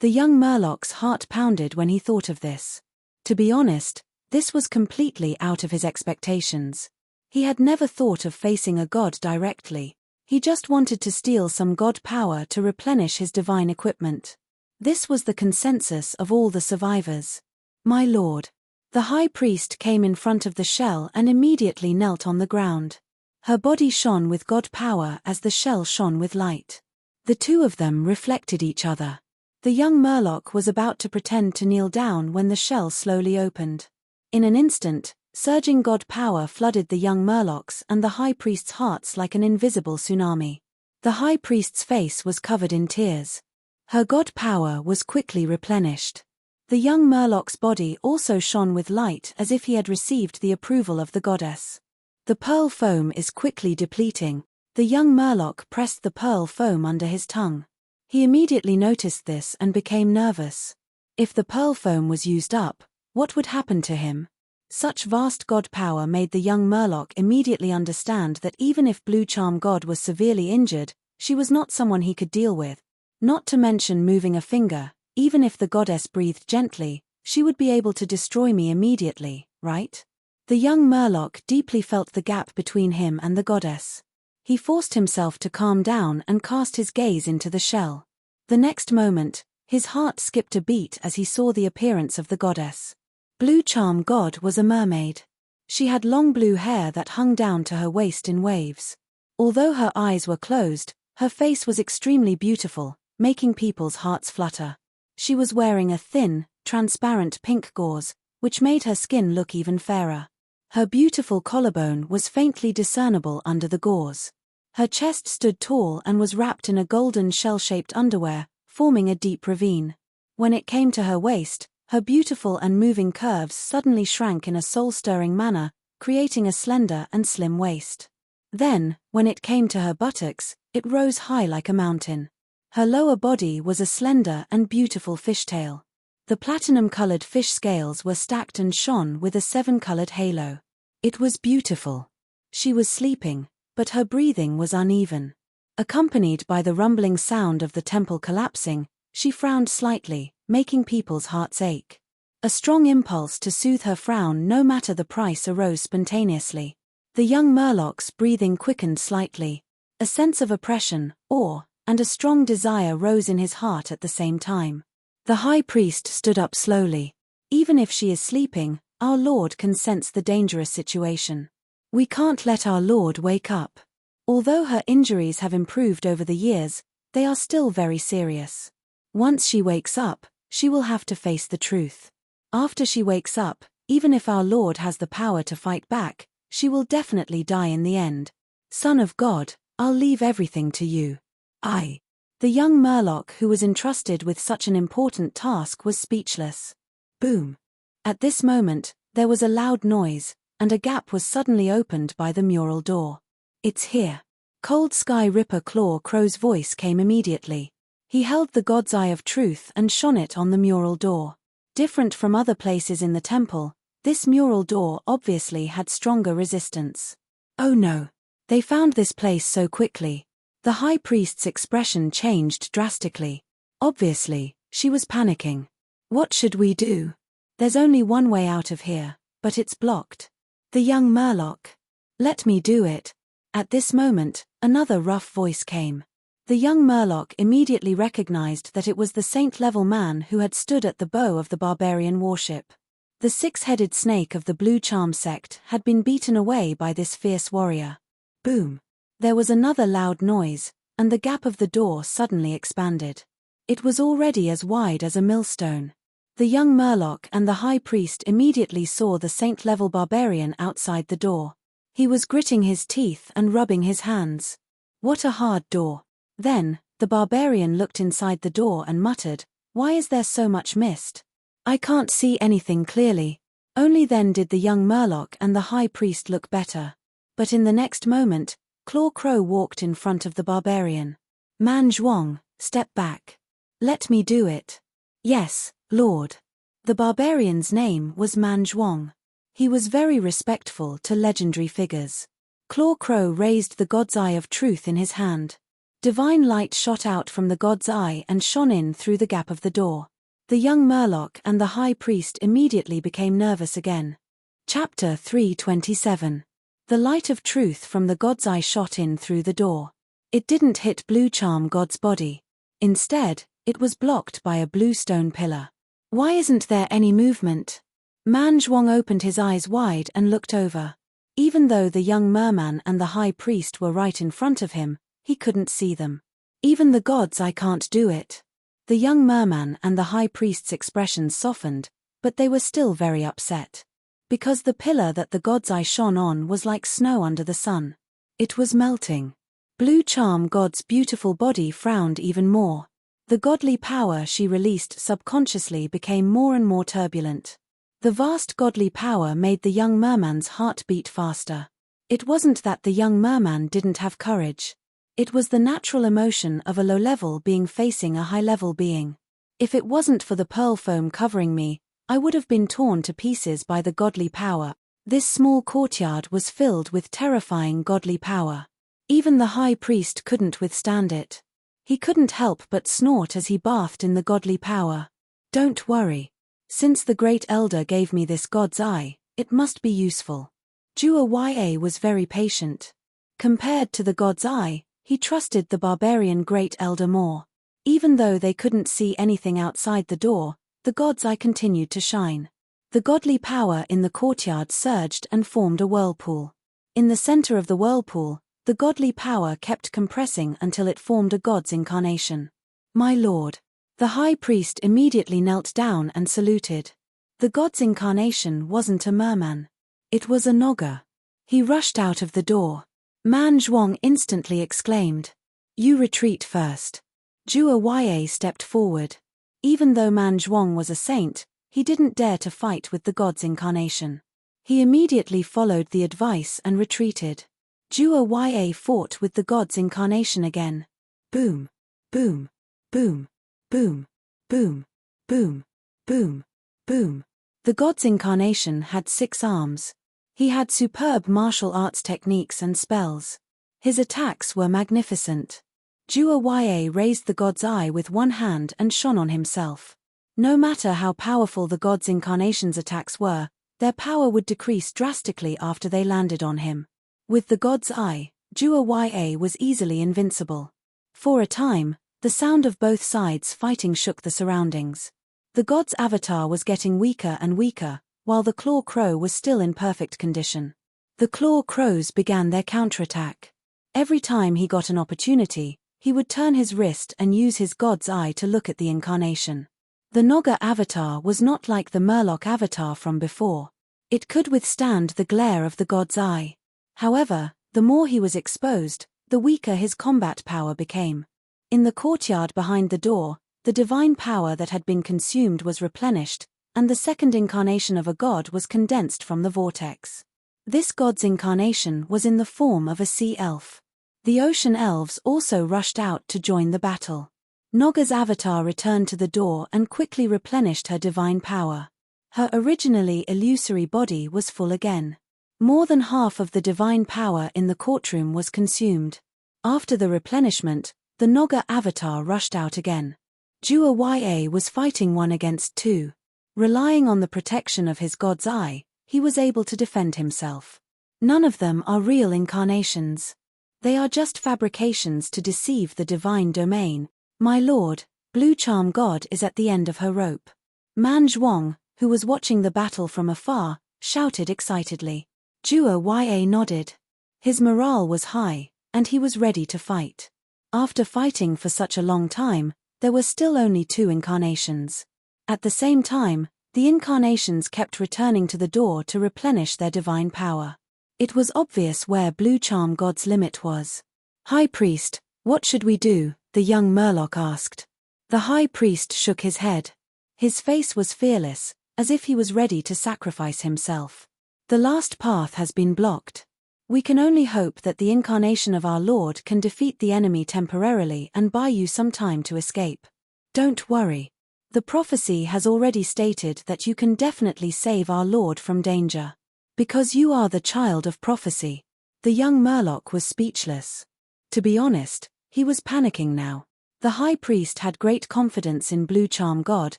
The young Murloc's heart pounded when he thought of this. To be honest, this was completely out of his expectations. He had never thought of facing a god directly. He just wanted to steal some god power to replenish his divine equipment. This was the consensus of all the survivors. My lord. The high priest came in front of the shell and immediately knelt on the ground. Her body shone with god power as the shell shone with light. The two of them reflected each other. The young Murloc was about to pretend to kneel down when the shell slowly opened. In an instant, surging god power flooded the young Murlocs and the high priest's hearts like an invisible tsunami. The high priest's face was covered in tears. Her god power was quickly replenished. The young Murloc's body also shone with light as if he had received the approval of the goddess. The pearl foam is quickly depleting. The young Murloc pressed the pearl foam under his tongue. He immediately noticed this and became nervous. If the pearl foam was used up, what would happen to him? Such vast god power made the young Murloc immediately understand that even if Blue Charm God was severely injured, she was not someone he could deal with. Not to mention moving a finger, even if the goddess breathed gently, she would be able to destroy me immediately, right? The young Murloc deeply felt the gap between him and the goddess. He forced himself to calm down and cast his gaze into the shell. The next moment, his heart skipped a beat as he saw the appearance of the goddess. Blue Charm God was a mermaid. She had long blue hair that hung down to her waist in waves. Although her eyes were closed, her face was extremely beautiful, making people's hearts flutter. She was wearing a thin, transparent pink gauze, which made her skin look even fairer. Her beautiful collarbone was faintly discernible under the gauze. Her chest stood tall and was wrapped in a golden shell-shaped underwear, forming a deep ravine. When it came to her waist, her beautiful and moving curves suddenly shrank in a soul-stirring manner, creating a slender and slim waist. Then, when it came to her buttocks, it rose high like a mountain. Her lower body was a slender and beautiful fishtail. The platinum-colored fish scales were stacked and shone with a 7-colored halo. It was beautiful. She was sleeping, but her breathing was uneven. Accompanied by the rumbling sound of the temple collapsing, she frowned slightly, making people's hearts ache. A strong impulse to soothe her frown no matter the price arose spontaneously. The young Murloc's breathing quickened slightly. A sense of oppression, awe, and a strong desire rose in his heart at the same time. The high priest stood up slowly. Even if she is sleeping, Our Lord can sense the dangerous situation. We can't let our Lord wake up. Although her injuries have improved over the years, they are still very serious. Once she wakes up, she will have to face the truth. After she wakes up, even if our Lord has the power to fight back, she will definitely die in the end. Son of God, I'll leave everything to you. The young Murloc who was entrusted with such an important task was speechless. Boom. At this moment, there was a loud noise, and a gap was suddenly opened by the mural door. It's here. Cold Sky Ripper Claw Crow's voice came immediately. He held the God's Eye of Truth and shone it on the mural door. Different from other places in the temple, this mural door obviously had stronger resistance. Oh no. They found this place so quickly. The high priest's expression changed drastically. Obviously, she was panicking. What should we do? There's only one way out of here, but it's blocked. The young Murloc. Let me do it. At this moment, another rough voice came. The young Murloc immediately recognized that it was the saint-level man who had stood at the bow of the barbarian warship. The six-headed snake of the Blue Charm sect had been beaten away by this fierce warrior. Boom. There was another loud noise, and the gap of the door suddenly expanded. It was already as wide as a millstone. The young Murloc and the high priest immediately saw the saint-level barbarian outside the door. He was gritting his teeth and rubbing his hands. What a hard door. Then, the barbarian looked inside the door and muttered, "Why is there so much mist? I can't see anything clearly." Only then did the young Murloc and the high priest look better. But in the next moment, Claw Crow walked in front of the barbarian. "Man Zhuang, step back. Let me do it." "Yes, Lord." The barbarian's name was Man Zhuang. He was very respectful to legendary figures. Claw Crow raised the God's Eye of Truth in his hand. Divine light shot out from the God's Eye and shone in through the gap of the door. The young Murloc and the high priest immediately became nervous again. Chapter 327. The light of truth from the God's Eye shot in through the door. It didn't hit Blue Charm God's body. Instead, it was blocked by a blue stone pillar. Why isn't there any movement? Man Zhuang opened his eyes wide and looked over. Even though the young merman and the high priest were right in front of him, he couldn't see them. Even the God's Eye can't do it. The young merman and the high priest's expressions softened, but they were still very upset. Because the pillar that the God's Eye shone on was like snow under the sun. It was melting. Blue Charm God's beautiful body frowned even more. The godly power she released subconsciously became more and more turbulent. The vast godly power made the young merman's heart beat faster. It wasn't that the young merman didn't have courage. It was the natural emotion of a low-level being facing a high-level being. If it wasn't for the pearl foam covering me, I would have been torn to pieces by the godly power. This small courtyard was filled with terrifying godly power. Even the high priest couldn't withstand it. He couldn't help but snort as he bathed in the godly power. Don't worry. Since the Great Elder gave me this God's Eye, it must be useful. Jua was very patient. Compared to the God's Eye, he trusted the barbarian Great Elder more. Even though they couldn't see anything outside the door, the God's Eye continued to shine. The godly power in the courtyard surged and formed a whirlpool. In the center of the whirlpool, the godly power kept compressing until it formed a god's incarnation. My lord. The high priest immediately knelt down and saluted. The god's incarnation wasn't a merman. It was a Naga. He rushed out of the door. Man Zhuang instantly exclaimed, "You retreat first." Jua stepped forward. Even though Man Zhuang was a saint, he didn't dare to fight with the god's incarnation. He immediately followed the advice and retreated. Jua fought with the god's incarnation again. Boom, boom, boom, boom, boom, boom, boom, boom. The god's incarnation had 6 arms. He had superb martial arts techniques and spells. His attacks were magnificent. Jua raised the God's Eye with one hand and shone on himself. No matter how powerful the God's incarnation's attacks were, their power would decrease drastically after they landed on him. With the God's Eye, Jua was easily invincible. For a time, the sound of both sides fighting shook the surroundings. The God's avatar was getting weaker and weaker, while the claw crow was still in perfect condition. The claw crows began their counterattack. Every time he got an opportunity, he would turn his wrist and use his god's eye to look at the incarnation. The Naga avatar was not like the Murloc avatar from before. It could withstand the glare of the god's eye. However, the more he was exposed, the weaker his combat power became. In the courtyard behind the door, the divine power that had been consumed was replenished, and the second incarnation of a god was condensed from the vortex. This god's incarnation was in the form of a sea elf. The ocean elves also rushed out to join the battle. Naga's avatar returned to the door and quickly replenished her divine power. Her originally illusory body was full again. More than half of the divine power in the courtroom was consumed. After the replenishment, the Naga avatar rushed out again. Jua Ya was fighting 1 against 2. Relying on the protection of his god's eye, he was able to defend himself. None of them are real incarnations. They are just fabrications to deceive the divine domain. My lord, Blue Charm God is at the end of her rope. Man Zhuang, who was watching the battle from afar, shouted excitedly. Jua Ya nodded. His morale was high, and he was ready to fight. After fighting for such a long time, there were still only 2 incarnations. At the same time, the incarnations kept returning to the door to replenish their divine power. It was obvious where Blue Charm God's limit was. High Priest, what should we do? The young Murloc asked. The High Priest shook his head. His face was fearless, as if he was ready to sacrifice himself. The last path has been blocked. We can only hope that the incarnation of our Lord can defeat the enemy temporarily and buy you some time to escape. Don't worry. The prophecy has already stated that you can definitely save our Lord from danger. Because you are the child of prophecy. The young Murloc was speechless. To be honest, he was panicking now. The High Priest had great confidence in Blue Charm God,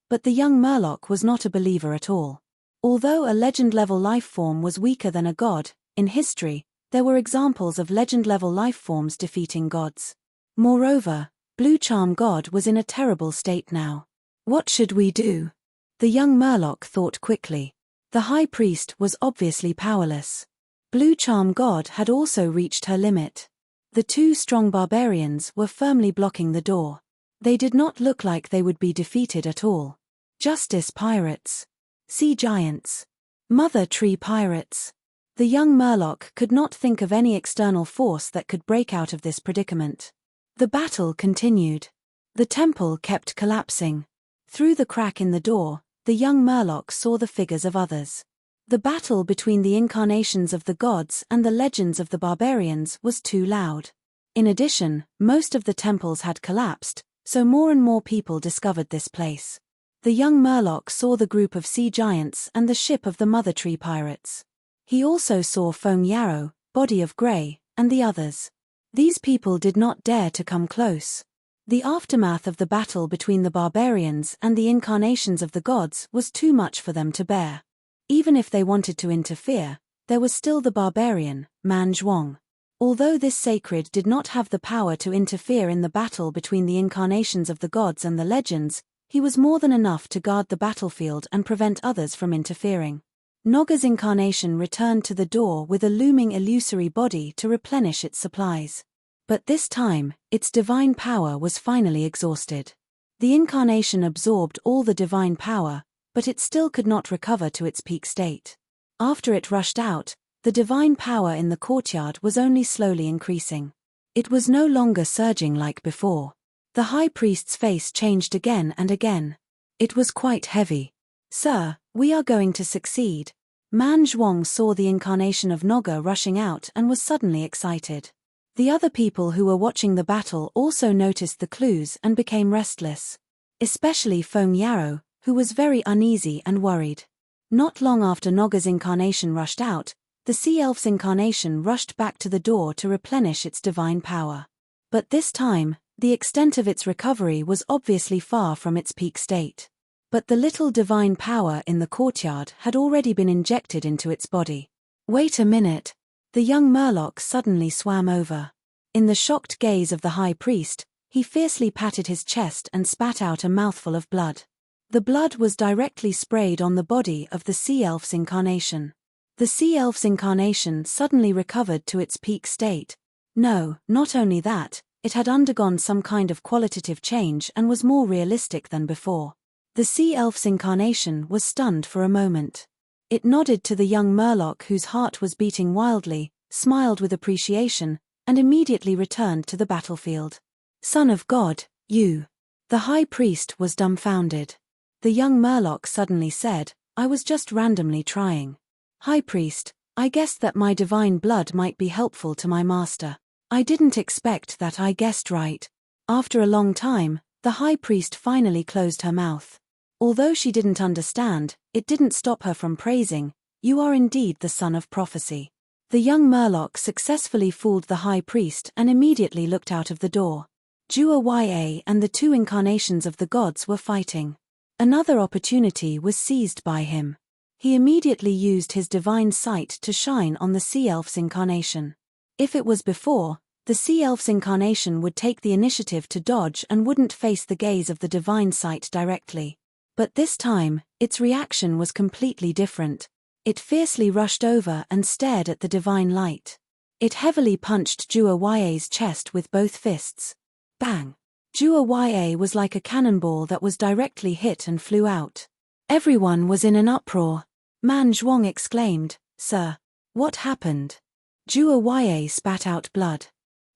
but the young Murloc was not a believer at all. Although a legend-level life form was weaker than a god, in history, there were examples of legend-level life forms defeating gods. Moreover, Blue Charm God was in a terrible state now. What should we do? The young Murloc thought quickly. The High Priest was obviously powerless. Blue Charm God had also reached her limit. The 2 strong barbarians were firmly blocking the door. They did not look like they would be defeated at all. Justice pirates. Sea giants. Mother tree pirates. The young Murloc could not think of any external force that could break out of this predicament. The battle continued. The temple kept collapsing. Through the crack in the door, the young Murloc saw the figures of others. The battle between the incarnations of the gods and the legends of the barbarians was too loud. In addition, most of the temples had collapsed, so more and more people discovered this place. The young Murloc saw the group of sea giants and the ship of the Mother Tree pirates. He also saw Feng Yarrow, Body of Grey, and the others. These people did not dare to come close. The aftermath of the battle between the barbarians and the incarnations of the gods was too much for them to bear. Even if they wanted to interfere, there was still the barbarian, Man Zhuang. Although this sacred did not have the power to interfere in the battle between the incarnations of the gods and the legends, he was more than enough to guard the battlefield and prevent others from interfering. Naga's incarnation returned to the door with a looming illusory body to replenish its supplies. But this time, its divine power was finally exhausted. The incarnation absorbed all the divine power, but it still could not recover to its peak state. After it rushed out, the divine power in the courtyard was only slowly increasing. It was no longer surging like before. The High Priest's face changed again and again. It was quite heavy. Sir, we are going to succeed. Man Zhuang saw the incarnation of Naga rushing out and was suddenly excited. The other people who were watching the battle also noticed the clues and became restless. Especially Feng Yarrow, who was very uneasy and worried. Not long after Naga's incarnation rushed out, the Sea Elf's incarnation rushed back to the door to replenish its divine power. But this time, the extent of its recovery was obviously far from its peak state. But the little divine power in the courtyard had already been injected into its body. Wait a minute. The young Murloc suddenly swam over. In the shocked gaze of the High Priest, he fiercely patted his chest and spat out a mouthful of blood. The blood was directly sprayed on the body of the sea elf's incarnation. The sea elf's incarnation suddenly recovered to its peak state. No, not only that, it had undergone some kind of qualitative change and was more realistic than before. The sea elf's incarnation was stunned for a moment. It nodded to the young Murloc whose heart was beating wildly, smiled with appreciation, and immediately returned to the battlefield. Son of God, you. The high priest was dumbfounded. The young Murloc suddenly said, I was just randomly trying. High priest, I guessed that my divine blood might be helpful to my master. I didn't expect that I guessed right. After a long time, the high priest finally closed her mouth. Although she didn't understand, it didn't stop her from praising, you are indeed the son of prophecy. The young Murloc successfully fooled the high priest and immediately looked out of the door. Jua and the two incarnations of the gods were fighting. Another opportunity was seized by him. He immediately used his divine sight to shine on the sea elf's incarnation. If it was before, the sea elf's incarnation would take the initiative to dodge and wouldn't face the gaze of the divine sight directly. But this time, its reaction was completely different. It fiercely rushed over and stared at the divine light. It heavily punched Jua's chest with both fists. Bang! Jua was like a cannonball that was directly hit and flew out. Everyone was in an uproar. Man Zhuang exclaimed, Sir, what happened? Jua spat out blood.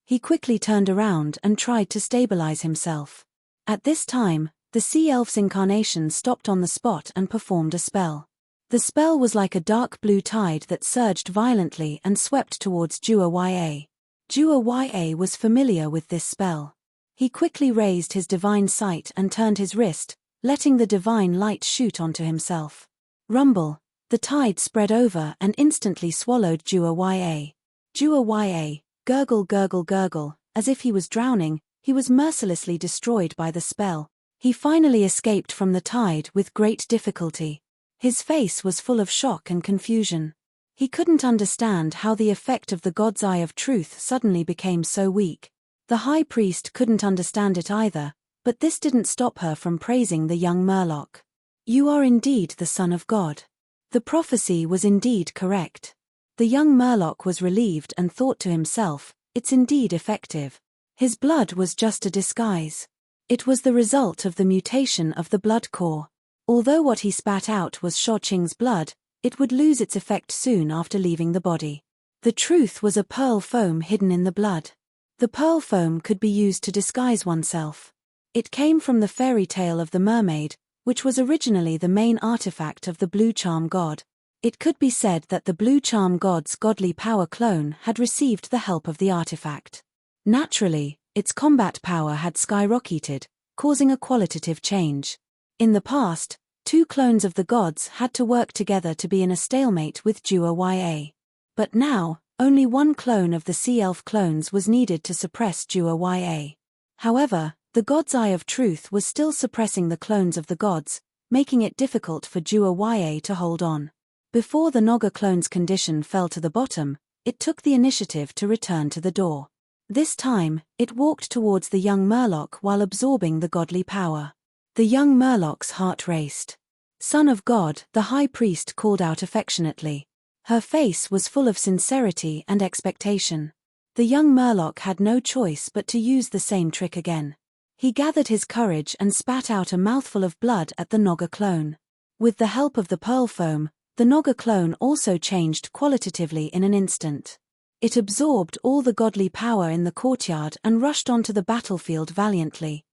He quickly turned around and tried to stabilize himself. At this time, the sea elf's incarnation stopped on the spot and performed a spell. The spell was like a dark blue tide that surged violently and swept towards Jua. Jua was familiar with this spell. He quickly raised his divine sight and turned his wrist, letting the divine light shoot onto himself. Rumble! The tide spread over and instantly swallowed Jua. Jua, gurgle gurgle gurgle, as if he was drowning, he was mercilessly destroyed by the spell. He finally escaped from the tide with great difficulty. His face was full of shock and confusion. He couldn't understand how the effect of the God's Eye of Truth suddenly became so weak. The high priest couldn't understand it either, but this didn't stop her from praising the young Murloc. You are indeed the Son of God. The prophecy was indeed correct. The young Murloc was relieved and thought to himself, it's indeed effective. His blood was just a disguise. It was the result of the mutation of the Bloodcore. Although what he spat out was Shouqing's blood, it would lose its effect soon after leaving the body. The truth was a pearl foam hidden in the blood. The pearl foam could be used to disguise oneself. It came from the fairy tale of the mermaid, which was originally the main artifact of the Blue Charm God. It could be said that the Blue Charm God's godly power clone had received the help of the artifact. Naturally, its combat power had skyrocketed, causing a qualitative change. In the past, two clones of the gods had to work together to be in a stalemate with Jua. But now, only one clone of the sea elf clones was needed to suppress Jua. However, the God's Eye of Truth was still suppressing the clones of the gods, making it difficult for Jua to hold on. Before the Naga clone's condition fell to the bottom, it took the initiative to return to the door. This time, it walked towards the young Murloc while absorbing the godly power. The young Murloc's heart raced. Son of God, the high priest called out affectionately. Her face was full of sincerity and expectation. The young Murloc had no choice but to use the same trick again. He gathered his courage and spat out a mouthful of blood at the Naga clone. With the help of the pearl foam, the Naga clone also changed qualitatively in an instant. It absorbed all the godly power in the courtyard and rushed onto the battlefield valiantly.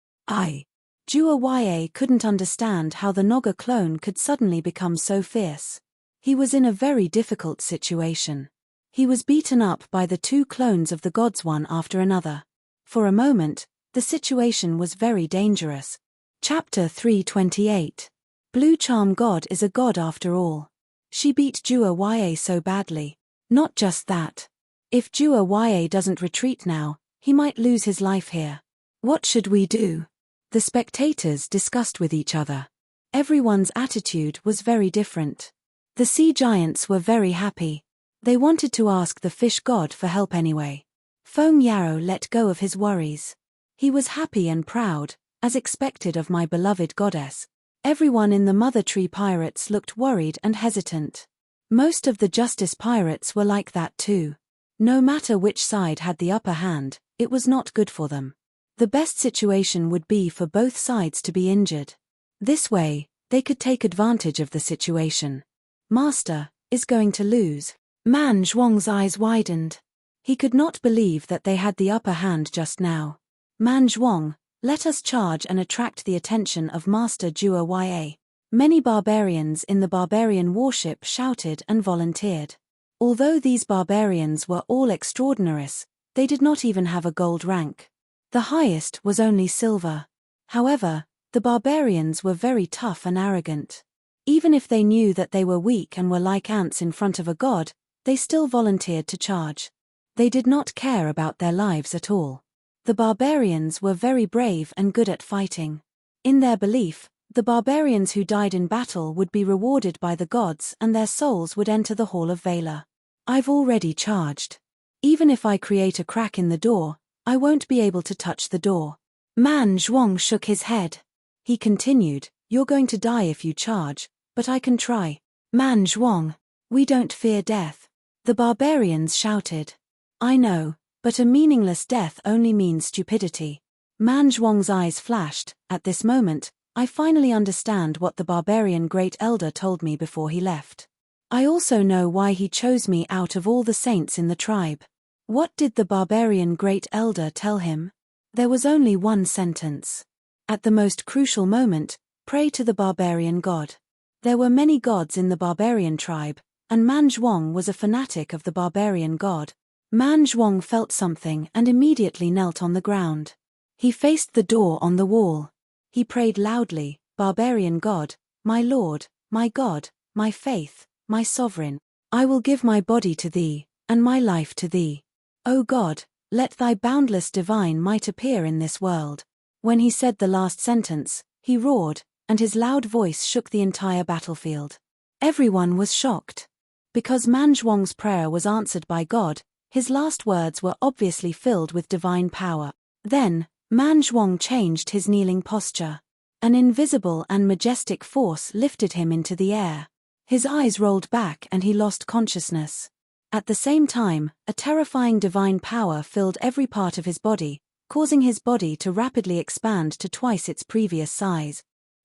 Jua couldn't understand how the Naga clone could suddenly become so fierce. He was in a very difficult situation. He was beaten up by the two clones of the gods one after another. For a moment, the situation was very dangerous. Chapter 328. Blue Charm God is a god after all. She beat Jua so badly. Not just that. If Jua doesn't retreat now, he might lose his life here. What should we do? The spectators discussed with each other. Everyone's attitude was very different. The sea giants were very happy. They wanted to ask the fish god for help anyway. Feng Yarrow let go of his worries. He was happy and proud, as expected of my beloved goddess. Everyone in the Mother Tree Pirates looked worried and hesitant. Most of the Justice Pirates were like that too. No matter which side had the upper hand, it was not good for them. The best situation would be for both sides to be injured. This way, they could take advantage of the situation. Master is going to lose. Man Zhuang's eyes widened. He could not believe that they had the upper hand just now. Man Zhuang, let us charge and attract the attention of Master Jua Ya. Many barbarians in the barbarian warship shouted and volunteered. Although these barbarians were all extraordinaries, they did not even have a gold rank. The highest was only silver. However, the barbarians were very tough and arrogant. Even if they knew that they were weak and were like ants in front of a god, they still volunteered to charge. They did not care about their lives at all. The barbarians were very brave and good at fighting. In their belief, the barbarians who died in battle would be rewarded by the gods and their souls would enter the Hall of Valor. I've already charged. Even if I create a crack in the door, I won't be able to touch the door. Man Zhuang shook his head. He continued, you're going to die if you charge, but I can try. Man Zhuang, we don't fear death. The barbarians shouted. I know, but a meaningless death only means stupidity. Man Zhuang's eyes flashed. At this moment, I finally understand what the barbarian great elder told me before he left. I also know why he chose me out of all the saints in the tribe. What did the barbarian great elder tell him? There was only one sentence. At the most crucial moment, pray to the barbarian god. There were many gods in the barbarian tribe, and Man Zhuang was a fanatic of the barbarian god. Man Zhuang felt something and immediately knelt on the ground. He faced the door on the wall. He prayed loudly, Barbarian God, my Lord, my God, my faith, my sovereign, I will give my body to thee, and my life to thee. O God, let thy boundless divine might appear in this world. When he said the last sentence, he roared, and his loud voice shook the entire battlefield. Everyone was shocked. Because Man Zhuang's prayer was answered by God, his last words were obviously filled with divine power. Then, Man Zhuang changed his kneeling posture. An invisible and majestic force lifted him into the air. His eyes rolled back and he lost consciousness. At the same time, a terrifying divine power filled every part of his body, causing his body to rapidly expand to twice its previous size.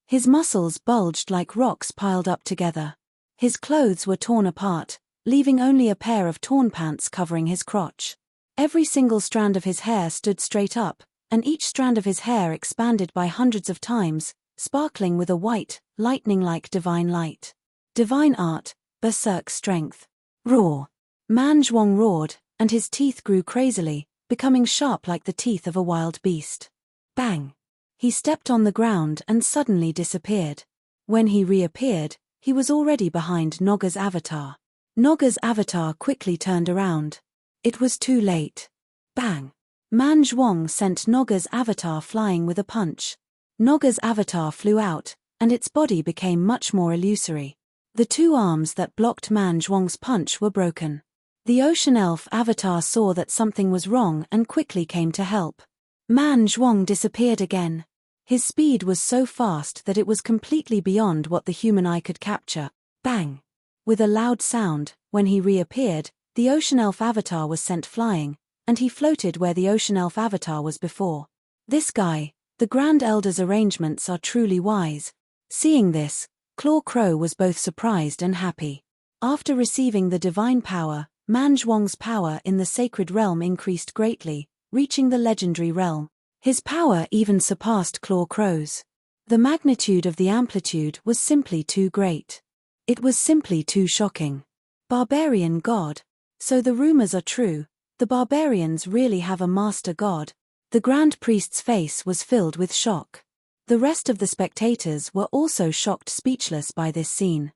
His muscles bulged like rocks piled up together. His clothes were torn apart, leaving only a pair of torn pants covering his crotch. Every single strand of his hair stood straight up, and each strand of his hair expanded by hundreds of times, sparkling with a white, lightning-like divine light. Divine art, berserk strength. Roar. Man Zhuang roared, and his teeth grew crazily, becoming sharp like the teeth of a wild beast. Bang! He stepped on the ground and suddenly disappeared. When he reappeared, he was already behind Nogga's avatar. Nogga's avatar quickly turned around. It was too late. Bang! Man Zhuang sent Nogga's avatar flying with a punch. Nogga's avatar flew out, and its body became much more illusory. The two arms that blocked Man Zhuang's punch were broken. The ocean elf avatar saw that something was wrong and quickly came to help. Man Zhuang disappeared again. His speed was so fast that it was completely beyond what the human eye could capture. Bang! With a loud sound, when he reappeared, the ocean elf avatar was sent flying, and he floated where the ocean elf avatar was before. This guy, the Grand Elder's arrangements are truly wise. Seeing this, Claw Crow was both surprised and happy. After receiving the divine power, Man Zhuang's power in the sacred realm increased greatly, reaching the legendary realm. His power even surpassed Claw Crow's. The magnitude of the amplitude was simply too great. It was simply too shocking. Barbarian God. So the rumors are true. The barbarians really have a master god. The Grand Priest's face was filled with shock. The rest of the spectators were also shocked, speechless by this scene.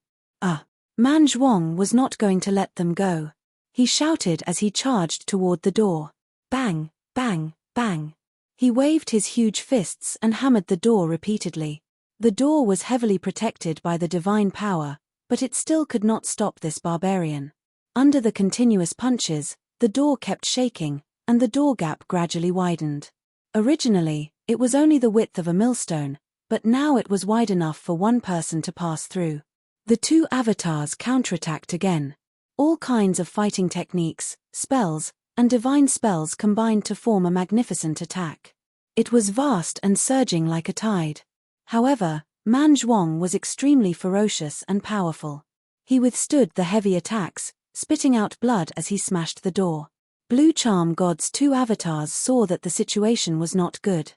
Man Zhuang was not going to let them go. He shouted as he charged toward the door. Bang, bang, bang. He waved his huge fists and hammered the door repeatedly. The door was heavily protected by the divine power, but it still could not stop this barbarian. Under the continuous punches, the door kept shaking, and the door gap gradually widened. Originally, it was only the width of a millstone, but now it was wide enough for one person to pass through. The two avatars counterattacked again. All kinds of fighting techniques, spells, and divine spells combined to form a magnificent attack. It was vast and surging like a tide. However, Man Zhuang was extremely ferocious and powerful. He withstood the heavy attacks, spitting out blood as he smashed the door. Blue Charm God's two avatars saw that the situation was not good.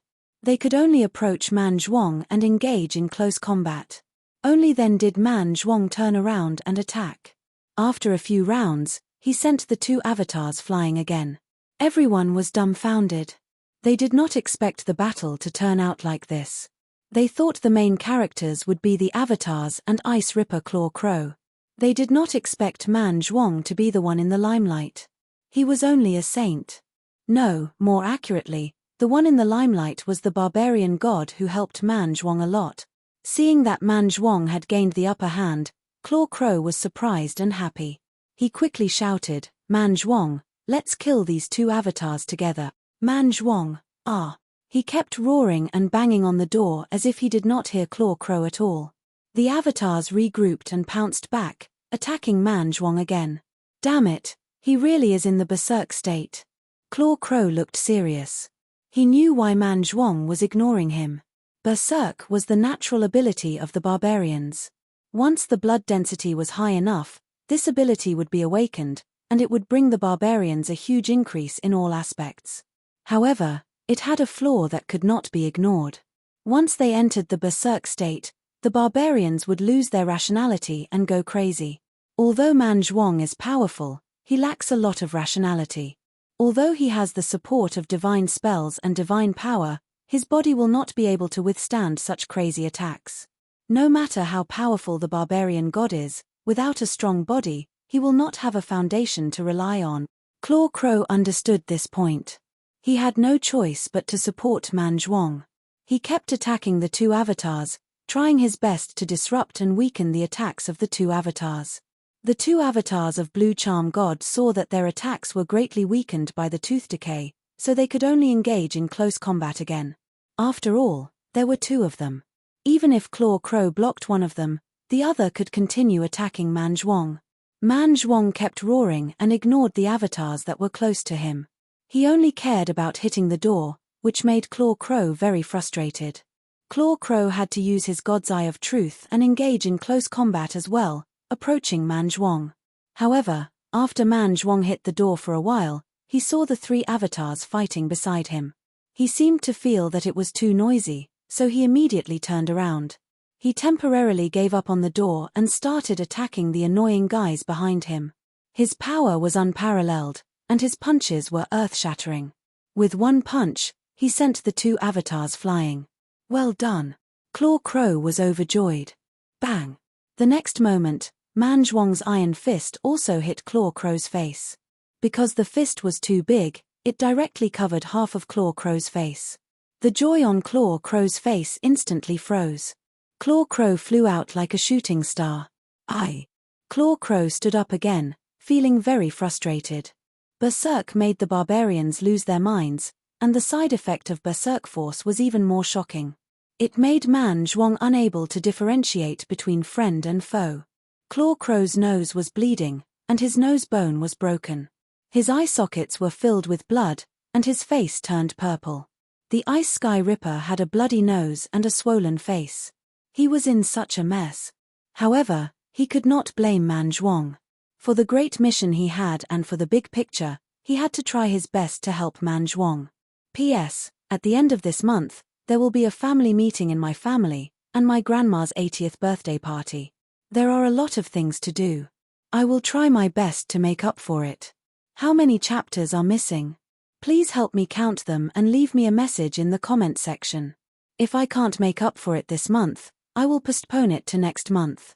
They could only approach Man Zhuang and engage in close combat. Only then did Man Zhuang turn around and attack. After a few rounds, he sent the two avatars flying again. Everyone was dumbfounded. They did not expect the battle to turn out like this. They thought the main characters would be the avatars and Ice Ripper Claw Crow. They did not expect Man Zhuang to be the one in the limelight. He was only a saint. No, more accurately, the one in the limelight was the barbarian god who helped Man Zhuang a lot. Seeing that Man Zhuang had gained the upper hand, Claw Crow was surprised and happy. He quickly shouted, "Man Zhuang, let's kill these two avatars together." Man Zhuang, ah. He kept roaring and banging on the door as if he did not hear Claw Crow at all. The avatars regrouped and pounced back, attacking Man Zhuang again. Damn it, he really is in the berserk state. Claw Crow looked serious. He knew why Man Zhuang was ignoring him. Berserk was the natural ability of the barbarians. Once the blood density was high enough, this ability would be awakened, and it would bring the barbarians a huge increase in all aspects. However, it had a flaw that could not be ignored. Once they entered the berserk state, the barbarians would lose their rationality and go crazy. Although Man Zhuang is powerful, he lacks a lot of rationality. Although he has the support of divine spells and divine power, his body will not be able to withstand such crazy attacks. No matter how powerful the barbarian god is, without a strong body, he will not have a foundation to rely on. Claw Crow understood this point. He had no choice but to support Man Zhuang. He kept attacking the two avatars, trying his best to disrupt and weaken the attacks of the two avatars. The two avatars of Blue Charm God saw that their attacks were greatly weakened by the tooth decay, so they could only engage in close combat again. After all, there were two of them. Even if Claw Crow blocked one of them, the other could continue attacking Man Zhuang. Man Zhuang kept roaring and ignored the avatars that were close to him. He only cared about hitting the door, which made Claw Crow very frustrated. Claw Crow had to use his God's Eye of Truth and engage in close combat as well, approaching Man Zhuang. However, after Man Zhuang hit the door for a while, he saw the three avatars fighting beside him. He seemed to feel that it was too noisy, so he immediately turned around. He temporarily gave up on the door and started attacking the annoying guys behind him. His power was unparalleled, and his punches were earth-shattering. With one punch, he sent the two avatars flying. Well done. Claw Crow was overjoyed. Bang! The next moment, Man Zhuang's iron fist also hit Claw Crow's face. Because the fist was too big, it directly covered half of Claw Crow's face. The joy on Claw Crow's face instantly froze. Claw Crow flew out like a shooting star. Aye! Claw Crow stood up again, feeling very frustrated. Berserk made the barbarians lose their minds, and the side effect of Berserk Force was even more shocking. It made Man Zhuang unable to differentiate between friend and foe. Claw Crow's nose was bleeding, and his nose bone was broken. His eye sockets were filled with blood, and his face turned purple. The Ice Sky Ripper had a bloody nose and a swollen face. He was in such a mess. However, he could not blame Man Zhuang. For the great mission he had and for the big picture, he had to try his best to help Man Zhuang. P.S. At the end of this month, there will be a family meeting in my family, and my grandma's 80th birthday party. There are a lot of things to do. I will try my best to make up for it. How many chapters are missing? Please help me count them and leave me a message in the comment section. If I can't make up for it this month, I will postpone it to next month.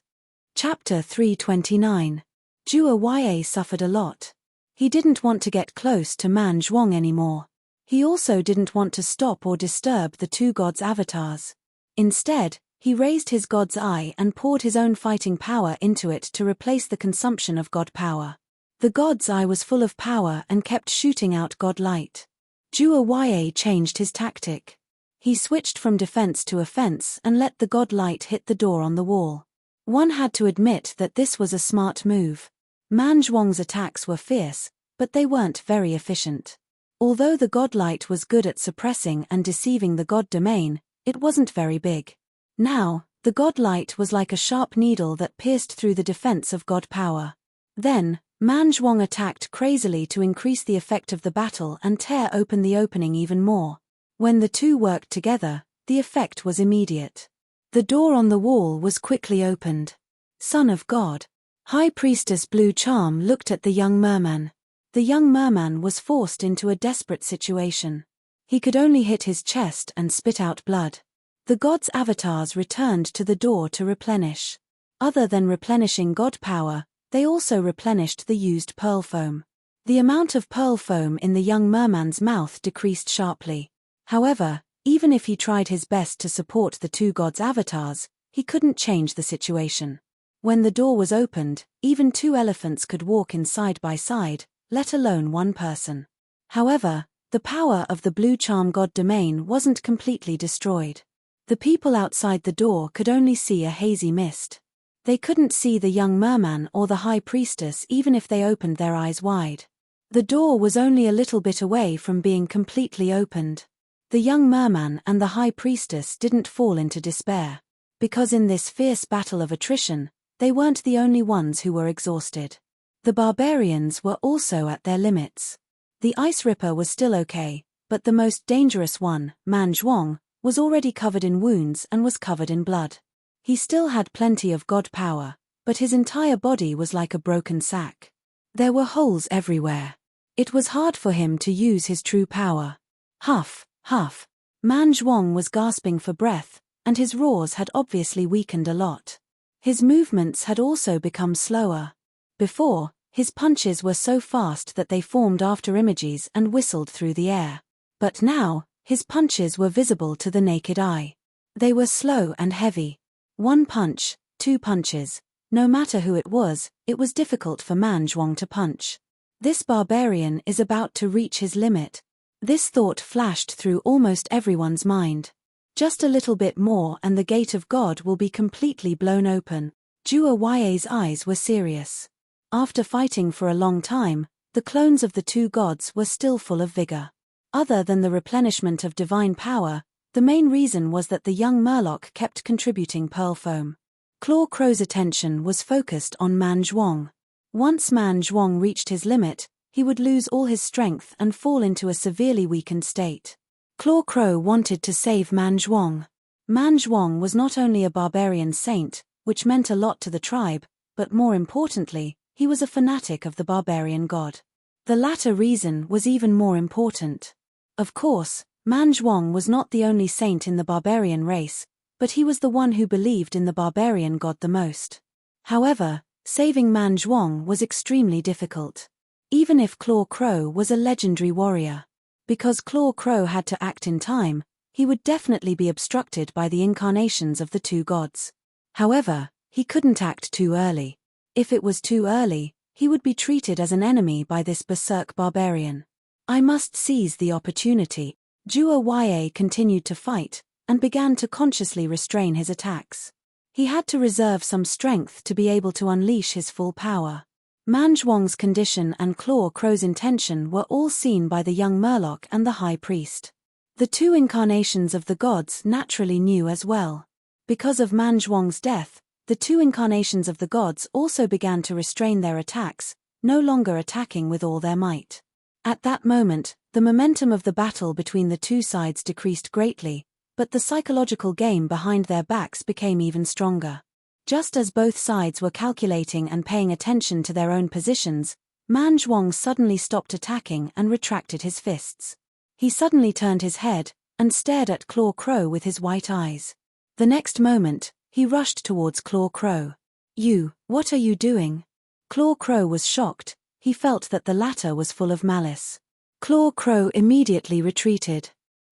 Chapter 329. Jua Ya suffered a lot. He didn't want to get close to Man Zhuang anymore. He also didn't want to stop or disturb the two gods' avatars. Instead, he raised his God's Eye and poured his own fighting power into it to replace the consumption of God power. The God's Eye was full of power and kept shooting out God light. Jua Ya changed his tactic. He switched from defense to offense and let the god light hit the door on the wall. One had to admit that this was a smart move. Man Zhuang's attacks were fierce, but they weren't very efficient. Although the godlight was good at suppressing and deceiving the god domain, it wasn't very big. Now, the godlight was like a sharp needle that pierced through the defense of god power. Then, Man Zhuang attacked crazily to increase the effect of the battle and tear open the opening even more. When the two worked together, the effect was immediate. The door on the wall was quickly opened. Son of God. High Priestess Blue Charm looked at the young merman. The young merman was forced into a desperate situation. He could only hit his chest and spit out blood. The gods' avatars returned to the door to replenish. Other than replenishing god power, they also replenished the used pearl foam. The amount of pearl foam in the young merman's mouth decreased sharply. However, even if he tried his best to support the two gods' avatars, he couldn't change the situation. When the door was opened, even two elephants could walk in side by side, let alone one person. However, the power of the blue charm god domain wasn't completely destroyed. The people outside the door could only see a hazy mist. They couldn't see the young merman or the high priestess even if they opened their eyes wide. The door was only a little bit away from being completely opened. The young merman and the high priestess didn't fall into despair. Because in this fierce battle of attrition, they weren't the only ones who were exhausted. The barbarians were also at their limits. The Ice Ripper was still okay, but the most dangerous one, Man Zhuang, was already covered in wounds and was covered in blood. He still had plenty of god power, but his entire body was like a broken sack. There were holes everywhere. It was hard for him to use his true power. Huff, huff. Man Zhuang was gasping for breath, and his roars had obviously weakened a lot. His movements had also become slower. Before, his punches were so fast that they formed after images and whistled through the air. But now, his punches were visible to the naked eye. They were slow and heavy. One punch, two punches. No matter who it was difficult for Man Zhuang to punch. This barbarian is about to reach his limit. This thought flashed through almost everyone's mind. Just a little bit more and the gate of God will be completely blown open. Jua Ya's eyes were serious. After fighting for a long time, the clones of the two gods were still full of vigor. Other than the replenishment of divine power, the main reason was that the young Murloc kept contributing pearl foam. Claw Crow's attention was focused on Man Zhuang. Once Man Zhuang reached his limit, he would lose all his strength and fall into a severely weakened state. Claw Crow wanted to save Man Zhuang. Man Zhuang was not only a barbarian saint, which meant a lot to the tribe, but more importantly, he was a fanatic of the barbarian god. The latter reason was even more important. Of course, Man Zhuang was not the only saint in the barbarian race, but he was the one who believed in the barbarian god the most. However, saving Man Zhuang was extremely difficult. Even if Claw Crow was a legendary warrior. Because Claw Crow had to act in time, he would definitely be obstructed by the incarnations of the two gods. However, he couldn't act too early. If it was too early, he would be treated as an enemy by this berserk barbarian. I must seize the opportunity. Jua Ya continued to fight, and began to consciously restrain his attacks. He had to reserve some strength to be able to unleash his full power. Man Zhuang's condition and Claw Crow's intention were all seen by the young Murloc and the High Priest. The two incarnations of the gods naturally knew as well. Because of Man Zhuang's death, the two incarnations of the gods also began to restrain their attacks, no longer attacking with all their might. At that moment, the momentum of the battle between the two sides decreased greatly, but the psychological game behind their backs became even stronger. Just as both sides were calculating and paying attention to their own positions, Man Zhuang suddenly stopped attacking and retracted his fists. He suddenly turned his head, and stared at Claw Crow with his white eyes. The next moment, he rushed towards Claw Crow. What are you doing? Claw Crow was shocked, he felt that the latter was full of malice. Claw Crow immediately retreated.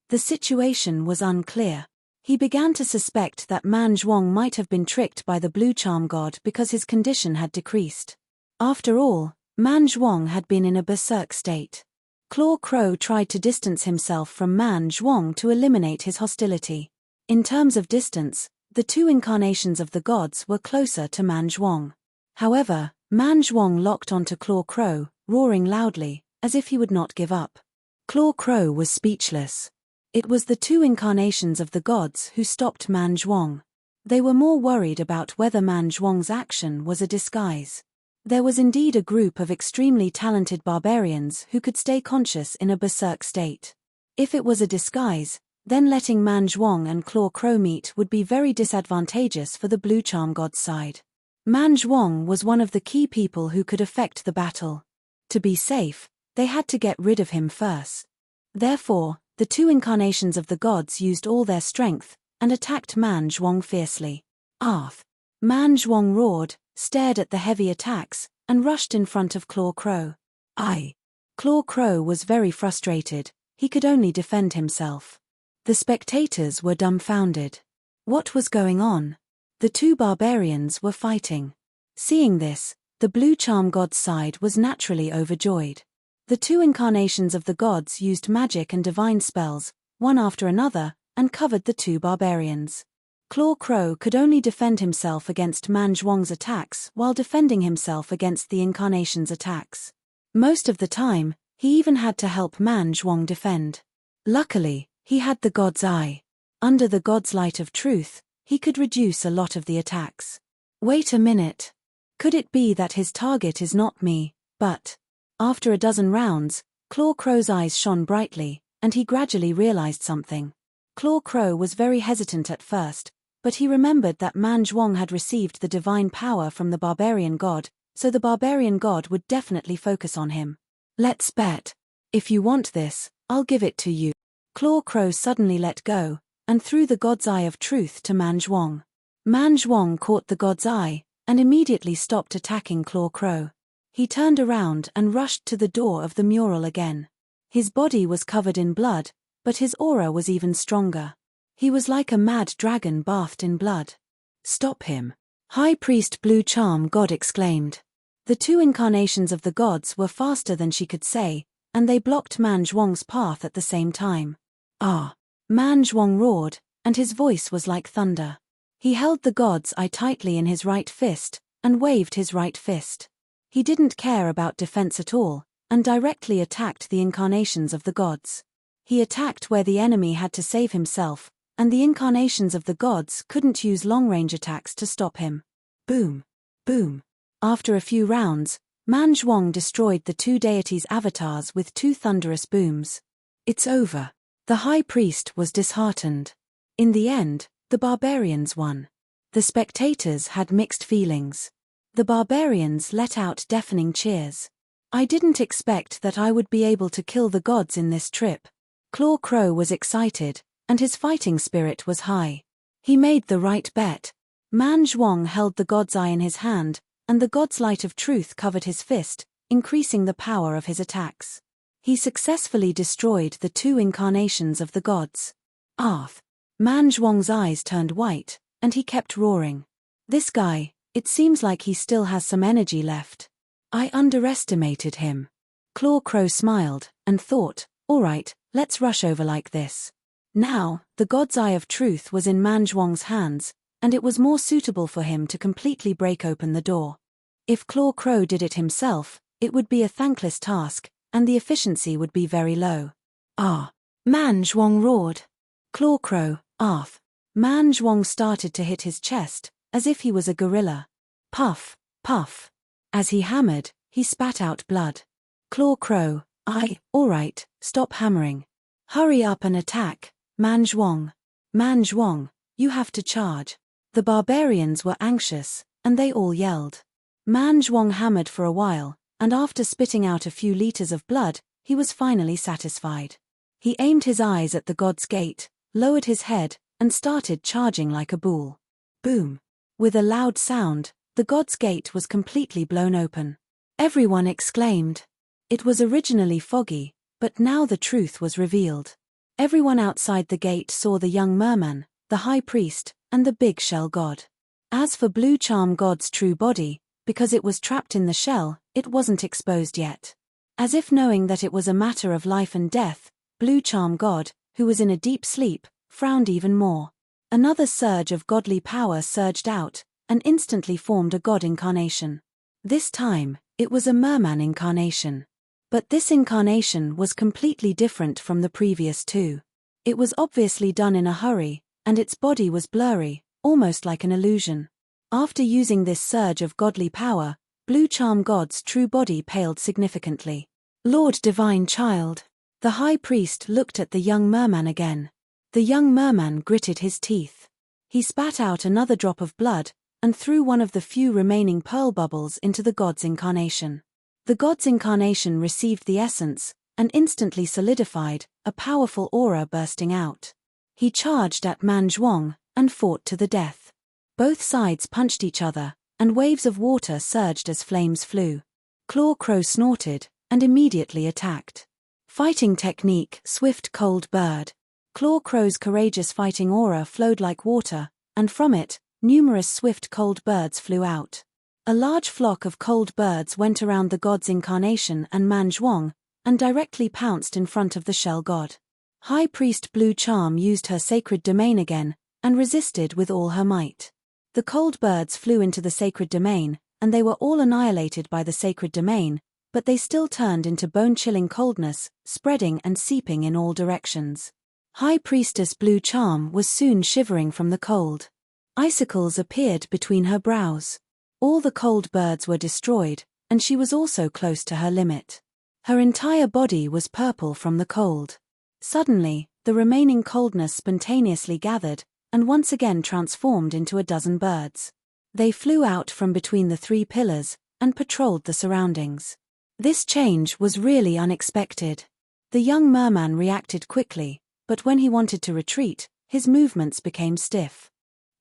The situation was unclear. He began to suspect that Man Zhuang might have been tricked by the blue charm god because his condition had decreased. After all, Man Zhuang had been in a berserk state. Claw Crow tried to distance himself from Man Zhuang to eliminate his hostility. In terms of distance, the two incarnations of the gods were closer to Man Zhuang. However, Man Zhuang locked onto Claw Crow, roaring loudly, as if he would not give up. Claw Crow was speechless. It was the two incarnations of the gods who stopped Man Zhuang. They were more worried about whether Man Zhuang's action was a disguise. There was indeed a group of extremely talented barbarians who could stay conscious in a berserk state. If it was a disguise, then letting Man Zhuang and Claw Crow meet would be very disadvantageous for the Blue Charm God's side. Man Zhuang was one of the key people who could affect the battle. To be safe, they had to get rid of him first. Therefore, the two incarnations of the gods used all their strength and attacked Man Zhuang fiercely. Arth! Man Zhuang roared, stared at the heavy attacks, and rushed in front of Claw Crow. Claw Crow was very frustrated. He could only defend himself. The spectators were dumbfounded. What was going on? The two barbarians were fighting. Seeing this, the Blue Charm God's side was naturally overjoyed. The two incarnations of the gods used magic and divine spells, one after another, and covered the two barbarians. Claw Crow could only defend himself against Man Zhuang's attacks while defending himself against the incarnation's attacks. Most of the time, he even had to help Man Zhuang defend. Luckily, he had the God's Eye. Under the God's light of truth, he could reduce a lot of the attacks. Wait a minute. Could it be that his target is not me, but... After a dozen rounds, Claw Crow's eyes shone brightly, and he gradually realized something. Claw Crow was very hesitant at first, but he remembered that Man Zhuang had received the divine power from the barbarian god, so the barbarian god would definitely focus on him. Let's bet. If you want this, I'll give it to you. Claw Crow suddenly let go, and threw the God's Eye of Truth to Man Zhuang. Man Zhuang caught the God's Eye, and immediately stopped attacking Claw Crow. He turned around and rushed to the door of the mural again. His body was covered in blood, but his aura was even stronger. He was like a mad dragon bathed in blood. Stop him! High Priest Blue Charm God exclaimed. The two incarnations of the gods were faster than she could say, and they blocked Man Zhuang's path at the same time. Man Zhuang roared, and his voice was like thunder. He held the God's Eye tightly in his right fist, and waved his right fist. He didn't care about defense at all, and directly attacked the incarnations of the gods. He attacked where the enemy had to save himself, and the incarnations of the gods couldn't use long-range attacks to stop him. Boom! Boom! After a few rounds, Man Zhuang destroyed the two deities' avatars with two thunderous booms. It's over. The High Priest was disheartened. In the end, the barbarians won. The spectators had mixed feelings. The barbarians let out deafening cheers. I didn't expect that I would be able to kill the gods in this trip. Claw Crow was excited, and his fighting spirit was high. He made the right bet. Man Zhuang held the God's Eye in his hand, and the God's Light of Truth covered his fist, increasing the power of his attacks. He successfully destroyed the two incarnations of the gods. Man Zhuang's eyes turned white, and he kept roaring. This guy, it seems like he still has some energy left. I underestimated him. Claw Crow smiled, and thought, alright, let's rush over like this. Now, the God's Eye of Truth was in Man Zhuang's hands, and it was more suitable for him to completely break open the door. If Claw Crow did it himself, it would be a thankless task, and the efficiency would be very low. Man Zhuang roared. Claw Crow, Man Zhuang started to hit his chest, as if he was a gorilla. Puff, puff. As he hammered, he spat out blood. Claw Crow, alright, stop hammering. Hurry up and attack, Man Zhuang. Man Zhuang, you have to charge. The barbarians were anxious, and they all yelled. Man Zhuang hammered for a while, and after spitting out a few liters of blood, he was finally satisfied. He aimed his eyes at the God's Gate, lowered his head, and started charging like a bull. Boom! With a loud sound, the God's Gate was completely blown open. Everyone exclaimed. It was originally foggy, but now the truth was revealed. Everyone outside the gate saw the young merman, the High Priest, and the big shell god. As for Blue Charm God's true body, because it was trapped in the shell, it wasn't exposed yet. As if knowing that it was a matter of life and death, Blue Charm God, who was in a deep sleep, frowned even more. Another surge of godly power surged out, and instantly formed a god incarnation. This time, it was a merman incarnation. But this incarnation was completely different from the previous two. It was obviously done in a hurry, and its body was blurry, almost like an illusion. After using this surge of godly power, Blue Charm God's true body paled significantly. Lord Divine Child. The high priest looked at the young merman again. The young merman gritted his teeth. He spat out another drop of blood, and threw one of the few remaining pearl bubbles into the god's incarnation. The god's incarnation received the essence, and instantly solidified, a powerful aura bursting out. He charged at Man Zhuang, and fought to the death. Both sides punched each other, and waves of water surged as flames flew. Claw Crow snorted, and immediately attacked. Fighting technique, Swift Cold Bird. Claw Crow's courageous fighting aura flowed like water, and from it, numerous swift cold birds flew out. A large flock of cold birds went around the god's incarnation and Man Zhuang, and directly pounced in front of the shell god. High Priest Blue Charm used her sacred domain again, and resisted with all her might. The cold birds flew into the sacred domain, and they were all annihilated by the sacred domain, but they still turned into bone-chilling coldness, spreading and seeping in all directions. High Priestess Blue Charm was soon shivering from the cold. Icicles appeared between her brows. All the cold birds were destroyed, and she was also close to her limit. Her entire body was purple from the cold. Suddenly, the remaining coldness spontaneously gathered, and once again transformed into a dozen birds. They flew out from between the three pillars, and patrolled the surroundings. This change was really unexpected. The young merman reacted quickly, but when he wanted to retreat, his movements became stiff.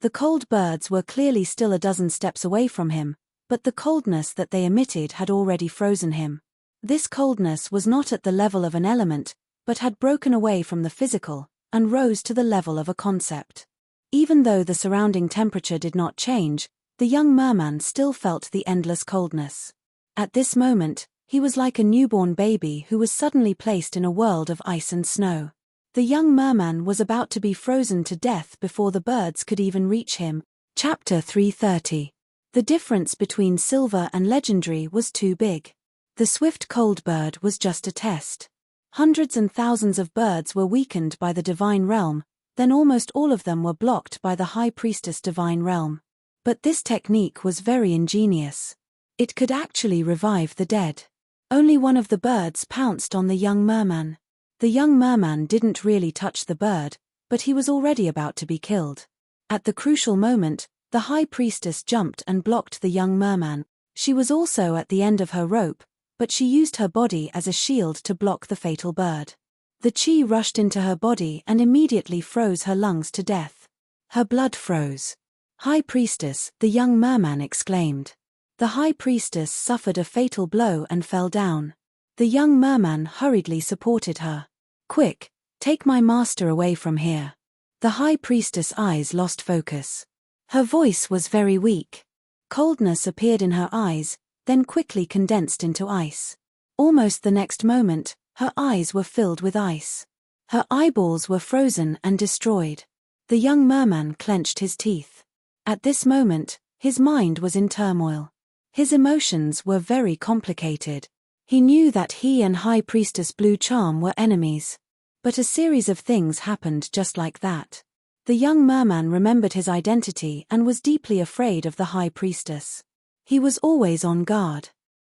The cold birds were clearly still a dozen steps away from him, but the coldness that they emitted had already frozen him. This coldness was not at the level of an element, but had broken away from the physical, and rose to the level of a concept. Even though the surrounding temperature did not change, the young merman still felt the endless coldness. At this moment, he was like a newborn baby who was suddenly placed in a world of ice and snow. The young merman was about to be frozen to death before the birds could even reach him. Chapter 330. The difference between silver and legendary was too big. The swift cold bird was just a test. Hundreds and thousands of birds were weakened by the divine realm, then almost all of them were blocked by the high priestess divine realm. But this technique was very ingenious. It could actually revive the dead. Only one of the birds pounced on the young merman. The young merman didn't really touch the bird, but he was already about to be killed. At the crucial moment, the high priestess jumped and blocked the young merman. She was also at the end of her rope, but she used her body as a shield to block the fatal bird. The chi rushed into her body and immediately froze her lungs to death. Her blood froze. High Priestess, the young merman exclaimed. The high priestess suffered a fatal blow and fell down. The young merman hurriedly supported her. Quick, take my master away from here. The high priestess' eyes lost focus. Her voice was very weak. Coldness appeared in her eyes, then quickly condensed into ice. Almost the next moment, her eyes were filled with ice. Her eyeballs were frozen and destroyed. The young merman clenched his teeth. At this moment, his mind was in turmoil. His emotions were very complicated. He knew that he and High Priestess Blue Charm were enemies. But a series of things happened just like that. The young merman remembered his identity and was deeply afraid of the High Priestess. He was always on guard.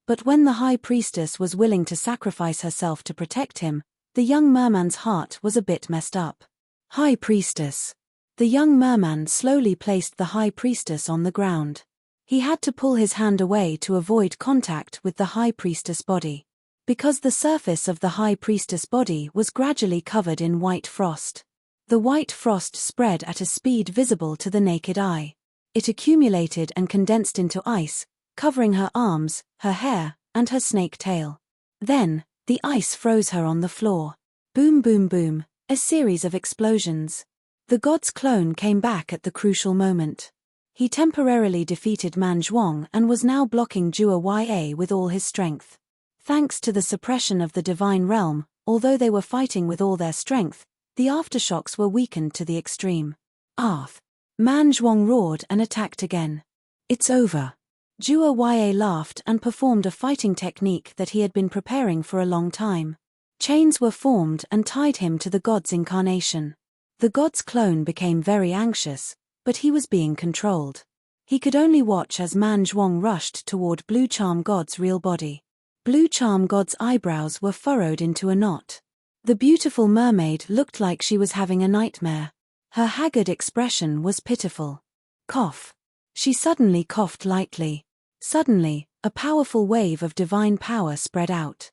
But when the High Priestess was willing to sacrifice herself to protect him, the young merman's heart was a bit messed up. High Priestess. The young merman slowly placed the High Priestess on the ground. He had to pull his hand away to avoid contact with the High Priestess body. Because the surface of the High Priestess body was gradually covered in white frost. The white frost spread at a speed visible to the naked eye. It accumulated and condensed into ice, covering her arms, her hair, and her snake tail. Then, the ice froze her on the floor. Boom boom boom, a series of explosions. The god's clone came back at the crucial moment. He temporarily defeated Man Zhuang and was now blocking Jua Ya with all his strength. Thanks to the suppression of the divine realm, although they were fighting with all their strength, the aftershocks were weakened to the extreme. Arth! Man Zhuang roared and attacked again. It's over. Jua Ya laughed and performed a fighting technique that he had been preparing for a long time. Chains were formed and tied him to the god's incarnation. The god's clone became very anxious, but he was being controlled. He could only watch as Man Zhuang rushed toward Blue Charm God's real body. Blue Charm God's eyebrows were furrowed into a knot. The beautiful mermaid looked like she was having a nightmare. Her haggard expression was pitiful. Cough. She suddenly coughed lightly. Suddenly, a powerful wave of divine power spread out.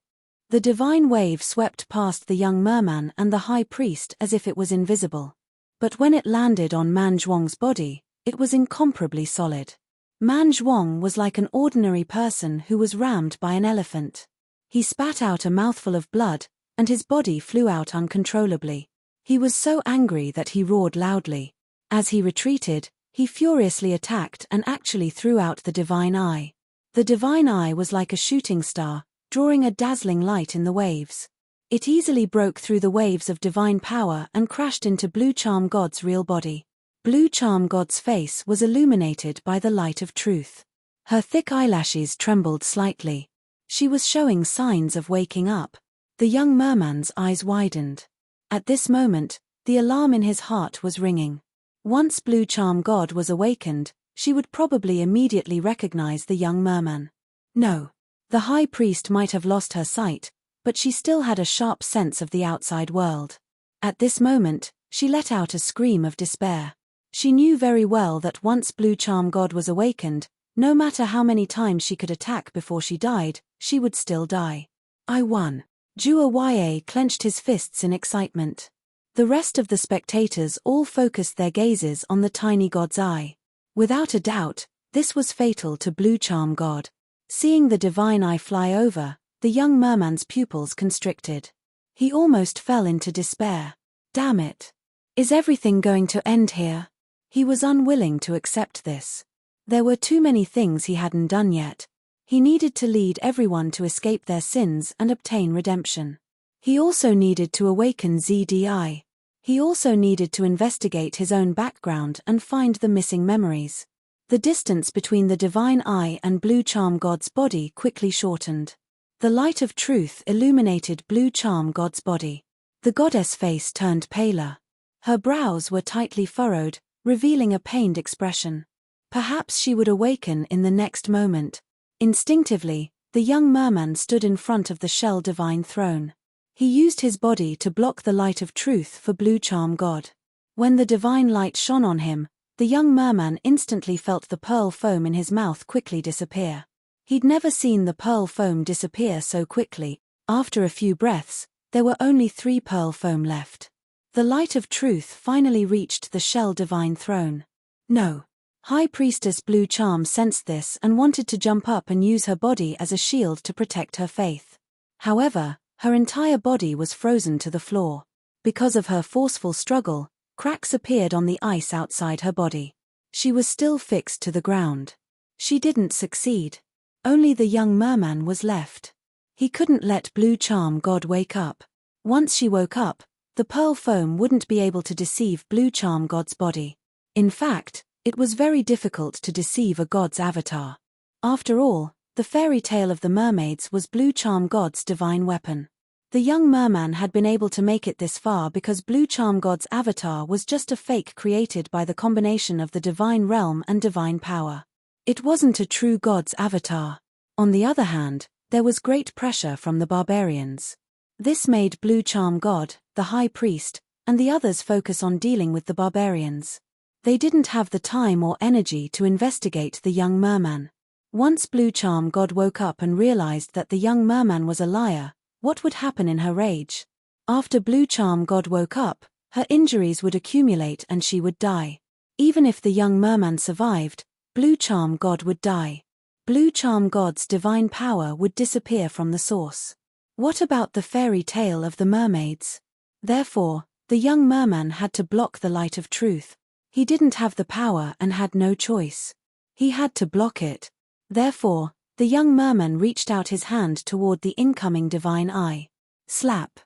The divine wave swept past the young merman and the high priest as if it was invisible. But when it landed on Man Zhuang's body, it was incomparably solid. Man Zhuang was like an ordinary person who was rammed by an elephant. He spat out a mouthful of blood, and his body flew out uncontrollably. He was so angry that he roared loudly. As he retreated, he furiously attacked and actually threw out the divine eye. The divine eye was like a shooting star, drawing a dazzling light in the waves. It easily broke through the waves of divine power and crashed into Blue Charm God's real body. Blue Charm God's face was illuminated by the light of truth. Her thick eyelashes trembled slightly. She was showing signs of waking up. The young merman's eyes widened. At this moment, the alarm in his heart was ringing. Once Blue Charm God was awakened, she would probably immediately recognize the young merman. No. The high priest might have lost her sight, but she still had a sharp sense of the outside world. At this moment, she let out a scream of despair. She knew very well that once Blue Charm God was awakened, no matter how many times she could attack before she died, she would still die. I won. Jua Ya clenched his fists in excitement. The rest of the spectators all focused their gazes on the tiny god's eye. Without a doubt, this was fatal to Blue Charm God. Seeing the divine eye fly over, the young merman's pupils constricted. He almost fell into despair. Damn it. Is everything going to end here? He was unwilling to accept this. There were too many things he hadn't done yet. He needed to lead everyone to escape their sins and obtain redemption. He also needed to awaken ZDI. He also needed to investigate his own background and find the missing memories. The distance between the divine eye and Blue Charm God's body quickly shortened. The light of truth illuminated Blue Charm God's body. The goddess face turned paler. Her brows were tightly furrowed, revealing a pained expression. Perhaps she would awaken in the next moment. Instinctively, the young merman stood in front of the shell divine throne. He used his body to block the light of truth for Blue Charm God. When the divine light shone on him, the young merman instantly felt the pearl foam in his mouth quickly disappear. He'd never seen the pearl foam disappear so quickly. After a few breaths, there were only 3 pearl foam left. The light of truth finally reached the shell divine throne. No. High Priestess Blue Charm sensed this and wanted to jump up and use her body as a shield to protect her faith. However, her entire body was frozen to the floor. Because of her forceful struggle, cracks appeared on the ice outside her body. She was still fixed to the ground. She didn't succeed. Only the young merman was left. He couldn't let Blue Charm God wake up. Once she woke up, the pearl foam wouldn't be able to deceive Blue Charm God's body. In fact, it was very difficult to deceive a god's avatar. After all, the fairy tale of the mermaids was Blue Charm God's divine weapon. The young merman had been able to make it this far because Blue Charm God's avatar was just a fake created by the combination of the divine realm and divine power. It wasn't a true god's avatar. On the other hand, there was great pressure from the barbarians. This made Blue Charm God, the high priest, and the others focus on dealing with the barbarians. They didn't have the time or energy to investigate the young merman. Once Blue Charm God woke up and realized that the young merman was a liar, what would happen in her rage? After Blue Charm God woke up, her injuries would accumulate and she would die. Even if the young merman survived, Blue Charm God would die. Blue Charm God's divine power would disappear from the source. What about the fairy tale of the mermaids? Therefore, the young merman had to block the light of truth. He didn't have the power and had no choice. He had to block it. Therefore, The young merman reached out his hand toward the incoming divine eye. Slap.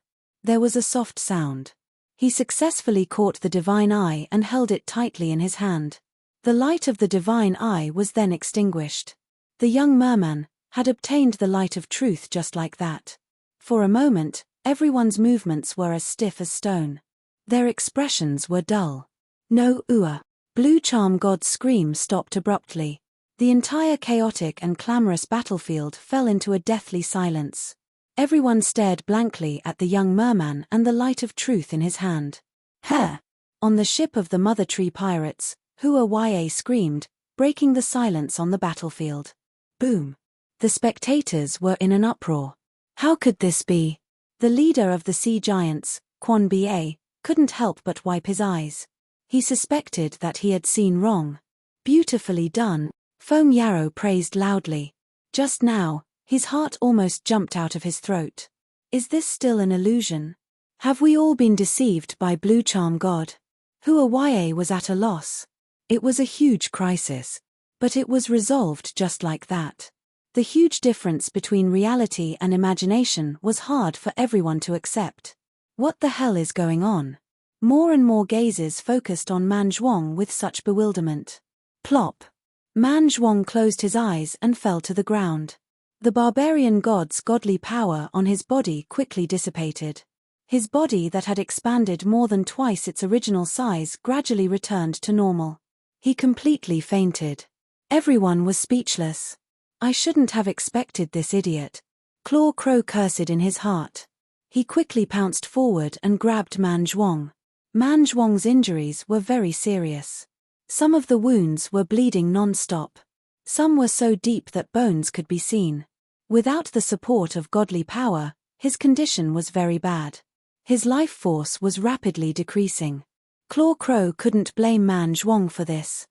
There was a soft sound. He successfully caught the divine eye and held it tightly in his hand. The light of the divine eye was then extinguished. The young merman had obtained the light of truth just like that. For a moment, everyone's movements were as stiff as stone. Their expressions were dull. No Ua. Blue Charm God's scream stopped abruptly. The entire chaotic and clamorous battlefield fell into a deathly silence. Everyone stared blankly at the young merman and the light of truth in his hand. "Heh!" On the ship of the Mother Tree pirates, Hua screamed, breaking the silence on the battlefield. Boom! The spectators were in an uproar. How could this be? The leader of the sea giants, Quan Ba, couldn't help but wipe his eyes. He suspected that he had seen wrong. Beautifully done, Foam Yarrow praised loudly. Just now, his heart almost jumped out of his throat. Is this still an illusion? Have we all been deceived by Blue Charm God? Hua was at a loss. It was a huge crisis. But it was resolved just like that. The huge difference between reality and imagination was hard for everyone to accept. What the hell is going on? More and more gazes focused on Man Zhuang with such bewilderment. Plop. Man Zhuang closed his eyes and fell to the ground. The barbarian god's godly power on his body quickly dissipated. His body that had expanded more than twice its original size gradually returned to normal. He completely fainted. Everyone was speechless. I shouldn't have expected this idiot. Claw Crow cursed in his heart. He quickly pounced forward and grabbed Man Zhuang. Man Zhuang's injuries were very serious. Some of the wounds were bleeding non-stop. Some were so deep that bones could be seen. Without the support of godly power, his condition was very bad. His life force was rapidly decreasing. Claw Crow couldn't blame Man Zhuang for this.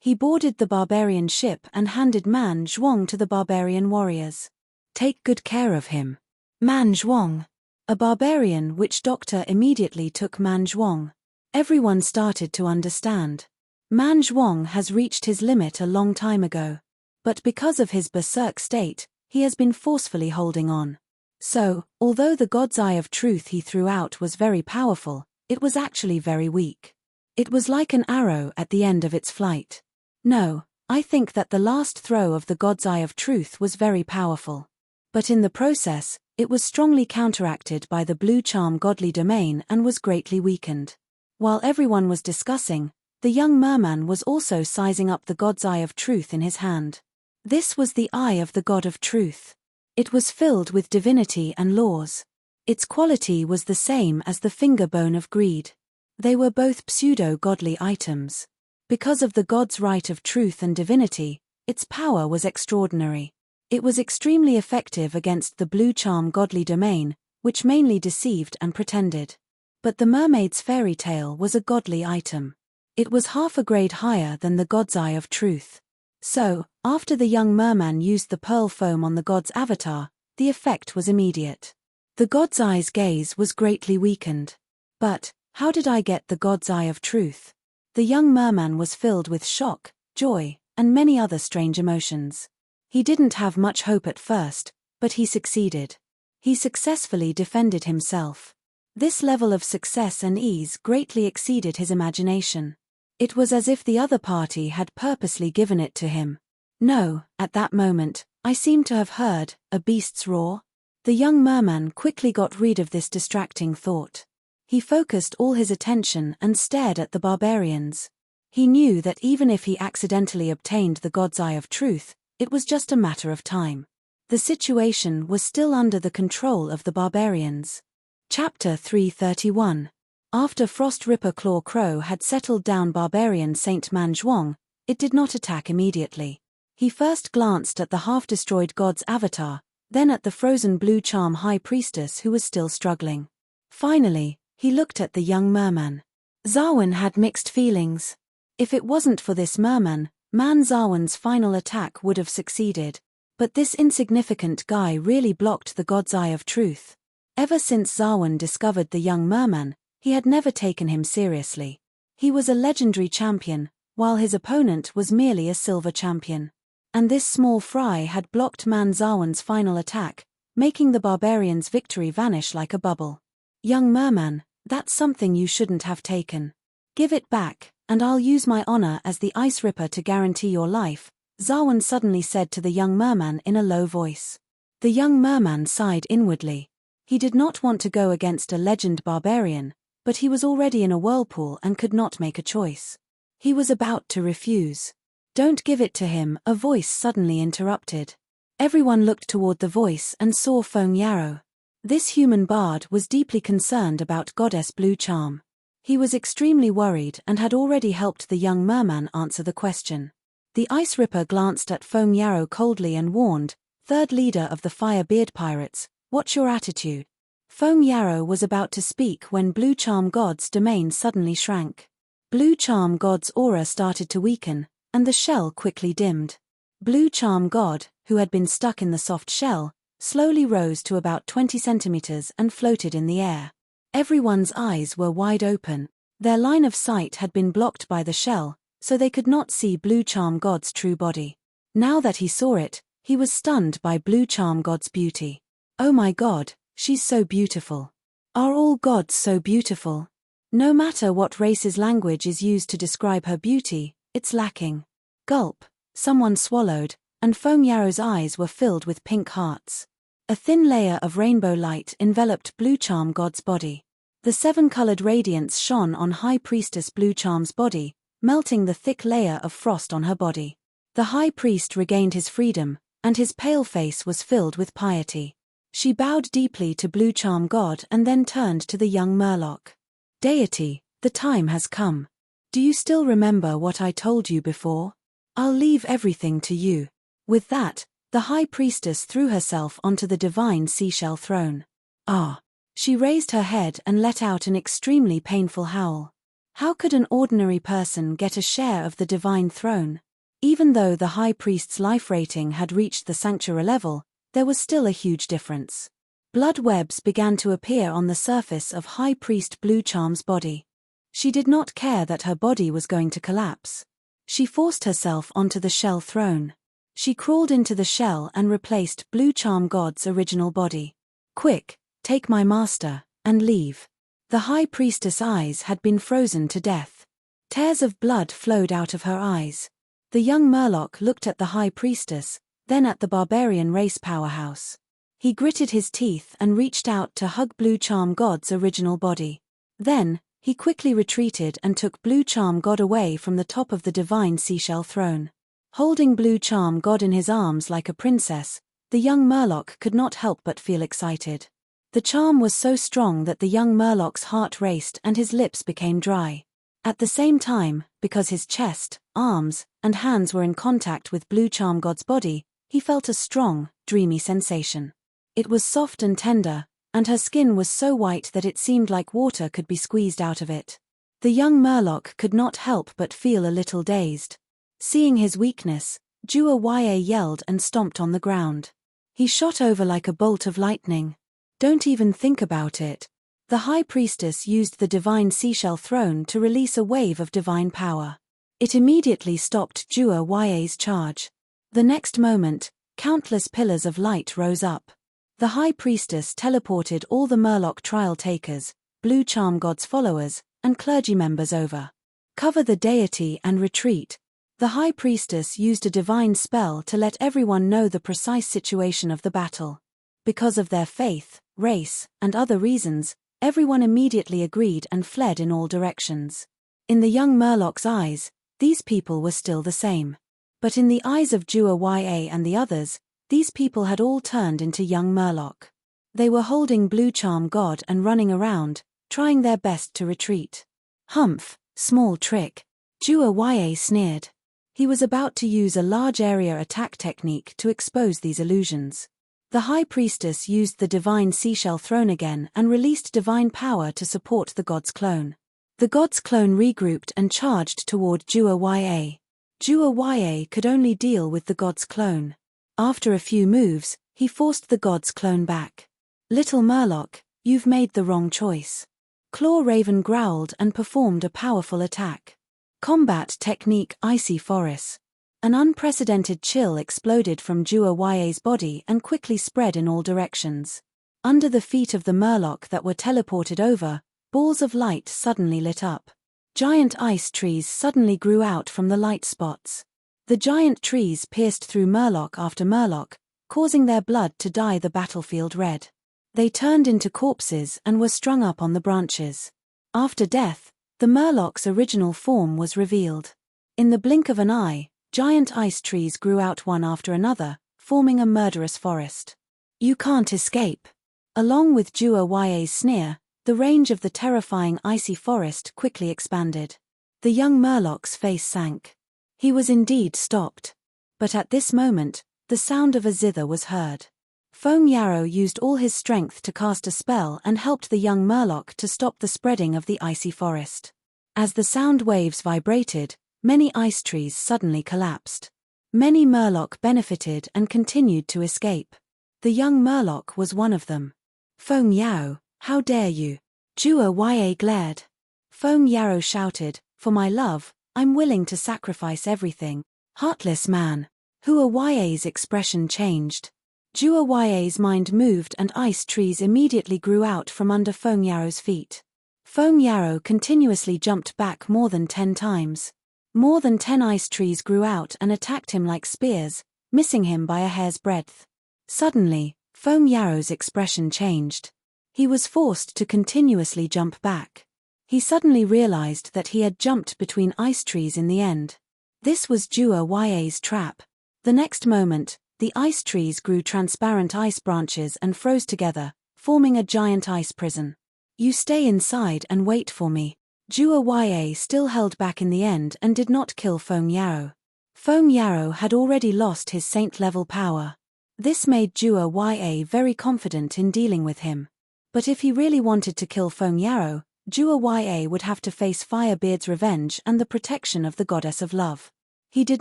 He boarded the barbarian ship and handed Man Zhuang to the barbarian warriors. Take good care of him. Man Zhuang. A barbarian witch doctor immediately took Man Zhuang. Everyone started to understand. Man Zhuang has reached his limit a long time ago. But because of his berserk state, he has been forcefully holding on. So, although the God's Eye of Truth he threw out was very powerful, it was actually very weak. It was like an arrow at the end of its flight. No, I think that the last throw of the God's Eye of Truth was very powerful. But in the process, it was strongly counteracted by the Blue Charm Godly Domain and was greatly weakened. While everyone was discussing, the young merman was also sizing up the God's Eye of Truth in his hand. This was the Eye of the God of Truth. It was filled with divinity and laws. Its quality was the same as the finger bone of greed. They were both pseudo-godly items. Because of the God's right of truth and divinity, its power was extraordinary. It was extremely effective against the Blue Charm Godly Domain, which mainly deceived and pretended. But the mermaid's fairy tale was a godly item. It was half a grade higher than the God's Eye of Truth. So, after the young merman used the pearl foam on the god's avatar, the effect was immediate. The god's eye's gaze was greatly weakened. But, how did I get the God's Eye of Truth? The young merman was filled with shock, joy, and many other strange emotions. He didn't have much hope at first, but he succeeded. He successfully defended himself. This level of success and ease greatly exceeded his imagination. It was as if the other party had purposely given it to him. No, at that moment, I seemed to have heard a beast's roar. The young merman quickly got rid of this distracting thought. He focused all his attention and stared at the barbarians. He knew that even if he accidentally obtained the God's Eye of Truth, it was just a matter of time. The situation was still under the control of the barbarians. Chapter 331. After Frost Ripper Claw Crow had settled down barbarian Saint Man Zhuang, it did not attack immediately. He first glanced at the half-destroyed god's avatar, then at the frozen Blue Charm High Priestess who was still struggling. Finally, he looked at the young merman. Zarwan had mixed feelings. If it wasn't for this merman, Man Zarwan's final attack would have succeeded. But this insignificant guy really blocked the God's Eye of Truth. Ever since Zarwan discovered the young merman, he had never taken him seriously. He was a legendary champion, while his opponent was merely a silver champion. And this small fry had blocked Manzawan's final attack, making the barbarian's victory vanish like a bubble. Young merman, that's something you shouldn't have taken. Give it back, and I'll use my honor as the Ice Ripper to guarantee your life, Zawan suddenly said to the young merman in a low voice. The young merman sighed inwardly. He did not want to go against a legend barbarian, but he was already in a whirlpool and could not make a choice. He was about to refuse. Don't give it to him, a voice suddenly interrupted. Everyone looked toward the voice and saw Feng Yarrow. This human bard was deeply concerned about Goddess Blue Charm. He was extremely worried and had already helped the young merman answer the question. The Ice Ripper glanced at Feng Yarrow coldly and warned, "Third leader of the Fire-Beard Pirates, what's your attitude?" Feng Yarrow was about to speak when Blue Charm God's domain suddenly shrank. Blue Charm God's aura started to weaken, and the shell quickly dimmed. Blue Charm God, who had been stuck in the soft shell, slowly rose to about 20 centimeters and floated in the air. Everyone's eyes were wide open. Their line of sight had been blocked by the shell, so they could not see Blue Charm God's true body. Now that he saw it, he was stunned by Blue Charm God's beauty. Oh my God, she's so beautiful. Are all gods so beautiful? No matter what race's language is used to describe her beauty, it's lacking. Gulp, someone swallowed, and Feng Yarrow's eyes were filled with pink hearts. A thin layer of rainbow light enveloped Blue Charm God's body. The seven-colored radiance shone on High Priestess Blue Charm's body, melting the thick layer of frost on her body. The High Priest regained his freedom, and his pale face was filled with piety. She bowed deeply to Blue Charm God and then turned to the young Murloc. Deity, the time has come. Do you still remember what I told you before? I'll leave everything to you. With that, the High Priestess threw herself onto the divine seashell throne. Ah! She raised her head and let out an extremely painful howl. How could an ordinary person get a share of the divine throne? Even though the High Priest's life rating had reached the sanctuary level, there was still a huge difference. Blood webs began to appear on the surface of High Priest Blue Charm's body. She did not care that her body was going to collapse. She forced herself onto the shell throne. She crawled into the shell and replaced Blue Charm God's original body. Quick, take my master, and leave. The High Priestess' eyes had been frozen to death. Tears of blood flowed out of her eyes. The young Murloc looked at the High Priestess, then at the barbarian race powerhouse. He gritted his teeth and reached out to hug Blue Charm God's original body. Then, he quickly retreated and took Blue Charm God away from the top of the divine seashell throne. Holding Blue Charm God in his arms like a princess, the young Murloc could not help but feel excited. The charm was so strong that the young Murloc's heart raced and his lips became dry. At the same time, because his chest, arms, and hands were in contact with Blue Charm God's body, he felt a strong, dreamy sensation. It was soft and tender, and her skin was so white that it seemed like water could be squeezed out of it. The young Murloc could not help but feel a little dazed. Seeing his weakness, Jua Ya yelled and stomped on the ground. He shot over like a bolt of lightning. Don't even think about it. The High Priestess used the divine seashell throne to release a wave of divine power. It immediately stopped Jua Ya's charge. The next moment, countless pillars of light rose up. The High Priestess teleported all the Murloc trial takers, Blue Charm God's followers, and clergy members over. Cover the deity and retreat. The High Priestess used a divine spell to let everyone know the precise situation of the battle. Because of their faith, race, and other reasons, everyone immediately agreed and fled in all directions. In the young Murloc's eyes, these people were still the same. But in the eyes of Jua Ya and the others, these people had all turned into young Murloc. They were holding Blue Charm God and running around, trying their best to retreat. Humph, small trick. Jua Ya sneered. He was about to use a large area attack technique to expose these illusions. The High Priestess used the divine seashell throne again and released divine power to support the god's clone. The god's clone regrouped and charged toward Jua Ya. Jua Ya could only deal with the god's clone. After a few moves, he forced the god's clone back. Little Murloc, you've made the wrong choice. Claw Raven growled and performed a powerful attack. Combat technique Icy Forest. An unprecedented chill exploded from Jua's body and quickly spread in all directions. Under the feet of the Murloc that were teleported over, balls of light suddenly lit up. Giant ice trees suddenly grew out from the light spots. The giant trees pierced through Murloc after Murloc, causing their blood to dye the battlefield red. They turned into corpses and were strung up on the branches. After death, the Murloc's original form was revealed. In the blink of an eye, giant ice trees grew out one after another, forming a murderous forest. You can't escape. Along with Jua's sneer, the range of the terrifying icy forest quickly expanded. The young Murloc's face sank. He was indeed stopped. But at this moment, the sound of a zither was heard. Foam Yarrow used all his strength to cast a spell and helped the young Murloc to stop the spreading of the icy forest. As the sound waves vibrated, many ice trees suddenly collapsed. Many Murloc benefited and continued to escape. The young Murloc was one of them. Foam Yarrow, how dare you? Jua glared. Foam Yarrow shouted, for my love, I'm willing to sacrifice everything. Heartless man. Hua's expression changed. Jua's mind moved and ice trees immediately grew out from under Foam Yarrow's feet. Foam Yarrow continuously jumped back more than 10 times. More than 10 ice trees grew out and attacked him like spears, missing him by a hair's breadth. Suddenly, Foam Yarrow's expression changed. He was forced to continuously jump back. He suddenly realized that he had jumped between ice trees in the end. This was Jua's trap. The next moment, the ice trees grew transparent ice branches and froze together, forming a giant ice prison. You stay inside and wait for me. Jua still held back in the end and did not kill Foam Yarrow. Foam Yarrow had already lost his saint-level power. This made Jua very confident in dealing with him. But if he really wanted to kill Foam Yarrow, Jua would have to face Firebeard's revenge and the protection of the goddess of love. He did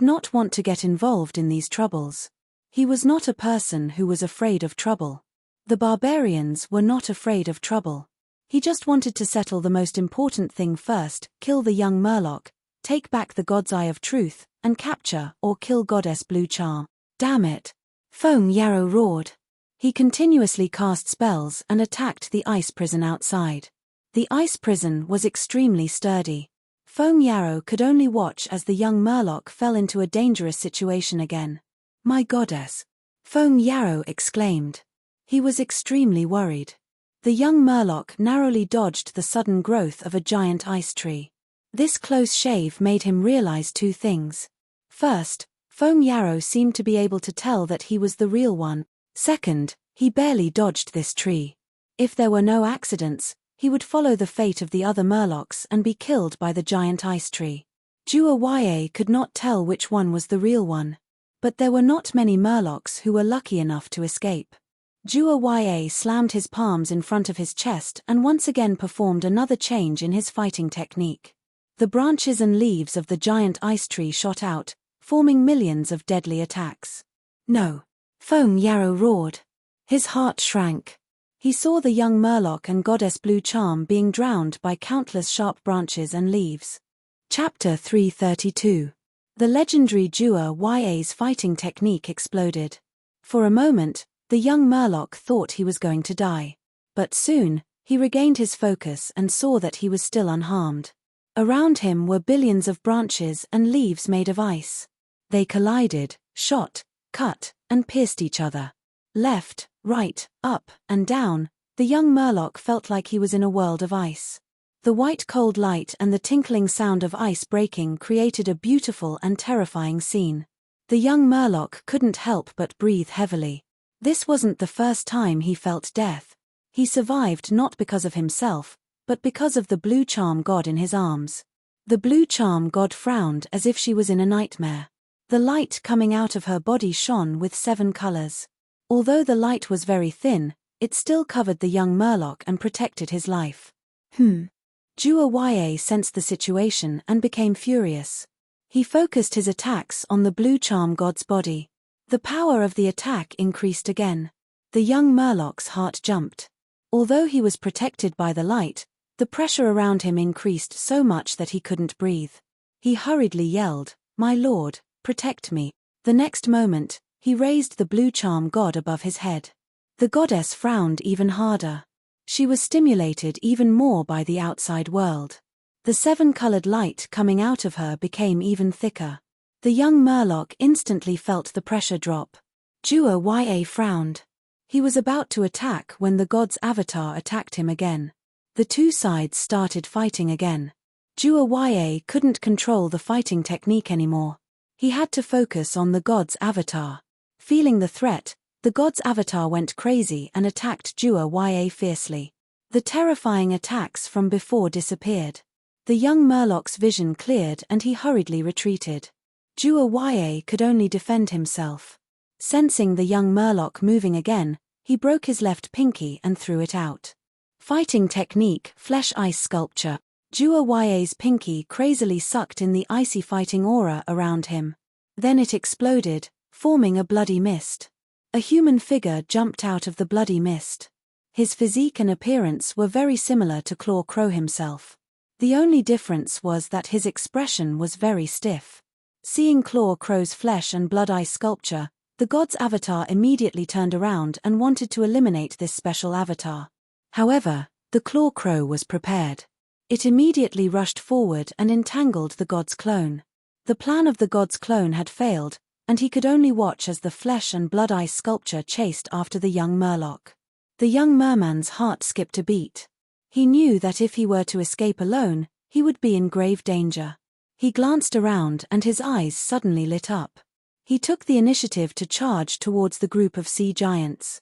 not want to get involved in these troubles. He was not a person who was afraid of trouble. The barbarians were not afraid of trouble. He just wanted to settle the most important thing first, kill the young Murloc, take back the God's Eye of Truth, and capture or kill Goddess Blue Charm. Damn it! Foam Yarrow roared. He continuously cast spells and attacked the ice prison outside. The ice prison was extremely sturdy. Foam Yarrow could only watch as the young Murloc fell into a dangerous situation again. My goddess! Foam Yarrow exclaimed. He was extremely worried. The young Murloc narrowly dodged the sudden growth of a giant ice tree. This close shave made him realize 2 things. First, Foam Yarrow seemed to be able to tell that he was the real one. Second, he barely dodged this tree. If there were no accidents, he would follow the fate of the other Murlocs and be killed by the giant ice tree. Jua could not tell which one was the real one. But there were not many Murlocs who were lucky enough to escape. Jua slammed his palms in front of his chest and once again performed another change in his fighting technique. The branches and leaves of the giant ice tree shot out, forming millions of deadly attacks. No! Foam Yarrow roared. His heart shrank. He saw the young Murloc and Goddess Blue Charm being drowned by countless sharp branches and leaves. Chapter 332. The legendary Jua's fighting technique exploded. For a moment, the young Murloc thought he was going to die. But soon, he regained his focus and saw that he was still unharmed. Around him were billions of branches and leaves made of ice. They collided, shot, cut, and pierced each other. Left, right, up, and down, the young Murloc felt like he was in a world of ice. The white cold light and the tinkling sound of ice breaking created a beautiful and terrifying scene. The young Murloc couldn't help but breathe heavily. This wasn't the first time he felt death. He survived not because of himself, but because of the Blue Charm God in his arms. The Blue Charm God frowned as if she was in a nightmare. The light coming out of her body shone with 7 colors. Although the light was very thin, it still covered the young Murloc and protected his life. Jua sensed the situation and became furious. He focused his attacks on the Blue Charm God's body. The power of the attack increased again. The young Murloc's heart jumped. Although he was protected by the light, the pressure around him increased so much that he couldn't breathe. He hurriedly yelled, "My lord, protect me. The next moment, he raised the blue charm god above his head. The goddess frowned even harder. She was stimulated even more by the outside world. The seven-colored light coming out of her became even thicker. The young Murloc instantly felt the pressure drop. Jua Ya frowned. He was about to attack when the god's avatar attacked him again. The two sides started fighting again. Jua Ya couldn't control the fighting technique anymore. He had to focus on the god's avatar. Feeling the threat, the god's avatar went crazy and attacked Jua Ya fiercely. The terrifying attacks from before disappeared. The young Murloc's vision cleared and he hurriedly retreated. Jua Ya could only defend himself. Sensing the young Murloc moving again, he broke his left pinky and threw it out. Fighting technique, flesh ice sculpture. Jua Ya's pinky crazily sucked in the icy fighting aura around him. Then it exploded, forming a bloody mist. A human figure jumped out of the bloody mist. His physique and appearance were very similar to Claw Crow himself. The only difference was that his expression was very stiff. Seeing Claw Crow's flesh and blood ice sculpture, the god's avatar immediately turned around and wanted to eliminate this special avatar. However, the Claw Crow was prepared. It immediately rushed forward and entangled the god's clone. The plan of the god's clone had failed, and he could only watch as the flesh and blood ice sculpture chased after the young Murloc. The young merman's heart skipped a beat. He knew that if he were to escape alone, he would be in grave danger. He glanced around and his eyes suddenly lit up. He took the initiative to charge towards the group of sea giants.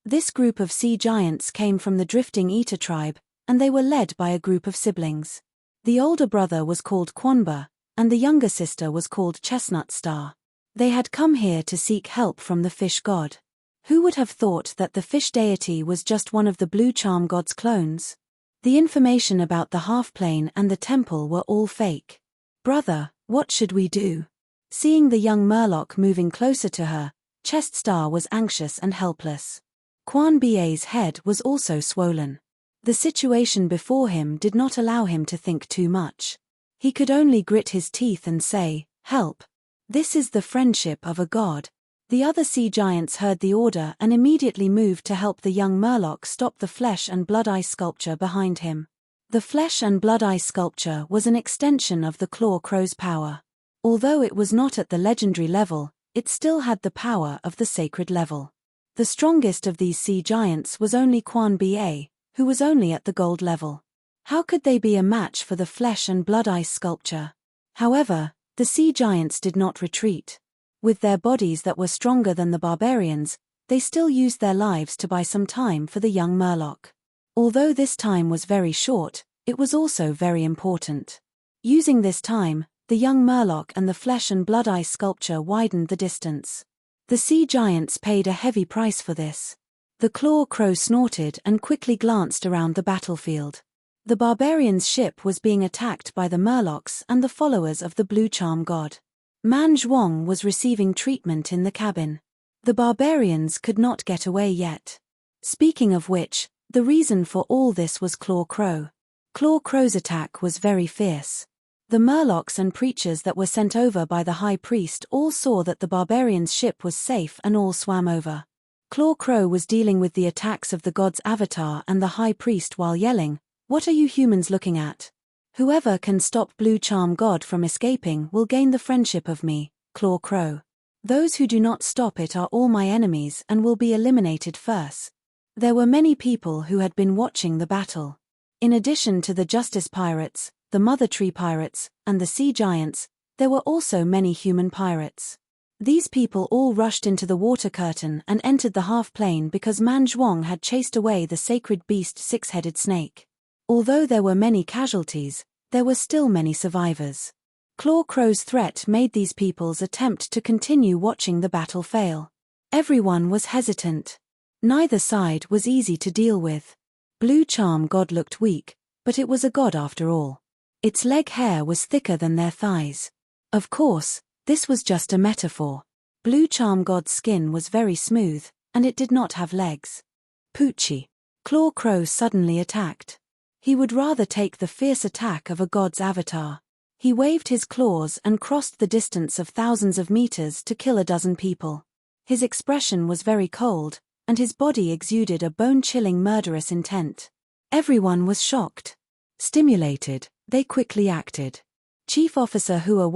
This group of sea giants came from the Drifting Eater tribe, and they were led by a group of siblings. The older brother was called Quanba, and the younger sister was called Chestnut Star. They had come here to seek help from the fish god. Who would have thought that the fish deity was just one of the blue charm god's clones? The information about the half-plane and the temple were all fake. Brother, what should we do? Seeing the young Murloc moving closer to her, Chest Star was anxious and helpless. Quan Ba's head was also swollen. The situation before him did not allow him to think too much. He could only grit his teeth and say, "Help. This is the friendship of a god." The other sea giants heard the order and immediately moved to help the young Murloc stop the flesh and blood ice sculpture behind him. The flesh and blood ice sculpture was an extension of the Claw Crow's power. Although it was not at the legendary level, it still had the power of the sacred level. The strongest of these sea giants was only Quan Ba, who was only at the gold level. How could they be a match for the flesh and blood ice sculpture? However, the sea giants did not retreat. With their bodies that were stronger than the barbarians, they still used their lives to buy some time for the young Murloc. Although this time was very short, it was also very important. Using this time, the young Murloc and the flesh and blood ice sculpture widened the distance. The sea giants paid a heavy price for this. The Claw Crow snorted and quickly glanced around the battlefield. The barbarians' ship was being attacked by the Murlocs and the followers of the Blue Charm God. Man Zhuang was receiving treatment in the cabin. The barbarians could not get away yet. Speaking of which, the reason for all this was Claw Crow. Claw Crow's attack was very fierce. The Murlocs and preachers that were sent over by the High Priest all saw that the barbarians' ship was safe and all swam over. Claw Crow was dealing with the attacks of the god's avatar and the High Priest while yelling, "What are you humans looking at? Whoever can stop Blue Charm God from escaping will gain the friendship of me, Claw Crow. Those who do not stop it are all my enemies and will be eliminated first." There were many people who had been watching the battle. In addition to the Justice Pirates, the Mother Tree Pirates, and the Sea Giants, there were also many human pirates. These people all rushed into the water curtain and entered the half-plane because Man Zhuang had chased away the sacred beast Six-Headed Snake. Although there were many casualties, there were still many survivors. Claw Crow's threat made these people's attempt to continue watching the battle fail. Everyone was hesitant. Neither side was easy to deal with. Blue Charm God looked weak, but it was a god after all. Its leg hair was thicker than their thighs. Of course, this was just a metaphor. Blue Charm God's skin was very smooth, and it did not have legs. Poochie. Claw Crow suddenly attacked. He would rather take the fierce attack of a god's avatar. He waved his claws and crossed the distance of thousands of meters to kill a dozen people. His expression was very cold, and his body exuded a bone-chilling murderous intent. Everyone was shocked. Stimulated, they quickly acted. Chief Officer Hua,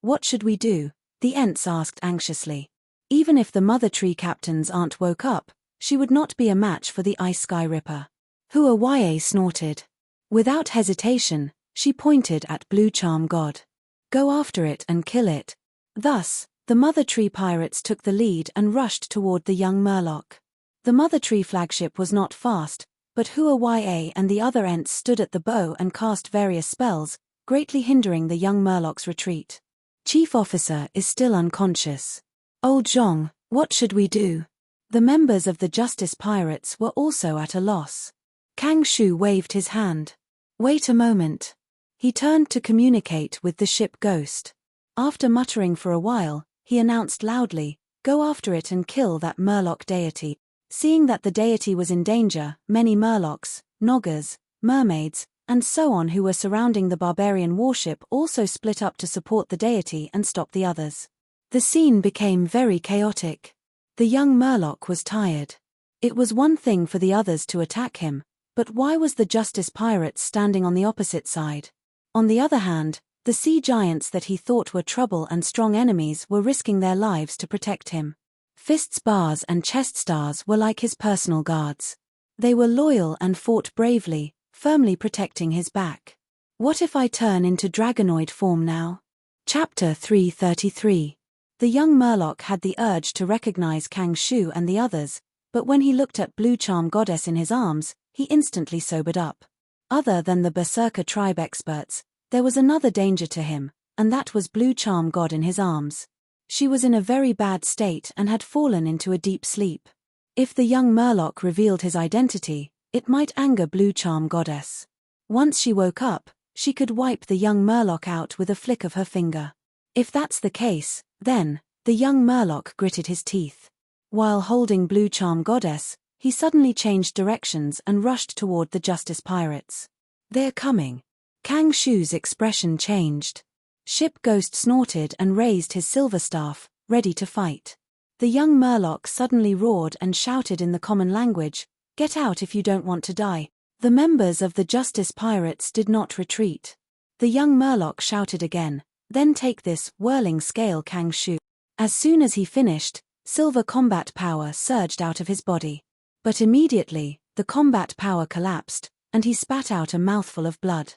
what should we do? The Ents asked anxiously. Even if the Mother Tree Captain's aunt woke up, she would not be a match for the Ice Sky Ripper. Hua snorted. Without hesitation, she pointed at Blue Charm God. Go after it and kill it. Thus, the Mother Tree pirates took the lead and rushed toward the young Murloc. The Mother Tree flagship was not fast, but Hua and the other Ents stood at the bow and cast various spells, greatly hindering the young Murloc's retreat. Chief Officer is still unconscious. Old Zhong, what should we do? The members of the Justice Pirates were also at a loss. Kang Shu waved his hand. Wait a moment. He turned to communicate with the ship Ghost. After muttering for a while, he announced loudly, go after it and kill that Murloc deity. Seeing that the deity was in danger, many Murlocs, Noggers, mermaids, and so on who were surrounding the barbarian warship also split up to support the deity and stop the others. The scene became very chaotic. The young Murloc was tired. It was one thing for the others to attack him, but why was the Justice Pirates standing on the opposite side? On the other hand, the sea giants that he thought were trouble and strong enemies were risking their lives to protect him. Fist's bars and chest stars were like his personal guards. They were loyal and fought bravely, firmly protecting his back. What if I turn into dragonoid form now? Chapter 333. The young Murloc had the urge to recognize Kang Shu and the others, but when he looked at Blue Charm Goddess in his arms, he instantly sobered up. Other than the Berserker tribe experts, there was another danger to him, and that was Blue Charm God in his arms. She was in a very bad state and had fallen into a deep sleep. If the young Murloc revealed his identity, it might anger Blue Charm Goddess. Once she woke up, she could wipe the young Murloc out with a flick of her finger. If that's the case, then, the young Murloc gritted his teeth. While holding Blue Charm Goddess, he suddenly changed directions and rushed toward the Justice Pirates. They're coming. Kang Shu's expression changed. Ship Ghost snorted and raised his silver staff, ready to fight. The young Murloc suddenly roared and shouted in the common language, "Get out if you don't want to die." The members of the Justice Pirates did not retreat. The young Murloc shouted again, "Then take this, whirling scale Kang Shu." As soon as he finished, silver combat power surged out of his body. But immediately, the combat power collapsed, and he spat out a mouthful of blood.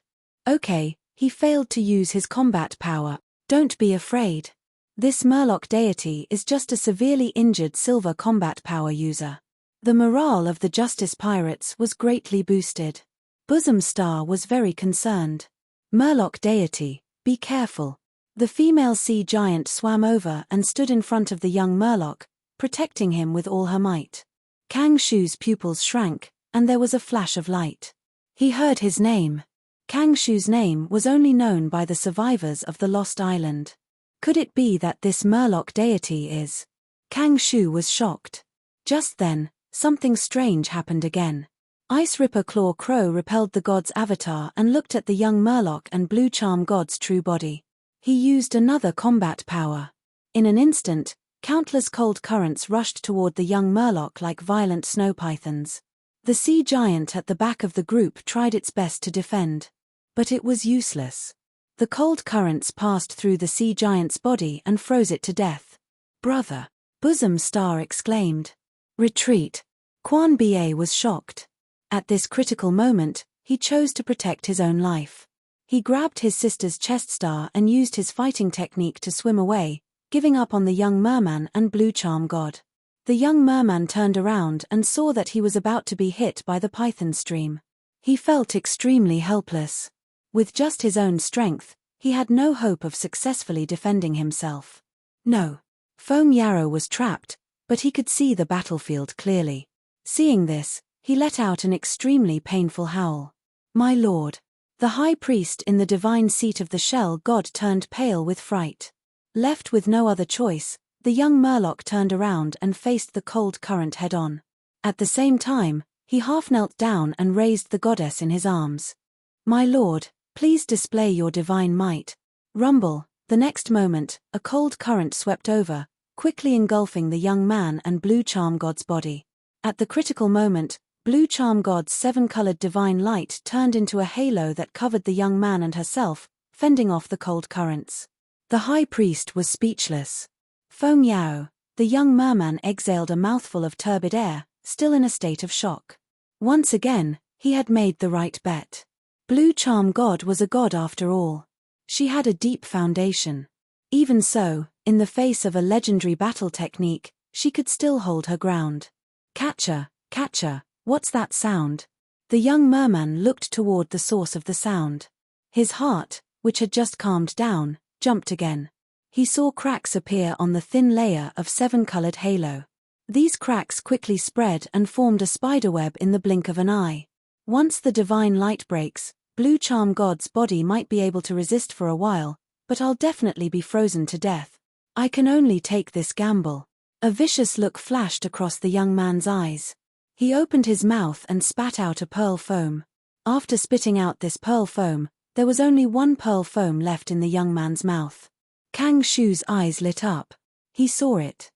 Okay, he failed to use his combat power. Don't be afraid. This Murloc deity is just a severely injured silver combat power user. The morale of the Justice Pirates was greatly boosted. Bosom Star was very concerned. Murloc deity, be careful. The female sea giant swam over and stood in front of the young Murloc, protecting him with all her might. Kang Shu's pupils shrank, and there was a flash of light. He heard his name. Kang Shu's name was only known by the survivors of the Lost Island. Could it be that this Murloc deity is? Kang Shu was shocked. Just then, something strange happened again. Ice Ripper Claw Crow repelled the god's avatar and looked at the young Murloc and Blue Charm God's true body. He used another combat power. In an instant, countless cold currents rushed toward the young Murloc like violent snow pythons. The sea giant at the back of the group tried its best to defend. But it was useless. The cold currents passed through the sea giant's body and froze it to death. Brother! Bosom Star exclaimed. Retreat! Quan Ba was shocked. At this critical moment, he chose to protect his own life. He grabbed his sister's chest star and used his fighting technique to swim away, giving up on the young merman and Blue Charm God. The young merman turned around and saw that he was about to be hit by the python stream. He felt extremely helpless. With just his own strength, he had no hope of successfully defending himself. No. Foam Yarrow was trapped, but he could see the battlefield clearly. Seeing this, he let out an extremely painful howl. My lord! The high priest in the divine seat of the shell god turned pale with fright. Left with no other choice, the young Murloc turned around and faced the cold current head-on. At the same time, he half knelt down and raised the goddess in his arms. My lord, Please display your divine might. Rumble. The next moment, a cold current swept over, quickly engulfing the young man and Blue Charm God's body. At the critical moment, Blue Charm God's seven-colored divine light turned into a halo that covered the young man and herself, fending off the cold currents. The high priest was speechless. Feng Yao. The young merman exhaled a mouthful of turbid air, still in a state of shock. Once again, he had made the right bet. Blue Charm God was a god after all. She had a deep foundation. Even so, in the face of a legendary battle technique, she could still hold her ground. Catcher, what's that sound? The young merman looked toward the source of the sound. His heart, which had just calmed down, jumped again. He saw cracks appear on the thin layer of seven-colored halo. These cracks quickly spread and formed a spiderweb in the blink of an eye. Once the divine light breaks, Blue Charm God's body might be able to resist for a while, but I'll definitely be frozen to death. I can only take this gamble. A vicious look flashed across the young man's eyes. He opened his mouth and spat out a pearl foam. After spitting out this pearl foam, there was only one pearl foam left in the young man's mouth. Kang Shu's eyes lit up. He saw it.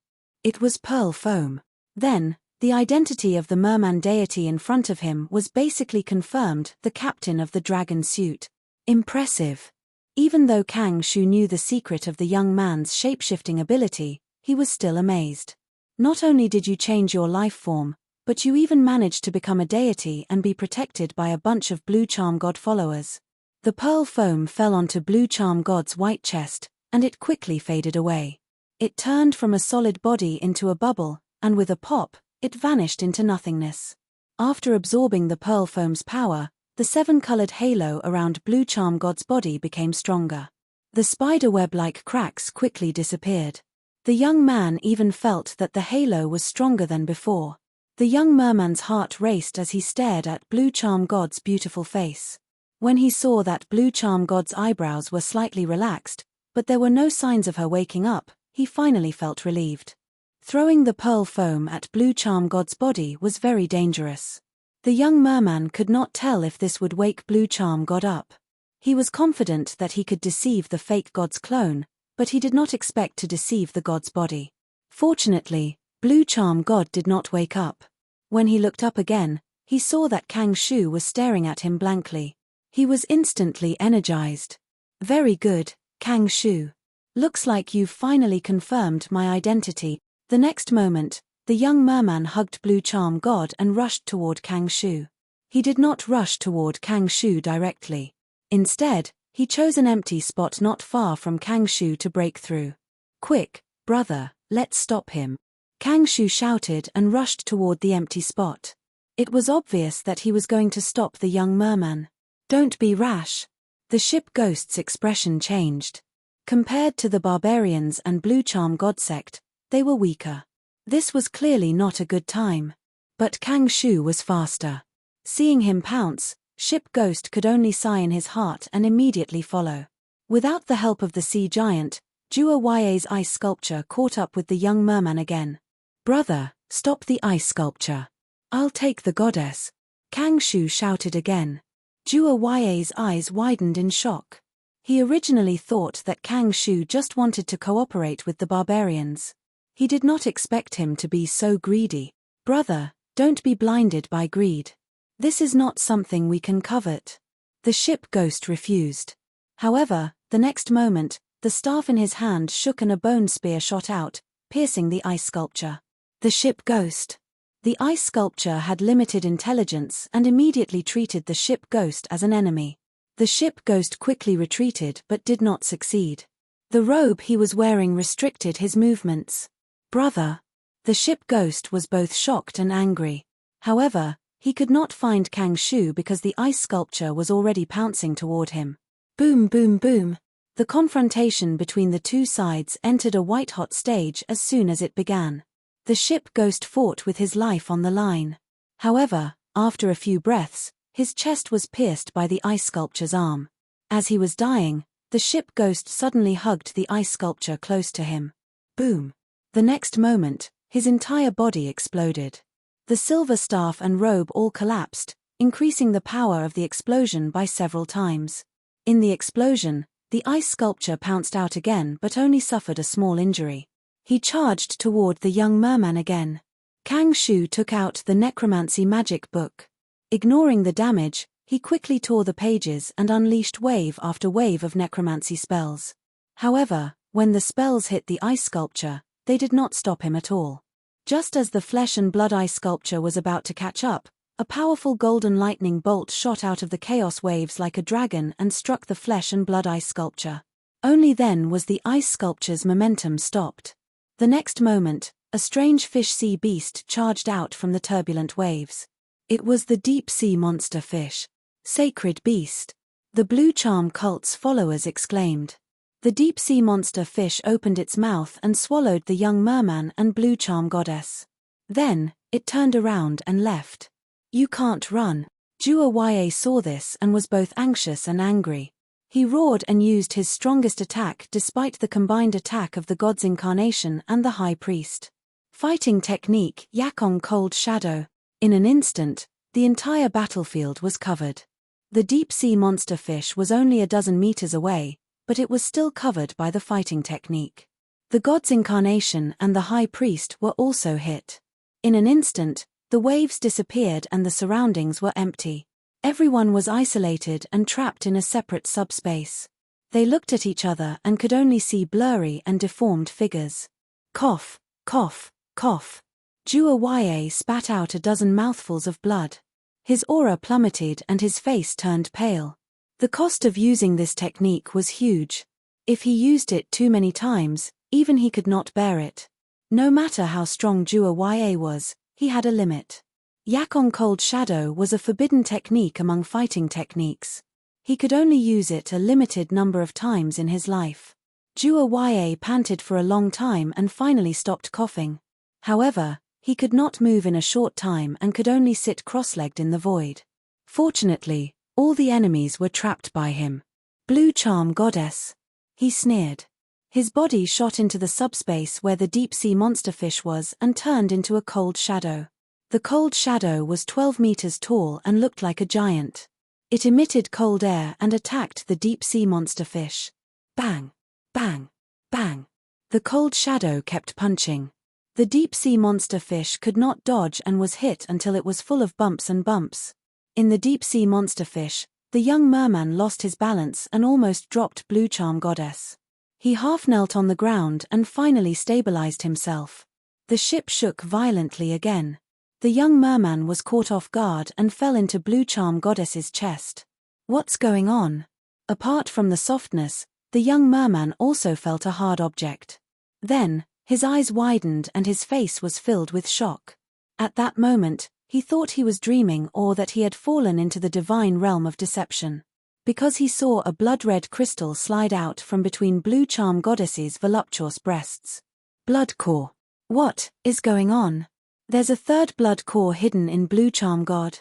It was pearl foam. Then, the identity of the merman deity in front of him was basically confirmed, the captain of the dragon suit. Impressive. Even though Kang Shu knew the secret of the young man's shape-shifting ability, he was still amazed. Not only did you change your life form, but you even managed to become a deity and be protected by a bunch of Blue Charm God followers. The pearl foam fell onto Blue Charm God's white chest, and it quickly faded away. It turned from a solid body into a bubble, and with a pop, it vanished into nothingness. After absorbing the pearl foam's power, the seven-colored halo around Blue Charm God's body became stronger. The spider-web-like cracks quickly disappeared. The young man even felt that the halo was stronger than before. The young merman's heart raced as he stared at Blue Charm God's beautiful face. When he saw that Blue Charm God's eyebrows were slightly relaxed, but there were no signs of her waking up, he finally felt relieved. Throwing the pearl foam at Blue Charm God's body was very dangerous. The young merman could not tell if this would wake Blue Charm God up. He was confident that he could deceive the fake god's clone, but he did not expect to deceive the god's body. Fortunately, Blue Charm God did not wake up. When he looked up again, he saw that Kang Shu was staring at him blankly. He was instantly energized. Very good, Kang Shu. Looks like you've finally confirmed my identity. The next moment, the young merman hugged Blue Charm God and rushed toward Kang Shu. He did not rush toward Kang Shu directly. Instead, he chose an empty spot not far from Kang Shu to break through. Quick, brother, let's stop him. Kang Shu shouted and rushed toward the empty spot. It was obvious that he was going to stop the young merman. Don't be rash. The ship ghost's expression changed. Compared to the barbarians and Blue Charm God sect, they were weaker. This was clearly not a good time. But Kang Shu was faster. Seeing him pounce, Ship Ghost could only sigh in his heart and immediately follow. Without the help of the sea giant, Jua Ye's ice sculpture caught up with the young merman again. Brother, stop the ice sculpture. I'll take the goddess. Kang Shu shouted again. Jua Ye's eyes widened in shock. He originally thought that Kang Shu just wanted to cooperate with the barbarians. He did not expect him to be so greedy. Brother, don't be blinded by greed. This is not something we can covet. The ship ghost refused. However, the next moment, the staff in his hand shook and a bone spear shot out, piercing the ice sculpture. The ship ghost. The ice sculpture had limited intelligence and immediately treated the ship ghost as an enemy. The ship ghost quickly retreated but did not succeed. The robe he was wearing restricted his movements. Brother. The ship ghost was both shocked and angry. However, he could not find Kang Shu because the ice sculpture was already pouncing toward him. Boom boom boom. The confrontation between the two sides entered a white-hot stage as soon as it began. The ship ghost fought with his life on the line. However, after a few breaths, his chest was pierced by the ice sculpture's arm. As he was dying, the ship ghost suddenly hugged the ice sculpture close to him. Boom. The next moment, his entire body exploded. The silver staff and robe all collapsed, increasing the power of the explosion by several times. In the explosion, the ice sculpture pounced out again but only suffered a small injury. He charged toward the young merman again. Kang Shu took out the necromancy magic book. Ignoring the damage, he quickly tore the pages and unleashed wave after wave of necromancy spells. However, when the spells hit the ice sculpture, they did not stop him at all. Just as the flesh and blood ice sculpture was about to catch up, a powerful golden lightning bolt shot out of the chaos waves like a dragon and struck the flesh and blood ice sculpture. Only then was the ice sculpture's momentum stopped. The next moment, a strange fish sea beast charged out from the turbulent waves. It was the deep-sea monster fish. Sacred beast. The Blue Charm cult's followers exclaimed. The deep-sea monster fish opened its mouth and swallowed the young merman and Blue Charm goddess. Then, it turned around and left. You can't run. Jua Ya saw this and was both anxious and angry. He roared and used his strongest attack despite the combined attack of the god's incarnation and the high priest. Fighting technique Yakong Cold Shadow. In an instant, the entire battlefield was covered. The deep-sea monster fish was only a dozen meters away, but it was still covered by the fighting technique. The god's incarnation and the high priest were also hit. In an instant, the waves disappeared and the surroundings were empty. Everyone was isolated and trapped in a separate subspace. They looked at each other and could only see blurry and deformed figures. Cough, cough, cough. Jua Ya spat out a dozen mouthfuls of blood. His aura plummeted and his face turned pale. The cost of using this technique was huge. If he used it too many times, even he could not bear it. No matter how strong Jua Ya was, he had a limit. Yakong Cold Shadow was a forbidden technique among fighting techniques. He could only use it a limited number of times in his life. Jua Ya panted for a long time and finally stopped coughing. However, he could not move in a short time and could only sit cross-legged in the void. Fortunately, all the enemies were trapped by him. Blue Charm Goddess. He sneered. His body shot into the subspace where the deep-sea monster fish was and turned into a cold shadow. The cold shadow was 12 meters tall and looked like a giant. It emitted cold air and attacked the deep-sea monster fish. Bang! Bang! Bang! The cold shadow kept punching. The deep-sea monster fish could not dodge and was hit until it was full of bumps and bumps. In the deep-sea monster fish, the young merman lost his balance and almost dropped Blue Charm Goddess. He half knelt on the ground and finally stabilized himself. The ship shook violently again. The young merman was caught off guard and fell into Blue Charm Goddess's chest. What's going on? Apart from the softness, the young merman also felt a hard object. Then, his eyes widened and his face was filled with shock. At that moment, he thought he was dreaming or that he had fallen into the divine realm of deception. Because he saw a blood-red crystal slide out from between Blue Charm Goddess's voluptuous breasts. Bloodcore. What is going on? There's a third blood core hidden in Blue Charm God.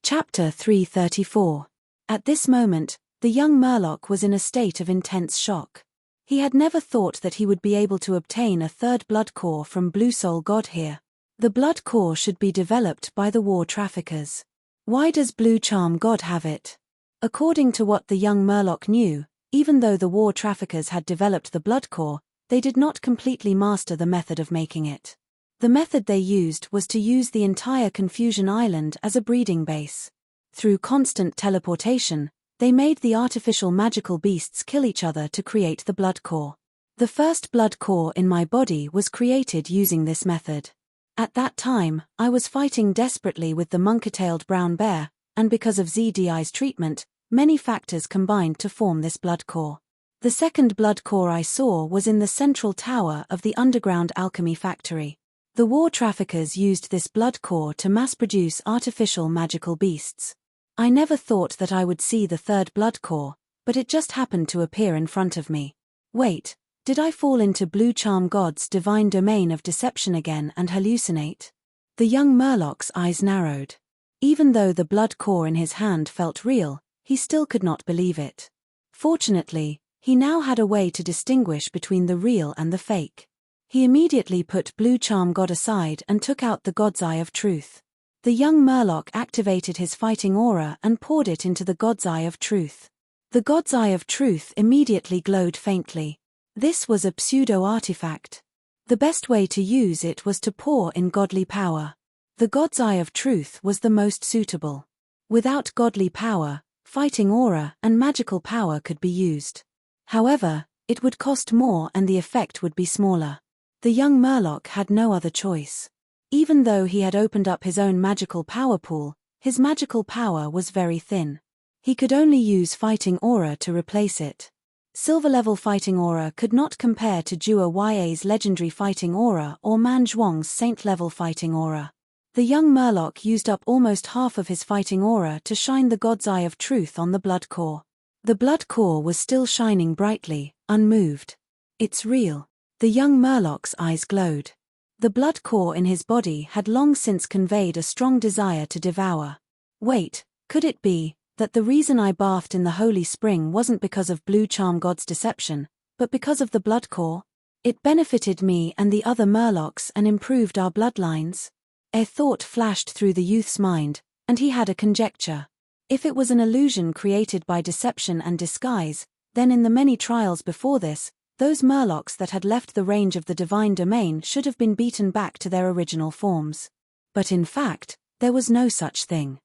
Chapter 334. At this moment, the young Murloc was in a state of intense shock. He had never thought that he would be able to obtain a third blood core from Blue Soul God here. The blood core should be developed by the war traffickers. Why does Blue Charm God have it? According to what the young Murloc knew, even though the war traffickers had developed the blood core, they did not completely master the method of making it. The method they used was to use the entire Confusion Island as a breeding base. Through constant teleportation, they made the artificial magical beasts kill each other to create the blood core. The first blood core in my body was created using this method. At that time, I was fighting desperately with the monkey-tailed brown bear, and because of ZDI's treatment, many factors combined to form this blood core. The second blood core I saw was in the central tower of the underground alchemy factory. The war traffickers used this blood core to mass-produce artificial magical beasts. I never thought that I would see the third blood core, but it just happened to appear in front of me. Wait, did I fall into Blue Charm God's divine domain of deception again and hallucinate? The young Murloc's eyes narrowed. Even though the blood core in his hand felt real, he still could not believe it. Fortunately, he now had a way to distinguish between the real and the fake. He immediately put Blue Charm God aside and took out the God's Eye of Truth. The young Murloc activated his fighting aura and poured it into the God's Eye of Truth. The god's eye of truth immediately glowed faintly. This was a pseudo-artifact. The best way to use it was to pour in godly power. The god's eye of truth was the most suitable. Without godly power, fighting aura and magical power could be used. However, it would cost more and the effect would be smaller. The young Murloc had no other choice. Even though he had opened up his own magical power pool, his magical power was very thin. He could only use fighting aura to replace it. Silver-level fighting aura could not compare to Jua Ya's legendary fighting aura or Man Zhuang's saint-level fighting aura. The young Murloc used up almost half of his fighting aura to shine the god's eye of truth on the blood core. The blood core was still shining brightly, unmoved. It's real. The young Murloc's eyes glowed. The blood core in his body had long since conveyed a strong desire to devour. Wait, could it be that the reason I bathed in the holy spring wasn't because of Blue Charm God's deception, but because of the blood core? It benefited me and the other Murlocs and improved our bloodlines? A thought flashed through the youth's mind, and he had a conjecture. If it was an illusion created by deception and disguise, then in the many trials before this, those Murlocs that had left the range of the divine domain should have been beaten back to their original forms. But in fact, there was no such thing.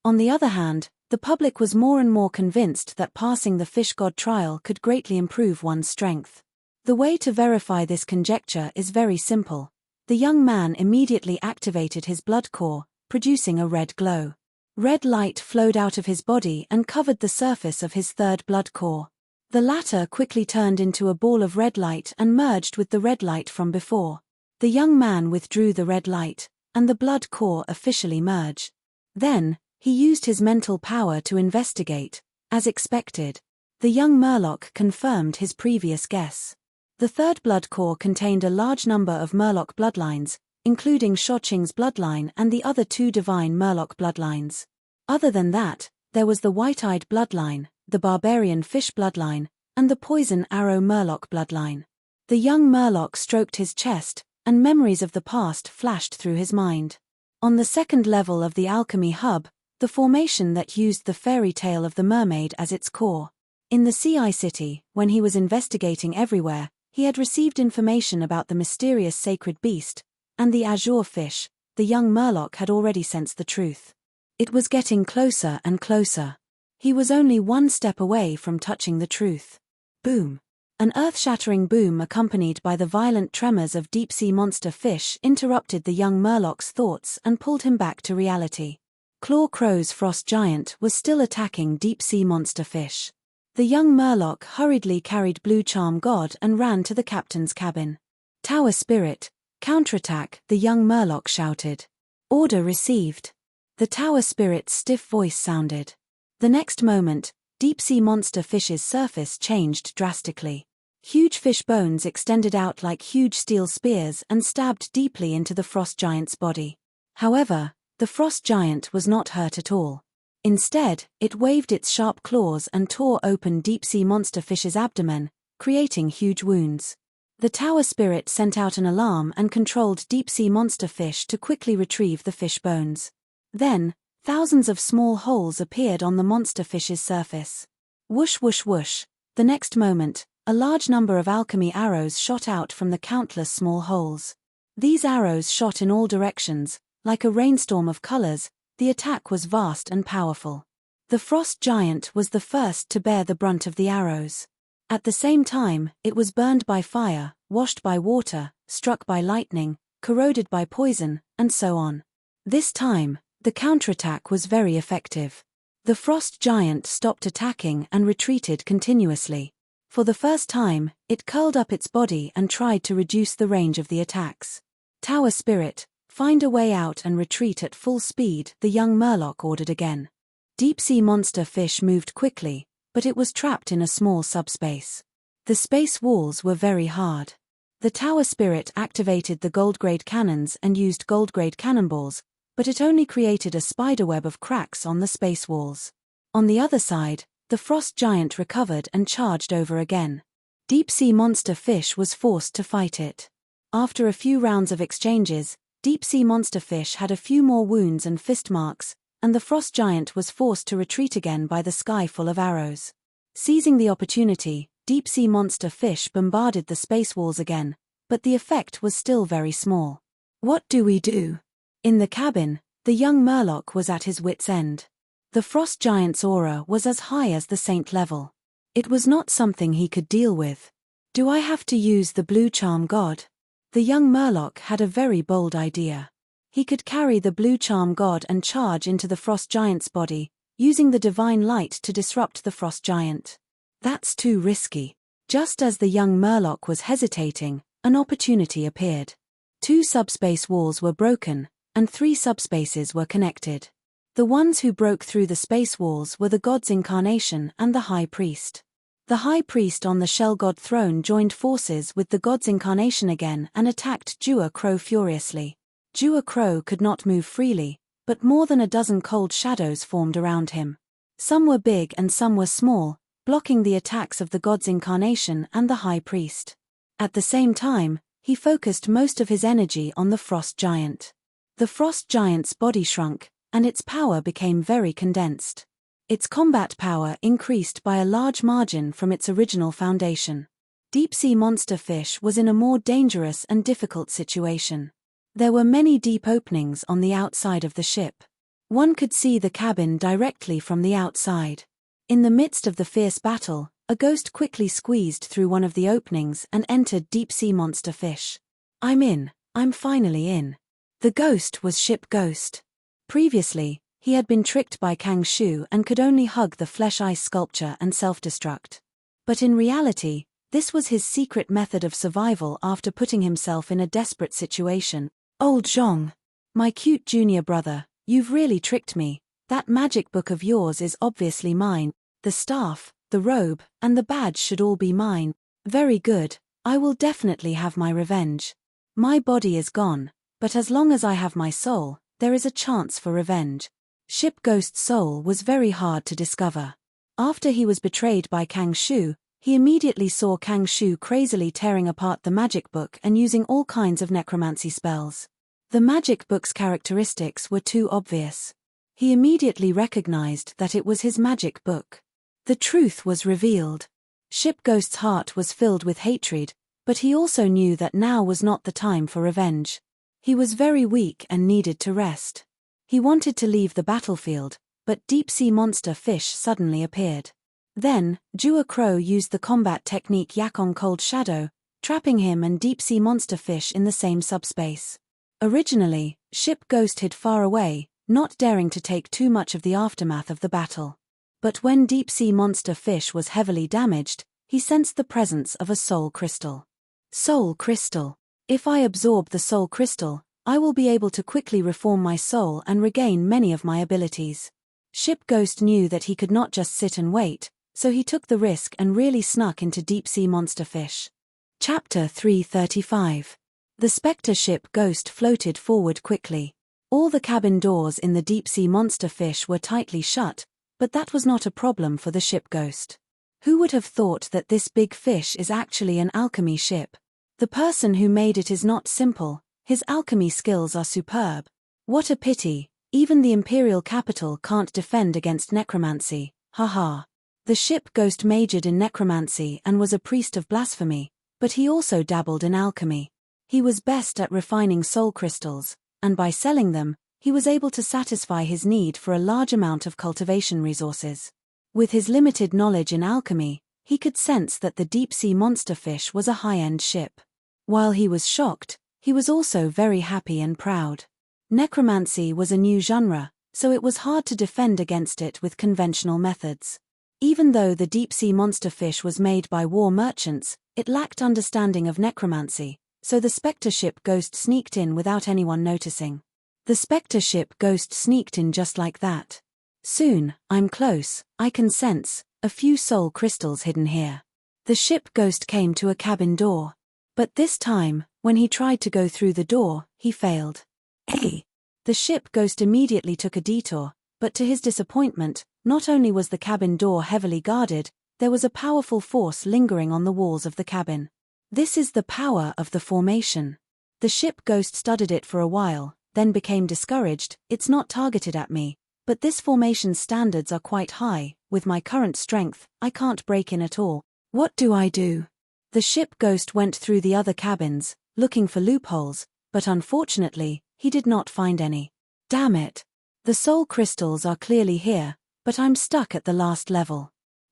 On the other hand, the public was more and more convinced that passing the fish god trial could greatly improve one's strength. The way to verify this conjecture is very simple. The young man immediately activated his blood core, producing a red glow. Red light flowed out of his body and covered the surface of his third blood core. The latter quickly turned into a ball of red light and merged with the red light from before. The young man withdrew the red light, and the blood core officially merged. Then, he used his mental power to investigate. As expected, the young Murloc confirmed his previous guess. The third blood core contained a large number of Murloc bloodlines, including Shoqing's bloodline and the other two divine Murloc bloodlines. Other than that, there was the white-eyed bloodline, the barbarian fish bloodline, and the poison arrow Murloc bloodline. The young Murloc stroked his chest, and memories of the past flashed through his mind. On the second level of the alchemy hub, the formation that used the fairy tale of the mermaid as its core. In the Sea City, when he was investigating everywhere, he had received information about the mysterious sacred beast, and the azure fish. The young Murloc had already sensed the truth. It was getting closer and closer. He was only one step away from touching the truth. Boom! An earth-shattering boom accompanied by the violent tremors of deep-sea monster fish interrupted the young Murloc's thoughts and pulled him back to reality. Claw Crow's frost giant was still attacking deep-sea monster fish. The young Murloc hurriedly carried Blue Charm God and ran to the captain's cabin. Tower Spirit, counterattack, the young Murloc shouted. Order received. The Tower Spirit's stiff voice sounded. The next moment, deep-sea monster fish's surface changed drastically. Huge fish bones extended out like huge steel spears and stabbed deeply into the frost giant's body. However, the frost giant was not hurt at all. Instead, it waved its sharp claws and tore open deep-sea monster fish's abdomen, creating huge wounds. The Tower Spirit sent out an alarm and controlled deep-sea monster fish to quickly retrieve the fish bones. Then, thousands of small holes appeared on the monster fish's surface. Whoosh whoosh whoosh. The next moment, a large number of alchemy arrows shot out from the countless small holes. These arrows shot in all directions, like a rainstorm of colors. The attack was vast and powerful. The frost giant was the first to bear the brunt of the arrows. At the same time, it was burned by fire, washed by water, struck by lightning, corroded by poison, and so on. This time, the counterattack was very effective. The frost giant stopped attacking and retreated continuously. For the first time, it curled up its body and tried to reduce the range of the attacks. Tower Spirit, find a way out and retreat at full speed, the young Murloc ordered again. Deep-sea monster fish moved quickly, but it was trapped in a small subspace. The space walls were very hard. The Tower Spirit activated the gold-grade cannons and used gold-grade cannonballs, but it only created a spiderweb of cracks on the space walls. On the other side, the frost giant recovered and charged over again. Deep-sea monster fish was forced to fight it. After a few rounds of exchanges, deep-sea monster fish had a few more wounds and fist marks, and the frost giant was forced to retreat again by the sky full of arrows. Seizing the opportunity, deep-sea monster fish bombarded the space walls again, but the effect was still very small. What do we do? In the cabin, the young Murloc was at his wits' end. The frost giant's aura was as high as the saint level. It was not something he could deal with. Do I have to use the blue charm god? The young Murloc had a very bold idea. He could carry the blue charm god and charge into the frost giant's body, using the divine light to disrupt the frost giant. That's too risky. Just as the young Murloc was hesitating, an opportunity appeared. 2 subspace walls were broken, and 3 subspaces were connected. The ones who broke through the space walls were the god's incarnation and the high priest. The high priest on the shell god throne joined forces with the god's incarnation again and attacked Dua Crow furiously. Dua Crow could not move freely, but more than a dozen cold shadows formed around him. Some were big and some were small, blocking the attacks of the god's incarnation and the high priest. At the same time, he focused most of his energy on the frost giant. The frost giant's body shrunk, and its power became very condensed. Its combat power increased by a large margin from its original foundation. Deep-sea monster fish was in a more dangerous and difficult situation. There were many deep openings on the outside of the ship. One could see the cabin directly from the outside. In the midst of the fierce battle, a ghost quickly squeezed through one of the openings and entered deep-sea monster fish. I'm finally in. The ghost was Ship Ghost. Previously, he had been tricked by Kang Shu and could only hug the flesh ice sculpture and self-destruct. But in reality, this was his secret method of survival after putting himself in a desperate situation. Old Zhong. My cute junior brother, you've really tricked me. That magic book of yours is obviously mine. The staff, the robe, and the badge should all be mine. Very good, I will definitely have my revenge. My body is gone, but as long as I have my soul, there is a chance for revenge. Ship Ghost's soul was very hard to discover. After he was betrayed by Kang Shu, he immediately saw Kang Shu crazily tearing apart the magic book and using all kinds of necromancy spells. The magic book's characteristics were too obvious. He immediately recognized that it was his magic book. The truth was revealed. Ship Ghost's heart was filled with hatred, but he also knew that now was not the time for revenge. He was very weak and needed to rest. He wanted to leave the battlefield, but deep-sea monster fish suddenly appeared. Then, Dua Crow used the combat technique Yakong Cold Shadow, trapping him and deep-sea monster fish in the same subspace. Originally, Ship Ghost hid far away, not daring to take too much of the aftermath of the battle. But when deep-sea monster fish was heavily damaged, he sensed the presence of a soul crystal. Soul crystal. If I absorb the soul crystal, I will be able to quickly reform my soul and regain many of my abilities. Ship Ghost knew that he could not just sit and wait, so he took the risk and really snuck into deep-sea monster fish. Chapter 335. The Spectre Ship Ghost floated forward quickly. All the cabin doors in the deep-sea monster fish were tightly shut, but that was not a problem for the Ship Ghost. Who would have thought that this big fish is actually an alchemy ship? The person who made it is not simple. His alchemy skills are superb. What a pity, even the Imperial capital can't defend against necromancy, haha. The Ship Ghost majored in necromancy and was a priest of blasphemy, but he also dabbled in alchemy. He was best at refining soul crystals, and by selling them, he was able to satisfy his need for a large amount of cultivation resources. With his limited knowledge in alchemy, he could sense that the deep-sea monster fish was a high-end ship. While he was shocked, he was also very happy and proud. Necromancy was a new genre, so it was hard to defend against it with conventional methods. Even though the deep-sea monster fish was made by war merchants, it lacked understanding of necromancy, so the Spectre Ship Ghost sneaked in without anyone noticing. The Spectre Ship Ghost sneaked in just like that. Soon, I'm close, I can sense a few soul crystals hidden here. The Ship Ghost came to a cabin door. But this time, when he tried to go through the door, he failed. Hey! The Ship Ghost immediately took a detour, but to his disappointment, not only was the cabin door heavily guarded, there was a powerful force lingering on the walls of the cabin. This is the power of the formation. The Ship Ghost studied it for a while, then became discouraged. It's not targeted at me, But this formation's standards are quite high. With my current strength, I can't break in at all. What do I do? The ship ghost went through the other cabins, looking for loopholes, but unfortunately, he did not find any. Damn it. The soul crystals are clearly here, but I'm stuck at the last level.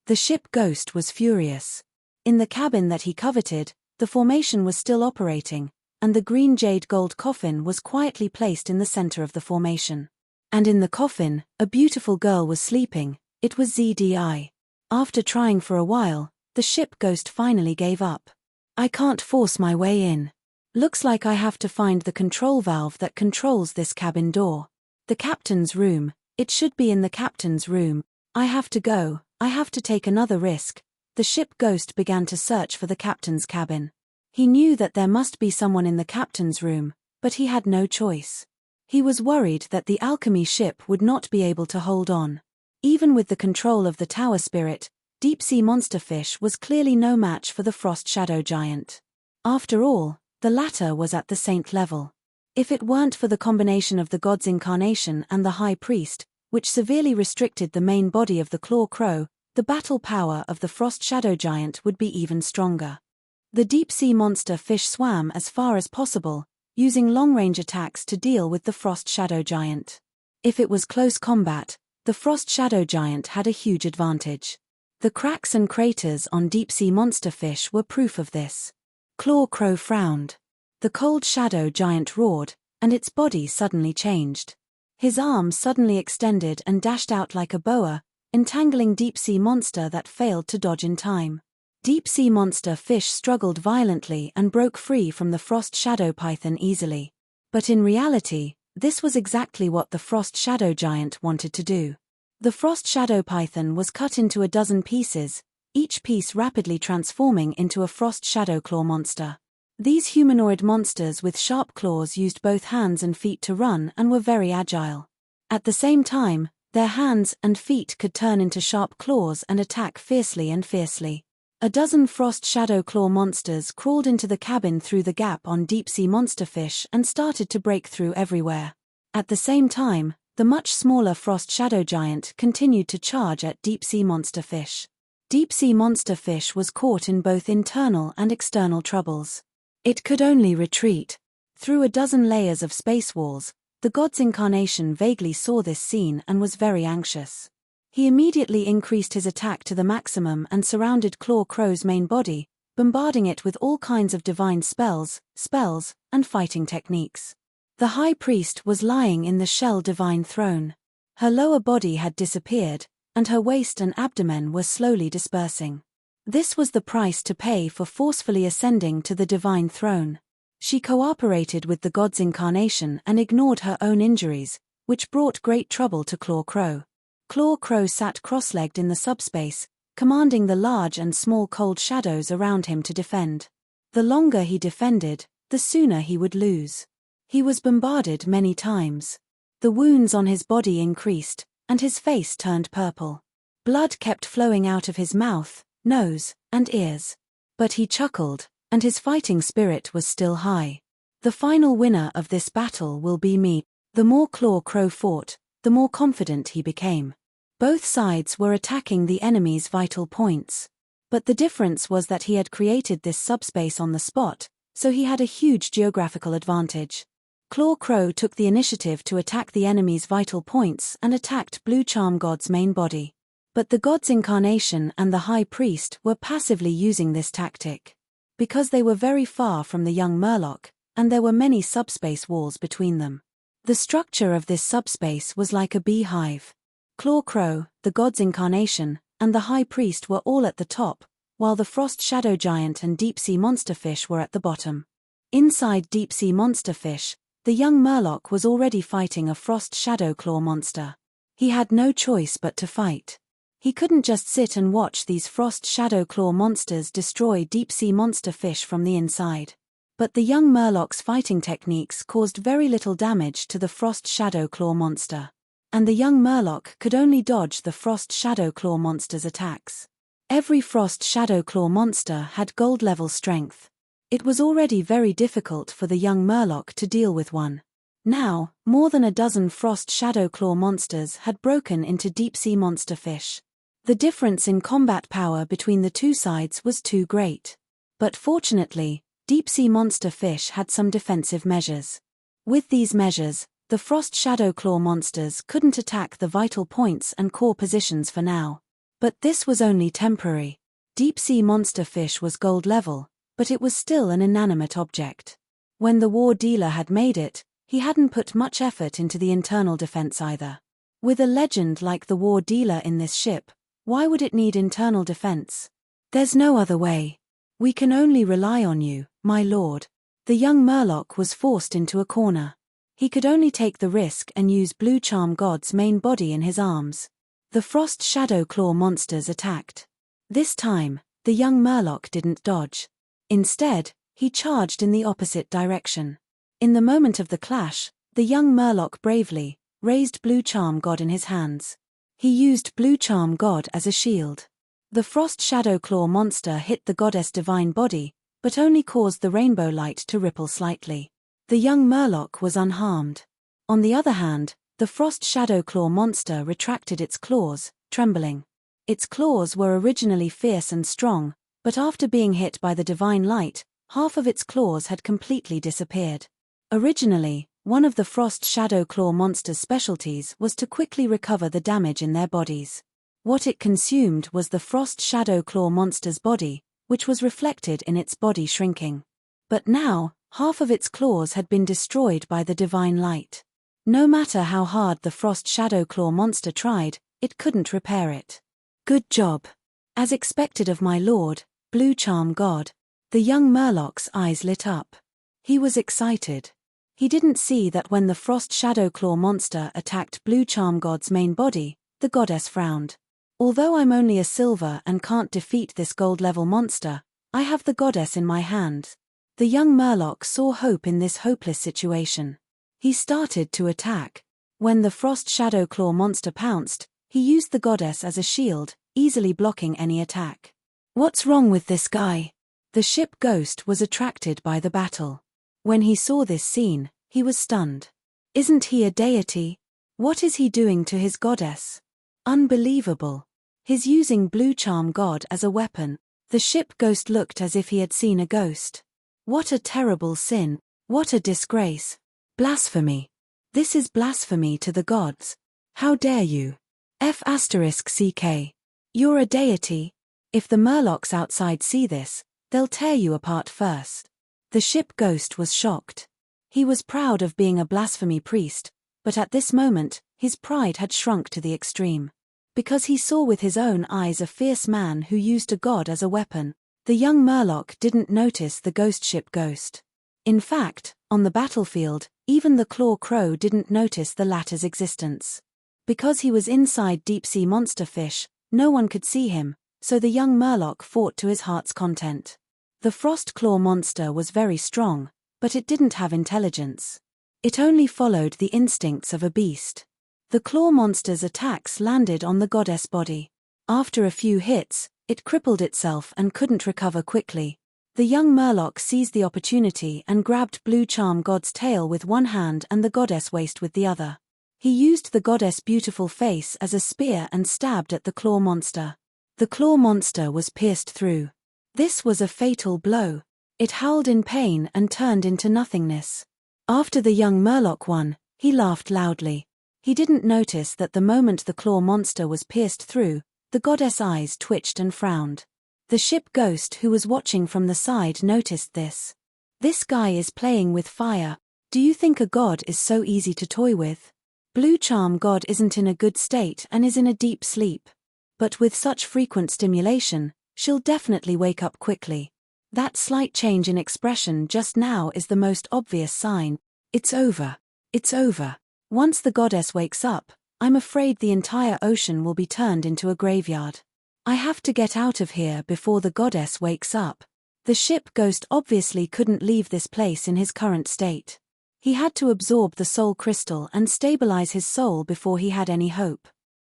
The ship ghost was furious. In the cabin that he coveted, the formation was still operating, and the green jade gold coffin was quietly placed in the center of the formation. And in the coffin, a beautiful girl was sleeping. It was ZDI. After trying for a while, the ship ghost finally gave up. I can't force my way in. Looks like I have to find the control valve that controls this cabin door. The captain's room. It should be in the captain's room. I have to go. I have to take another risk. The ship ghost began to search for the captain's cabin. He knew that there must be someone in the captain's room, but he had no choice. He was worried that the alchemy ship would not be able to hold on. Even with the control of the tower spirit, deep-sea monsterfish was clearly no match for the frost shadow giant. After all, the latter was at the saint level. If it weren't for the combination of the god's incarnation and the high priest, which severely restricted the main body of the claw crow, the battle power of the frost shadow giant would be even stronger. The deep-sea monster fish swam as far as possible, using long-range attacks to deal with the frost shadow giant. If it was close combat, the frost shadow giant had a huge advantage. The cracks and craters on deep-sea monster fish were proof of this. Claw Crow frowned. The cold shadow giant roared, and its body suddenly changed. His arms suddenly extended and dashed out like a boa, entangling deep-sea monster that failed to dodge in time. Deep-sea monster fish struggled violently and broke free from the frost shadow python easily. But in reality, this was exactly what the frost shadow giant wanted to do. The frost shadow python was cut into a dozen pieces, each piece rapidly transforming into a frost shadow claw monster. These humanoid monsters with sharp claws used both hands and feet to run and were very agile. At the same time, their hands and feet could turn into sharp claws and attack fiercely and fiercely. A dozen frost shadow claw monsters crawled into the cabin through the gap on deep-sea monsterfish and started to break through everywhere. At the same time, the much smaller frost shadow giant continued to charge at deep-sea monsterfish. Deep-sea monsterfish was caught in both internal and external troubles. It could only retreat. Through a dozen layers of space walls, the god's incarnation vaguely saw this scene and was very anxious. He immediately increased his attack to the maximum and surrounded Claw Crow's main body, bombarding it with all kinds of divine spells, and fighting techniques. The high priest was lying in the shell divine throne. Her lower body had disappeared, and her waist and abdomen were slowly dispersing. This was the price to pay for forcefully ascending to the divine throne. She cooperated with the god's incarnation and ignored her own injuries, which brought great trouble to Claw Crow. Claw Crow sat cross-legged in the subspace, commanding the large and small cold shadows around him to defend. The longer he defended, the sooner he would lose. He was bombarded many times. The wounds on his body increased, and his face turned purple. Blood kept flowing out of his mouth, nose, and ears. But he chuckled, and his fighting spirit was still high. The final winner of this battle will be me. The more Claw Crow fought, the more confident he became. Both sides were attacking the enemy's vital points. But the difference was that he had created this subspace on the spot, so he had a huge geographical advantage. Claw Crow took the initiative to attack the enemy's vital points and attacked Blue Charm God's main body. But the god's incarnation and the high priest were passively using this tactic. Because they were very far from the young Murloc, and there were many subspace walls between them. The structure of this subspace was like a beehive. Claw Crow, the god's incarnation, and the high priest were all at the top, while the frost shadow giant and deep-sea monsterfish were at the bottom. Inside deep-sea monsterfish, the young Murloc was already fighting a frost shadow claw monster. He had no choice but to fight. He couldn't just sit and watch these frost shadow claw monsters destroy deep-sea monsterfish from the inside. But the young Murloc's fighting techniques caused very little damage to the frost shadow claw monster. And the young Murloc could only dodge the frost shadow claw monster's attacks. Every frost shadow claw monster had gold-level strength. It was already very difficult for the young Murloc to deal with one. Now, more than a dozen frost shadow claw monsters had broken into deep-sea monster fish. The difference in combat power between the two sides was too great. But fortunately, deep-sea monster fish had some defensive measures. With these measures, the frost shadow claw monsters couldn't attack the vital points and core positions for now. But this was only temporary. Deep-sea monster fish was gold level, but it was still an inanimate object. When the war dealer had made it, he hadn't put much effort into the internal defense either. With a legend like the war dealer in this ship, why would it need internal defense? There's no other way. We can only rely on you, my lord. The young Murloc was forced into a corner. He could only take the risk and use Blue Charm God's main body in his arms. The frost shadow claw monsters attacked. This time, the young Murloc didn't dodge. Instead, he charged in the opposite direction. In the moment of the clash, the young Murloc bravely raised Blue Charm God in his hands. He used Blue Charm God as a shield. The frost shadow claw monster hit the goddess' divine body, but only caused the rainbow light to ripple slightly. The young Murloc was unharmed. On the other hand, the frost shadow claw monster retracted its claws, trembling. Its claws were originally fierce and strong, but after being hit by the divine light, half of its claws had completely disappeared. Originally, one of the frost shadow claw monster's specialties was to quickly recover the damage in their bodies. What it consumed was the frost shadow claw monster's body, which was reflected in its body shrinking. But now, half of its claws had been destroyed by the divine light. No matter how hard the frost shadow claw monster tried, it couldn't repair it. Good job. As expected of my lord, Blue Charm God. The young Murloc's eyes lit up. He was excited. He didn't see that when the frost shadow claw monster attacked Blue Charm God's main body, the goddess frowned. Although I'm only a silver and can't defeat this gold-level monster, I have the goddess in my hands. The young Murloc saw hope in this hopeless situation. He started to attack. When the frost shadow claw monster pounced, he used the goddess as a shield, easily blocking any attack. What's wrong with this guy? The ship Ghost was attracted by the battle. When he saw this scene, he was stunned. Isn't he a deity? What is he doing to his goddess? Unbelievable. He's using Blue Charm God as a weapon. The ship Ghost looked as if he had seen a ghost. What a terrible sin. What a disgrace. Blasphemy. This is blasphemy to the gods. How dare you? F***CK. You're a deity. If the Murlocs outside see this, they'll tear you apart first. The ship Ghost was shocked. He was proud of being a blasphemy priest, but at this moment, his pride had shrunk to the extreme. Because he saw with his own eyes a fierce man who used a god as a weapon, the young Murloc didn't notice the ghost ship Ghost. In fact, on the battlefield, even the Claw Crow didn't notice the latter's existence. Because he was inside deep-sea monster fish, no one could see him, so the young Murloc fought to his heart's content. The frost claw monster was very strong, but it didn't have intelligence. It only followed the instincts of a beast. The claw monster's attacks landed on the goddess body. After a few hits, it crippled itself and couldn't recover quickly. The young Murloc seized the opportunity and grabbed Blue Charm God's tail with one hand and the goddess waist with the other. He used the goddess' beautiful face as a spear and stabbed at the claw monster. The claw monster was pierced through. This was a fatal blow. It howled in pain and turned into nothingness. After the young Murloc won, he laughed loudly. He didn't notice that the moment the claw monster was pierced through, the goddess' eyes twitched and frowned. The ship Ghost who was watching from the side noticed this. This guy is playing with fire. Do you think a god is so easy to toy with? Blue Charm God isn't in a good state and is in a deep sleep. But with such frequent stimulation, she'll definitely wake up quickly. That slight change in expression just now is the most obvious sign. It's over. It's over. Once the goddess wakes up, I'm afraid the entire ocean will be turned into a graveyard. I have to get out of here before the goddess wakes up. The ship Ghost obviously couldn't leave this place in his current state. He had to absorb the soul crystal and stabilize his soul before he had any hope.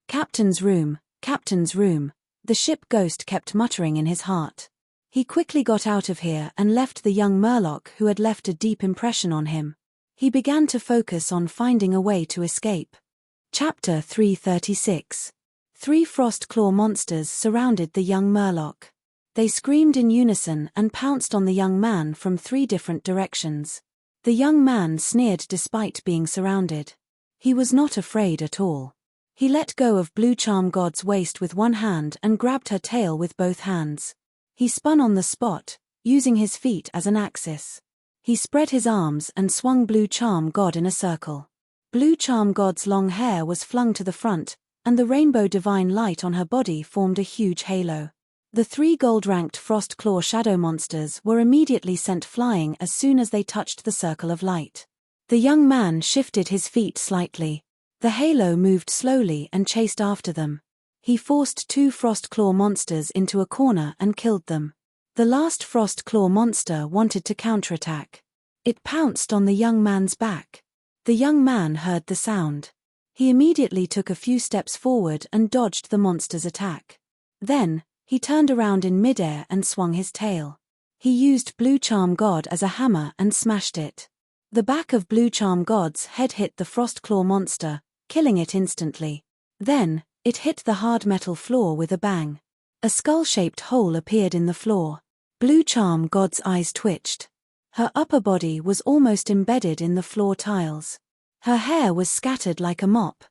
Captain's room, Captain's room, the ship Ghost kept muttering in his heart. He quickly got out of here and left the young Murloc who had left a deep impression on him. He began to focus on finding a way to escape. Chapter 336. 3 frost claw monsters surrounded the young Murloc. They screamed in unison and pounced on the young man from 3 different directions. The young man sneered despite being surrounded. He was not afraid at all. He let go of Blue Charm God's waist with one hand and grabbed her tail with both hands. He spun on the spot, using his feet as an axis. He spread his arms and swung Blue Charm God in a circle. Blue Charm God's long hair was flung to the front, and the rainbow divine light on her body formed a huge halo. The 3 gold-ranked Frost Claw shadow monsters were immediately sent flying as soon as they touched the circle of light. The young man shifted his feet slightly. The halo moved slowly and chased after them. He forced 2 Frost Claw monsters into a corner and killed them. The last Frost Claw monster wanted to counterattack. It pounced on the young man's back. The young man heard the sound. He immediately took a few steps forward and dodged the monster's attack. Then, he turned around in midair and swung his tail. He used Blue Charm God as a hammer and smashed it. The back of Blue Charm God's head hit the Frost Claw monster, killing it instantly. Then, it hit the hard metal floor with a bang. A skull-shaped hole appeared in the floor. Blue Charm God's eyes twitched. Her upper body was almost embedded in the floor tiles. Her hair was scattered like a mop.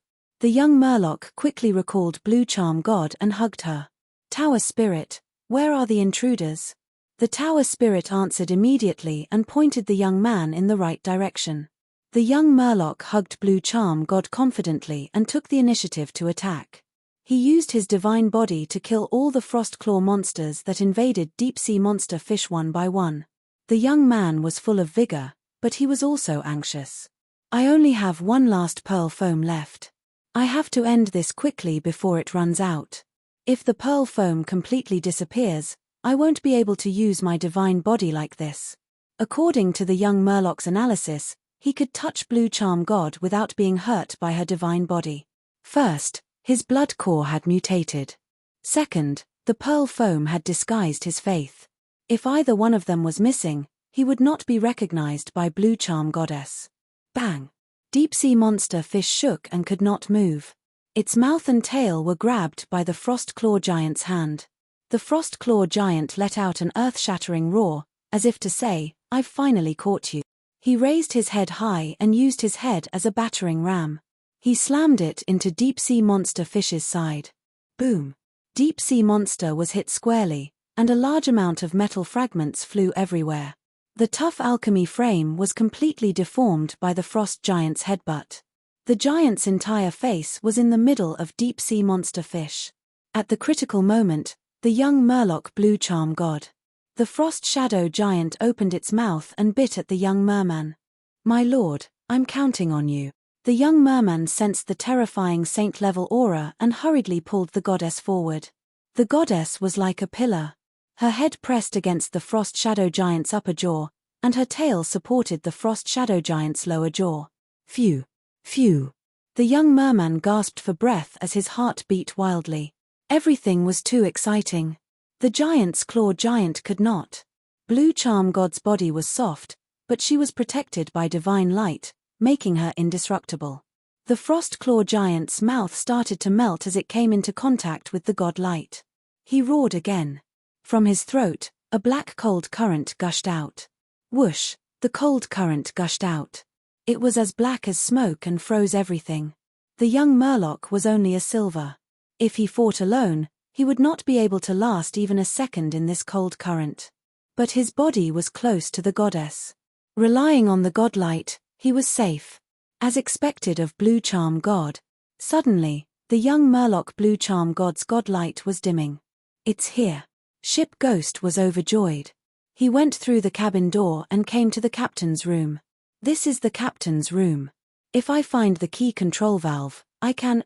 The young Murloc quickly recalled Blue Charm God and hugged her. "Tower Spirit, where are the intruders?" The Tower Spirit answered immediately and pointed the young man in the right direction. The young Murloc hugged Blue Charm God confidently and took the initiative to attack. He used his divine body to kill all the Frost Claw monsters that invaded deep-sea monster fish one by one. The young man was full of vigor, but he was also anxious. "I only have one last pearl foam left. I have to end this quickly before it runs out. If the pearl foam completely disappears, I won't be able to use my divine body like this." According to the young Murloc's analysis, he could touch Blue Charm God without being hurt by her divine body. First, his blood core had mutated. Second, the pearl foam had disguised his faith. If either one of them was missing, he would not be recognized by Blue Charm Goddess. Bang! Deep-sea monster fish shook and could not move. Its mouth and tail were grabbed by the Frost Claw Giant's hand. The Frost Claw Giant let out an earth-shattering roar, as if to say, "I've finally caught you." He raised his head high and used his head as a battering ram. He slammed it into Deep-sea Monster Fish's side. Boom! Deep-sea Monster was hit squarely, and a large amount of metal fragments flew everywhere. The tough alchemy frame was completely deformed by the Frost Giant's headbutt. The giant's entire face was in the middle of Deep-sea Monster Fish. At the critical moment, the young Murloc Blue Charm God. The Frost Shadow Giant opened its mouth and bit at the young merman. "My lord, I'm counting on you." The young merman sensed the terrifying saint-level aura and hurriedly pulled the goddess forward. The goddess was like a pillar. Her head pressed against the Frost Shadow Giant's upper jaw, and her tail supported the Frost Shadow Giant's lower jaw. Phew! Phew! The young merman gasped for breath as his heart beat wildly. Everything was too exciting. The giant's claw giant could not. Blue Charm God's body was soft, but she was protected by divine light, making her indestructible. The Frost Claw Giant's mouth started to melt as it came into contact with the god light. He roared again. From his throat, a black cold current gushed out. Whoosh! The cold current gushed out. It was as black as smoke and froze everything. The young Murloc was only a silver. If he fought alone, he would not be able to last even a second in this cold current. But his body was close to the goddess. Relying on the godlight, he was safe. As expected of Blue Charm God. Suddenly, the young Murloc Blue Charm God's godlight was dimming. "It's here." Ship Ghost was overjoyed. He went through the cabin door and came to the captain's room. "This is the captain's room. If I find the key control valve, I can,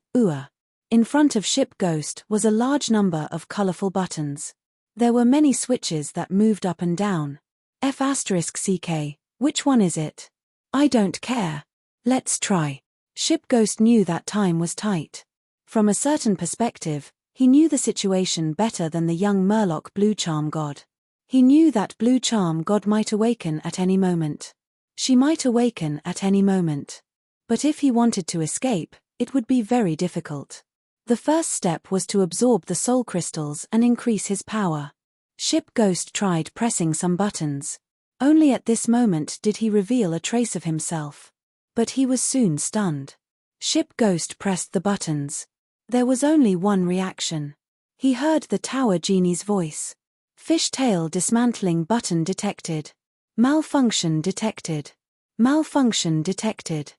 In front of Ship Ghost was a large number of colorful buttons. There were many switches that moved up and down. F*CK, which one is it? I don't care. Let's try. Ship Ghost knew that time was tight. From a certain perspective, he knew the situation better than the young Murloc Blue Charm God. He knew that Blue Charm God might awaken at any moment. She might awaken at any moment. But if he wanted to escape, it would be very difficult. The first step was to absorb the soul crystals and increase his power. Ship Ghost tried pressing some buttons. Only at this moment did he reveal a trace of himself. But he was soon stunned. Ship Ghost pressed the buttons. There was only one reaction. He heard the Tower Genie's voice. Fishtail dismantling button detected. Malfunction detected. Malfunction detected.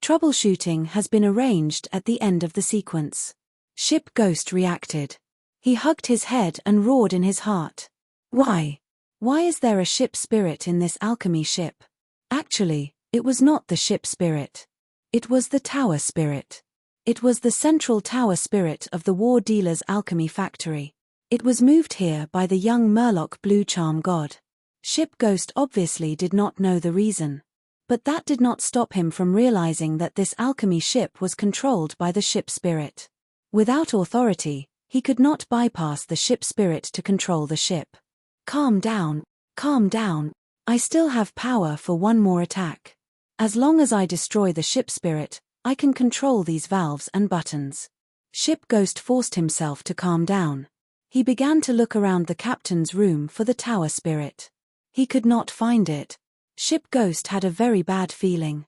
Troubleshooting has been arranged at the end of the sequence. Ship Ghost reacted. He hugged his head and roared in his heart. Why? Why is there a ship spirit in this alchemy ship? Actually, it was not the ship spirit. It was the tower spirit. It was the central tower spirit of the War Dealer's alchemy factory. It was moved here by the young Murloc blue charm god. Ship Ghost obviously did not know the reason. But that did not stop him from realizing that this alchemy ship was controlled by the ship spirit. Without authority, he could not bypass the ship spirit to control the ship. Calm down, calm down. I still have power for one more attack. As long as I destroy the ship spirit, I can control these valves and buttons. Ship Ghost forced himself to calm down. He began to look around the captain's room for the tower spirit. He could not find it. Ship Ghost had a very bad feeling.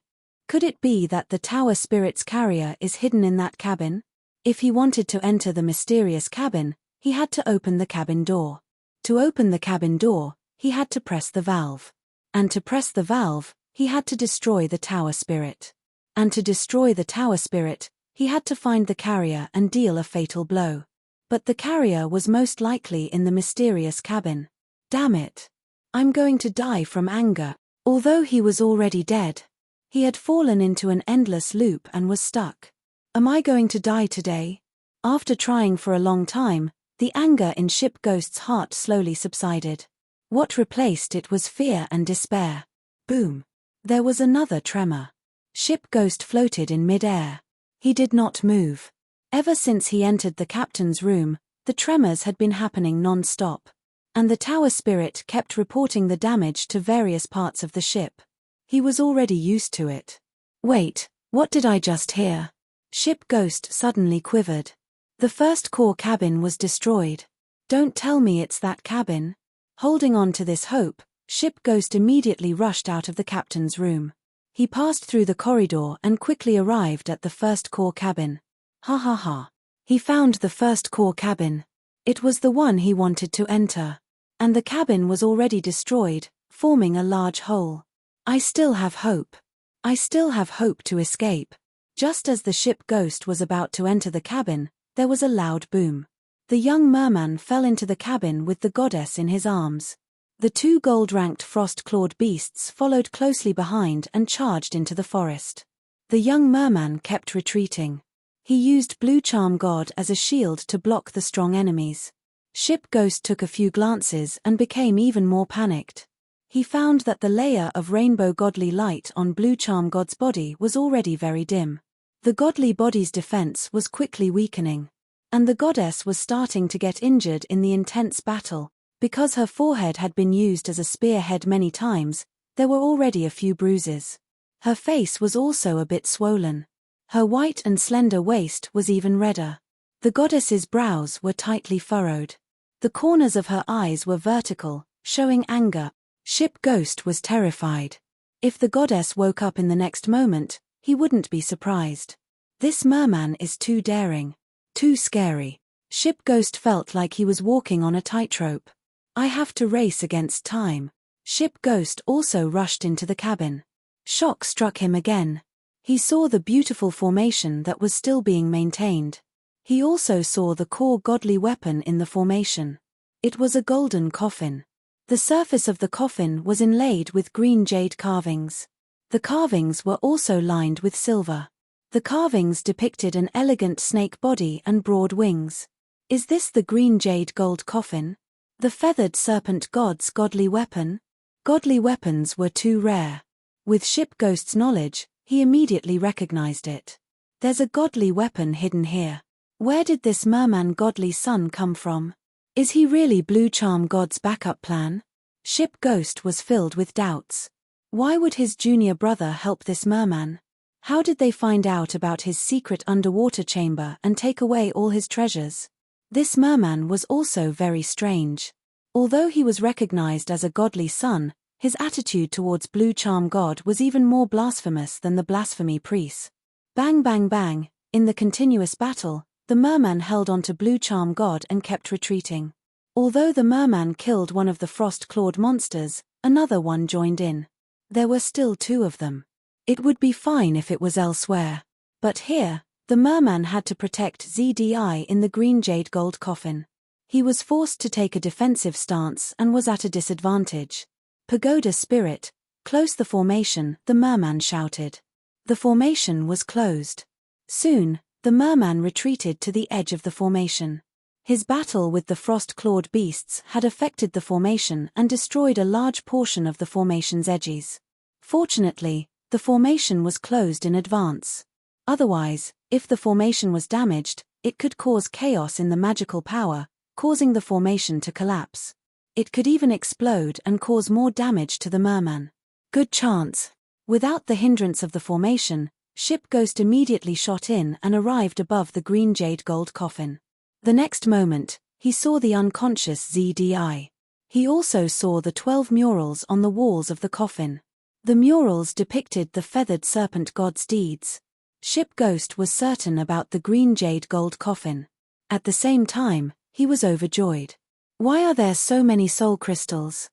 Could it be that the tower spirit's carrier is hidden in that cabin? If he wanted to enter the mysterious cabin, he had to open the cabin door. To open the cabin door, he had to press the valve. And to press the valve, he had to destroy the tower spirit. And to destroy the tower spirit, he had to find the carrier and deal a fatal blow. But the carrier was most likely in the mysterious cabin. Damn it. I'm going to die from anger. Although he was already dead, he had fallen into an endless loop and was stuck. Am I going to die today? After trying for a long time, the anger in Ship Ghost's heart slowly subsided. What replaced it was fear and despair. Boom. There was another tremor. Ship Ghost floated in mid-air. He did not move. Ever since he entered the captain's room, the tremors had been happening non-stop. And the tower spirit kept reporting the damage to various parts of the ship. He was already used to it. Wait, what did I just hear? Ship Ghost suddenly quivered. The first core cabin was destroyed. Don't tell me it's that cabin. Holding on to this hope, Ship Ghost immediately rushed out of the captain's room. He passed through the corridor and quickly arrived at the first core cabin. Ha ha ha. He found the first core cabin. It was the one he wanted to enter. And the cabin was already destroyed, forming a large hole. I still have hope. I still have hope to escape. Just as the Ship Ghost was about to enter the cabin, there was a loud boom. The young merman fell into the cabin with the goddess in his arms. The two gold-ranked frost-clawed beasts followed closely behind and charged into the forest. The young merman kept retreating. He used Blue Charm God as a shield to block the strong enemies. Ship Ghost took a few glances and became even more panicked. He found that the layer of rainbow godly light on Blue Charm God's body was already very dim. The godly body's defense was quickly weakening. And the goddess was starting to get injured in the intense battle. Because her forehead had been used as a spearhead many times, there were already a few bruises. Her face was also a bit swollen. Her white and slender waist was even redder. The goddess's brows were tightly furrowed. The corners of her eyes were vertical, showing anger. Ship Ghost was terrified. If the goddess woke up in the next moment, he wouldn't be surprised. This merman is too daring. Too scary. Ship Ghost felt like he was walking on a tightrope. I have to race against time. Ship Ghost also rushed into the cabin. Shock struck him again. He saw the beautiful formation that was still being maintained. He also saw the core godly weapon in the formation. It was a golden coffin. The surface of the coffin was inlaid with green jade carvings. The carvings were also lined with silver. The carvings depicted an elegant snake body and broad wings. Is this the green jade gold coffin? The feathered serpent god's godly weapon? Godly weapons were too rare. With Ship Ghost's knowledge, he immediately recognized it. There's a godly weapon hidden here. Where did this merman godly son come from? Is he really Blue Charm God's backup plan? Ship Ghost was filled with doubts. Why would his junior brother help this merman? How did they find out about his secret underwater chamber and take away all his treasures? This merman was also very strange. Although he was recognized as a godly son, his attitude towards Blue Charm God was even more blasphemous than the blasphemy priests. Bang bang bang, in the continuous battle, the merman held onto Blue Charm God and kept retreating. Although the merman killed one of the frost-clawed monsters, another one joined in. There were still 2 of them. It would be fine if it was elsewhere. But here, the merman had to protect ZDI in the green jade gold coffin. He was forced to take a defensive stance and was at a disadvantage. Pagoda spirit, close the formation, the merman shouted. The formation was closed. Soon, the merman retreated to the edge of the formation. His battle with the frost-clawed beasts had affected the formation and destroyed a large portion of the formation's edges. Fortunately, the formation was closed in advance. Otherwise, if the formation was damaged, it could cause chaos in the magical power, causing the formation to collapse. It could even explode and cause more damage to the merman. Good chance. Without the hindrance of the formation, Ship Ghost immediately shot in and arrived above the green jade gold coffin. The next moment, he saw the unconscious ZDI. He also saw the 12 murals on the walls of the coffin. The murals depicted the feathered serpent god's deeds. Ship Ghost was certain about the green jade gold coffin. At the same time, he was overjoyed. Why are there so many soul crystals?